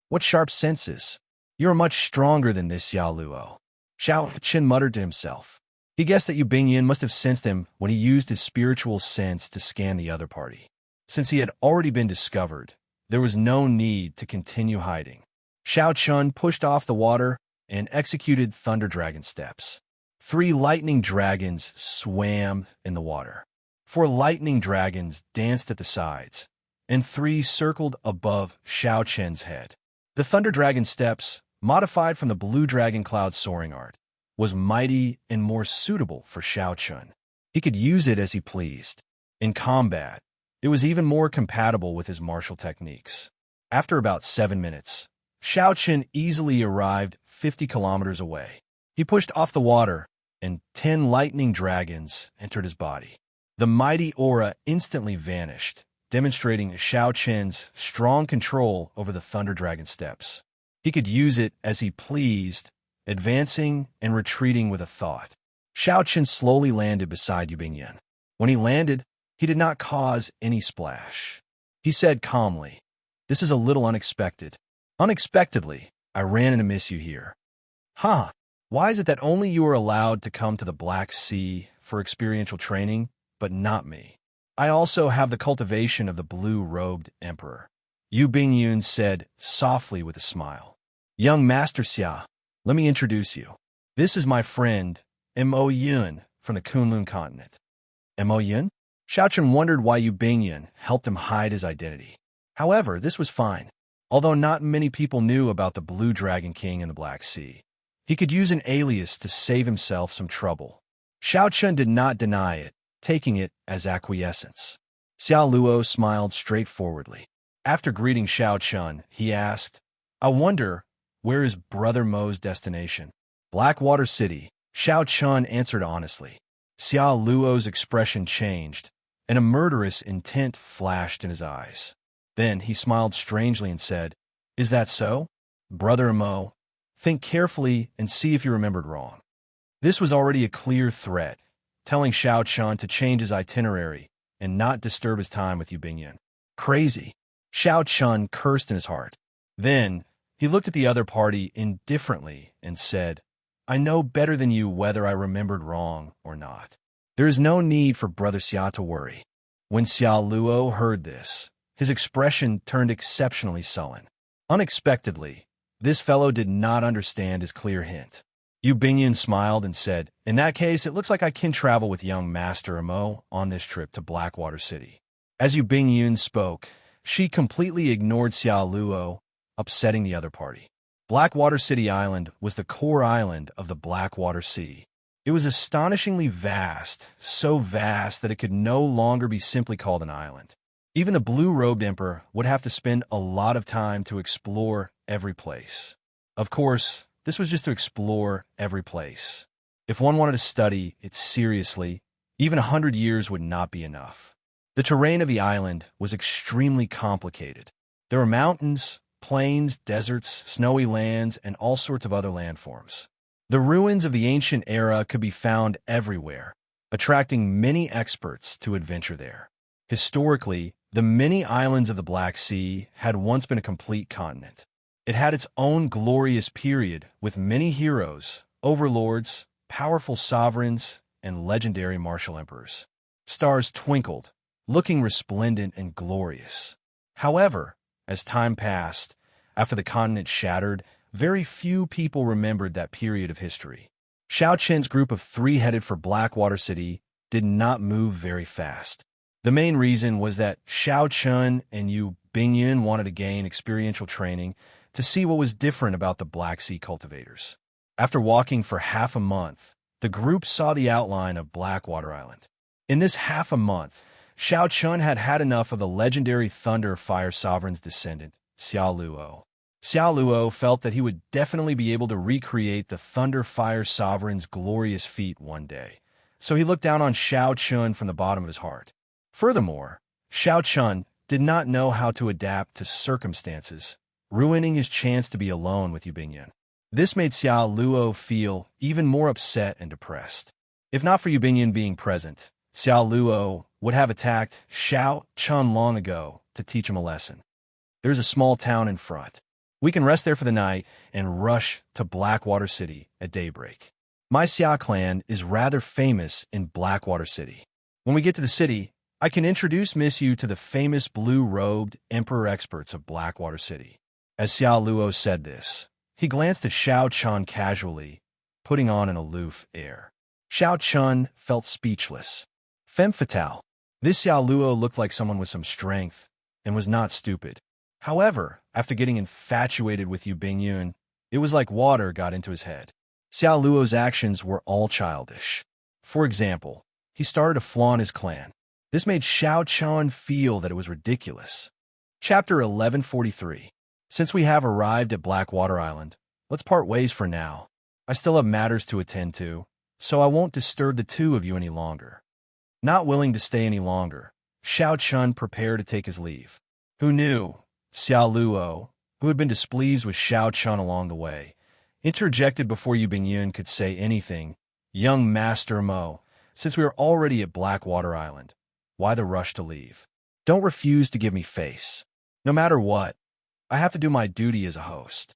"What sharp senses! You are much stronger than this Xiao Luo." Xiao Chun muttered to himself. He guessed that Yu Bingyun must have sensed him when he used his spiritual sense to scan the other party. Since he had already been discovered, there was no need to continue hiding. Xiao Chun pushed off the water and executed Thunder Dragon steps. 3 lightning dragons swam in the water. 4 lightning dragons danced at the sides, and 3 circled above Xiao Chen's head. The Thunder Dragon steps, modified from the Blue Dragon Cloud soaring art, was mighty and more suitable for Xiao Chun. He could use it as he pleased. In combat, it was even more compatible with his martial techniques. After about 7 minutes, Xiao Chun easily arrived 50 kilometers away. He pushed off the water, and 10 lightning dragons entered his body. The mighty aura instantly vanished, demonstrating Xiao Chen's strong control over the Thunder Dragon steps. He could use it as he pleased, advancing and retreating with a thought. Xiao Chen slowly landed beside Yu Bingyun. When he landed, he did not cause any splash. He said calmly, "This is a little unexpected." Unexpectedly, I ran into miss you here. Huh. Why is it that only you are allowed to come to the Black Sea for experiential training, but not me? I also have the cultivation of the blue-robed emperor. Yu Bingyun said softly with a smile. Young Master Xia, let me introduce you. This is my friend, Mo Yun, from the Kunlun continent. Mo Yun? Xiaochen wondered why Yu Bingyun helped him hide his identity. However, this was fine. Although not many people knew about the Blue Dragon King in the Black Sea, he could use an alias to save himself some trouble. Xiaochen did not deny it, taking it as acquiescence. Xiao Luo smiled straightforwardly. After greeting Xiaochen, he asked, I wonder, where is Brother Mo's destination? Blackwater City, Xiaochen answered honestly. Xiao Luo's expression changed, and a murderous intent flashed in his eyes. Then he smiled strangely and said, Is that so? Brother Mo, think carefully and see if you remembered wrong. This was already a clear threat, telling Xiaochen to change his itinerary and not disturb his time with Yu Bingyun. Crazy. Xiaochen cursed in his heart. Then he looked at the other party indifferently and said, I know better than you whether I remembered wrong or not. There is no need for Brother Xia to worry. When Xiao Luo heard this, his expression turned exceptionally sullen. Unexpectedly, this fellow did not understand his clear hint. Yu Bingyun smiled and said, In that case, it looks like I can travel with young Master Mo on this trip to Blackwater City. As Yu Bingyun spoke, she completely ignored Xiao Luo, upsetting the other party. Blackwater City Island was the core island of the Blackwater Sea. It was astonishingly vast, so vast that it could no longer be simply called an island. Even the blue-robed emperor would have to spend a lot of time to explore every place. Of course, this was just to explore every place. If one wanted to study it seriously, even 100 years would not be enough. The terrain of the island was extremely complicated. There were mountains, plains, deserts, snowy lands, and all sorts of other landforms. The ruins of the ancient era could be found everywhere, attracting many experts to adventure there. Historically, the many islands of the Black Sea had once been a complete continent. It had its own glorious period with many heroes, overlords, powerful sovereigns, and legendary martial emperors. Stars twinkled, looking resplendent and glorious. However, as time passed, after the continent shattered, very few people remembered that period of history. Xiaochen's group of 3 headed for Blackwater City did not move very fast. The main reason was that Xiaochen and Yu Bingyun wanted to gain experiential training to see what was different about the Black Sea cultivators. After walking for half a month, the group saw the outline of Blackwater Island. In this half a month, Xiaochen had had enough of the legendary Thunder Fire Sovereign's descendant, Xiao Luo. Xiao Luo felt that he would definitely be able to recreate the Thunder Fire Sovereign's glorious feat one day, so he looked down on Xiaochen from the bottom of his heart. Furthermore, Xiaochen did not know how to adapt to circumstances, ruining his chance to be alone with Yu Bingyun. This made Xiao Luo feel even more upset and depressed. If not for Yu Bingyun being present, Xiao Luo would have attacked Xiaochen long ago to teach him a lesson. There's a small town in front. We can rest there for the night and rush to Blackwater City at daybreak. My Xia clan is rather famous in Blackwater City. When we get to the city, I can introduce Miss Yu to the famous blue-robed emperor experts of Blackwater City. As Xiao Luo said this, he glanced at Xiaochen casually, putting on an aloof air. Xiaochen felt speechless. Femme fatale. This Xiao Luo looked like someone with some strength and was not stupid. However, after getting infatuated with Yu Bingyun, it was like water got into his head. Xiao Luo's actions were all childish. For example, he started to flaunt his clan. This made Xiaochen feel that it was ridiculous. Chapter 1143. Since we have arrived at Blackwater Island, let's part ways for now. I still have matters to attend to, so I won't disturb the two of you any longer. Not willing to stay any longer, Xiaochen prepared to take his leave. Who knew? Xiao Luo, who had been displeased with Xiaochen along the way, interjected before Yu Bingyun could say anything. Young Master Mo, since we are already at Blackwater Island, why the rush to leave? Don't refuse to give me face. No matter what, I have to do my duty as a host.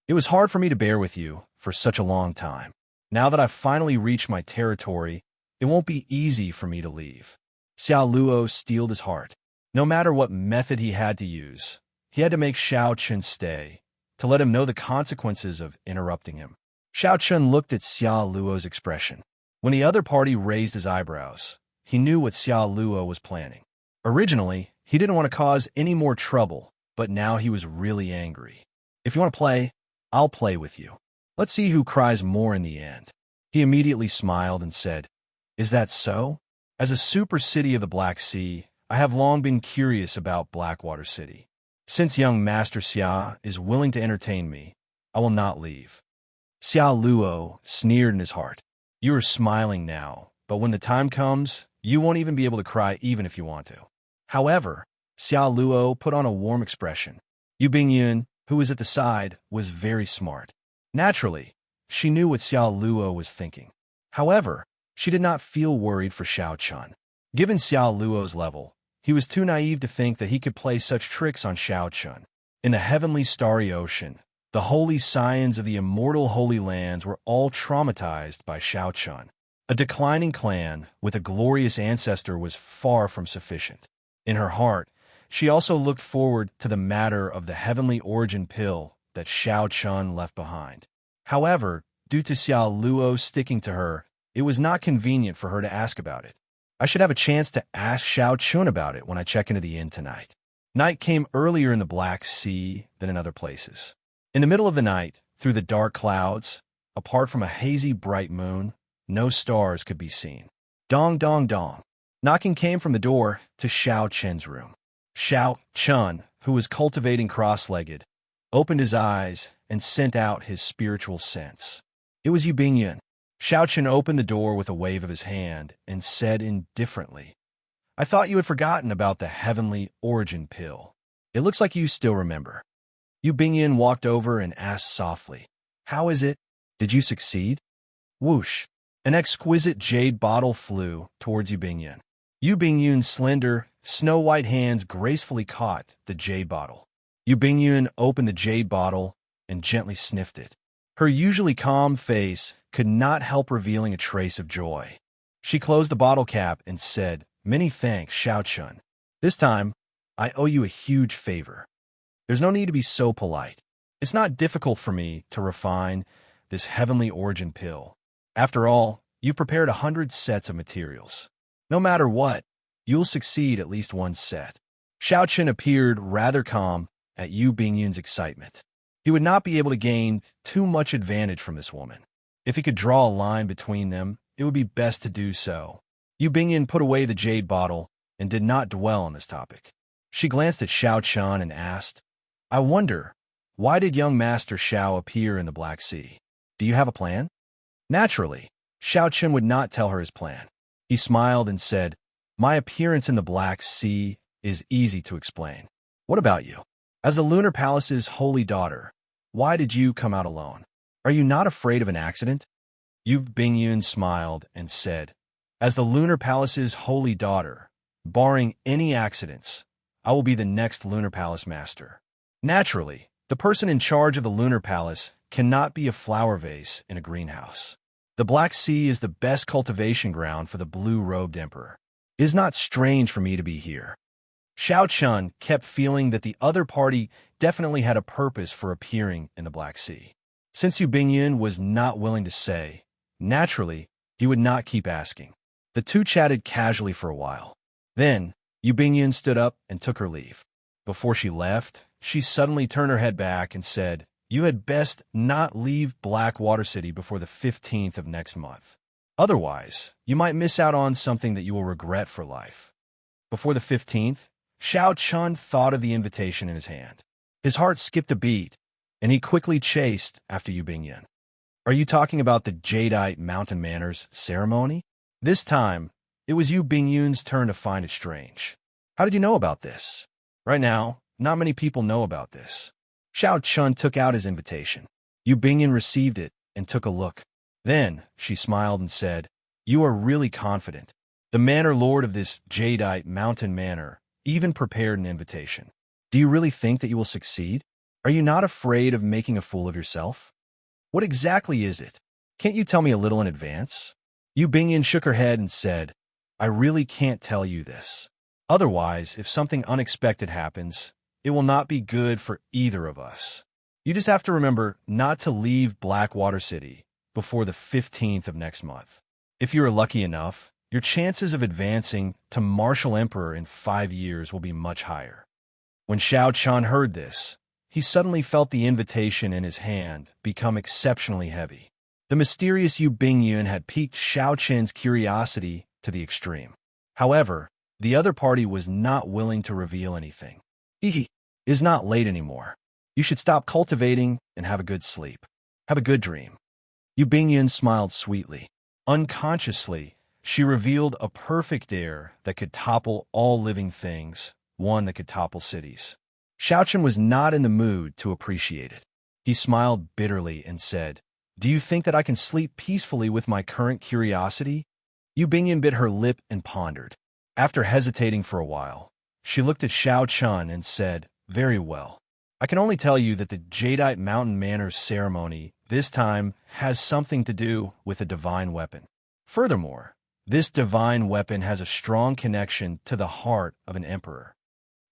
It was hard for me to bear with you for such a long time. Now that I've finally reached my territory, it won't be easy for me to leave." Xiao Luo steeled his heart. No matter what method he had to use, he had to make Xiao Chun stay, to let him know the consequences of interrupting him. Xiao Chun looked at Xiao Luo's expression. When the other party raised his eyebrows, he knew what Xiao Luo was planning. Originally, he didn't want to cause any more trouble, but now he was really angry. "If you want to play, I'll play with you. Let's see who cries more in the end." He immediately smiled and said, "Is that so? As a super city of the Black Sea, I have long been curious about Blackwater City. Since young Master Xia is willing to entertain me, I will not leave." Xiao Luo sneered in his heart. "You are smiling now, but when the time comes, you won't even be able to cry even if you want to." However, Xiao Luo put on a warm expression. Yu Bingyun, who was at the side, was very smart. Naturally, she knew what Xiao Luo was thinking. However, she did not feel worried for Xiao Chun. Given Xiao Luo's level, he was too naive to think that he could play such tricks on Xiao Chun. In the heavenly starry ocean, the holy scions of the immortal Holy Lands were all traumatized by Xiao Chun. A declining clan with a glorious ancestor was far from sufficient. In her heart, she also looked forward to the matter of the heavenly origin pill that Xiao Chun left behind. However, due to Xiao Luo sticking to her, it was not convenient for her to ask about it. "I should have a chance to ask Xiao Chun about it when I check into the inn tonight." Night came earlier in the Black Sea than in other places. In the middle of the night, through the dark clouds, apart from a hazy bright moon, no stars could be seen. Dong, dong, dong. Knocking came from the door to Xiao Chen's room. Xiao Chun, who was cultivating cross-legged, opened his eyes and sent out his spiritual sense. It was Yu Bingyun. Xiao Chen opened the door with a wave of his hand and said indifferently, "I thought you had forgotten about the heavenly origin pill. It looks like you still remember." Yu Bingyun walked over and asked softly, "How is it? Did you succeed?" Whoosh! An exquisite jade bottle flew towards Yu Bingyun. Yu Bingyun's slender, snow-white hands gracefully caught the jade bottle. Yu Bingyun opened the jade bottle and gently sniffed it. Her usually calm face could not help revealing a trace of joy. She closed the bottle cap and said, "Many thanks, Xiao Chun. This time, I owe you a huge favor. There's no need to be so polite. It's not difficult for me to refine this heavenly origin pill. After all, you've prepared 100 sets of materials. No matter what, you'll succeed at least one set." Xiao Chen appeared rather calm at Yu Bingyun's excitement. He would not be able to gain too much advantage from this woman. If he could draw a line between them, it would be best to do so. Yu Bingyun put away the jade bottle and did not dwell on this topic. She glanced at Xiao Chun and asked, "I wonder, why did young Master Xiao appear in the Black Sea? Do you have a plan?" Naturally, Xiao Chun would not tell her his plan. He smiled and said, "My appearance in the Black Sea is easy to explain. What about you? As the Lunar Palace's holy daughter, why did you come out alone? Are you not afraid of an accident?" Yu Bingyun smiled and said, "As the Lunar Palace's holy daughter, barring any accidents, I will be the next Lunar Palace master." Naturally, the person in charge of the Lunar Palace cannot be a flower vase in a greenhouse. The Black Sea is the best cultivation ground for the blue-robed emperor. It is not strange for me to be here. Xiao Chun kept feeling that the other party definitely had a purpose for appearing in the Black Sea. Since Yu Bingyun was not willing to say, naturally, he would not keep asking. The two chatted casually for a while. Then, Yu Bingyun stood up and took her leave. Before she left, she suddenly turned her head back and said, "You had best not leave Blackwater City before the 15th of next month. Otherwise, you might miss out on something that you will regret for life." Before the 15th, Xiao Chun thought of the invitation in his hand. His heart skipped a beat, and he quickly chased after Yu Bingyun. "Are you talking about the Jadeite Mountain Manners ceremony?" This time, it was Yu Bingyun's turn to find it strange. "How did you know about this?" "Right now, not many people know about this." Xiao Chun took out his invitation. Yu Bingyun received it and took a look. Then, she smiled and said, "You are really confident. The manor lord of this Jadeite Mountain Manor even prepared an invitation. Do you really think that you will succeed?" Are you not afraid of making a fool of yourself? What exactly is it? Can't you tell me a little in advance? Yu Bingyan shook her head and said, I really can't tell you this. Otherwise, if something unexpected happens, it will not be good for either of us. You just have to remember not to leave Blackwater City before the 15th of next month. If you are lucky enough, your chances of advancing to Martial Emperor in 5 years will be much higher. When Xiao Chan heard this, he suddenly felt the invitation in his hand become exceptionally heavy. The mysterious Yu Bingyun had piqued Xiao Chen's curiosity to the extreme. However, the other party was not willing to reveal anything. It is not late anymore. You should stop cultivating and have a good sleep. Have a good dream. Yu Bingyun smiled sweetly. Unconsciously, she revealed a perfect air that could topple all living things, one that could topple cities. Xiao Chen was not in the mood to appreciate it. He smiled bitterly and said, Do you think that I can sleep peacefully with my current curiosity? Yu Bingyun bit her lip and pondered. After hesitating for a while, she looked at Xiao Chen and said, Very well. I can only tell you that the Jadeite Mountain Manor's ceremony this time has something to do with a divine weapon. Furthermore, this divine weapon has a strong connection to the heart of an emperor.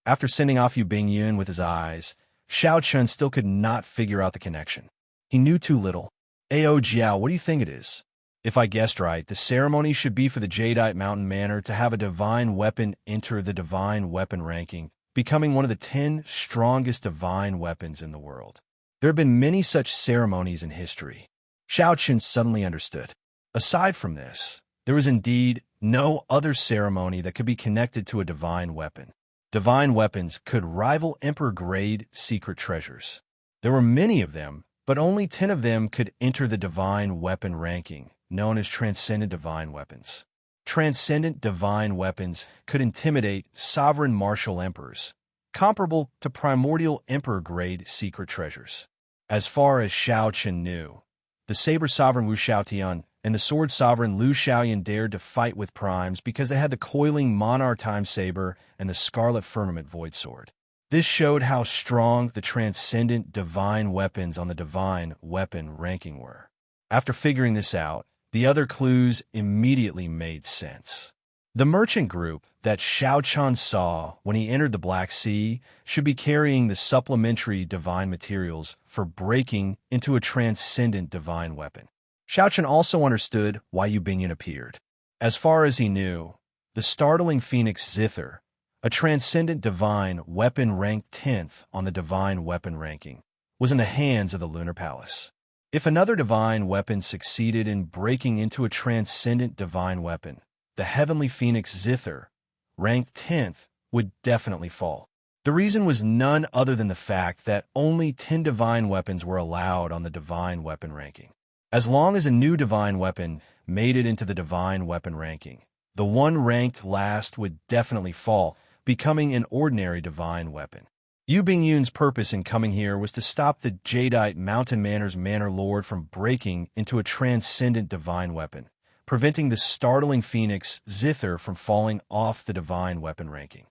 After sending off Yu Bingyun with his eyes, Xiao Chen still could not figure out the connection. He knew too little. Ao Jiao, what do you think it is? If I guessed right, the ceremony should be for the Jadeite Mountain Manor to have a divine weapon enter the divine weapon ranking, becoming one of the 10 strongest divine weapons in the world. There have been many such ceremonies in history. Xiao Chen suddenly understood. Aside from this, there was indeed no other ceremony that could be connected to a divine weapon. Divine weapons could rival Emperor-grade secret treasures. There were many of them, but only 10 of them could enter the divine weapon ranking, known as transcendent divine weapons. Transcendent divine weapons could intimidate sovereign martial emperors, comparable to primordial emperor-grade secret treasures. As far as Xiao Chen knew, the saber sovereign Wu Xiaotian and the sword sovereign Lu Xiaoyan dared to fight with primes because they had the coiling Monarch Time Saber and the Scarlet Firmament Void Sword. This showed how strong the transcendent divine weapons on the divine weapon ranking were. After figuring this out, the other clues immediately made sense. The merchant group that Xiao Chen saw when he entered the Black Sea should be carrying the supplementary divine materials for breaking into a transcendent divine weapon. Xiao Chen also understood why Yu Bingyun appeared. As far as he knew, the startling Phoenix Zither, a transcendent divine weapon ranked 10th on the divine weapon ranking, was in the hands of the Lunar Palace. If another divine weapon succeeded in breaking into a transcendent divine weapon, the heavenly Phoenix Zither, ranked 10th, would definitely fall. The reason was none other than the fact that only 10 divine weapons were allowed on the divine weapon ranking. As long as a new divine weapon made it into the divine weapon ranking, the one ranked last would definitely fall, becoming an ordinary divine weapon. Yu Bingyun's purpose in coming here was to stop the Jadeite Mountain Manor's Manor Lord from breaking into a transcendent divine weapon, preventing the startling Phoenix Zither from falling off the divine weapon ranking.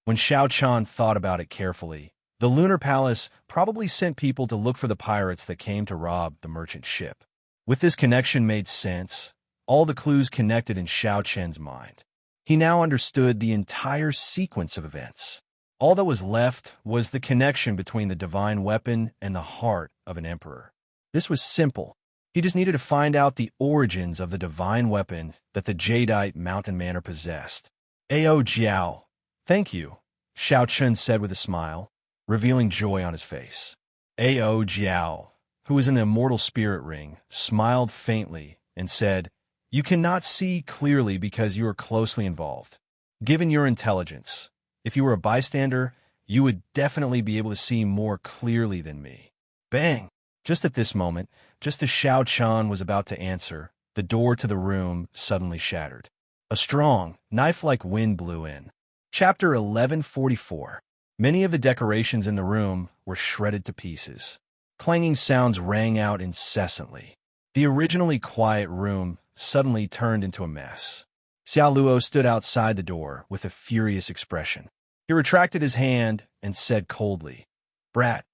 When Xiao Chen thought about it carefully, the Lunar Palace probably sent people to look for the pirates that came to rob the merchant ship. With this connection made sense, all the clues connected in Xiao Chen's mind. He now understood the entire sequence of events. All that was left was the connection between the divine weapon and the heart of an emperor. This was simple. He just needed to find out the origins of the divine weapon that the Jadeite Mountain Manor possessed. Ao Jiao, thank you, Xiao Chen said with a smile, revealing joy on his face. Ao Jiao, who was in the immortal spirit ring, smiled faintly and said, You cannot see clearly because you are closely involved. Given your intelligence, if you were a bystander, you would definitely be able to see more clearly than me. Bang! Just at this moment, just as Xiao Chen was about to answer, the door to the room suddenly shattered. A strong, knife-like wind blew in. Chapter 1144. Many of the decorations in the room were shredded to pieces. Clanging sounds rang out incessantly. The originally quiet room suddenly turned into a mess. Xiao Luo stood outside the door with a furious expression. He retracted his hand and said coldly, Brat,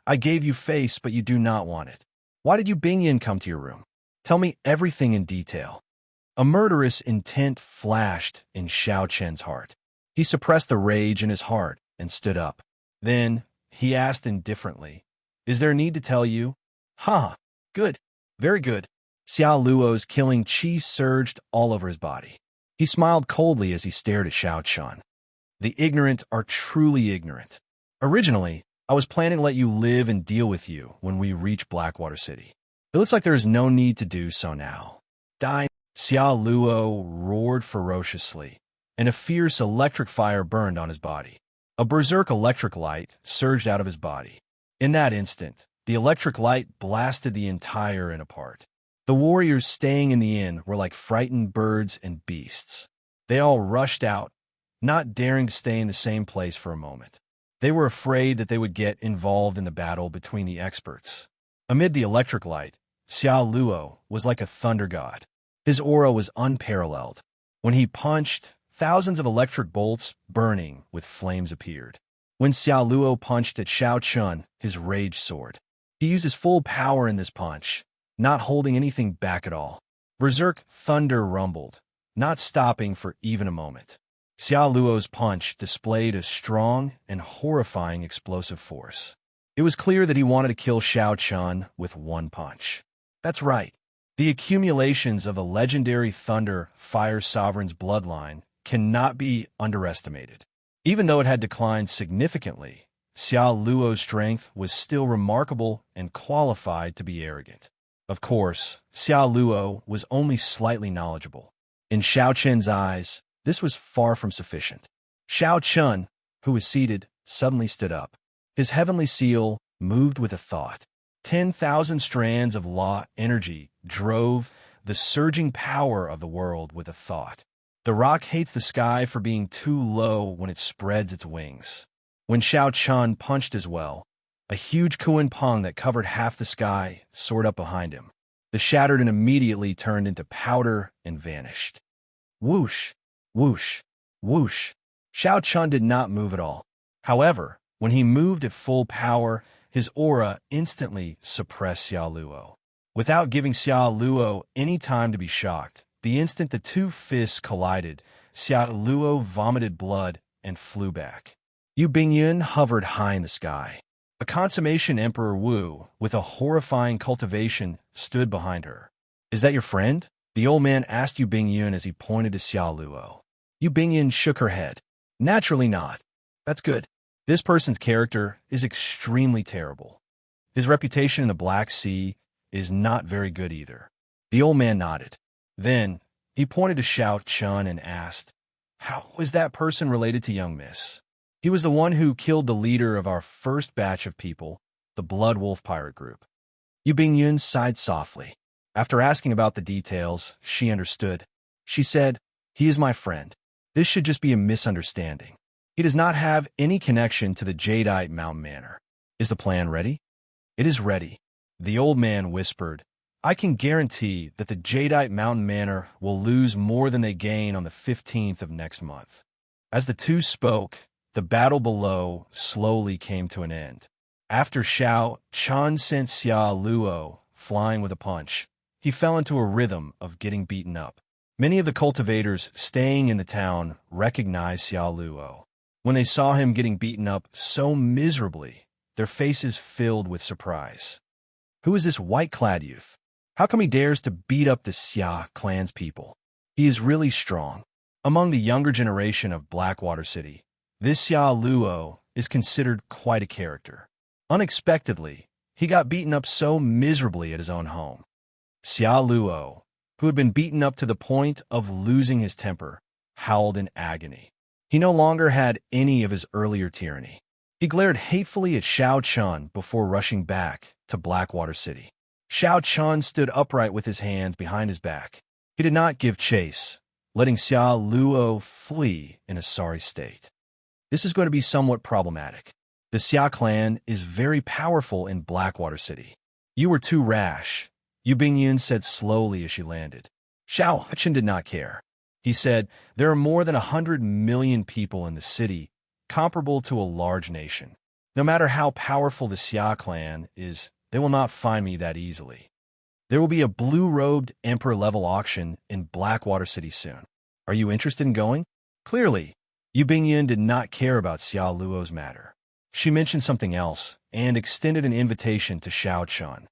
I gave you face, but you do not want it. Why did you Bingyan come to your room? Tell me everything in detail. A murderous intent flashed in Xiao Chen's heart. He suppressed the rage in his heart and stood up. Then, he asked indifferently, "Is there a need to tell you?" "Ha! Good. Very good." Xiao Luo's killing chi surged all over his body. He smiled coldly as he stared at Xiao Chen. The ignorant are truly ignorant. Originally, I was planning to let you live and deal with you when we reach Blackwater City. It looks like there is no need to do so now. Die! Xiao Luo roared ferociously, and a fierce electric fire burned on his body. A berserk electric light surged out of his body. In that instant, the electric light blasted the entire inn apart. The warriors staying in the inn were like frightened birds and beasts. They all rushed out, not daring to stay in the same place for a moment. They were afraid that they would get involved in the battle between the experts. Amid the electric light, Xiao Luo was like a thunder god. His aura was unparalleled. When he punched, thousands of electric bolts burning with flames appeared. When Xiao Luo punched at Xiao Chen, his rage soared. He used his full power in this punch, not holding anything back at all. Berserk thunder rumbled, not stopping for even a moment. Xiao Luo's punch displayed a strong and horrifying explosive force. It was clear that he wanted to kill Xiao Chen with one punch. That's right. The accumulations of the legendary Thunder Fire Sovereign's bloodline cannot be underestimated. Even though it had declined significantly, Xiao Luo's strength was still remarkable and qualified to be arrogant. Of course, Xiao Luo was only slightly knowledgeable. In Xiao Chen's eyes, this was far from sufficient. Xiao Chen, who was seated, suddenly stood up. His heavenly seal moved with a thought. 10,000 strands of law energy drove the surging power of the world with a thought. The rock hates the sky for being too low when it spreads its wings. When Xiao Chen punched as well, a huge Kuan Peng that covered half the sky soared up behind him. The shattered and immediately turned into powder and vanished. Whoosh! Whoosh! Whoosh! Xiao Chen did not move at all. However, when he moved at full power, his aura instantly suppressed Xiao Luo. Without giving Xiao Luo any time to be shocked, the instant the two fists collided, Xiao Luo vomited blood and flew back. Yu Bingyun hovered high in the sky. A consummation Emperor Wu, with a horrifying cultivation, stood behind her. "Is that your friend?" the old man asked Yu Bingyun as he pointed to Xiao Luo. Yu Bingyun shook her head. "Naturally not. That's good. This person's character is extremely terrible. His reputation in the Black Sea is not very good either." The old man nodded. Then, he pointed to Xiao Chen and asked, "How is that person related to young Miss?" "He was the one who killed the leader of our first batch of people, the Blood Wolf Pirate Group." Yu Bingyun sighed softly. After asking about the details, she understood. She said, "He is my friend. This should just be a misunderstanding. He does not have any connection to the Jadeite Mountain Manor. Is the plan ready?" "It is ready." The old man whispered, "I can guarantee that the Jadeite Mountain Manor will lose more than they gain on the 15th of next month." As the two spoke, the battle below slowly came to an end. After Xiao Chen sent Xiao Luo flying with a punch, he fell into a rhythm of getting beaten up. Many of the cultivators staying in the town recognized Xiao Luo. When they saw him getting beaten up so miserably, their faces filled with surprise. "Who is this white-clad youth? How come he dares to beat up the Xia clan's people? He is really strong." Among the younger generation of Blackwater City, this Xiao Luo is considered quite a character. Unexpectedly, he got beaten up so miserably at his own home. Xiao Luo, who had been beaten up to the point of losing his temper, howled in agony. He no longer had any of his earlier tyranny. He glared hatefully at Xiao Chen before rushing back to Blackwater City. Xiao Chen stood upright with his hands behind his back. He did not give chase, letting Xiao Luo flee in a sorry state. This is going to be somewhat problematic. The Xia clan is very powerful in Blackwater City. "You were too rash," Yu Bingyun said slowly as she landed. Xiao Chen did not care. He said, "There are more than 100 million people in the city, comparable to a large nation. No matter how powerful the Xia clan is, they will not find me that easily. There will be a blue-robed emperor-level auction in Blackwater City soon. Are you interested in going? Clearly, Yu Bingyun did not care about Xia Luo's matter. She mentioned something else and extended an invitation to Xiao Chun.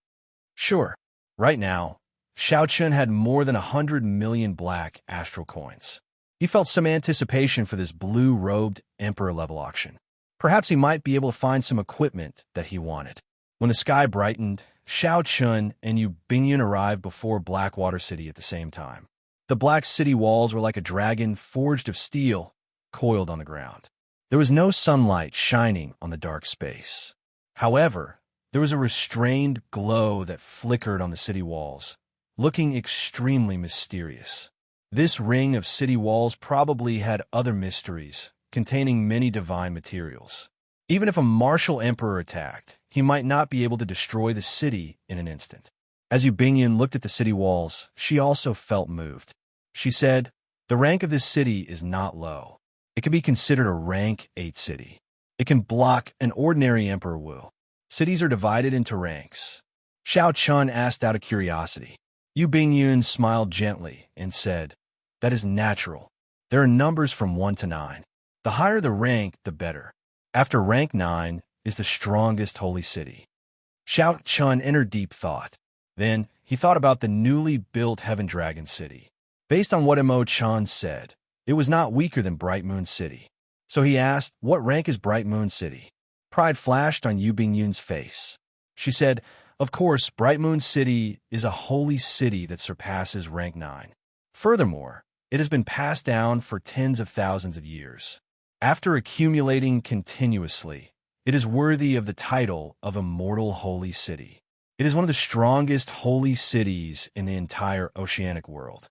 Sure. Right now, Xiao Chun had more than 100 million black astral coins. He felt some anticipation for this blue-robed emperor-level auction. Perhaps he might be able to find some equipment that he wanted. When the sky brightened, Xiao Chun and Yu Bingyun arrived before Blackwater City at the same time. The black city walls were like a dragon forged of steel, coiled on the ground. There was no sunlight shining on the dark space. However, there was a restrained glow that flickered on the city walls, looking extremely mysterious. This ring of city walls probably had other mysteries, containing many divine materials. Even if a martial emperor attacked, he might not be able to destroy the city in an instant. As Yu Bingyun looked at the city walls, she also felt moved. She said, "The rank of this city is not low. It can be considered a rank 8 city. It can block an ordinary emperor Wu. Cities are divided into ranks." Xiao Chun asked out of curiosity. Yu Bingyun smiled gently and said, "That is natural. There are numbers from 1 to 9. The higher the rank, the better. After rank 9 is the strongest holy city." Xiao Chun entered deep thought. Then he thought about the newly built Heaven Dragon City. Based on what Mo Chan said, it was not weaker than Bright Moon City. So he asked, "What rank is Bright Moon City?" Pride flashed on Yu Bingyun's face. She said, "Of course, Bright Moon City is a holy city that surpasses rank 9. Furthermore, it has been passed down for tens of thousands of years. After accumulating continuously, it is worthy of the title of Immortal Holy City. It is one of the strongest holy cities in the entire oceanic world."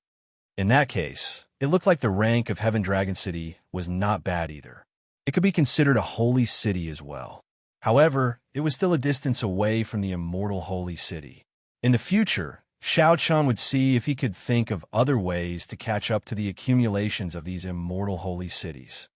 In that case, it looked like the rank of Heaven Dragon City was not bad either. It could be considered a holy city as well. However, it was still a distance away from the Immortal Holy City. In the future, Xiao Chun would see if he could think of other ways to catch up to the accumulations of these immortal holy cities.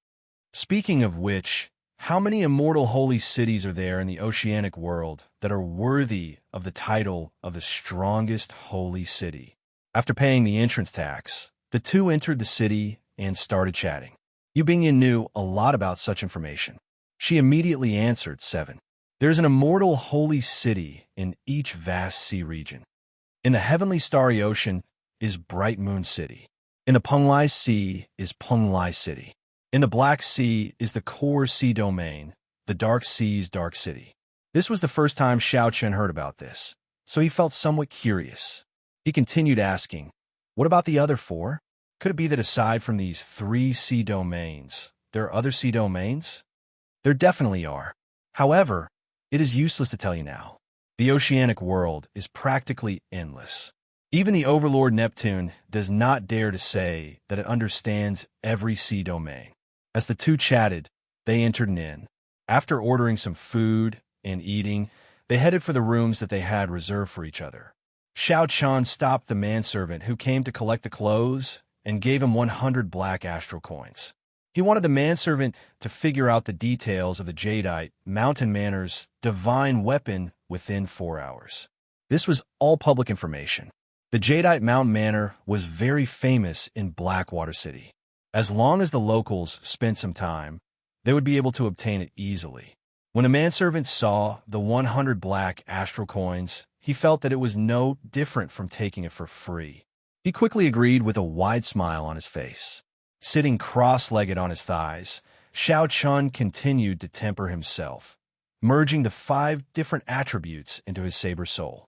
Speaking of which, how many immortal holy cities are there in the oceanic world that are worthy of the title of the strongest holy city? After paying the entrance tax, the two entered the city and started chatting. Yu Bingyun knew a lot about such information. She immediately answered 7. There's an immortal holy city in each vast sea region. In the heavenly starry ocean is Bright Moon City. In the Penglai Sea is Penglai City. In the Black Sea is the Core Sea Domain, the Dark Sea's Dark City. This was the first time Xiao Chun heard about this, so he felt somewhat curious. He continued asking, "What about the other 4? Could it be that aside from these 3 sea domains, there are other sea domains?" There definitely are. However, it is useless to tell you now. The oceanic world is practically endless. Even the Overlord Neptune does not dare to say that it understands every sea domain. As the two chatted, they entered an inn. After ordering some food and eating, they headed for the rooms that they had reserved for each other. Xiao Chun stopped the manservant who came to collect the clothes and gave him 100 black astral coins. He wanted the manservant to figure out the details of the Jadeite Mountain Manor's divine weapon within 4 hours. This was all public information. The Jadeite Mountain Manor was very famous in Blackwater City. As long as the locals spent some time, they would be able to obtain it easily. When a manservant saw the 100 black astral coins, he felt that it was no different from taking it for free. He quickly agreed with a wide smile on his face. Sitting cross-legged on his thighs, Xiao Chun continued to temper himself, merging the 5 different attributes into his saber soul.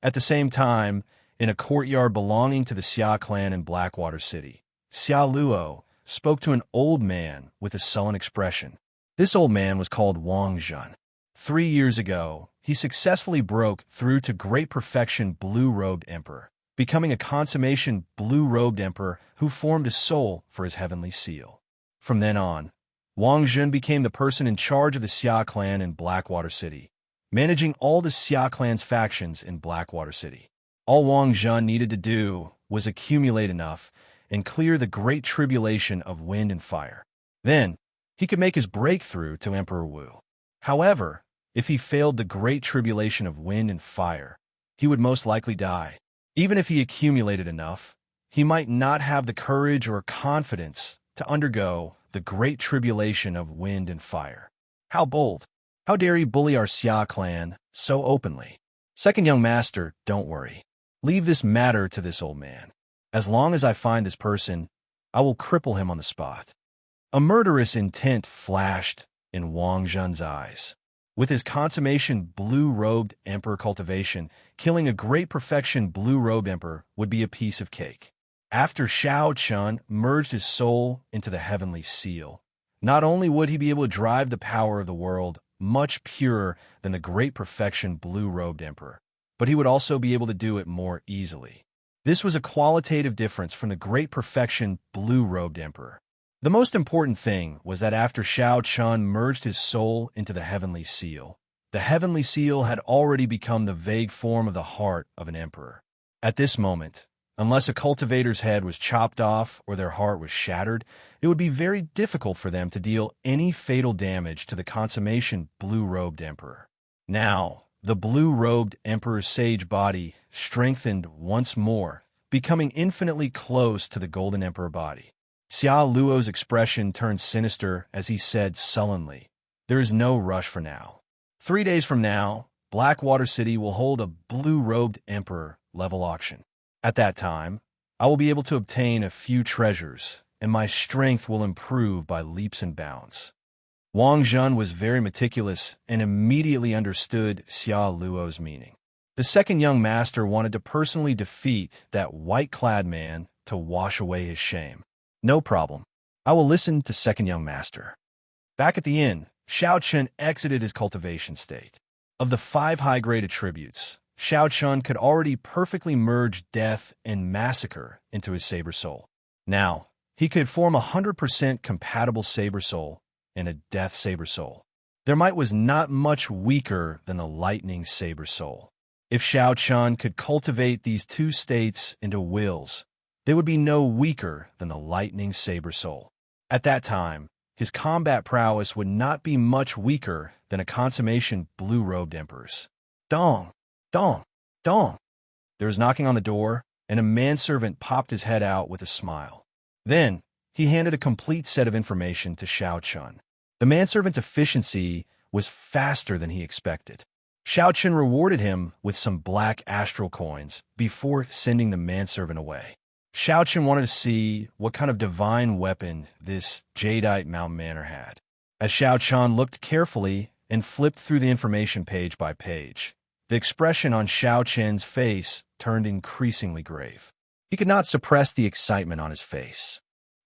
At the same time, in a courtyard belonging to the Xia clan in Blackwater City, Xia Luo spoke to an old man with a sullen expression. This old man was called Wang Zhen. 3 years ago, he successfully broke through to great perfection blue-robed emperor, becoming a consummation blue-robed emperor who formed a soul for his heavenly seal. From then on, Wang Zhen became the person in charge of the Xia clan in Blackwater City, managing all the Xia clan's factions in Blackwater City. All Wang Zhen needed to do was accumulate enough and clear the great tribulation of wind and fire. Then, he could make his breakthrough to Emperor Wu. However, if he failed the great tribulation of wind and fire, he would most likely die. Even if he accumulated enough, he might not have the courage or confidence to undergo the great tribulation of wind and fire. How bold! How dare he bully our Xia clan so openly? Second young master, don't worry. Leave this matter to this old man. As long as I find this person, I will cripple him on the spot. A murderous intent flashed in Wang Zhen's eyes. With his consummation blue-robed emperor cultivation, killing a great perfection blue-robed emperor would be a piece of cake. After Xianxia merged his soul into the heavenly seal, not only would he be able to drive the power of the world much purer than the great perfection blue-robed emperor, but he would also be able to do it more easily. This was a qualitative difference from the great perfection blue-robed emperor. The most important thing was that after Xianxia merged his soul into the heavenly seal, the heavenly seal had already become the vague form of the heart of an emperor. At this moment, unless a cultivator's head was chopped off or their heart was shattered, it would be very difficult for them to deal any fatal damage to the consummation blue-robed emperor. Now, the blue-robed emperor's sage body strengthened once more, becoming infinitely close to the golden emperor body. Xia Luo's expression turned sinister as he said sullenly, "There is no rush for now. 3 days from now, Blackwater City will hold a blue-robed emperor level auction. At that time, I will be able to obtain a few treasures, and my strength will improve by leaps and bounds." Wang Zhen was very meticulous and immediately understood Xia Luo's meaning. The second young master wanted to personally defeat that white-clad man to wash away his shame. No problem. I will listen to second young master. Back at the inn, Xianxia exited his cultivation state. Of the 5 high-grade attributes, Xianxia could already perfectly merge death and massacre into his saber soul. Now, he could form a 100% compatible saber soul and a death saber soul. Their might was not much weaker than the lightning saber soul. If Xianxia could cultivate these 2 states into wills, they would be no weaker than the lightning saber soul. At that time, his combat prowess would not be much weaker than a consummation blue-robed emperor's. Dong! Dong! Dong! There was knocking on the door, and a manservant popped his head out with a smile. Then, he handed a complete set of information to Xianxia. The manservant's efficiency was faster than he expected. Xianxia rewarded him with some black astral coins before sending the manservant away. Xianxia wanted to see what kind of divine weapon this jadeite mountain manor had. As Xianxia looked carefully and flipped through the information page by page, the expression on Xianxia's face turned increasingly grave. He could not suppress the excitement on his face.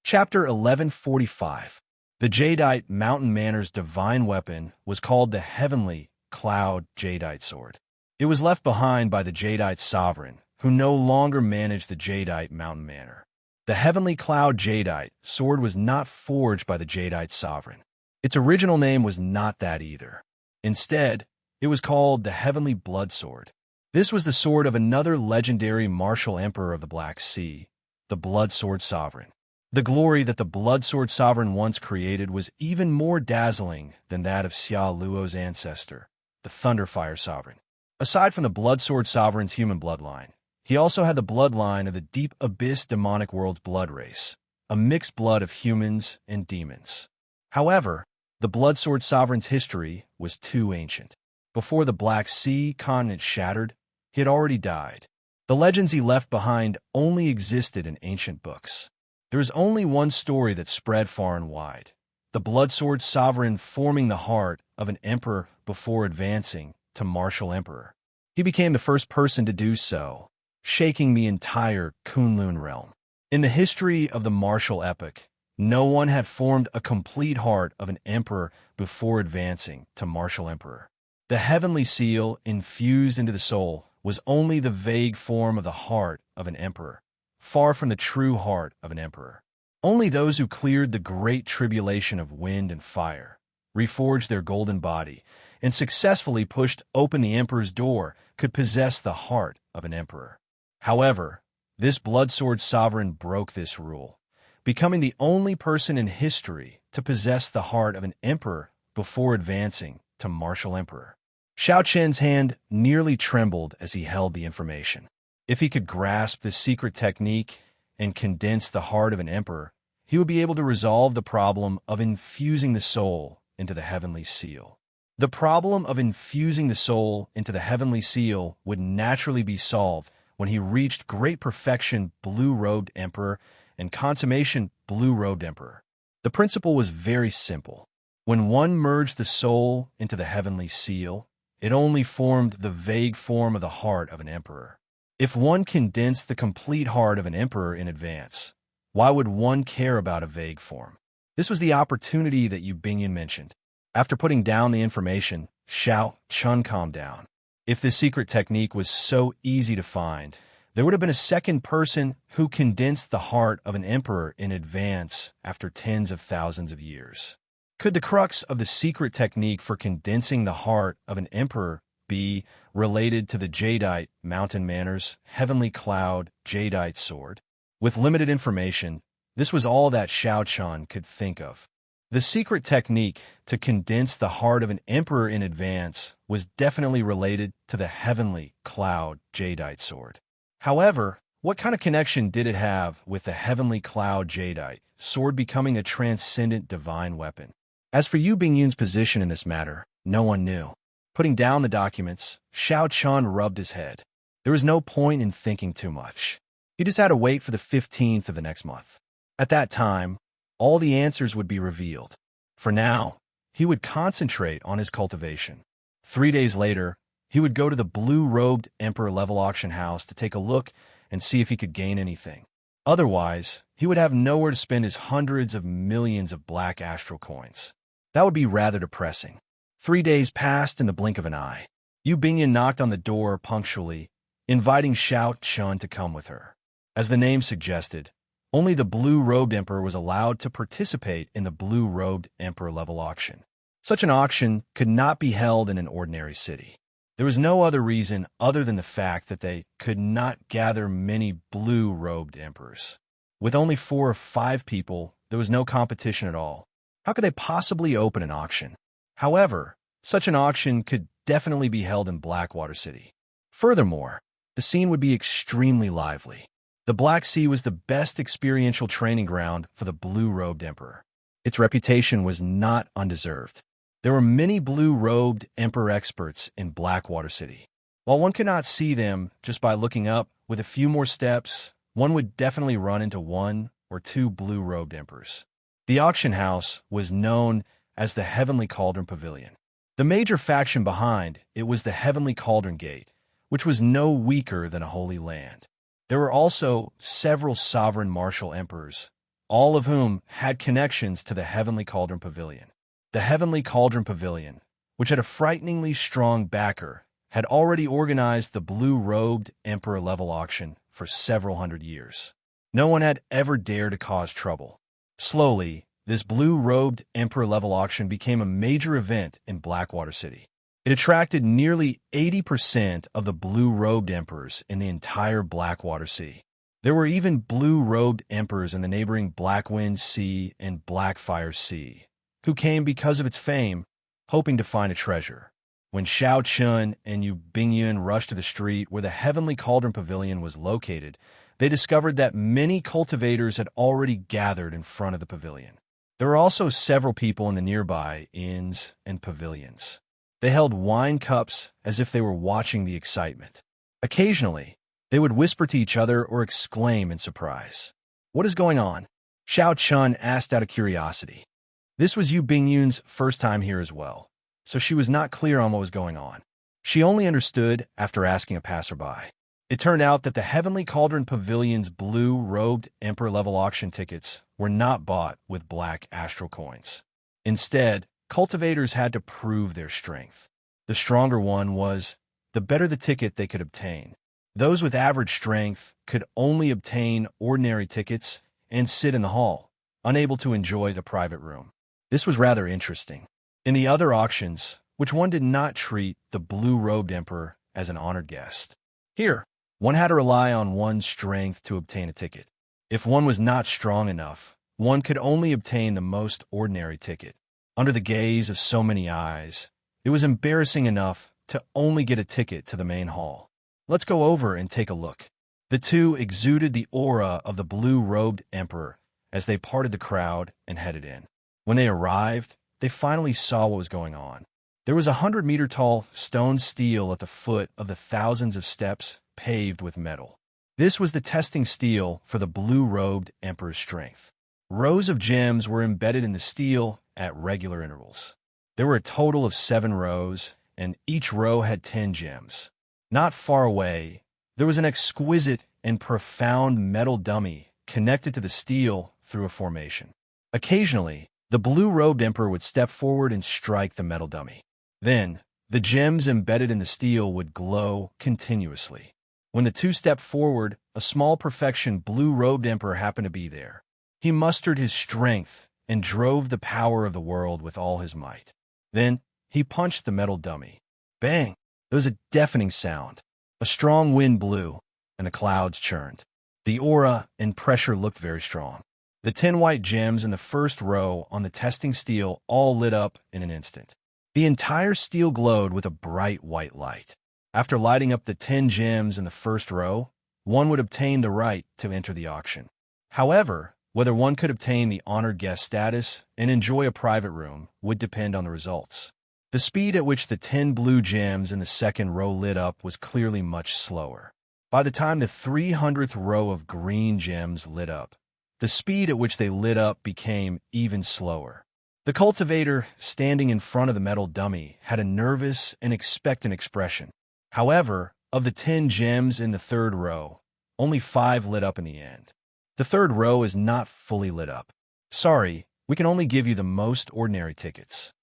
Chapter 1145. The jadeite mountain manor's divine weapon was called the Heavenly Cloud Jadeite Sword. It was left behind by the jadeite sovereign, who no longer managed the jadeite mountain manor. The Heavenly Cloud Jadeite sword was not forged by the jadeite sovereign. Its original name was not that either. Instead, it was called the Heavenly Blood Sword. This was the sword of another legendary martial emperor of the Black Sea, the Blood Sword Sovereign. The glory that the Blood Sword Sovereign once created was even more dazzling than that of Xia Luo's ancestor, the Thunderfire Sovereign. Aside from the Blood Sword Sovereign's human bloodline, he also had the bloodline of the Deep Abyss Demonic World's blood race, a mixed blood of humans and demons. However, the Blood Sword Sovereign's history was too ancient. Before the Black Sea continent shattered, he had already died. The legends he left behind only existed in ancient books. There is only one story that spread far and wide: the Blood Sword Sovereign forming the heart of an emperor before advancing to martial emperor. He became the first person to do so, shaking the entire Kunlun realm. In the history of the martial epoch, no one had formed a complete heart of an emperor before advancing to martial emperor. The heavenly seal infused into the soul was only the vague form of the heart of an emperor, far from the true heart of an emperor. Only those who cleared the great tribulation of wind and fire, reforged their golden body, and successfully pushed open the emperor's door could possess the heart of an emperor. However, this Blood Sword Sovereign broke this rule, becoming the only person in history to possess the heart of an emperor before advancing to martial emperor. Xiaoqian's hand nearly trembled as he held the information. If he could grasp this secret technique and condense the heart of an emperor, he would be able to resolve the problem of infusing the soul into the heavenly seal. The problem of infusing the soul into the heavenly seal would naturally be solved when he reached great perfection blue-robed emperor and consummation blue-robed emperor. The principle was very simple. When one merged the soul into the heavenly seal, it only formed the vague form of the heart of an emperor. If one condensed the complete heart of an emperor in advance, why would one care about a vague form? This was the opportunity that Yu Bingyan mentioned. After putting down the information, Xiaoqian calmed down. If this secret technique was so easy to find, there would have been a second person who condensed the heart of an emperor in advance after tens of thousands of years. Could the crux of the secret technique for condensing the heart of an emperor be related to the jadeite mountain manor's heavenly cloud jadeite sword? With limited information, this was all that Xiaoqian could think of. The secret technique to condense the heart of an emperor in advance was definitely related to the heavenly cloud jadeite sword. However, what kind of connection did it have with the heavenly cloud jadeite sword becoming a transcendent divine weapon? As for Yu Bingyan's position in this matter, no one knew. Putting down the documents, Xiaoqian rubbed his head. There was no point in thinking too much. He just had to wait for the 15th of the next month. At that time, all the answers would be revealed. For now, he would concentrate on his cultivation. 3 days later, he would go to the blue-robed Emperor level auction house to take a look and see if he could gain anything. Otherwise, he would have nowhere to spend his hundreds of millions of black astral coins. That would be rather depressing. 3 days passed in the blink of an eye. Yu Bingyan knocked on the door punctually, inviting Xiaoqian to come with her. As the name suggested, only the blue-robed emperor was allowed to participate in the blue-robed emperor level auction. Such an auction could not be held in an ordinary city. There was no other reason other than the fact that they could not gather many blue-robed emperors. With only 4 or 5 people, there was no competition at all. How could they possibly open an auction? However, such an auction could definitely be held in Blackwater City. Furthermore, the scene would be extremely lively. The Black Sea was the best experiential training ground for the blue-robed emperor. Its reputation was not undeserved. There were many blue-robed emperor experts in Blackwater City. While one could not see them just by looking up, with a few more steps, one would definitely run into 1 or 2 blue-robed emperors. The auction house was known as the Heavenly Cauldron Pavilion. The major faction behind it was the Heavenly Cauldron Gate, which was no weaker than a holy land. There were also several sovereign martial emperors, all of whom had connections to the Heavenly Cauldron Pavilion. The Heavenly Cauldron Pavilion, which had a frighteningly strong backer, had already organized the blue-robed emperor level auction for several hundred years. No one had ever dared to cause trouble. Slowly, this blue-robed emperor level auction became a major event in Blackwater City. It attracted nearly 80% of the blue-robed emperors in the entire Blackwater Sea. There were even blue-robed emperors in the neighboring Blackwind Sea and Blackfire Sea, who came because of its fame, hoping to find a treasure. When Xiaoqian and Yu Bingyan rushed to the street where the Heavenly Cauldron Pavilion was located, they discovered that many cultivators had already gathered in front of the pavilion. There were also several people in the nearby inns and pavilions. They held wine cups as if they were watching the excitement. Occasionally, they would whisper to each other or exclaim in surprise. "What is going on?" Xiaoqian asked out of curiosity. This was Yu Bingyan's first time here as well, so she was not clear on what was going on. She only understood after asking a passerby. It turned out that the Heavenly Cauldron Pavilion's blue-robed Emperor-level auction tickets were not bought with black astral coins. Instead, cultivators had to prove their strength. The stronger one was, the better the ticket they could obtain. Those with average strength could only obtain ordinary tickets and sit in the hall, unable to enjoy the private room. This was rather interesting. In the other auctions, which one did not treat the blue-robed emperor as an honored guest. Here, one had to rely on one's strength to obtain a ticket. If one was not strong enough, one could only obtain the most ordinary ticket. Under the gaze of so many eyes, It was embarrassing enough to only get a ticket to the main hall. Let's go over and take a look. The two exuded the aura of the blue-robed emperor as they parted the crowd and headed in. When they arrived, they finally saw what was going on. There was a 100-meter-tall stone stele at the foot of the thousands of steps paved with metal. This was the testing stele for the blue-robed emperor's strength. Rows of gems were embedded in the stele at regular intervals. There were a total of 7 rows, and each row had 10 gems. Not far away, there was an exquisite and profound metal dummy connected to the stele through a formation. Occasionally, the blue-robed emperor would step forward and strike the metal dummy. Then, the gems embedded in the stele would glow continuously. When the two stepped forward, a small perfection blue-robed emperor happened to be there. He mustered his strength and drove the power of the world with all his might. Then, he punched the metal dummy. Bang! There was a deafening sound. A strong wind blew, and the clouds churned. The aura and pressure looked very strong. The 10 white gems in the first row on the testing stele all lit up in an instant. The entire stele glowed with a bright white light. After lighting up the 10 gems in the first row, one would obtain the right to enter the auction. However, whether one could obtain the honored guest status and enjoy a private room would depend on the results. The speed at which the 10 blue gems in the second row lit up was clearly much slower. By the time the 300th row of green gems lit up, the speed at which they lit up became even slower. The cultivator standing in front of the metal dummy had a nervous and expectant expression. However, of the 10 gems in the third row, only 5 lit up in the end. The third row is not fully lit up. Sorry, we can only give you the most ordinary tickets.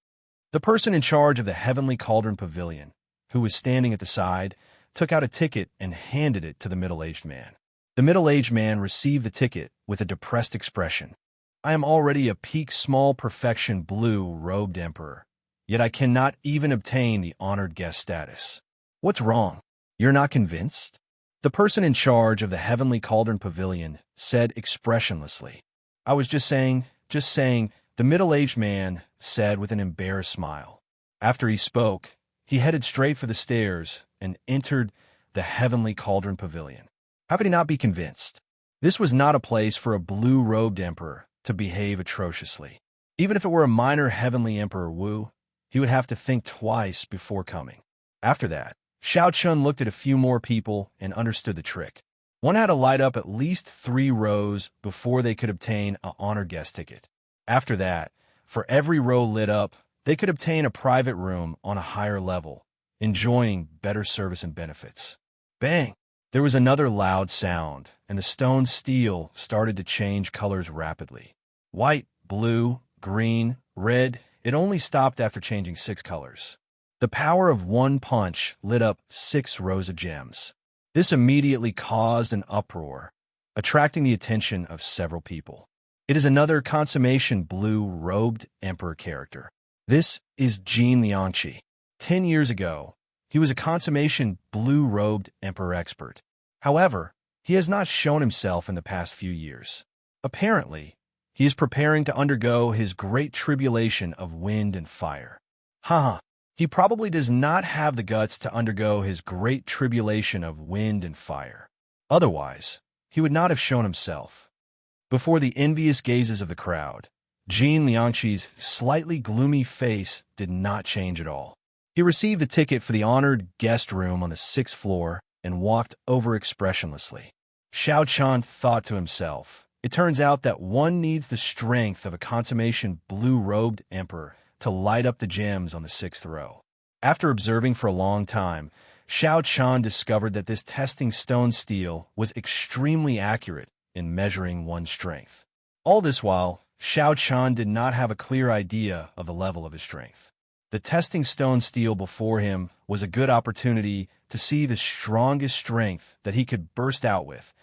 The person in charge of the Heavenly Cauldron Pavilion, who was standing at the side, took out a ticket and handed it to the middle-aged man. The middle-aged man received the ticket with a depressed expression. I am already a peak small perfection blue-robed emperor, yet I cannot even obtain the honored guest status. What's wrong? You're not convinced? The person in charge of the Heavenly Cauldron Pavilion said expressionlessly. I was just saying, the middle-aged man said with an embarrassed smile. After he spoke, he headed straight for the stairs and entered the Heavenly Cauldron Pavilion. How could he not be convinced? This was not a place for a blue-robed emperor to behave atrociously. Even if it were a minor heavenly emperor Wu, he would have to think twice before coming. After that, Xianxia looked at a few more people and understood the trick. One had to light up at least 3 rows before they could obtain an honored guest ticket. After that, for every row lit up, they could obtain a private room on a higher level, enjoying better service and benefits. Bang! There was another loud sound, and the stone stele started to change colors rapidly. White, blue, green, red, it only stopped after changing 6 colors. The power of one punch lit up 6 rows of gems. This immediately caused an uproar, attracting the attention of several people. It is another consummation blue-robed emperor character. This is Xianxia. 10 years ago, he was a consummation blue-robed emperor expert. However, he has not shown himself in the past few years. Apparently, he is preparing to undergo his great tribulation of wind and fire. He probably does not have the guts to undergo his great tribulation of wind and fire. Otherwise, he would not have shown himself. Before the envious gazes of the crowd, Xianxia's slightly gloomy face did not change at all. He received the ticket for the honored guest room on the 6th floor and walked over expressionlessly. Xianxia thought to himself, it turns out that one needs the strength of a consummation blue-robed emperor to light up the gems on the 6th row. After observing for a long time, Xianxia discovered that this testing stone stele was extremely accurate in measuring one's strength. All this while, Xianxia did not have a clear idea of the level of his strength. The testing stone stele before him was a good opportunity to see the strongest strength that he could burst out with,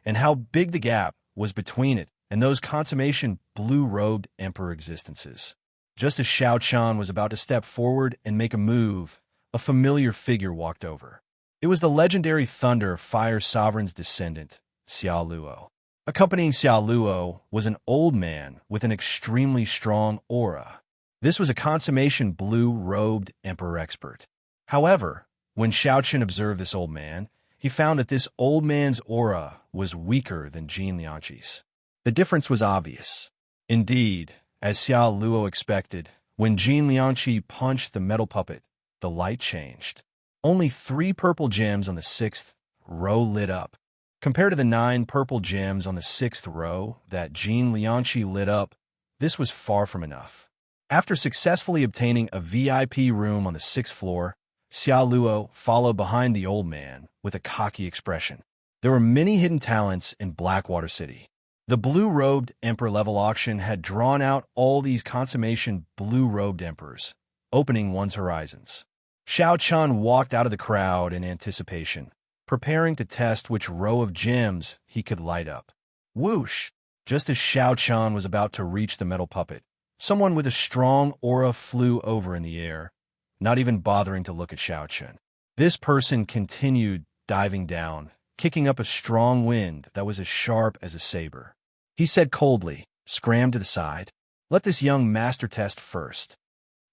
and how big the gap was between it and those consummation blue-robed emperor existences. Just as Xianxia was about to step forward and make a move, a familiar figure walked over. It was the legendary Thunder Fire Sovereign's descendant, Xiaoluo. Accompanying Xiaoluo was an old man with an extremely strong aura. This was a consummation blue-robed emperor expert. However, when Xianxia observed this old man, he found that this old man's aura was weaker than Xianxia's. The difference was obvious. Indeed, as Xia Luo expected, when Xianxia punched the metal puppet, the light changed. Only 3 purple gems on the 6th row lit up. Compared to the 9 purple gems on the 6th row that Xianxia lit up, this was far from enough. After successfully obtaining a VIP room on the 6th floor, Xia Luo followed behind the old man with a cocky expression. There were many hidden talents in Blackwater City. The blue-robed emperor level auction had drawn out all these consummation blue-robed emperors, opening one's horizons. Xiao Chun walked out of the crowd in anticipation, preparing to test which row of gems he could light up. Whoosh! Just as Xiao Chun was about to reach the metal puppet, someone with a strong aura flew over in the air, not even bothering to look at Xiao Chun. This person continued diving down, kicking up a strong wind that was as sharp as a saber. He said coldly, "Scram to the side. Let this young master test first."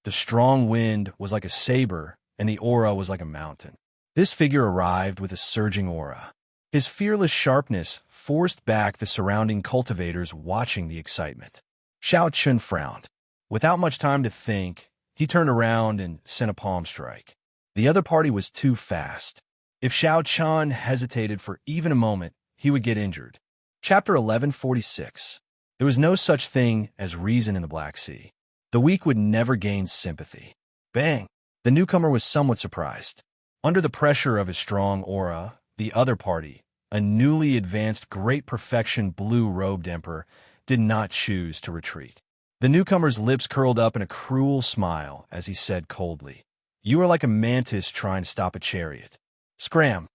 The strong wind was like a saber, and the aura was like a mountain. This figure arrived with a surging aura. His fearless sharpness forced back the surrounding cultivators watching the excitement. Xiao Chun frowned. Without much time to think, he turned around and sent a palm strike. The other party was too fast. If Xiao Chun hesitated for even a moment, he would get injured. Chapter 1146. There was no such thing as reason in the Black Sea. The weak would never gain sympathy. Bang! The newcomer was somewhat surprised. Under the pressure of his strong aura, the other party, a newly advanced great perfection blue-robed emperor, did not choose to retreat. The newcomer's lips curled up in a cruel smile as he said coldly, "You are like a mantis trying to stop a chariot." Scram!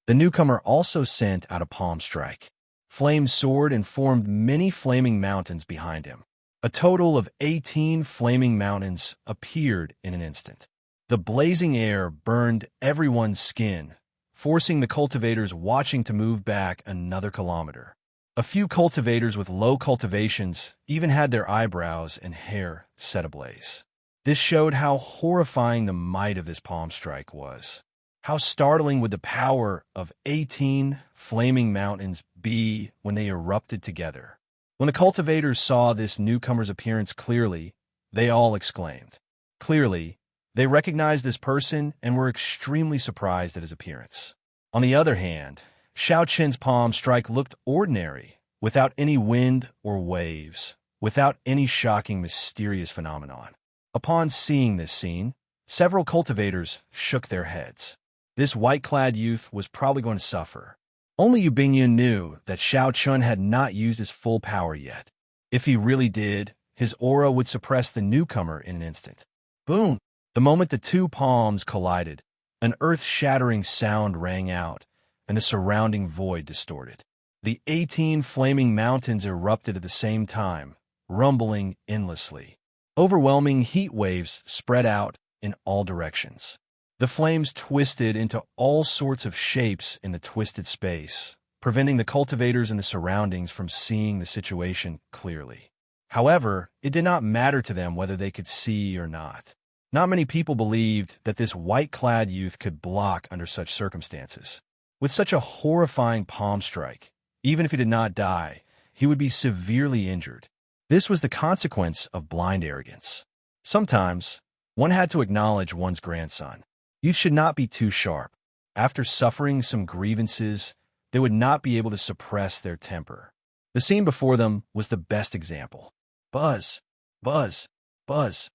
The newcomer also sent out a palm strike. Flames soared and formed many flaming mountains behind him. A total of 18 flaming mountains appeared in an instant. The blazing air burned everyone's skin, forcing the cultivators watching to move back another kilometer. A few cultivators with low cultivations even had their eyebrows and hair set ablaze. This showed how horrifying the might of this palm strike was. How startling would the power of 18 flaming mountains be when they erupted together? When the cultivators saw this newcomer's appearance clearly, they all exclaimed. Clearly, they recognized this person and were extremely surprised at his appearance. On the other hand, Xiao Chen's palm strike looked ordinary, without any wind or waves, without any shocking, mysterious phenomenon. Upon seeing this scene, several cultivators shook their heads. This white-clad youth was probably going to suffer. Only Yu Bingyun knew that Xiao Chun had not used his full power yet. If he really did, his aura would suppress the newcomer in an instant. Boom! The moment the two palms collided, an earth-shattering sound rang out, and the surrounding void distorted. The 18 flaming mountains erupted at the same time, rumbling endlessly. Overwhelming heat waves spread out in all directions. The flames twisted into all sorts of shapes in the twisted space, preventing the cultivators and the surroundings from seeing the situation clearly. However, it did not matter to them whether they could see or not. Not many people believed that this white-clad youth could block under such circumstances. With such a horrifying palm strike, even if he did not die, he would be severely injured. This was the consequence of blind arrogance. Sometimes, one had to acknowledge one's grandson. Youth should not be too sharp. After suffering some grievances, they would not be able to suppress their temper. The scene before them was the best example. Buzz, buzz, buzz.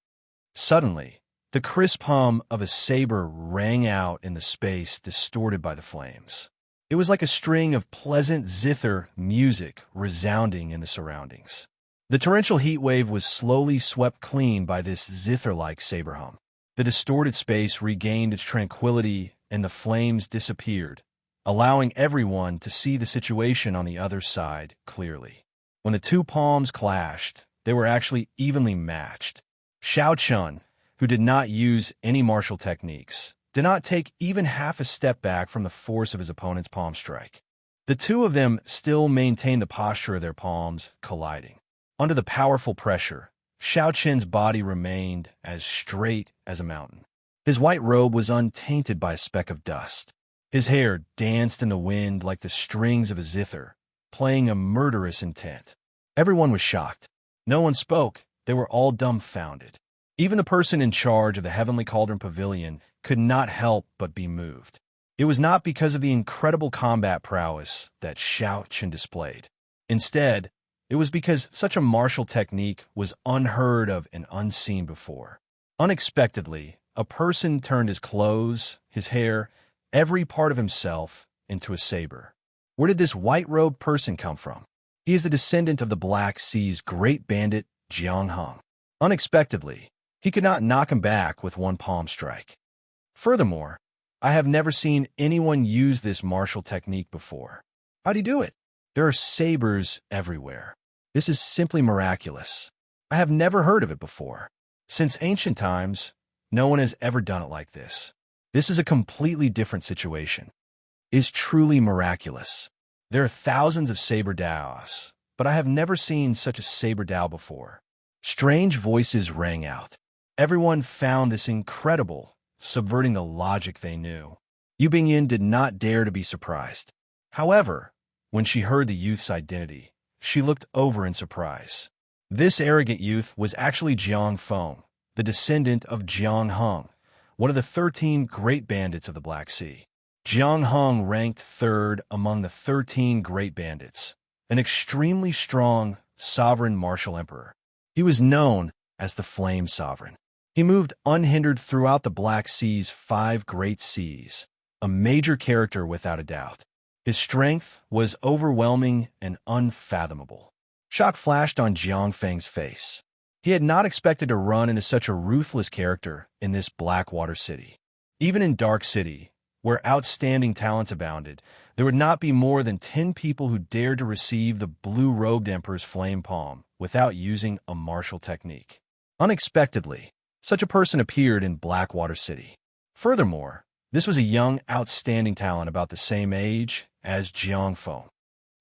Suddenly, the crisp hum of a saber rang out in the space distorted by the flames. It was like a string of pleasant zither music resounding in the surroundings. The torrential heat wave was slowly swept clean by this zither-like saber hum. The distorted space regained its tranquility and the flames disappeared, allowing everyone to see the situation on the other side clearly. When the two palms clashed, they were actually evenly matched. Xiao Chun, who did not use any martial techniques, did not take even half a step back from the force of his opponent's palm strike. The two of them still maintained the posture of their palms colliding. Under the powerful pressure, Xianxia's body remained as straight as a mountain. His white robe was untainted by a speck of dust. His hair danced in the wind like the strings of a zither, playing a murderous intent. Everyone was shocked. No one spoke. They were all dumbfounded. Even the person in charge of the Heavenly Cauldron Pavilion could not help but be moved. It was not because of the incredible combat prowess that Xianxia displayed. Instead, it was because such a martial technique was unheard of and unseen before. Unexpectedly, a person turned his clothes, his hair, every part of himself into a saber. Where did this white-robed person come from? He is the descendant of the Black Sea's great bandit, Jiang. Unexpectedly, he could not knock him back with one palm strike. Furthermore, I have never seen anyone use this martial technique before. How'd he do it? There are sabers everywhere. This is simply miraculous. I have never heard of it before. Since ancient times, no one has ever done it like this. This is a completely different situation. It is truly miraculous. There are thousands of saber daos, but I have never seen such a saber dao before. Strange voices rang out. Everyone found this incredible, subverting the logic they knew. Yu Bingyan did not dare to be surprised. However, when she heard the youth's identity, she looked over in surprise. This arrogant youth was actually Jiang Feng, the descendant of Jiang Heng, one of the 13 great bandits of the Black Sea. Jiang Heng ranked third among the 13 great bandits, an extremely strong, sovereign martial emperor. He was known as the Flame Sovereign. He moved unhindered throughout the Black Sea's 5 great seas, a major character without a doubt. His strength was overwhelming and unfathomable. Shock flashed on Jiang Feng's face. He had not expected to run into such a ruthless character in this Blackwater city. Even in Dark City, where outstanding talents abounded, there would not be more than 10 people who dared to receive the blue-robed emperor's flame palm without using a martial technique. Unexpectedly, such a person appeared in Blackwater City. Furthermore, this was a young, outstanding talent about the same age as Jiang Feng.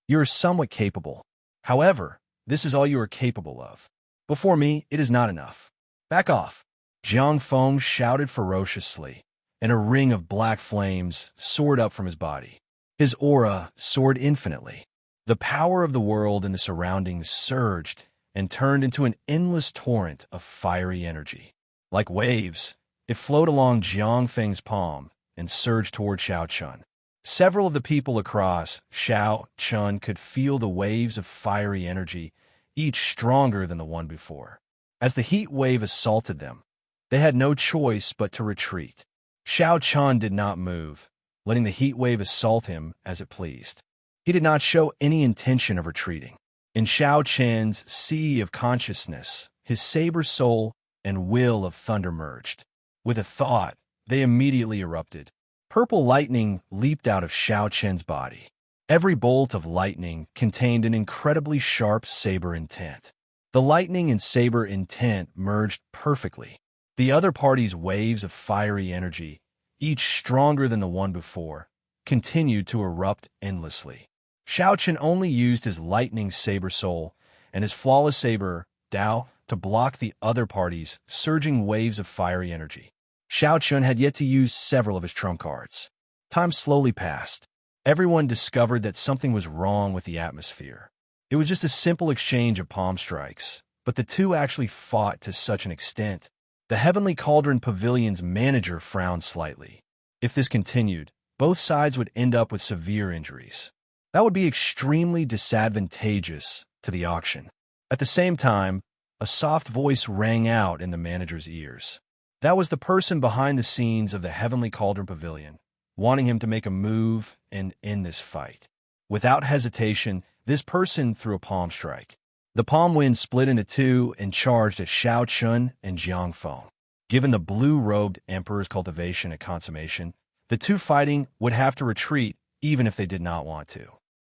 You are somewhat capable. However, this is all you are capable of. Before me, it is not enough. Back off. Jiang Feng shouted ferociously, and a ring of black flames soared up from his body. His aura soared infinitely. The power of the world and the surroundings surged and turned into an endless torrent of fiery energy. Like waves, it flowed along Jiang Feng's palm and surged toward Xianxia. Several of the people across Xianxia could feel the waves of fiery energy, each stronger than the one before. As the heat wave assaulted them, they had no choice but to retreat. Xianxia did not move, letting the heat wave assault him as it pleased. He did not show any intention of retreating. In Xianxia's sea of consciousness, his saber soul and will of thunder merged. With a thought, they immediately erupted. Purple lightning leaped out of Xianxia's body. Every bolt of lightning contained an incredibly sharp saber intent. The lightning and saber intent merged perfectly. The other party's waves of fiery energy, each stronger than the one before, continued to erupt endlessly. Xianxia only used his lightning saber soul and his flawless saber, Dao, to block the other party's surging waves of fiery energy. Xianxia had yet to use several of his trump cards. Time slowly passed. Everyone discovered that something was wrong with the atmosphere. It was just a simple exchange of palm strikes, but the two actually fought to such an extent. The Heavenly Cauldron Pavilion's manager frowned slightly. If this continued, both sides would end up with severe injuries. That would be extremely disadvantageous to the auction. At the same time, a soft voice rang out in the manager's ears. That was the person behind the scenes of the Heavenly Cauldron Pavilion, wanting him to make a move and end this fight. Without hesitation, this person threw a palm strike. The palm wind split into two and charged at Xianxia and Jiang Feng. Given the blue-robed emperor's cultivation at consummation, the two fighting would have to retreat even if they did not want to.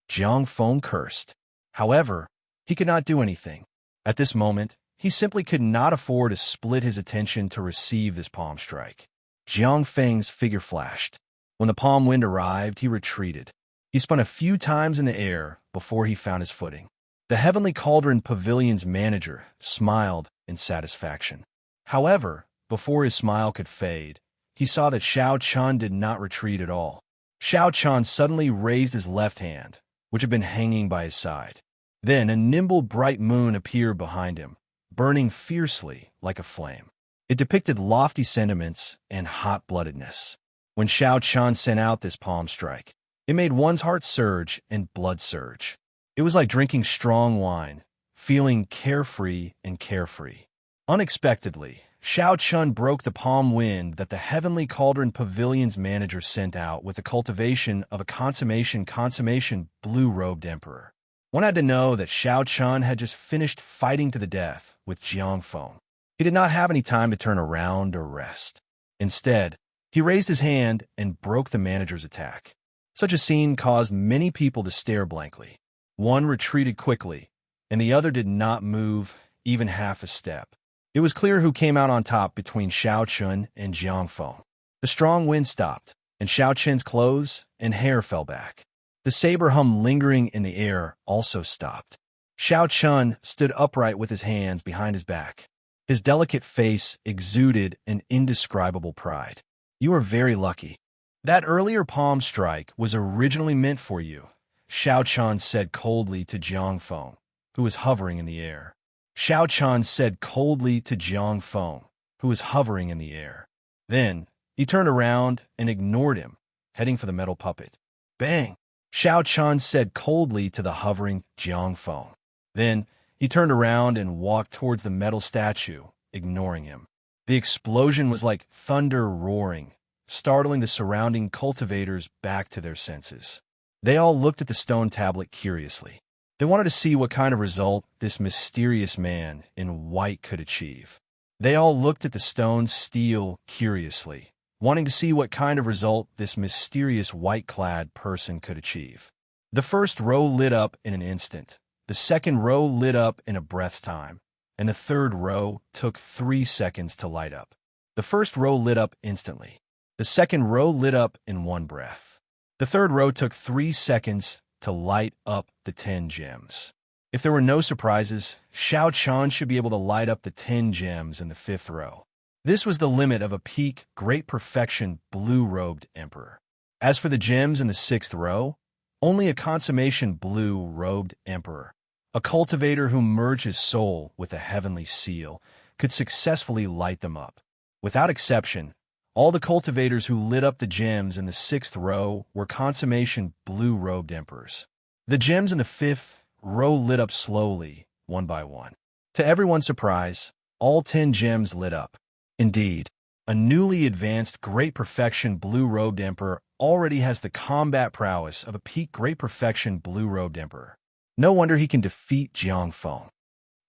Jiang Feng cursed. However, he could not do anything. At this moment, he simply could not afford to split his attention to receive this palm strike. Jiang Feng's figure flashed. When the palm wind arrived, he retreated. He spun a few times in the air before he found his footing. The Heavenly Cauldron Pavilion's manager smiled in satisfaction. However, before his smile could fade, he saw that Xiao Chun did not retreat at all. Xiao Chun suddenly raised his left hand, which had been hanging by his side. Then a nimble bright moon appeared behind him, burning fiercely like a flame. It depicted lofty sentiments and hot-bloodedness. When Xiao Chun sent out this palm strike, it made one's heart surge and blood surge. It was like drinking strong wine, feeling carefree and carefree. Unexpectedly, Xiao Chun broke the palm wind that the Heavenly Cauldron Pavilion's manager sent out with the cultivation of a consummation blue-robed emperor. One had to know that Xiao Chun had just finished fighting to the death with Jiangfeng. He did not have any time to turn around or rest. Instead, he raised his hand and broke the manager's attack. Such a scene caused many people to stare blankly. One retreated quickly, and the other did not move even half a step. It was clear who came out on top between Xiao Chun and Jiangfeng. The strong wind stopped, and Xiao Chun's clothes and hair fell back. The saber hum lingering in the air also stopped. Xiao Chun stood upright with his hands behind his back. His delicate face exuded an indescribable pride. "You are very lucky. That earlier palm strike was originally meant for you," Xiao Chun said coldly to Jiangfeng, who was hovering in the air. Xiao Chun said coldly to Jiangfeng, who was hovering in the air. Then, he turned around and ignored him, heading for the metal puppet. Bang! Xiao Chun said coldly to the hovering Jiangfeng. Then, he turned around and walked towards the metal statue, ignoring him. The explosion was like thunder roaring, startling the surrounding cultivators back to their senses. They all looked at the stone tablet curiously. They wanted to see what kind of result this mysterious man in white could achieve. They all looked at the stone stele curiously, wanting to see what kind of result this mysterious white-clad person could achieve. The first row lit up in an instant, the second row lit up in a breath's time, and the third row took 3 seconds to light up. The first row lit up instantly. The second row lit up in 1 breath. The third row took 3 seconds to light up the 10 gems. If there were no surprises, Xiao Chun should be able to light up the 10 gems in the 5th row. This was the limit of a peak, great perfection, blue-robed emperor. As for the gems in the 6th row, only a consummation blue-robed emperor, a cultivator who merged his soul with a heavenly seal, could successfully light them up. Without exception, all the cultivators who lit up the gems in the 6th row were consummation blue-robed emperors. The gems in the 5th row lit up slowly, one by one. To everyone's surprise, all 10 gems lit up. Indeed, a newly advanced great perfection blue-robed emperor already has the combat prowess of a peak great perfection blue-robed emperor. No wonder he can defeat Jiangfeng.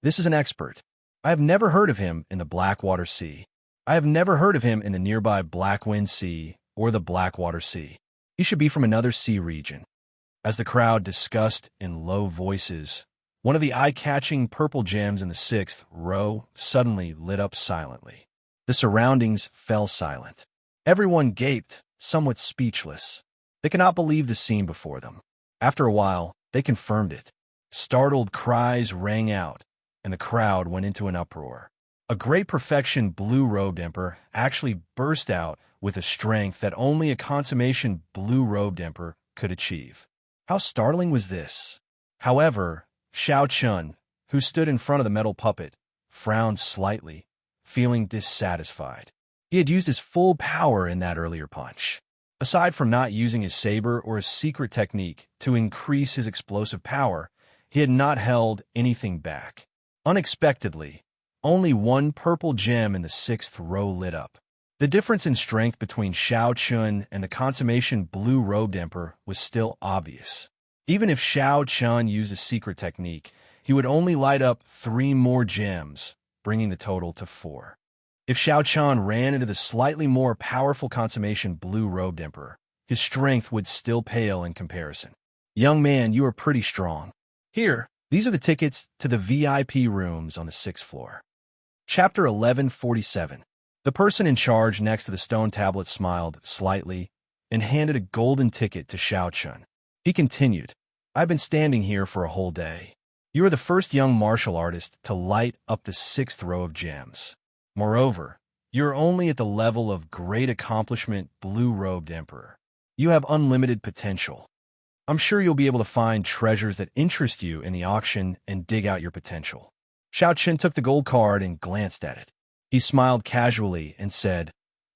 This is an expert. I have never heard of him in the Blackwater Sea. I have never heard of him in the nearby Blackwind Sea or the Blackwater Sea. He should be from another sea region. As the crowd discussed in low voices, one of the eye-catching purple gems in the 6th row suddenly lit up silently. The surroundings fell silent. Everyone gaped, somewhat speechless. They could not believe the scene before them. After a while, they confirmed it. Startled cries rang out, and the crowd went into an uproar. A great perfection blue-robed emperor actually burst out with a strength that only a consummation blue-robed emperor could achieve. How startling was this? However, Xiao Chun, who stood in front of the metal puppet, frowned slightly, feeling dissatisfied. He had used his full power in that earlier punch. Aside from not using his saber or his secret technique to increase his explosive power, he had not held anything back. Unexpectedly, only 1 purple gem in the 6th row lit up. The difference in strength between Xiao Chun and the consummation blue-robed emperor was still obvious. Even if Xiao Chun used a secret technique, he would only light up 3 more gems, bringing the total to 4. If Xiao Chun ran into the slightly more powerful consummation blue-robed emperor, his strength would still pale in comparison. Young man, you are pretty strong. Here, these are the tickets to the VIP rooms on the 6th floor. Chapter 1147. The person in charge next to the stone tablet smiled slightly and handed a golden ticket to Xiao Chun. He continued, I've been standing here for a whole day. You are the first young martial artist to light up the 6th row of gems. Moreover, you are only at the level of great accomplishment blue-robed emperor. You have unlimited potential. I'm sure you'll be able to find treasures that interest you in the auction and dig out your potential. Xiaoqun took the gold card and glanced at it. He smiled casually and said,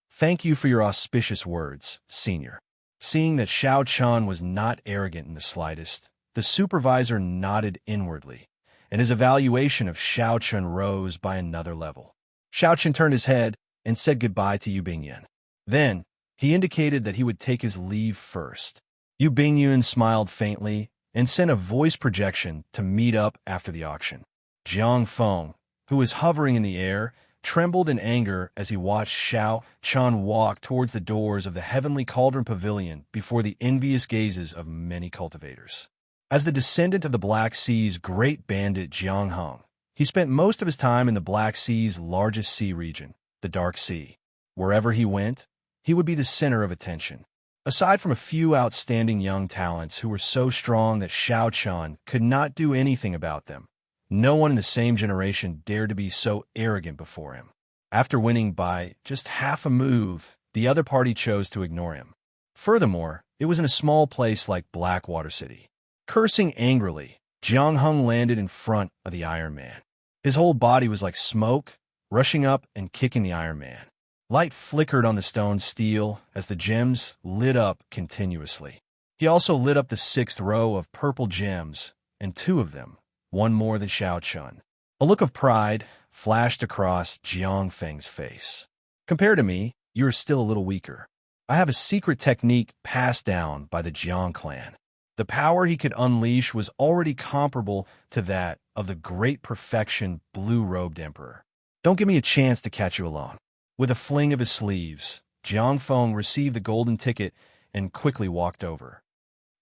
"Thank you for your auspicious words, senior." Seeing that Xiaoqun was not arrogant in the slightest, the supervisor nodded inwardly, and his evaluation of Xiaoqun rose by another level. Xiaoqun turned his head and said goodbye to Yu Bingyun. Then, he indicated that he would take his leave first. Yu Bingyun smiled faintly and sent a voice projection to meet up after the auction. Jiang Feng, who was hovering in the air, trembled in anger as he watched Xiaoqun walk towards the doors of the Heavenly Cauldron Pavilion before the envious gazes of many cultivators. As the descendant of the Black Sea's great bandit Jiang Heng, he spent most of his time in the Black Sea's largest sea region, the Dark Sea. Wherever he went, he would be the center of attention. Aside from a few outstanding young talents who were so strong that Xiaoqun could not do anything about them, no one in the same generation dared to be so arrogant before him. After winning by just half a move, the other party chose to ignore him. Furthermore, it was in a small place like Blackwater City. Cursing angrily, Jiang Heng landed in front of the Iron Man. His whole body was like smoke, rushing up and kicking the Iron Man. Light flickered on the stone steel as the gems lit up continuously. He also lit up the 6th row of purple gems, and 2 of them, one more than Xiaoqun. A look of pride flashed across Jiang Feng's face. "Compared to me, you are still a little weaker. I have a secret technique passed down by the Jiang clan." The power he could unleash was already comparable to that of the great perfection blue-robed emperor. "Don't give me a chance to catch you alone." With a fling of his sleeves, Jiang Feng received the golden ticket and quickly walked over.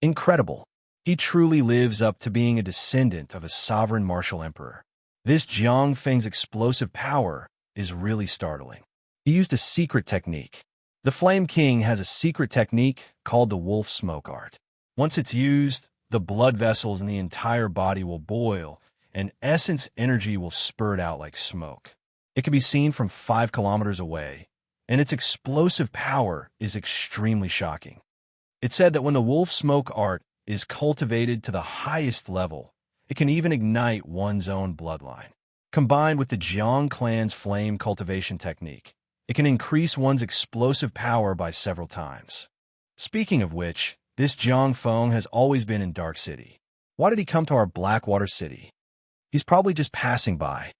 Incredible. He truly lives up to being a descendant of a sovereign martial emperor. This Jiang Feng's explosive power is really startling. He used a secret technique. The Flame King has a secret technique called the wolf smoke art. Once it's used, the blood vessels in the entire body will boil, and essence energy will spurt out like smoke. It can be seen from 5 kilometers away, and its explosive power is extremely shocking. It's said that when the wolf smoke art is cultivated to the highest level, it can even ignite one's own bloodline. Combined with the Jiang clan's flame cultivation technique, it can increase one's explosive power by several times. Speaking of which, this Jiang Feng has always been in Dark City. Why did he come to our Blackwater City? He's probably just passing by.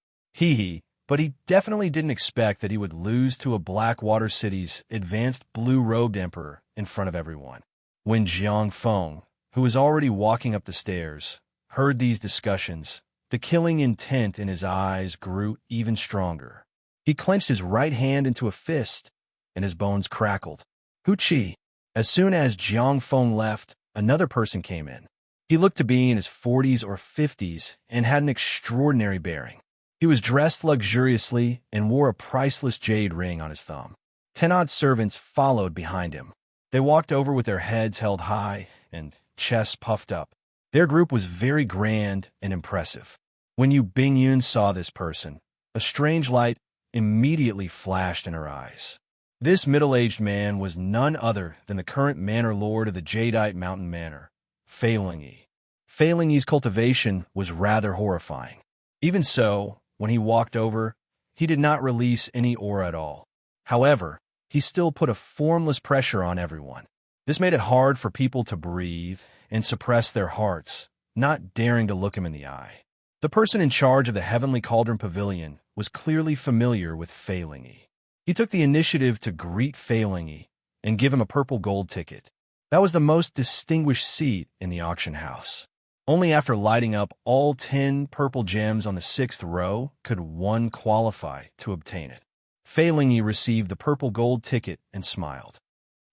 But he definitely didn't expect that he would lose to a Blackwater City's advanced blue-robed emperor in front of everyone. When Jiang Feng, who was already walking up the stairs, heard these discussions, the killing intent in his eyes grew even stronger. He clenched his right hand into a fist, and his bones crackled. "Huqi." As soon as Jiang Feng left, another person came in. He looked to be in his 40s or 50s and had an extraordinary bearing. He was dressed luxuriously and wore a priceless jade ring on his thumb. 10 odd servants followed behind him. They walked over with their heads held high and chests puffed up. Their group was very grand and impressive. When Yu Bingyun saw this person, a strange light immediately flashed in her eyes. This middle-aged man was none other than the current manor lord of the Jadeite Mountain Manor, Fei Lingyi. Fei Lingyi's cultivation was rather horrifying. Even so, when he walked over, he did not release any aura at all. However, he still put a formless pressure on everyone. This made it hard for people to breathe and suppress their hearts, not daring to look him in the eye. The person in charge of the Heavenly Cauldron Pavilion was clearly familiar with Fei Lingyi. He took the initiative to greet Fei Lingyi and give him a purple gold ticket. That was the most distinguished seat in the auction house. Only after lighting up all 10 purple gems on the 6th row could one qualify to obtain it. Fei Lingyi received the purple gold ticket and smiled.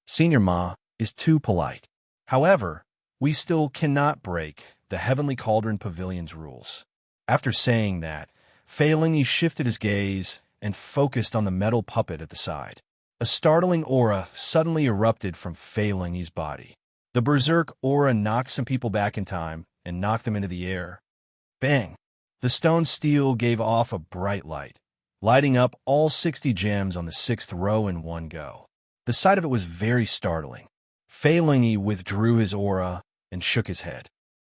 "Senior Ma is too polite. However, we still cannot break the Heavenly Cauldron Pavilion's rules." After saying that, Fei Lingyi shifted his gaze and focused on the metal puppet at the side. A startling aura suddenly erupted from Fei Lingyi's body. The berserk aura knocked some people back in time and knocked them into the air. Bang! The stone steel gave off a bright light, lighting up all 60 gems on the 6th row in one go. The sight of it was very startling. Fei Lingyi withdrew his aura and shook his head.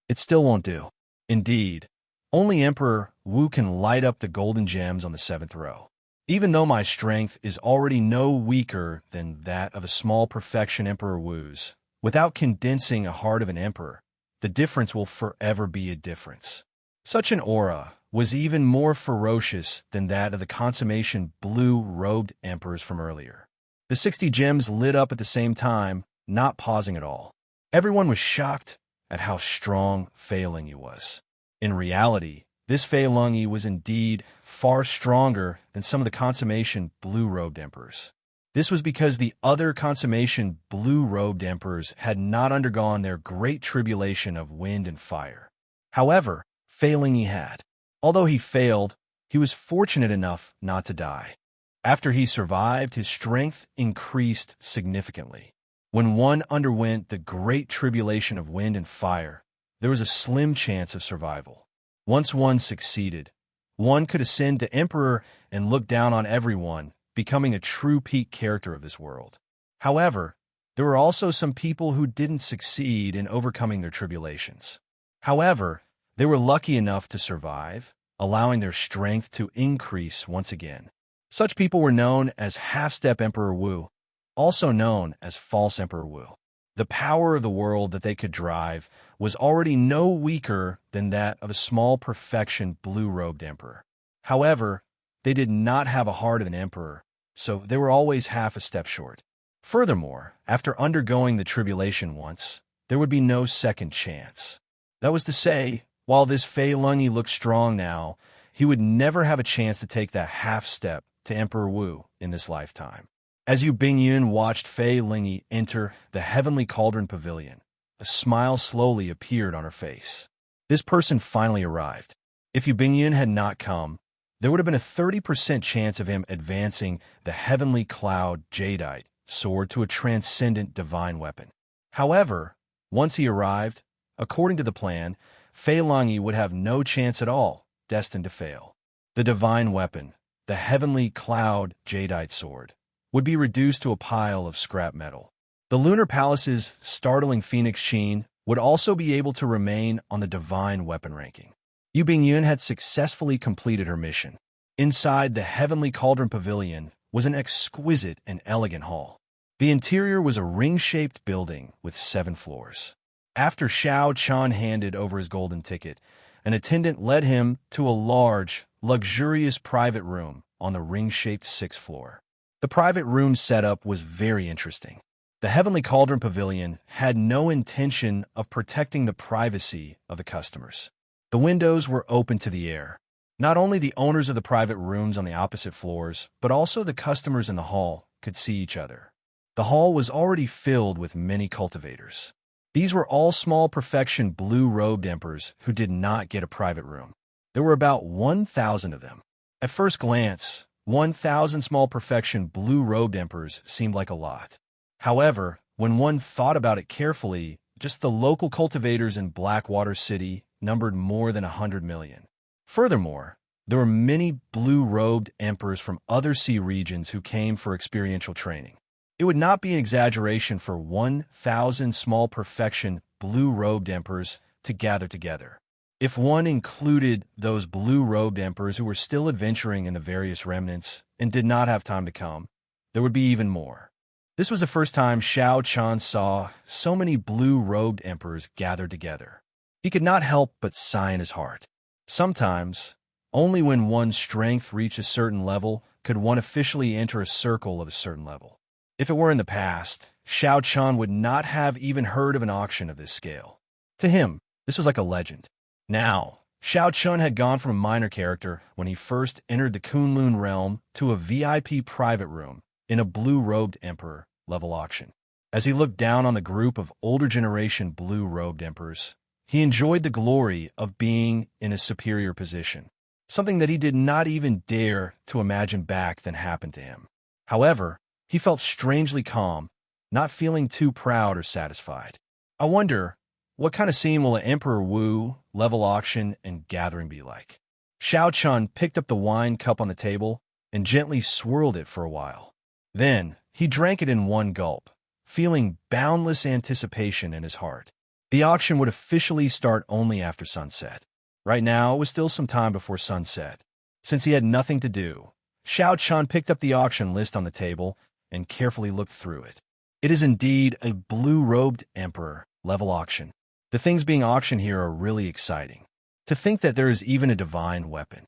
It still won't do. Indeed, only Emperor Wu can light up the golden gems on the 7th row. Even though my strength is already no weaker than that of a small perfection Emperor Wu's, without condensing a heart of an emperor, the difference will forever be a difference. Such an aura was even more ferocious than that of the consummation blue-robed emperors from earlier. The 60 gems lit up at the same time, not pausing at all. Everyone was shocked at how strong Fei Lingyi was. In reality, this Fei Lingyi was indeed far stronger than some of the consummation blue-robed emperors. This was because the other consummation blue-robed emperors had not undergone their great tribulation of wind and fire. However, Fei Lingyi had. Although he failed, he was fortunate enough not to die. After he survived, his strength increased significantly. When one underwent the great tribulation of wind and fire, there was a slim chance of survival. Once one succeeded, one could ascend to emperor and look down on everyone, becoming a true peak character of this world. However, there were also some people who didn't succeed in overcoming their tribulations. However, they were lucky enough to survive, allowing their strength to increase once again. Such people were known as Half-Step Emperor Wu, also known as False Emperor Wu. The power of the world that they could drive was already no weaker than that of a small perfection blue-robed emperor. However, they did not have a heart of an emperor, so they were always half a step short. Furthermore, after undergoing the tribulation once, there would be no second chance. That was to say, while this Fei Lingyi looked strong now, he would never have a chance to take that half-step to Emperor Wu in this lifetime. As Yu Bingyun watched Fei Lingyi enter the Heavenly Cauldron Pavilion, a smile slowly appeared on her face. This person finally arrived. If Yu Bingyun had not come, there would have been a 30% chance of him advancing the Heavenly Cloud Jadeite sword to a transcendent divine weapon. However, once he arrived, according to the plan, Fei Lingyi would have no chance at all, destined to fail. The divine weapon, the Heavenly Cloud Jadeite sword, would be reduced to a pile of scrap metal. The Lunar Palace's startling phoenix sheen would also be able to remain on the divine weapon ranking. Yu Bingyun had successfully completed her mission. Inside the Heavenly Cauldron Pavilion was an exquisite and elegant hall. The interior was a ring-shaped building with 7 floors. After Xiao Chan handed over his golden ticket, an attendant led him to a large, luxurious private room on the ring-shaped 6th floor. The private room setup was very interesting. The Heavenly Cauldron Pavilion had no intention of protecting the privacy of the customers. The windows were open to the air. Not only the owners of the private rooms on the opposite floors, but also the customers in the hall could see each other. The hall was already filled with many cultivators. These were all small perfection blue-robed emperors who did not get a private room. There were about 1,000 of them. At first glance, 1,000 small perfection blue-robed emperors seemed like a lot. However, when one thought about it carefully, just the local cultivators in Blackwater City numbered more than 100 million. Furthermore, there were many blue-robed emperors from other sea regions who came for experiential training. It would not be an exaggeration for 1,000 small perfection blue-robed emperors to gather together. If one included those blue-robed emperors who were still adventuring in the various remnants and did not have time to come, there would be even more. This was the first time Xiao Chan saw so many blue-robed emperors gathered together. He could not help but sigh in his heart. Sometimes, only when one's strength reached a certain level could one officially enter a circle of a certain level. If it were in the past, Xiao Chan would not have even heard of an auction of this scale. To him, this was like a legend. Now, Xiao Chan had gone from a minor character when he first entered the Kunlun realm to a VIP private room in a blue-robed emperor level auction. As he looked down on the group of older generation blue-robed emperors, he enjoyed the glory of being in a superior position, something that he did not even dare to imagine back then happened to him. However, he felt strangely calm, not feeling too proud or satisfied. I wonder, What kind of scene will an Emperor Wu level auction and gathering be like? Xiao Chun picked up the wine cup on the table and gently swirled it for a while. Then, he drank it in one gulp, feeling boundless anticipation in his heart. The auction would officially start only after sunset. Right now, it was still some time before sunset. Since he had nothing to do, Xiao Chun picked up the auction list on the table and carefully looked through it. It is indeed a blue-robed emperor level auction. The things being auctioned here are really exciting. To think that there is even a divine weapon.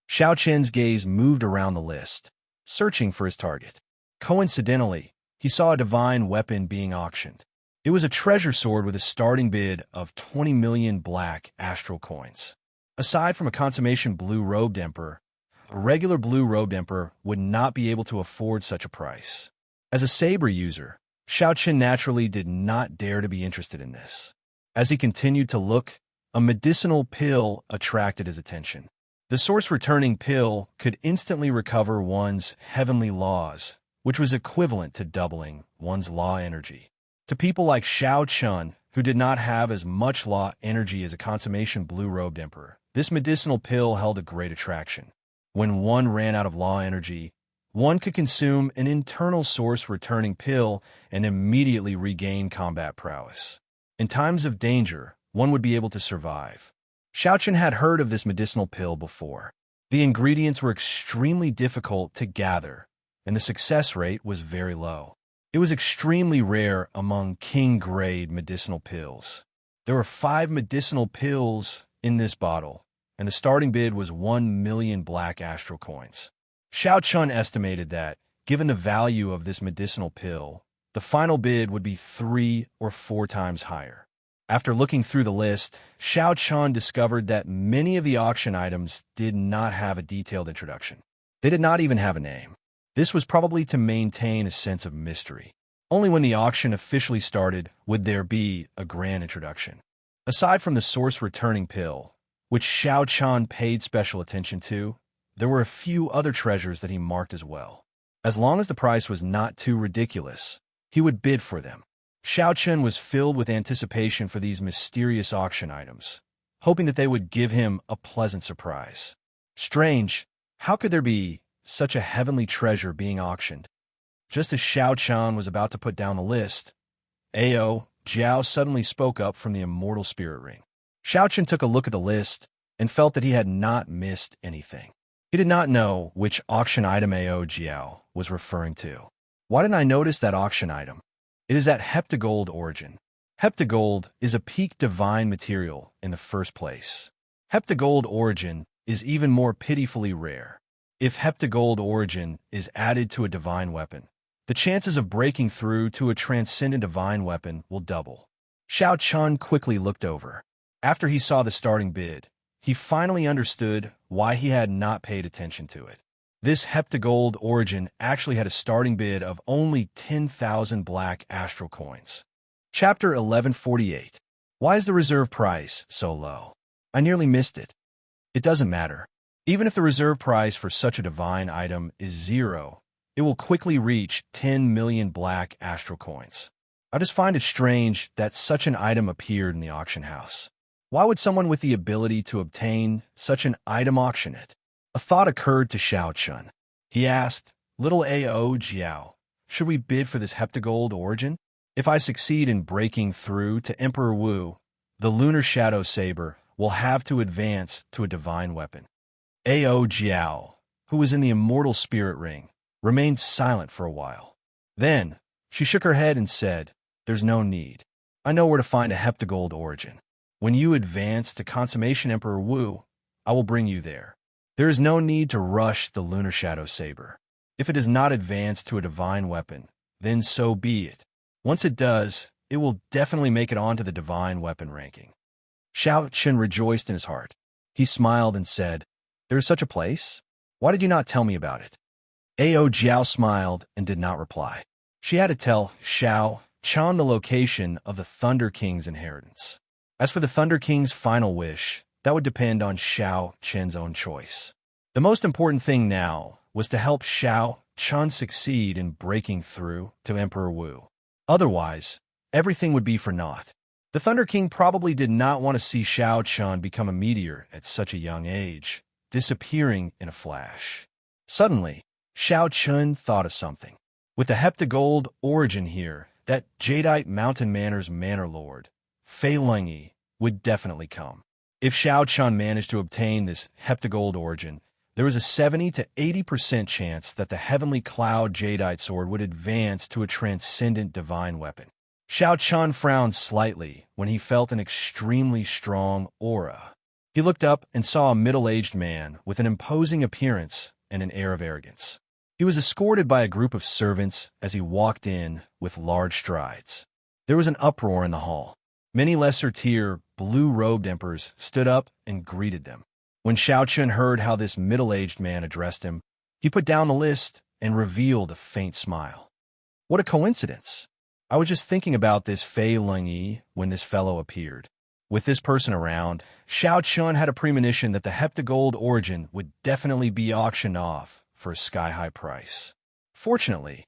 Xiao Chen's gaze moved around the list, searching for his target. Coincidentally, he saw a divine weapon being auctioned. It was a treasure sword with a starting bid of 20 million black astral coins. Aside from a consummation blue-robed emperor, a regular blue-robed emperor would not be able to afford such a price. As a saber user, Xiao Chen naturally did not dare to be interested in this. As he continued to look, a medicinal pill attracted his attention. The source-returning pill could instantly recover one's heavenly laws, which was equivalent to doubling one's law energy. To people like Xiao Chun, who did not have as much law energy as a consummation blue-robed emperor, this medicinal pill held a great attraction. When one ran out of law energy, one could consume an internal source-returning pill and immediately regain combat prowess. In times of danger, one would be able to survive. Xiao Chen had heard of this medicinal pill before. The ingredients were extremely difficult to gather, and the success rate was very low. It was extremely rare among king-grade medicinal pills. There were 5 medicinal pills in this bottle, and the starting bid was 1 million black astral coins. Xiao Chun estimated that, given the value of this medicinal pill, the final bid would be 3 or 4 times higher. After looking through the list, Xiao Chun discovered that many of the auction items did not have a detailed introduction. They did not even have a name. This was probably to maintain a sense of mystery. Only when the auction officially started would there be a grand introduction. Aside from the source-returning pill, which Xiao Chun paid special attention to, there were a few other treasures that he marked as well. As long as the price was not too ridiculous, he would bid for them. Xiao Chun was filled with anticipation for these mysterious auction items, hoping that they would give him a pleasant surprise. Strange, how could there be such a heavenly treasure being auctioned? Just as Xiao Chun was about to put down the list, Ao Jiao suddenly spoke up from the immortal spirit ring. Xiao Chun took a look at the list and felt that he had not missed anything. He did not know which auction item Ao Jiao was referring to. Why didn't I notice that auction item? It is at heptagold origin. Heptagold is a peak divine material in the first place. Heptagold origin is even more pitifully rare. If heptagold origin is added to a divine weapon, the chances of breaking through to a transcendent divine weapon will double. Xiao Chun quickly looked over. After he saw the starting bid, he finally understood why he had not paid attention to it. This heptagold origin actually had a starting bid of only 10,000 black astral coins. Chapter 1148. Why is the reserve price so low? I nearly missed it. It doesn't matter. Even if the reserve price for such a divine item is 0, it will quickly reach 10 million black astral coins. I just find it strange that such an item appeared in the auction house. Why would someone with the ability to obtain such an item auction it? A thought occurred to Xiao Chun. He asked, "Little Ao Jiao, should we bid for this heptagold origin? If I succeed in breaking through to Emperor Wu, the lunar shadow saber will have to advance to a divine weapon." Ao Jiao, who was in the immortal spirit ring, remained silent for a while. Then, she shook her head and said, "There's no need. I know where to find a heptagold origin. When you advance to consummation Emperor Wu, I will bring you there. There is no need to rush the lunar shadow saber. If it does not advance to a divine weapon, then so be it. Once it does, it will definitely make it onto the divine weapon ranking." Xiao Chen rejoiced in his heart. He smiled and said, "There is such a place? Why did you not tell me about it?" Ao Jiao smiled and did not reply. She had to tell Xiao Chen the location of the Thunder King's inheritance. As for the Thunder King's final wish, that would depend on Xiao Chen's own choice. The most important thing now was to help Xiao Chen succeed in breaking through to Emperor Wu. Otherwise, everything would be for naught. The Thunder King probably did not want to see Xianxia become a meteor at such a young age, disappearing in a flash. Suddenly, Xianxia thought of something. With the heptagold origin here, that jadeite mountain manor's manor lord, Fei Lingyi, would definitely come. If Xianxia managed to obtain this heptagold origin, there was a 70 to 80% chance that the heavenly cloud jadeite sword would advance to a transcendent divine weapon. Xianxia frowned slightly when he felt an extremely strong aura. He looked up and saw a middle-aged man with an imposing appearance and an air of arrogance. He was escorted by a group of servants as he walked in with large strides. There was an uproar in the hall. Many lesser-tier, blue-robed emperors stood up and greeted them. When Xianxia heard how this middle-aged man addressed him, he put down the list and revealed a faint smile. What a coincidence! I was just thinking about this Fei Lingyi when this fellow appeared. With this person around, Xianxia had a premonition that the heptagold origin would definitely be auctioned off for a sky-high price. Fortunately,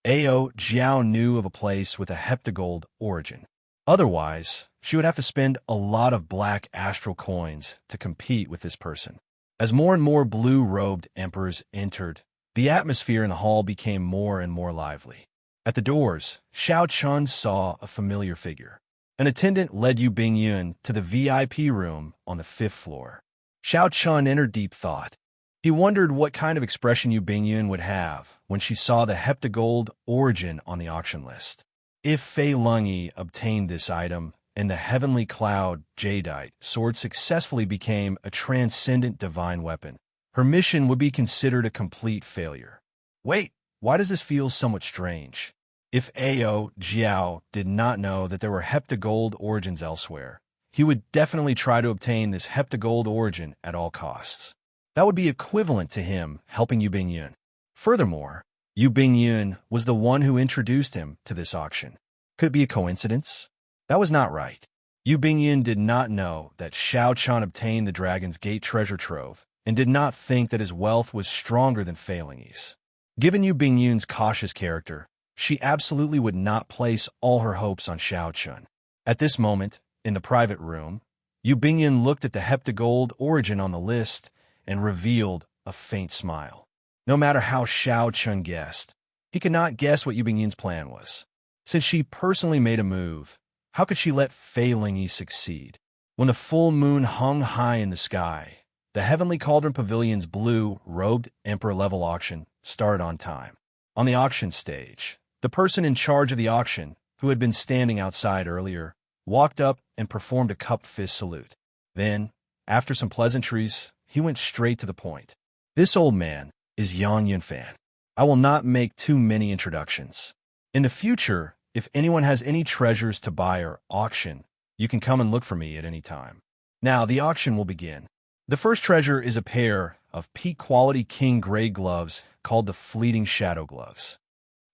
Ao Jiao knew of a place with a heptagold origin. Otherwise, she would have to spend a lot of black astral coins to compete with this person. As more and more blue-robed emperors entered, the atmosphere in the hall became more and more lively. At the doors, Xianxia saw a familiar figure. An attendant led Yu Bingyun to the VIP room on the 5th floor. Xianxia entered deep thought. He wondered what kind of expression Yu Bingyun would have when she saw the heptagold origin on the auction list. If Fei Lingyi obtained this item, and the heavenly cloud jadeite sword successfully became a transcendent divine weapon, her mission would be considered a complete failure. Wait, why does this feel somewhat strange? If Ao Jiao did not know that there were heptagold origins elsewhere, he would definitely try to obtain this heptagold origin at all costs. That would be equivalent to him helping Yu Bingyun. Furthermore, Yu Bingyun was the one who introduced him to this auction. Could it be a coincidence? That was not right. Yu Bingyun did not know that Xianxia obtained the Dragon's Gate treasure trove, and did not think that his wealth was stronger than Fei Lingyi's. Given Yu Bingyun's cautious character, she absolutely would not place all her hopes on Xianxia. At this moment, in the private room, Yu Bingyun looked at the heptagold origin on the list and revealed a faint smile. No matter how Xianxia guessed, he could not guess what Yu Bingyun's plan was. Since she personally made a move, how could she let Fei Lingyi succeed? When the full moon hung high in the sky, the Heavenly Cauldron Pavilion's blue-robed emperor-level auction started on time. On the auction stage, the person in charge of the auction, who had been standing outside earlier, walked up and performed a cupped fist salute. Then, after some pleasantries, he went straight to the point. This old man is Yang Yunfan. I will not make too many introductions. In the future, if anyone has any treasures to buy or auction, you can come and look for me at any time. Now, the auction will begin. The first treasure is a pair of peak-quality king-grade gloves called the Fleeting Shadow Gloves.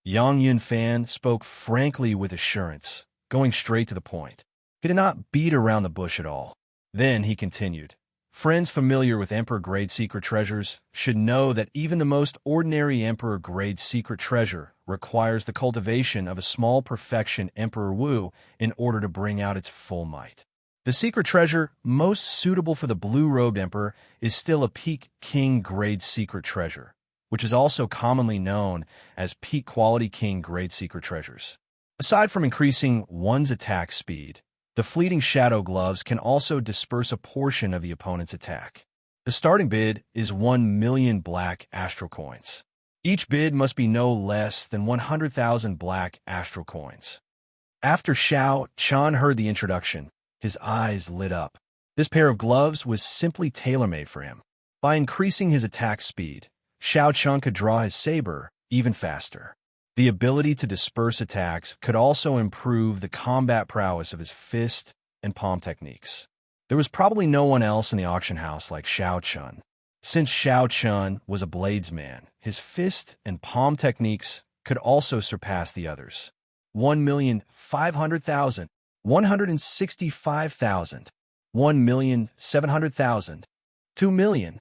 Yang Yunfan spoke frankly with assurance, going straight to the point. He did not beat around the bush at all. Then he continued. Friends familiar with Emperor-grade secret treasures should know that even the most ordinary Emperor-grade secret treasure requires the cultivation of a small perfection Emperor Wu in order to bring out its full might. The secret treasure most suitable for the blue-robed Emperor is still a peak king-grade secret treasure, which is also commonly known as peak-quality king-grade secret treasures. Aside from increasing one's attack speed, the Fleeting Shadow Gloves can also disperse a portion of the opponent's attack. The starting bid is 1 million black astral coins. Each bid must be no less than 100,000 black astral coins. After Xianxia heard the introduction, his eyes lit up. This pair of gloves was simply tailor-made for him. By increasing his attack speed, Xianxia could draw his saber even faster. The ability to disperse attacks could also improve the combat prowess of his fist and palm techniques. There was probably no one else in the auction house like Xianxia. Since Xianxia was a bladesman, his fist and palm techniques could also surpass the others. 1,500,000, 165,000, 1,700,000, 2 million.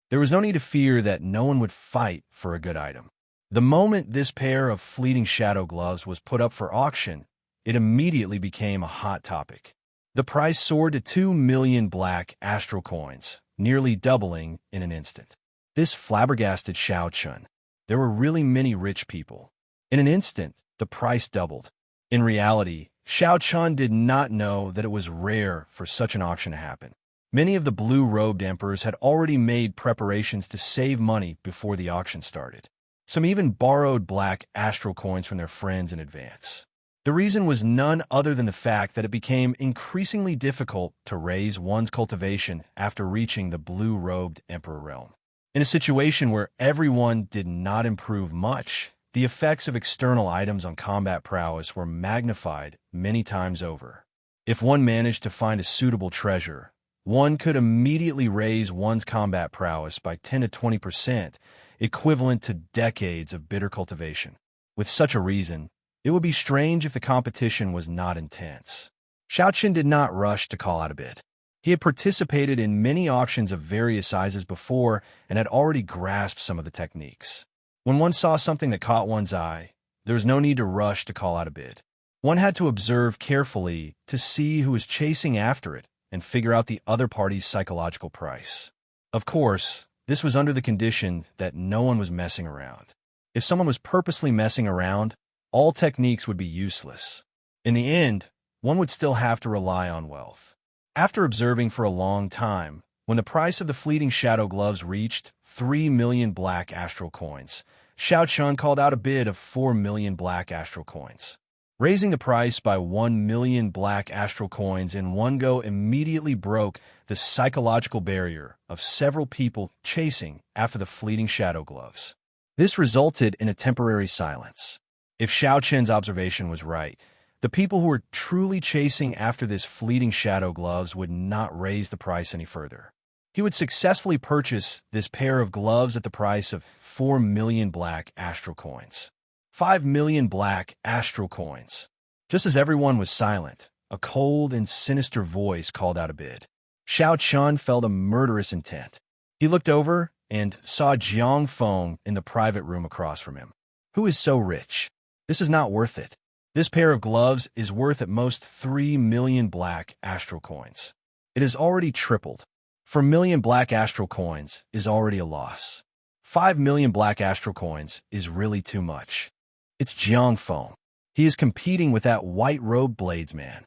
There was no need to fear that no one would fight for a good item. The moment this pair of Fleeting Shadow Gloves was put up for auction, it immediately became a hot topic. The price soared to 2 million black astral coins, nearly doubling in an instant. This flabbergasted Xianxia. There were really many rich people. In an instant, the price doubled. In reality, Xianxia did not know that it was rare for such an auction to happen. Many of the blue-robed emperors had already made preparations to save money before the auction started. Some even borrowed black astral coins from their friends in advance. The reason was none other than the fact that it became increasingly difficult to raise one's cultivation after reaching the blue-robed emperor realm. In a situation where everyone did not improve much, the effects of external items on combat prowess were magnified many times over. If one managed to find a suitable treasure, one could immediately raise one's combat prowess by 10 to 20%, equivalent to decades of bitter cultivation. With such a reason, it would be strange if the competition was not intense. Xianxia did not rush to call out a bid. He had participated in many auctions of various sizes before and had already grasped some of the techniques. When one saw something that caught one's eye, there was no need to rush to call out a bid. One had to observe carefully to see who was chasing after it and figure out the other party's psychological price. Of course, this was under the condition that no one was messing around. If someone was purposely messing around, all techniques would be useless. In the end, one would still have to rely on wealth. After observing for a long time, when the price of the fleeting shadow gloves reached 3 million black astral coins, Xianxia called out a bid of 4 million black astral coins. Raising the price by 1 million black astral coins in one go immediately broke the psychological barrier of several people chasing after the fleeting shadow gloves. This resulted in a temporary silence. If Xiaoqian's observation was right, the people who were truly chasing after this fleeting shadow gloves would not raise the price any further. He would successfully purchase this pair of gloves at the price of 4 million black astral coins. 5 million black astral coins. Just as everyone was silent, a cold and sinister voice called out a bid. Xiaoqian felt a murderous intent. He looked over and saw Jiang Feng in the private room across from him. Who is so rich? This is not worth it. This pair of gloves is worth at most 3 million black astral coins. It has already tripled. 4 million black astral coins is already a loss. 5 million black astral coins is really too much. It's Jiang Feng. He is competing with that white-robed bladesman.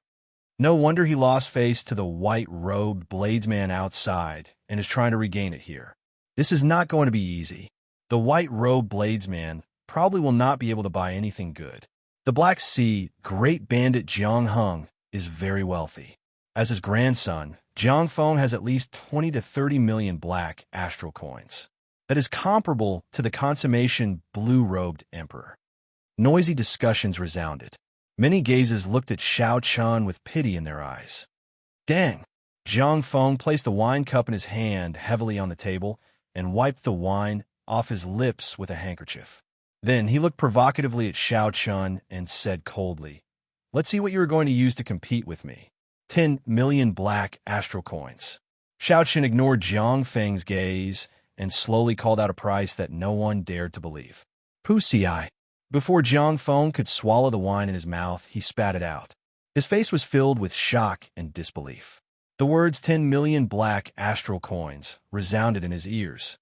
No wonder he lost face to the white-robed bladesman outside and is trying to regain it here. This is not going to be easy. The white-robed bladesman probably will not be able to buy anything good. The Black Sea great bandit Jiang Heng is very wealthy. As his grandson, Jiang Feng has at least 20 to 30 million black astral coins. That is comparable to the consummation blue-robed emperor. Noisy discussions resounded. Many gazes looked at Xiaoqian with pity in their eyes. Dang! Jiang Feng placed the wine cup in his hand heavily on the table and wiped the wine off his lips with a handkerchief. Then he looked provocatively at Xiaoqian and said coldly, "Let's see what you are going to use to compete with me. 10 million black astral coins." Xiaoqian ignored Jiang Feng's gaze and slowly called out a price that no one dared to believe. "Pussy-eye." Before Jiang Feng could swallow the wine in his mouth, he spat it out. His face was filled with shock and disbelief. The words 10 million black astral coins resounded in his ears.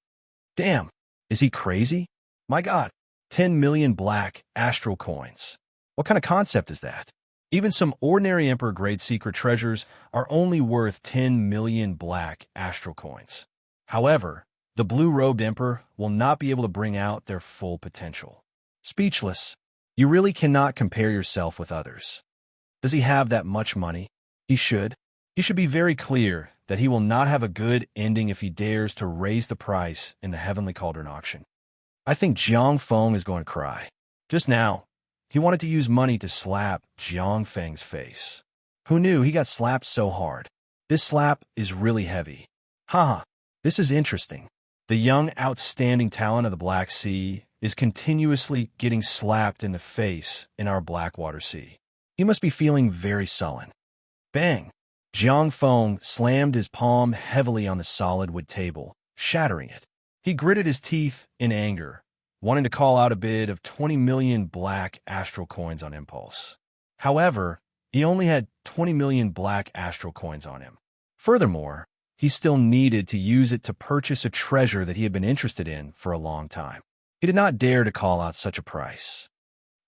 Damn, is he crazy? My God, 10 million black astral coins. What kind of concept is that? Even some ordinary Emperor-grade secret treasures are only worth 10 million black astral coins. However, the blue-robed Emperor will not be able to bring out their full potential. Speechless, you really cannot compare yourself with others. Does he have that much money? He should. He should be very clear that he will not have a good ending if he dares to raise the price in the Heavenly Cauldron auction. I think Jiang Feng is going to cry. Just now, he wanted to use money to slap Jiang Feng's face. Who knew he got slapped so hard? This slap is really heavy. Haha, this is interesting. The young, outstanding talent of the Black Sea is continuously getting slapped in the face in our Blackwater Sea. He must be feeling very sullen. Bang! Jiang Feng slammed his palm heavily on the solid wood table, shattering it. He gritted his teeth in anger, wanting to call out a bid of 20 million black astral coins on impulse. However, he only had 20 million black astral coins on him. Furthermore, he still needed to use it to purchase a treasure that he had been interested in for a long time. He did not dare to call out such a price.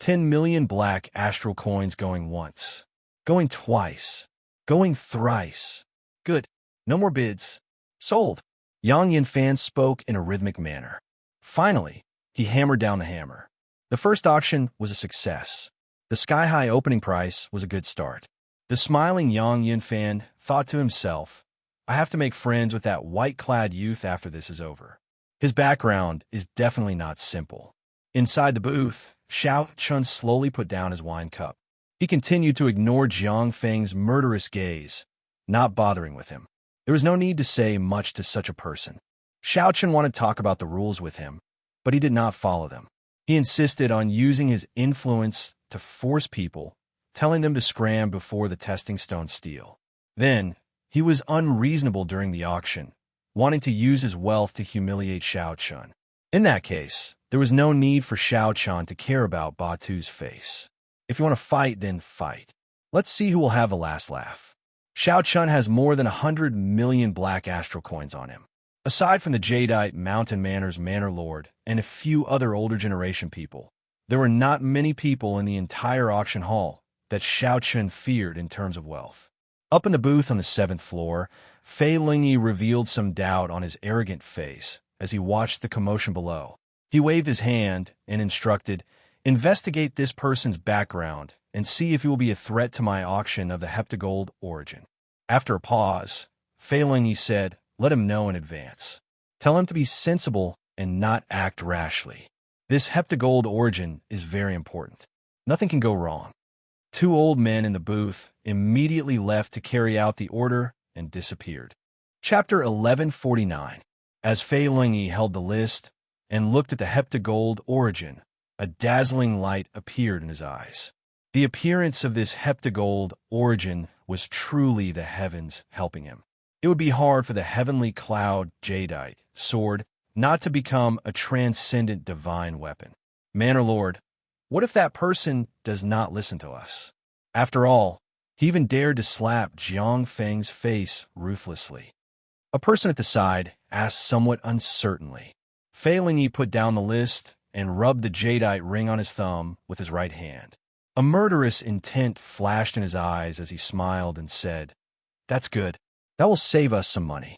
10 million black astral coins going once, going twice, going thrice. Good. No more bids. Sold. Yang Yanfan spoke in a rhythmic manner. Finally, he hammered down the hammer. The first auction was a success. The sky-high opening price was a good start. The smiling Yang Yanfan thought to himself, I have to make friends with that white-clad youth after this is over. His background is definitely not simple. Inside the booth, Xianxia slowly put down his wine cup. He continued to ignore Jiang Feng's murderous gaze, not bothering with him. There was no need to say much to such a person. Xianxia wanted to talk about the rules with him, but he did not follow them. He insisted on using his influence to force people, telling them to scram before the testing stone steal. Then, he was unreasonable during the auction, wanting to use his wealth to humiliate Xianxia. In that case, there was no need for Xianxia to care about Batu's face. If you want to fight, then fight. Let's see who will have the last laugh. Xianxia has more than 100 million black astral coins on him. Aside from the Jadeite Mountain Manor's Manor Lord and a few other older generation people, there were not many people in the entire auction hall that Xianxia feared in terms of wealth. Up in the booth on the 7th floor, Fei Lingyi revealed some doubt on his arrogant face as he watched the commotion below. He waved his hand and instructed, investigate this person's background and see if he will be a threat to my auction of the heptagold origin. After a pause, Fei Lingyi said, let him know in advance. Tell him to be sensible and not act rashly. This heptagold origin is very important. Nothing can go wrong. 2 old men in the booth immediately left to carry out the order and disappeared. Chapter 1149. As Fei Lingyi held the list and looked at the heptagold origin, a dazzling light appeared in his eyes. The appearance of this heptagold origin was truly the heavens helping him. It would be hard for the heavenly cloud jadeite sword not to become a transcendent divine weapon. Manor Lord, what if that person does not listen to us? After all, he even dared to slap Jiang Feng's face ruthlessly. A person at the side asked somewhat uncertainly. Fei Lingyi put down the list and rubbed the jadeite ring on his thumb with his right hand. A murderous intent flashed in his eyes as he smiled and said, that's good. That will save us some money.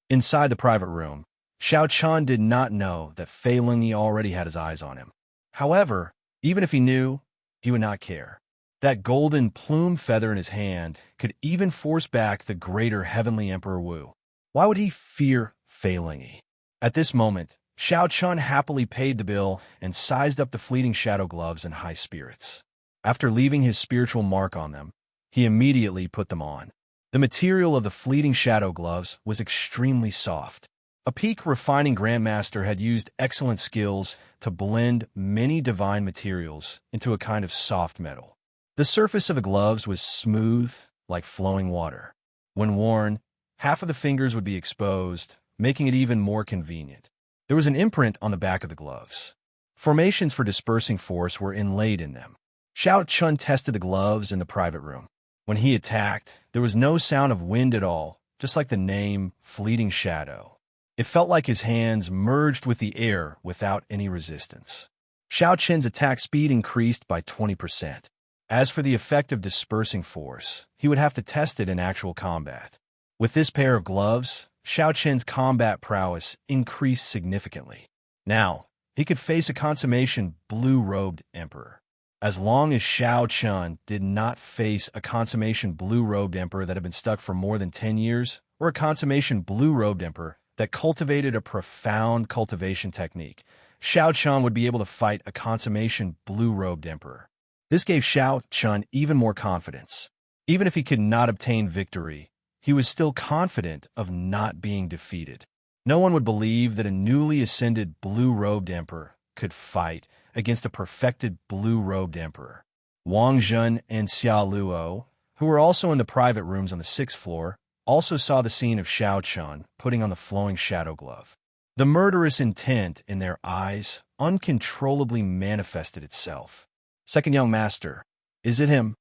Inside the private room, Xianxia did not know that Fei Lingyi already had his eyes on him. However, even if he knew, he would not care. That golden plume feather in his hand could even force back the greater heavenly Emperor Wu. Why would he fear Fei Lingyi? At this moment, Xianxia happily paid the bill and sized up the fleeting shadow gloves in high spirits. After leaving his spiritual mark on them, he immediately put them on. The material of the fleeting shadow gloves was extremely soft. A peak refining grandmaster had used excellent skills to blend many divine materials into a kind of soft metal. The surface of the gloves was smooth, like flowing water. When worn, half of the fingers would be exposed, making it even more convenient. There was an imprint on the back of the gloves. Formations for dispersing force were inlaid in them. Xianxia tested the gloves in the private room. When he attacked, there was no sound of wind at all, just like the name Fleeting Shadow. It felt like his hands merged with the air without any resistance. Xiaoqian's attack speed increased by 20%. As for the effect of dispersing force, he would have to test it in actual combat. With this pair of gloves, Xiaoqian's combat prowess increased significantly. Now, he could face a consummation blue-robed emperor. As long as Xiaoqian did not face a consummation blue-robed emperor that had been stuck for more than 10 years, or a consummation blue-robed emperor that cultivated a profound cultivation technique, Xiaoqian would be able to fight a consummation blue-robed emperor. This gave Xiaoqian even more confidence. Even if he could not obtain victory, he was still confident of not being defeated. No one would believe that a newly ascended blue-robed emperor could fight against a perfected blue-robed emperor. Wang Zhen and Xia Luo, who were also in the private rooms on the 6th floor, also saw the scene of Xiaoqian putting on the flowing shadow glove. The murderous intent in their eyes uncontrollably manifested itself. Second young master, is it him?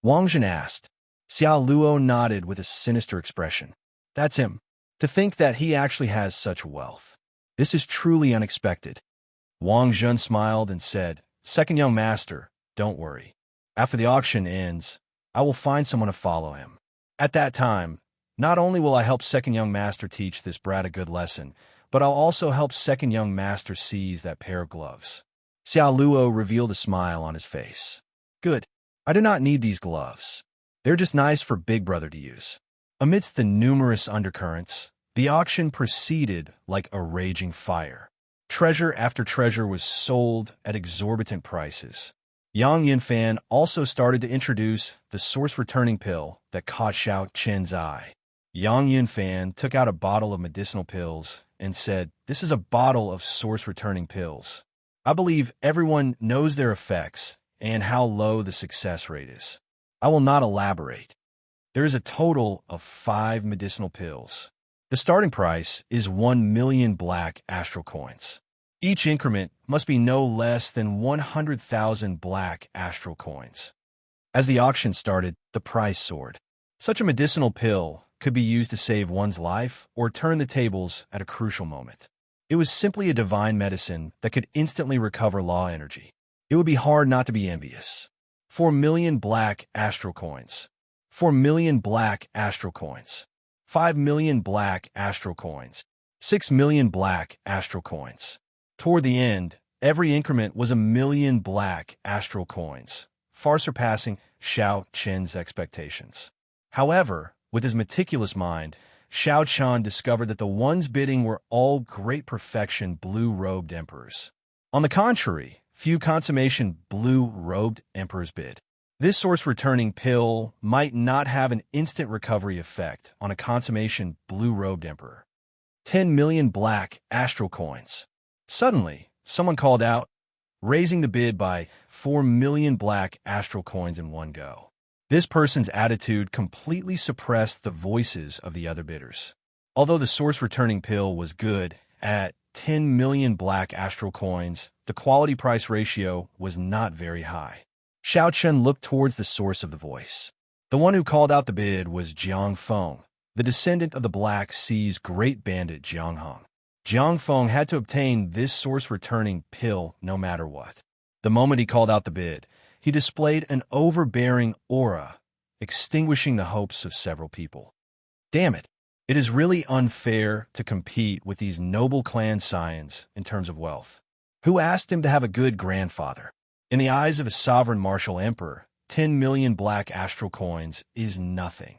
Wang Zhen asked. Xiao Luo nodded with a sinister expression. That's him. To think that he actually has such wealth. This is truly unexpected. Wang Zhen smiled and said, Second young master, don't worry. After the auction ends, I will find someone to follow him. At that time, not only will I help second young master teach this brat a good lesson, but I'll also help second young master seize that pair of gloves. Xiao Luo revealed a smile on his face. Good. I do not need these gloves. They're just nice for Big Brother to use. Amidst the numerous undercurrents, the auction proceeded like a raging fire. Treasure after treasure was sold at exorbitant prices. Yang Yinfan also started to introduce the source-returning pill that caught Xianxia's eye. Yang Yinfan took out a bottle of medicinal pills and said, This is a bottle of source-returning pills. I believe everyone knows their effects and how low the success rate is. I will not elaborate. There is a total of 5 medicinal pills. The starting price is 1 million black astral coins. Each increment must be no less than 100,000 black astral coins. As the auction started, the price soared. Such a medicinal pill could be used to save one's life or turn the tables at a crucial moment. It was simply a divine medicine that could instantly recover law energy. It would be hard not to be envious. 4 million black astral coins. 4 million black astral coins. 5 million black astral coins. 6 million black astral coins. Toward the end, every increment was 1 million black astral coins, far surpassing Xianxia's expectations. However, with his meticulous mind, Xianxia discovered that the ones bidding were all great perfection blue-robed emperors. On the contrary, few consummation blue-robed emperors bid. This source-returning pill might not have an instant recovery effect on a consummation blue-robed emperor. 10 million black astral coins. Suddenly, someone called out, raising the bid by 4 million black astral coins in one go. This person's attitude completely suppressed the voices of the other bidders. Although the source-returning pill was good, at 10 million black astral coins, the quality-price ratio was not very high. Xiaochen looked towards the source of the voice. The one who called out the bid was Jiang Feng, the descendant of the Black Sea's great bandit Jiang Hong. Jiang Feng had to obtain this source-returning pill no matter what. The moment he called out the bid, he displayed an overbearing aura, extinguishing the hopes of several people. Damn it! It is really unfair to compete with these noble clan scions in terms of wealth. Who asked him to have a good grandfather? In the eyes of a sovereign martial emperor, 10 million black astral coins is nothing.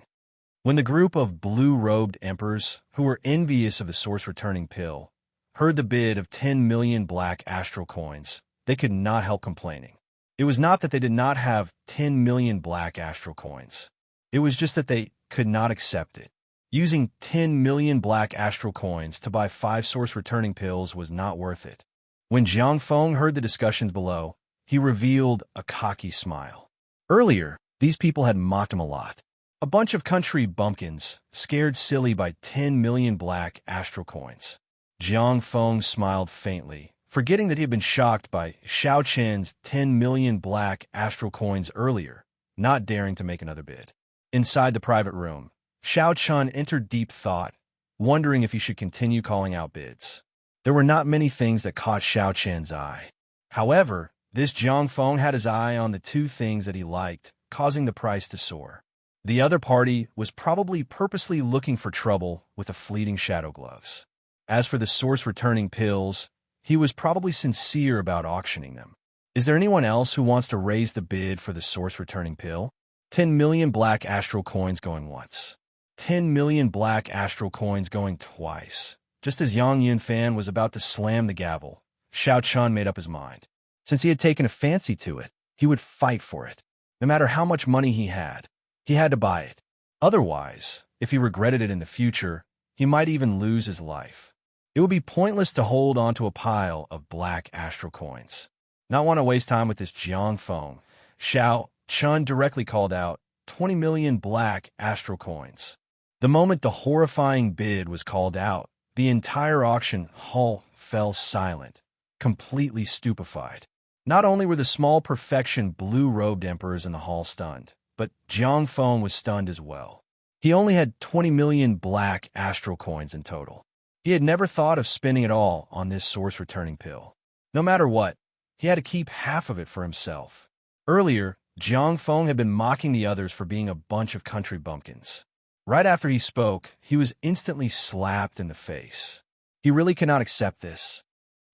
When the group of blue-robed emperors, who were envious of the source-returning pill, heard the bid of 10 million black astral coins, they could not help complaining. It was not that they did not have 10 million black astral coins. It was just that they could not accept it. Using 10 million black astral coins to buy 5 source-returning pills was not worth it. When Jiang Feng heard the discussions below, he revealed a cocky smile. Earlier, these people had mocked him a lot. A bunch of country bumpkins, scared silly by 10 million black astral coins. Jiang Feng smiled faintly, forgetting that he had been shocked by Xiaoqian's 10 million black astral coins earlier, not daring to make another bid. Inside the private room, Xiaoqian entered deep thought, wondering if he should continue calling out bids. There were not many things that caught Xiaoqian's eye. However, this Jiang Feng had his eye on the 2 things that he liked, causing the price to soar. The other party was probably purposely looking for trouble with the fleeting shadow gloves. As for the source-returning pills, he was probably sincere about auctioning them. Is there anyone else who wants to raise the bid for the source-returning pill? 10 million black astral coins going once. 10 million black astral coins going twice. Just as Yang Yinfan was about to slam the gavel, Xiaochen made up his mind. Since he had taken a fancy to it, he would fight for it. No matter how much money he had to buy it. Otherwise, if he regretted it in the future, he might even lose his life. It would be pointless to hold onto a pile of black astral coins. Not want to waste time with this Jiang Feng. Xiao Chun directly called out 20 million black astral coins. The moment the horrifying bid was called out, the entire auction hall fell silent, completely stupefied. Not only were the small perfection blue-robed emperors in the hall stunned, but Jiang Feng was stunned as well. He only had 20 million black astral coins in total. He had never thought of spending it all on this source-returning pill. No matter what, he had to keep half of it for himself. Earlier, Jiang Feng had been mocking the others for being a bunch of country bumpkins. Right after he spoke, he was instantly slapped in the face. He really cannot accept this.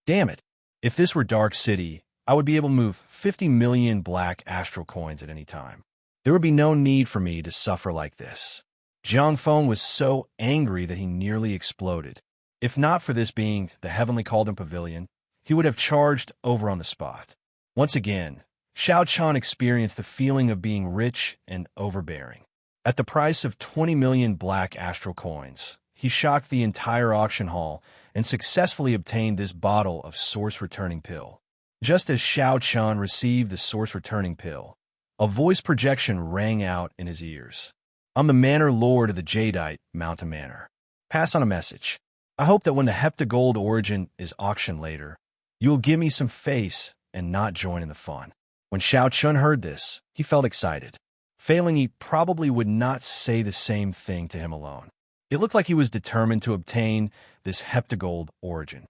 Damn it. If this were Dark City, I would be able to move 50 million black astral coins at any time. There would be no need for me to suffer like this. Jiang Feng was so angry that he nearly exploded. If not for this being the Heavenly Cauldron Pavilion, he would have charged over on the spot. Once again, Xiaoqian experienced the feeling of being rich and overbearing. At the price of 20 million black astral coins, he shocked the entire auction hall and successfully obtained this bottle of source-returning pill. Just as Xiaoqian received the source-returning pill, a voice projection rang out in his ears. I'm the Manor Lord of the Jadeite Mountain Manor. Pass on a message. I hope that when the Heptagold Origin is auctioned later, you will give me some face and not join in the fun. When Xiaoqian heard this, he felt excited. Failing he probably would not say the same thing to him alone. It looked like he was determined to obtain this Heptagold Origin.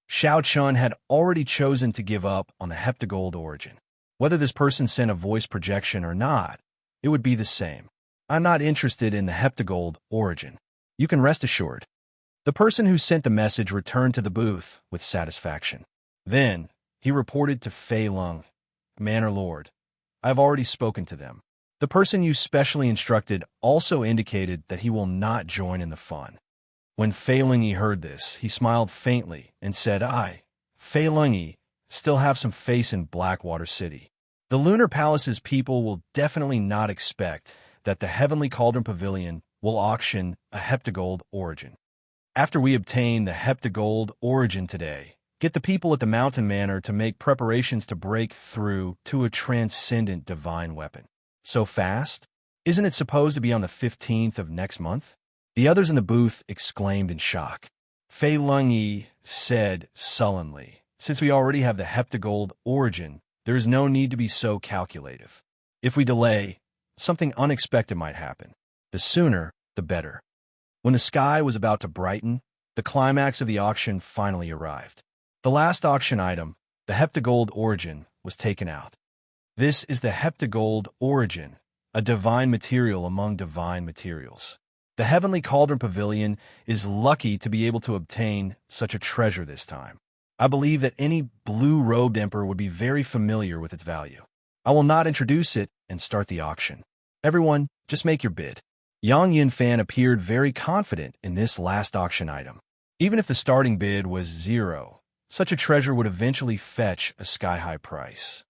Xiaoqian had already chosen to give up on the Heptagold Origin. Whether this person sent a voice projection or not, it would be the same. I'm not interested in the Heptagold Origin. You can rest assured. The person who sent the message returned to the booth with satisfaction. Then, he reported to Fei Lung, Manor Lord, I've already spoken to them. The person you specially instructed also indicated that he will not join in the fun. When Fei Lingyi heard this, he smiled faintly and said, I, Fei Lingyi, still have some face in Blackwater City. The Lunar Palace's people will definitely not expect that the Heavenly Cauldron Pavilion will auction a Heptagold Origin. After we obtain the Heptagold Origin today, get the people at the Mountain Manor to make preparations to break through to a transcendent divine weapon. So fast? Isn't it supposed to be on the 15th of next month? The others in the booth exclaimed in shock. Fei Lingyi said sullenly, since we already have the Heptagold Origin, there is no need to be so calculative. If we delay, something unexpected might happen. The sooner, the better. When the sky was about to brighten, the climax of the auction finally arrived. The last auction item, the Heptagold Origin, was taken out. This is the Heptagold Origin, a divine material among divine materials. The Heavenly Cauldron Pavilion is lucky to be able to obtain such a treasure this time. I believe that any blue-robed emperor would be very familiar with its value. I will not introduce it and start the auction. Everyone, just make your bid. Yang Yunfan appeared very confident in this last auction item. Even if the starting bid was 0, such a treasure would eventually fetch a sky-high price.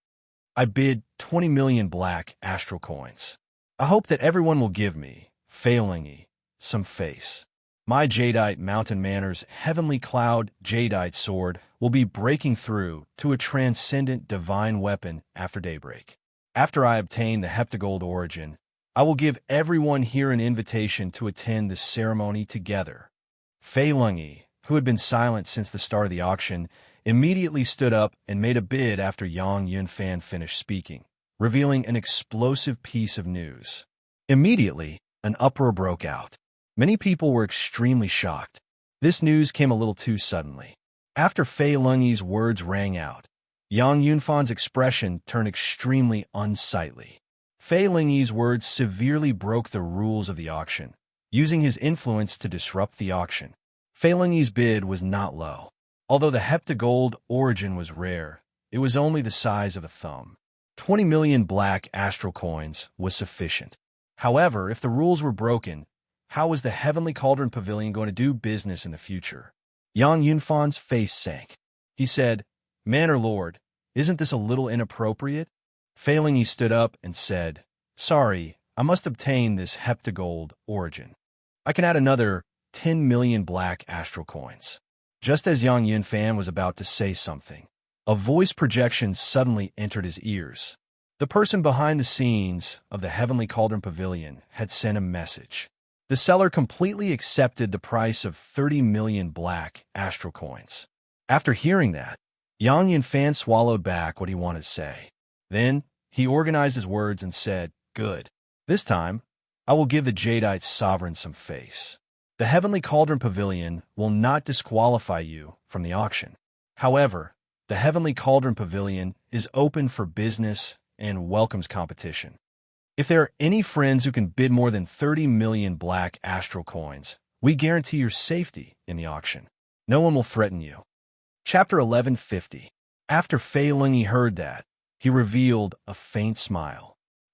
I bid 20 million black astral coins. I hope that everyone will give me, Fei Lingyi, some face. My Jadeite Mountain Manor's Heavenly Cloud Jadeite sword will be breaking through to a transcendent divine weapon after daybreak. After I obtain the Heptagold Origin, I will give everyone here an invitation to attend the ceremony together. Fei Lingyi, who had been silent since the start of the auction, immediately stood up and made a bid after Yang Yunfan finished speaking, revealing an explosive piece of news. Immediately, an uproar broke out. Many people were extremely shocked. This news came a little too suddenly. After Fei Lingyi's words rang out, Yang Yunfan's expression turned extremely unsightly. Fei Lingyi's words severely broke the rules of the auction, using his influence to disrupt the auction. Fei Lingyi's bid was not low. Although the Heptagold Origin was rare, it was only the size of a thumb. 20 million black astral coins was sufficient. However, if the rules were broken, how was the Heavenly Cauldron Pavilion going to do business in the future? Yang Yunfan's face sank. He said, Manor Lord, isn't this a little inappropriate? Fei Lingyi stood up and said, Sorry, I must obtain this Heptagold Origin. I can add another 10 million black astral coins. Just as Yang Yunfan was about to say something, a voice projection suddenly entered his ears. The person behind the scenes of the Heavenly Cauldron Pavilion had sent a message. The seller completely accepted the price of 30 million black astral coins. After hearing that, Yang Yunfan swallowed back what he wanted to say. Then, he organized his words and said, Good. This time, I will give the Jadeite sovereign some face. The Heavenly Cauldron Pavilion will not disqualify you from the auction. However, the Heavenly Cauldron Pavilion is open for business and welcomes competition. If there are any friends who can bid more than 30 million black astral coins, we guarantee your safety in the auction. No one will threaten you. Chapter 1150. After Fei Lingyi heard that, he revealed a faint smile.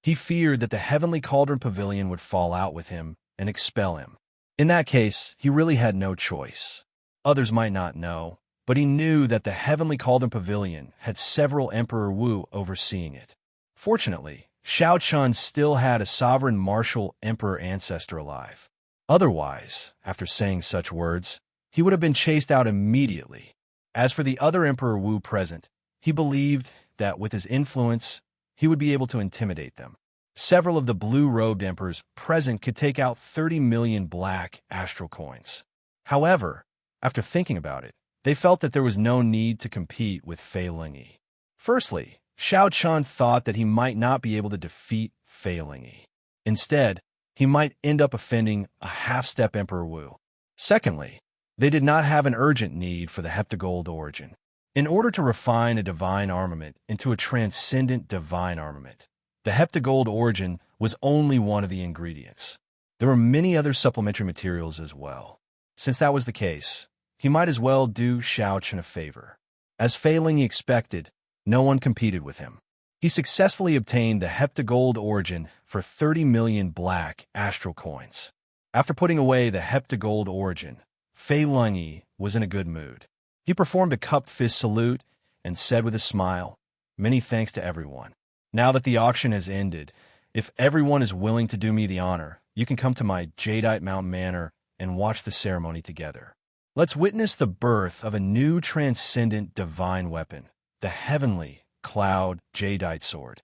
He feared that the Heavenly Cauldron Pavilion would fall out with him and expel him. In that case, he really had no choice. Others might not know, but he knew that the Heavenly Cauldron Pavilion had several Emperor Wu overseeing it. Fortunately, Xianxia still had a sovereign martial emperor ancestor alive. Otherwise, after saying such words, he would have been chased out immediately. As for the other Emperor Wu present, he believed that with his influence, he would be able to intimidate them. Several of the blue-robed emperors present could take out 30 million black astral coins. However, after thinking about it, they felt that there was no need to compete with Fei Lingyi. Firstly, Xianxia thought that he might not be able to defeat Fei Lingyi. Instead, he might end up offending a half-step Emperor Wu. Secondly, they did not have an urgent need for the heptagold origin. In order to refine a divine armament into a transcendent divine armament, the heptagold origin was only one of the ingredients. There were many other supplementary materials as well. Since that was the case, he might as well do Xianxia a favor. As Fei Lingyi expected, no one competed with him. He successfully obtained the heptagold origin for 30 million black astral coins. After putting away the heptagold origin, Fei Lingyi was in a good mood. He performed a cupped fist salute and said with a smile, "Many thanks to everyone. Now that the auction has ended, if everyone is willing to do me the honor, you can come to my Jadeite Mountain Manor and watch the ceremony together. Let's witness the birth of a new transcendent divine weapon, the heavenly cloud Jadeite sword."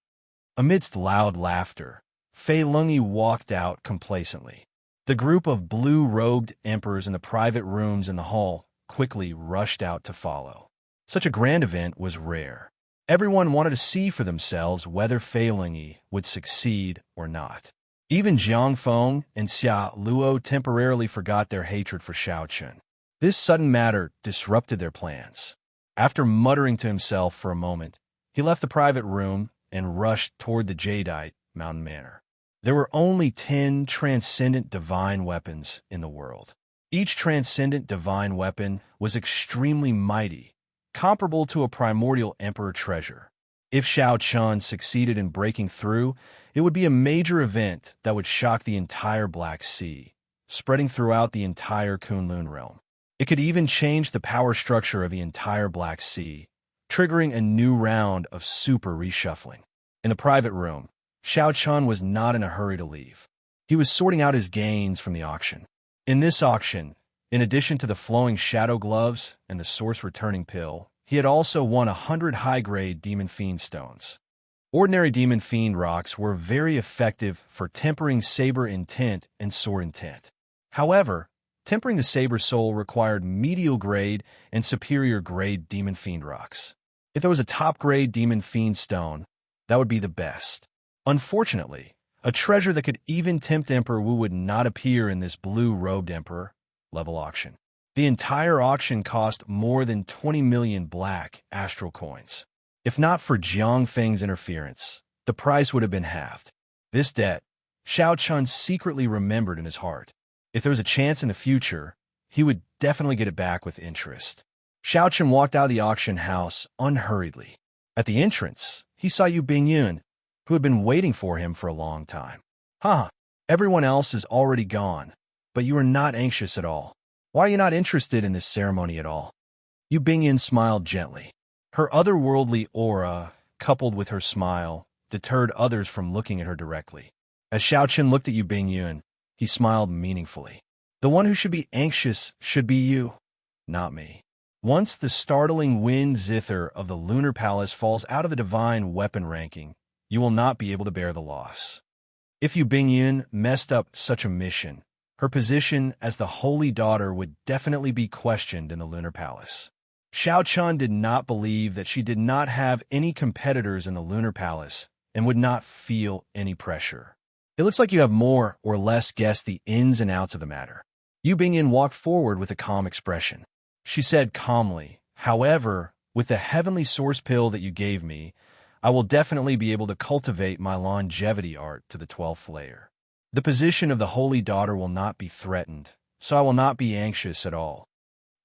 Amidst loud laughter, Fei Lingyi walked out complacently. The group of blue-robed emperors in the private rooms in the hall quickly rushed out to follow. Such a grand event was rare. Everyone wanted to see for themselves whether Fei Lingyi would succeed or not. Even Jiang Feng and Xia Luo temporarily forgot their hatred for Xianxia. This sudden matter disrupted their plans. After muttering to himself for a moment, he left the private room and rushed toward the Jadeite Mountain Manor. There were only 10 transcendent divine weapons in the world. Each transcendent divine weapon was extremely mighty, comparable to a primordial emperor treasure. If Xianxia succeeded in breaking through, it would be a major event that would shock the entire Black Sea, spreading throughout the entire Kunlun realm. It could even change the power structure of the entire Black Sea, triggering a new round of super reshuffling. In the private room, Xianxia was not in a hurry to leave. He was sorting out his gains from the auction. In this auction, in addition to the flowing shadow gloves and the source returning pill, he had also won 100 high-grade Demon Fiend stones. Ordinary Demon Fiend rocks were very effective for tempering saber intent and sword intent. However, tempering the saber soul required medial grade and superior grade Demon Fiend rocks. If there was a top-grade Demon Fiend stone, that would be the best. Unfortunately, a treasure that could even tempt Emperor Wu would not appear in this blue-robed emperor level auction. The entire auction cost more than 20 million black astral coins. If not for Jiang Feng's interference, the price would have been halved. This debt, Xianxia secretly remembered in his heart. If there was a chance in the future, he would definitely get it back with interest. Xianxia walked out of the auction house unhurriedly. At the entrance, he saw Yu Bingyun, who had been waiting for him for a long time. Everyone else is already gone, but you are not anxious at all. Why are you not interested in this ceremony at all?" Yu Bingyun smiled gently. Her otherworldly aura, coupled with her smile, deterred others from looking at her directly. As Xianxia looked at Yu Bingyun, he smiled meaningfully. "The one who should be anxious should be you, not me. Once the startling wind zither of the Lunar Palace falls out of the divine weapon ranking, you will not be able to bear the loss." If Yu Bingyun messed up such a mission, her position as the Holy Daughter would definitely be questioned in the Lunar Palace. Xianxia did not believe that she did not have any competitors in the Lunar Palace and would not feel any pressure. It looks like you have more or less guessed the ins and outs of the matter. Yu Bingyan walked forward with a calm expression. She said calmly, "However, with the heavenly source pill that you gave me, I will definitely be able to cultivate my longevity art to the 12th layer. The position of the Holy Daughter will not be threatened, so I will not be anxious at all."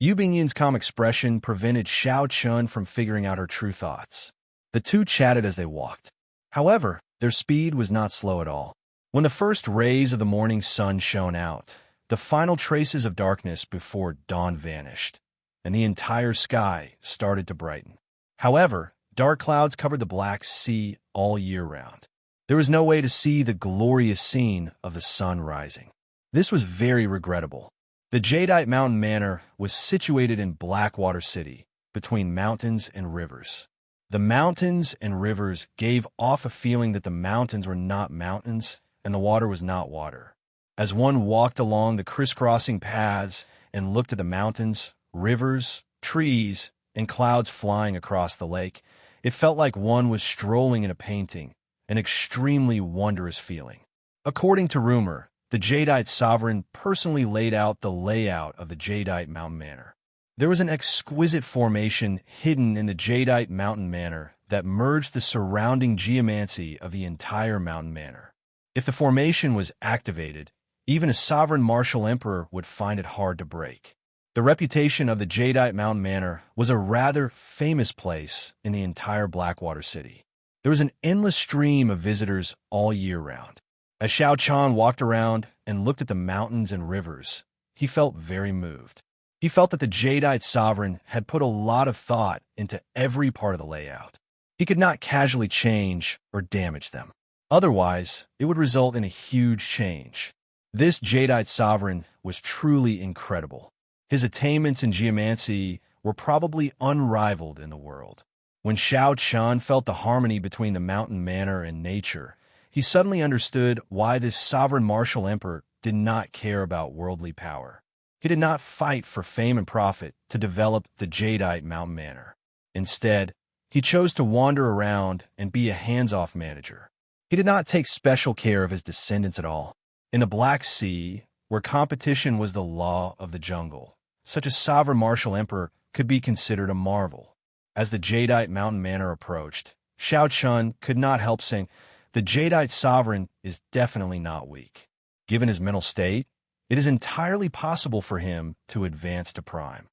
Yu Bingyan's calm expression prevented Xiao Chun from figuring out her true thoughts. The two chatted as they walked. However, their speed was not slow at all. When the first rays of the morning sun shone out, the final traces of darkness before dawn vanished, and the entire sky started to brighten. However, dark clouds covered the Black Sea all year round. There was no way to see the glorious scene of the sun rising. This was very regrettable. The Jadeite Mountain Manor was situated in Blackwater City, between mountains and rivers. The mountains and rivers gave off a feeling that the mountains were not mountains and the water was not water. As one walked along the crisscrossing paths and looked at the mountains, rivers, trees, and clouds flying across the lake, it felt like one was strolling in a painting, an extremely wondrous feeling. According to rumor, the Jadeite sovereign personally laid out the layout of the Jadeite Mountain Manor. There was an exquisite formation hidden in the Jadeite Mountain Manor that merged the surrounding geomancy of the entire mountain manor. If the formation was activated, even a sovereign martial emperor would find it hard to break. The reputation of the Jadeite Mountain Manor was a rather famous place in the entire Blackwater City. There was an endless stream of visitors all year round. As Xiao Chun walked around and looked at the mountains and rivers, he felt very moved. He felt that the Jadeite sovereign had put a lot of thought into every part of the layout. He could not casually change or damage them. Otherwise, it would result in a huge change. This Jadeite sovereign was truly incredible. His attainments in geomancy were probably unrivaled in the world. When Xiao Chun felt the harmony between the mountain manor and nature, he suddenly understood why this sovereign martial emperor did not care about worldly power. He did not fight for fame and profit to develop the Jadeite Mountain Manor. Instead, he chose to wander around and be a hands-off manager. He did not take special care of his descendants at all. In the Black Sea, where competition was the law of the jungle, such a sovereign martial emperor could be considered a marvel. As the Jadeite Mountain Manor approached, Xiao Chun could not help saying, "The Jadeite sovereign is definitely not weak. Given his mental state, it is entirely possible for him to advance to prime."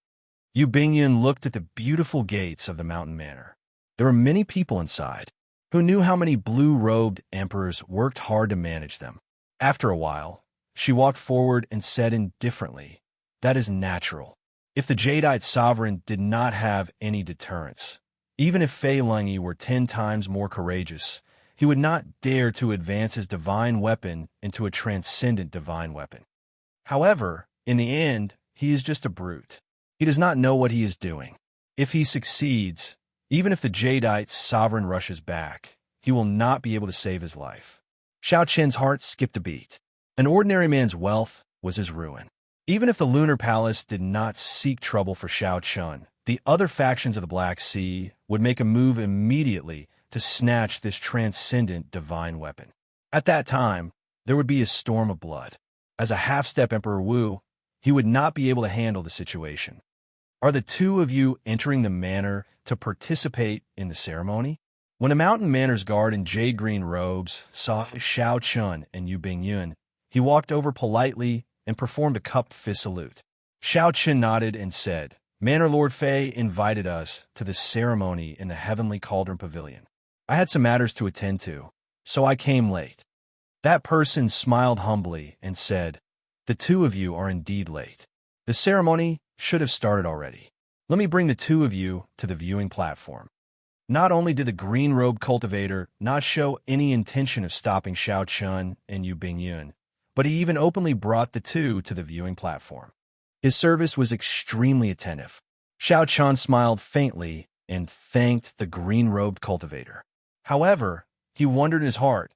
Yu Bingyan looked at the beautiful gates of the mountain manor. There were many people inside who knew how many blue-robed emperors worked hard to manage them. After a while, she walked forward and said indifferently, "That is natural. If the Jadeite sovereign did not have any deterrence, even if Fei Lengyi were 10 times more courageous, he would not dare to advance his divine weapon into a transcendent divine weapon. However, in the end, he is just a brute. He does not know what he is doing. If he succeeds, even if the Jadeite sovereign rushes back, he will not be able to save his life." Xiao Chen's heart skipped a beat. An ordinary man's wealth was his ruin. Even if the Lunar Palace did not seek trouble for Xiao Chun, the other factions of the Black Sea would make a move immediately to snatch this transcendent divine weapon. At that time, there would be a storm of blood. As a half-step Emperor Wu, he would not be able to handle the situation. "Are the two of you entering the manor to participate in the ceremony?" When a mountain manor's guard in jade-green robes saw Xiao Chun and Yu Bingyun, he walked over politely and performed a cupped fist salute. Xiao Chun nodded and said, "Manor Lord Fei invited us to the ceremony in the Heavenly Cauldron Pavilion. I had some matters to attend to, so I came late." That person smiled humbly and said, "The two of you are indeed late. The ceremony should have started already. Let me bring the two of you to the viewing platform." Not only did the green-robed cultivator not show any intention of stopping Xiao Chun and Yu Bingyun, but he even openly brought the two to the viewing platform. His service was extremely attentive. Xiao Chun smiled faintly and thanked the green-robed cultivator. However, he wondered in his heart,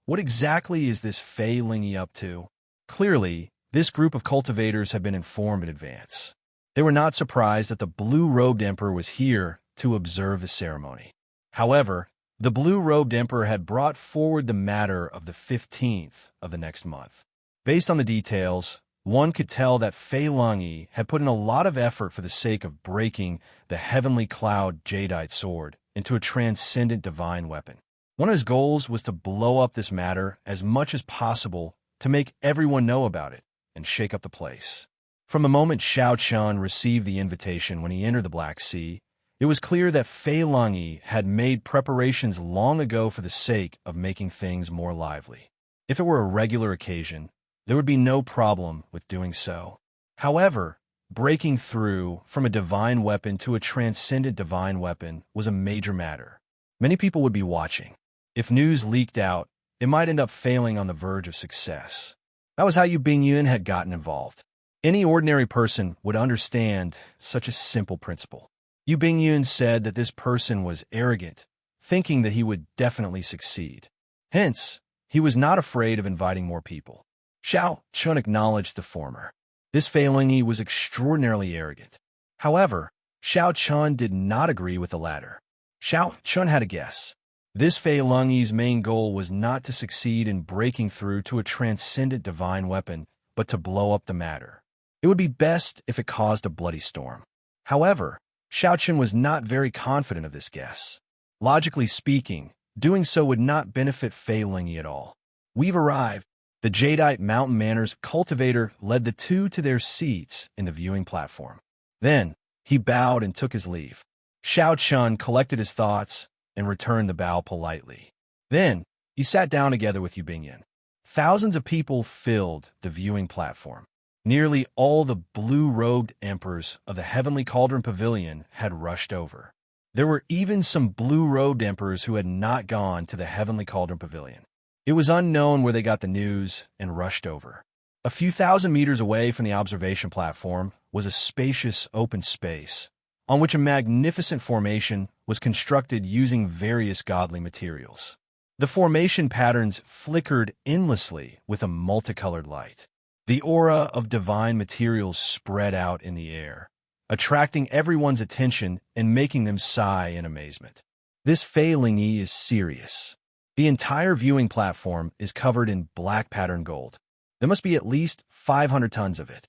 what exactly is this Fei Lengyi up to? Clearly, this group of cultivators had been informed in advance. They were not surprised that the blue-robed emperor was here to observe the ceremony. However, The blue-robed emperor had brought forward the matter of the 15th of the next month. Based on the details, one could tell that Fei Longyi had put in a lot of effort for the sake of breaking the heavenly cloud jadeite sword into a transcendent divine weapon. One of his goals was to blow up this matter as much as possible to make everyone know about it and shake up the place. From the moment Xiao Chun received the invitation when he entered the Black Sea, it was clear that Fei Longyi had made preparations long ago for the sake of making things more lively. If it were a regular occasion, there would be no problem with doing so. However, breaking through from a divine weapon to a transcendent divine weapon was a major matter. Many people would be watching. If news leaked out, it might end up failing on the verge of success. That was how Yu Bingyun had gotten involved. Any ordinary person would understand such a simple principle. Yu Bingyun said that this person was arrogant, thinking that he would definitely succeed. Hence, he was not afraid of inviting more people. Xiao Chun acknowledged the former. This Fei Longyi was extraordinarily arrogant. However, Xiao Chun did not agree with the latter. Xiao Chun had a guess. This Fei Longyi's main goal was not to succeed in breaking through to a transcendent divine weapon, but to blow up the matter. It would be best if it caused a bloody storm. However, Xiao Chun was not very confident of this guess. Logically speaking, doing so would not benefit Fei Longyi at all. We've arrived. The Jadeite Mountain Manor's cultivator led the two to their seats in the viewing platform. Then, he bowed and took his leave. Xiao Chun collected his thoughts and returned the bow politely. Then, he sat down together with Yu Bingyun. Thousands of people filled the viewing platform. Nearly all the blue-robed emperors of the Heavenly Cauldron Pavilion had rushed over. There were even some blue-robed emperors who had not gone to the Heavenly Cauldron Pavilion. It was unknown where they got the news and rushed over. A few thousand meters away from the observation platform was a spacious open space, on which a magnificent formation was constructed using various godly materials. The formation patterns flickered endlessly with a multicolored light. The aura of divine materials spread out in the air, attracting everyone's attention and making them sigh in amazement. This Fei Longyi is serious. The entire viewing platform is covered in black pattern gold. There must be at least 500 tons of it.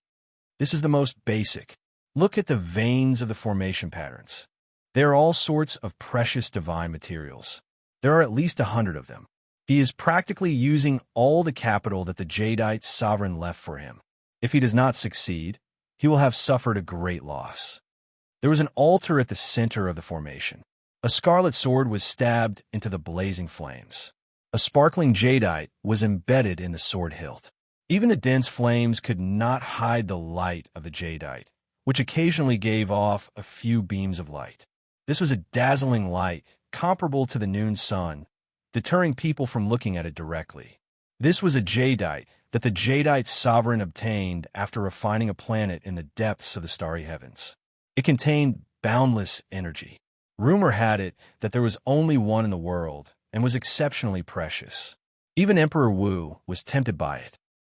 This is the most basic. Look at the veins of the formation patterns. They are all sorts of precious divine materials. There are at least 100 of them. He is practically using all the capital that the Jadeite sovereign left for him. If he does not succeed, he will have suffered a great loss. There was an altar at the center of the formation. A scarlet sword was stabbed into the blazing flames. A sparkling jadeite was embedded in the sword hilt. Even the dense flames could not hide the light of the jadeite, which occasionally gave off a few beams of light. This was a dazzling light, comparable to the noon sun, deterring people from looking at it directly. This was a jadeite that the Jadeite sovereign obtained after refining a planet in the depths of the starry heavens. It contained boundless energy. Rumor had it that there was only one in the world and was exceptionally precious. Even Emperor Wu was tempted by it.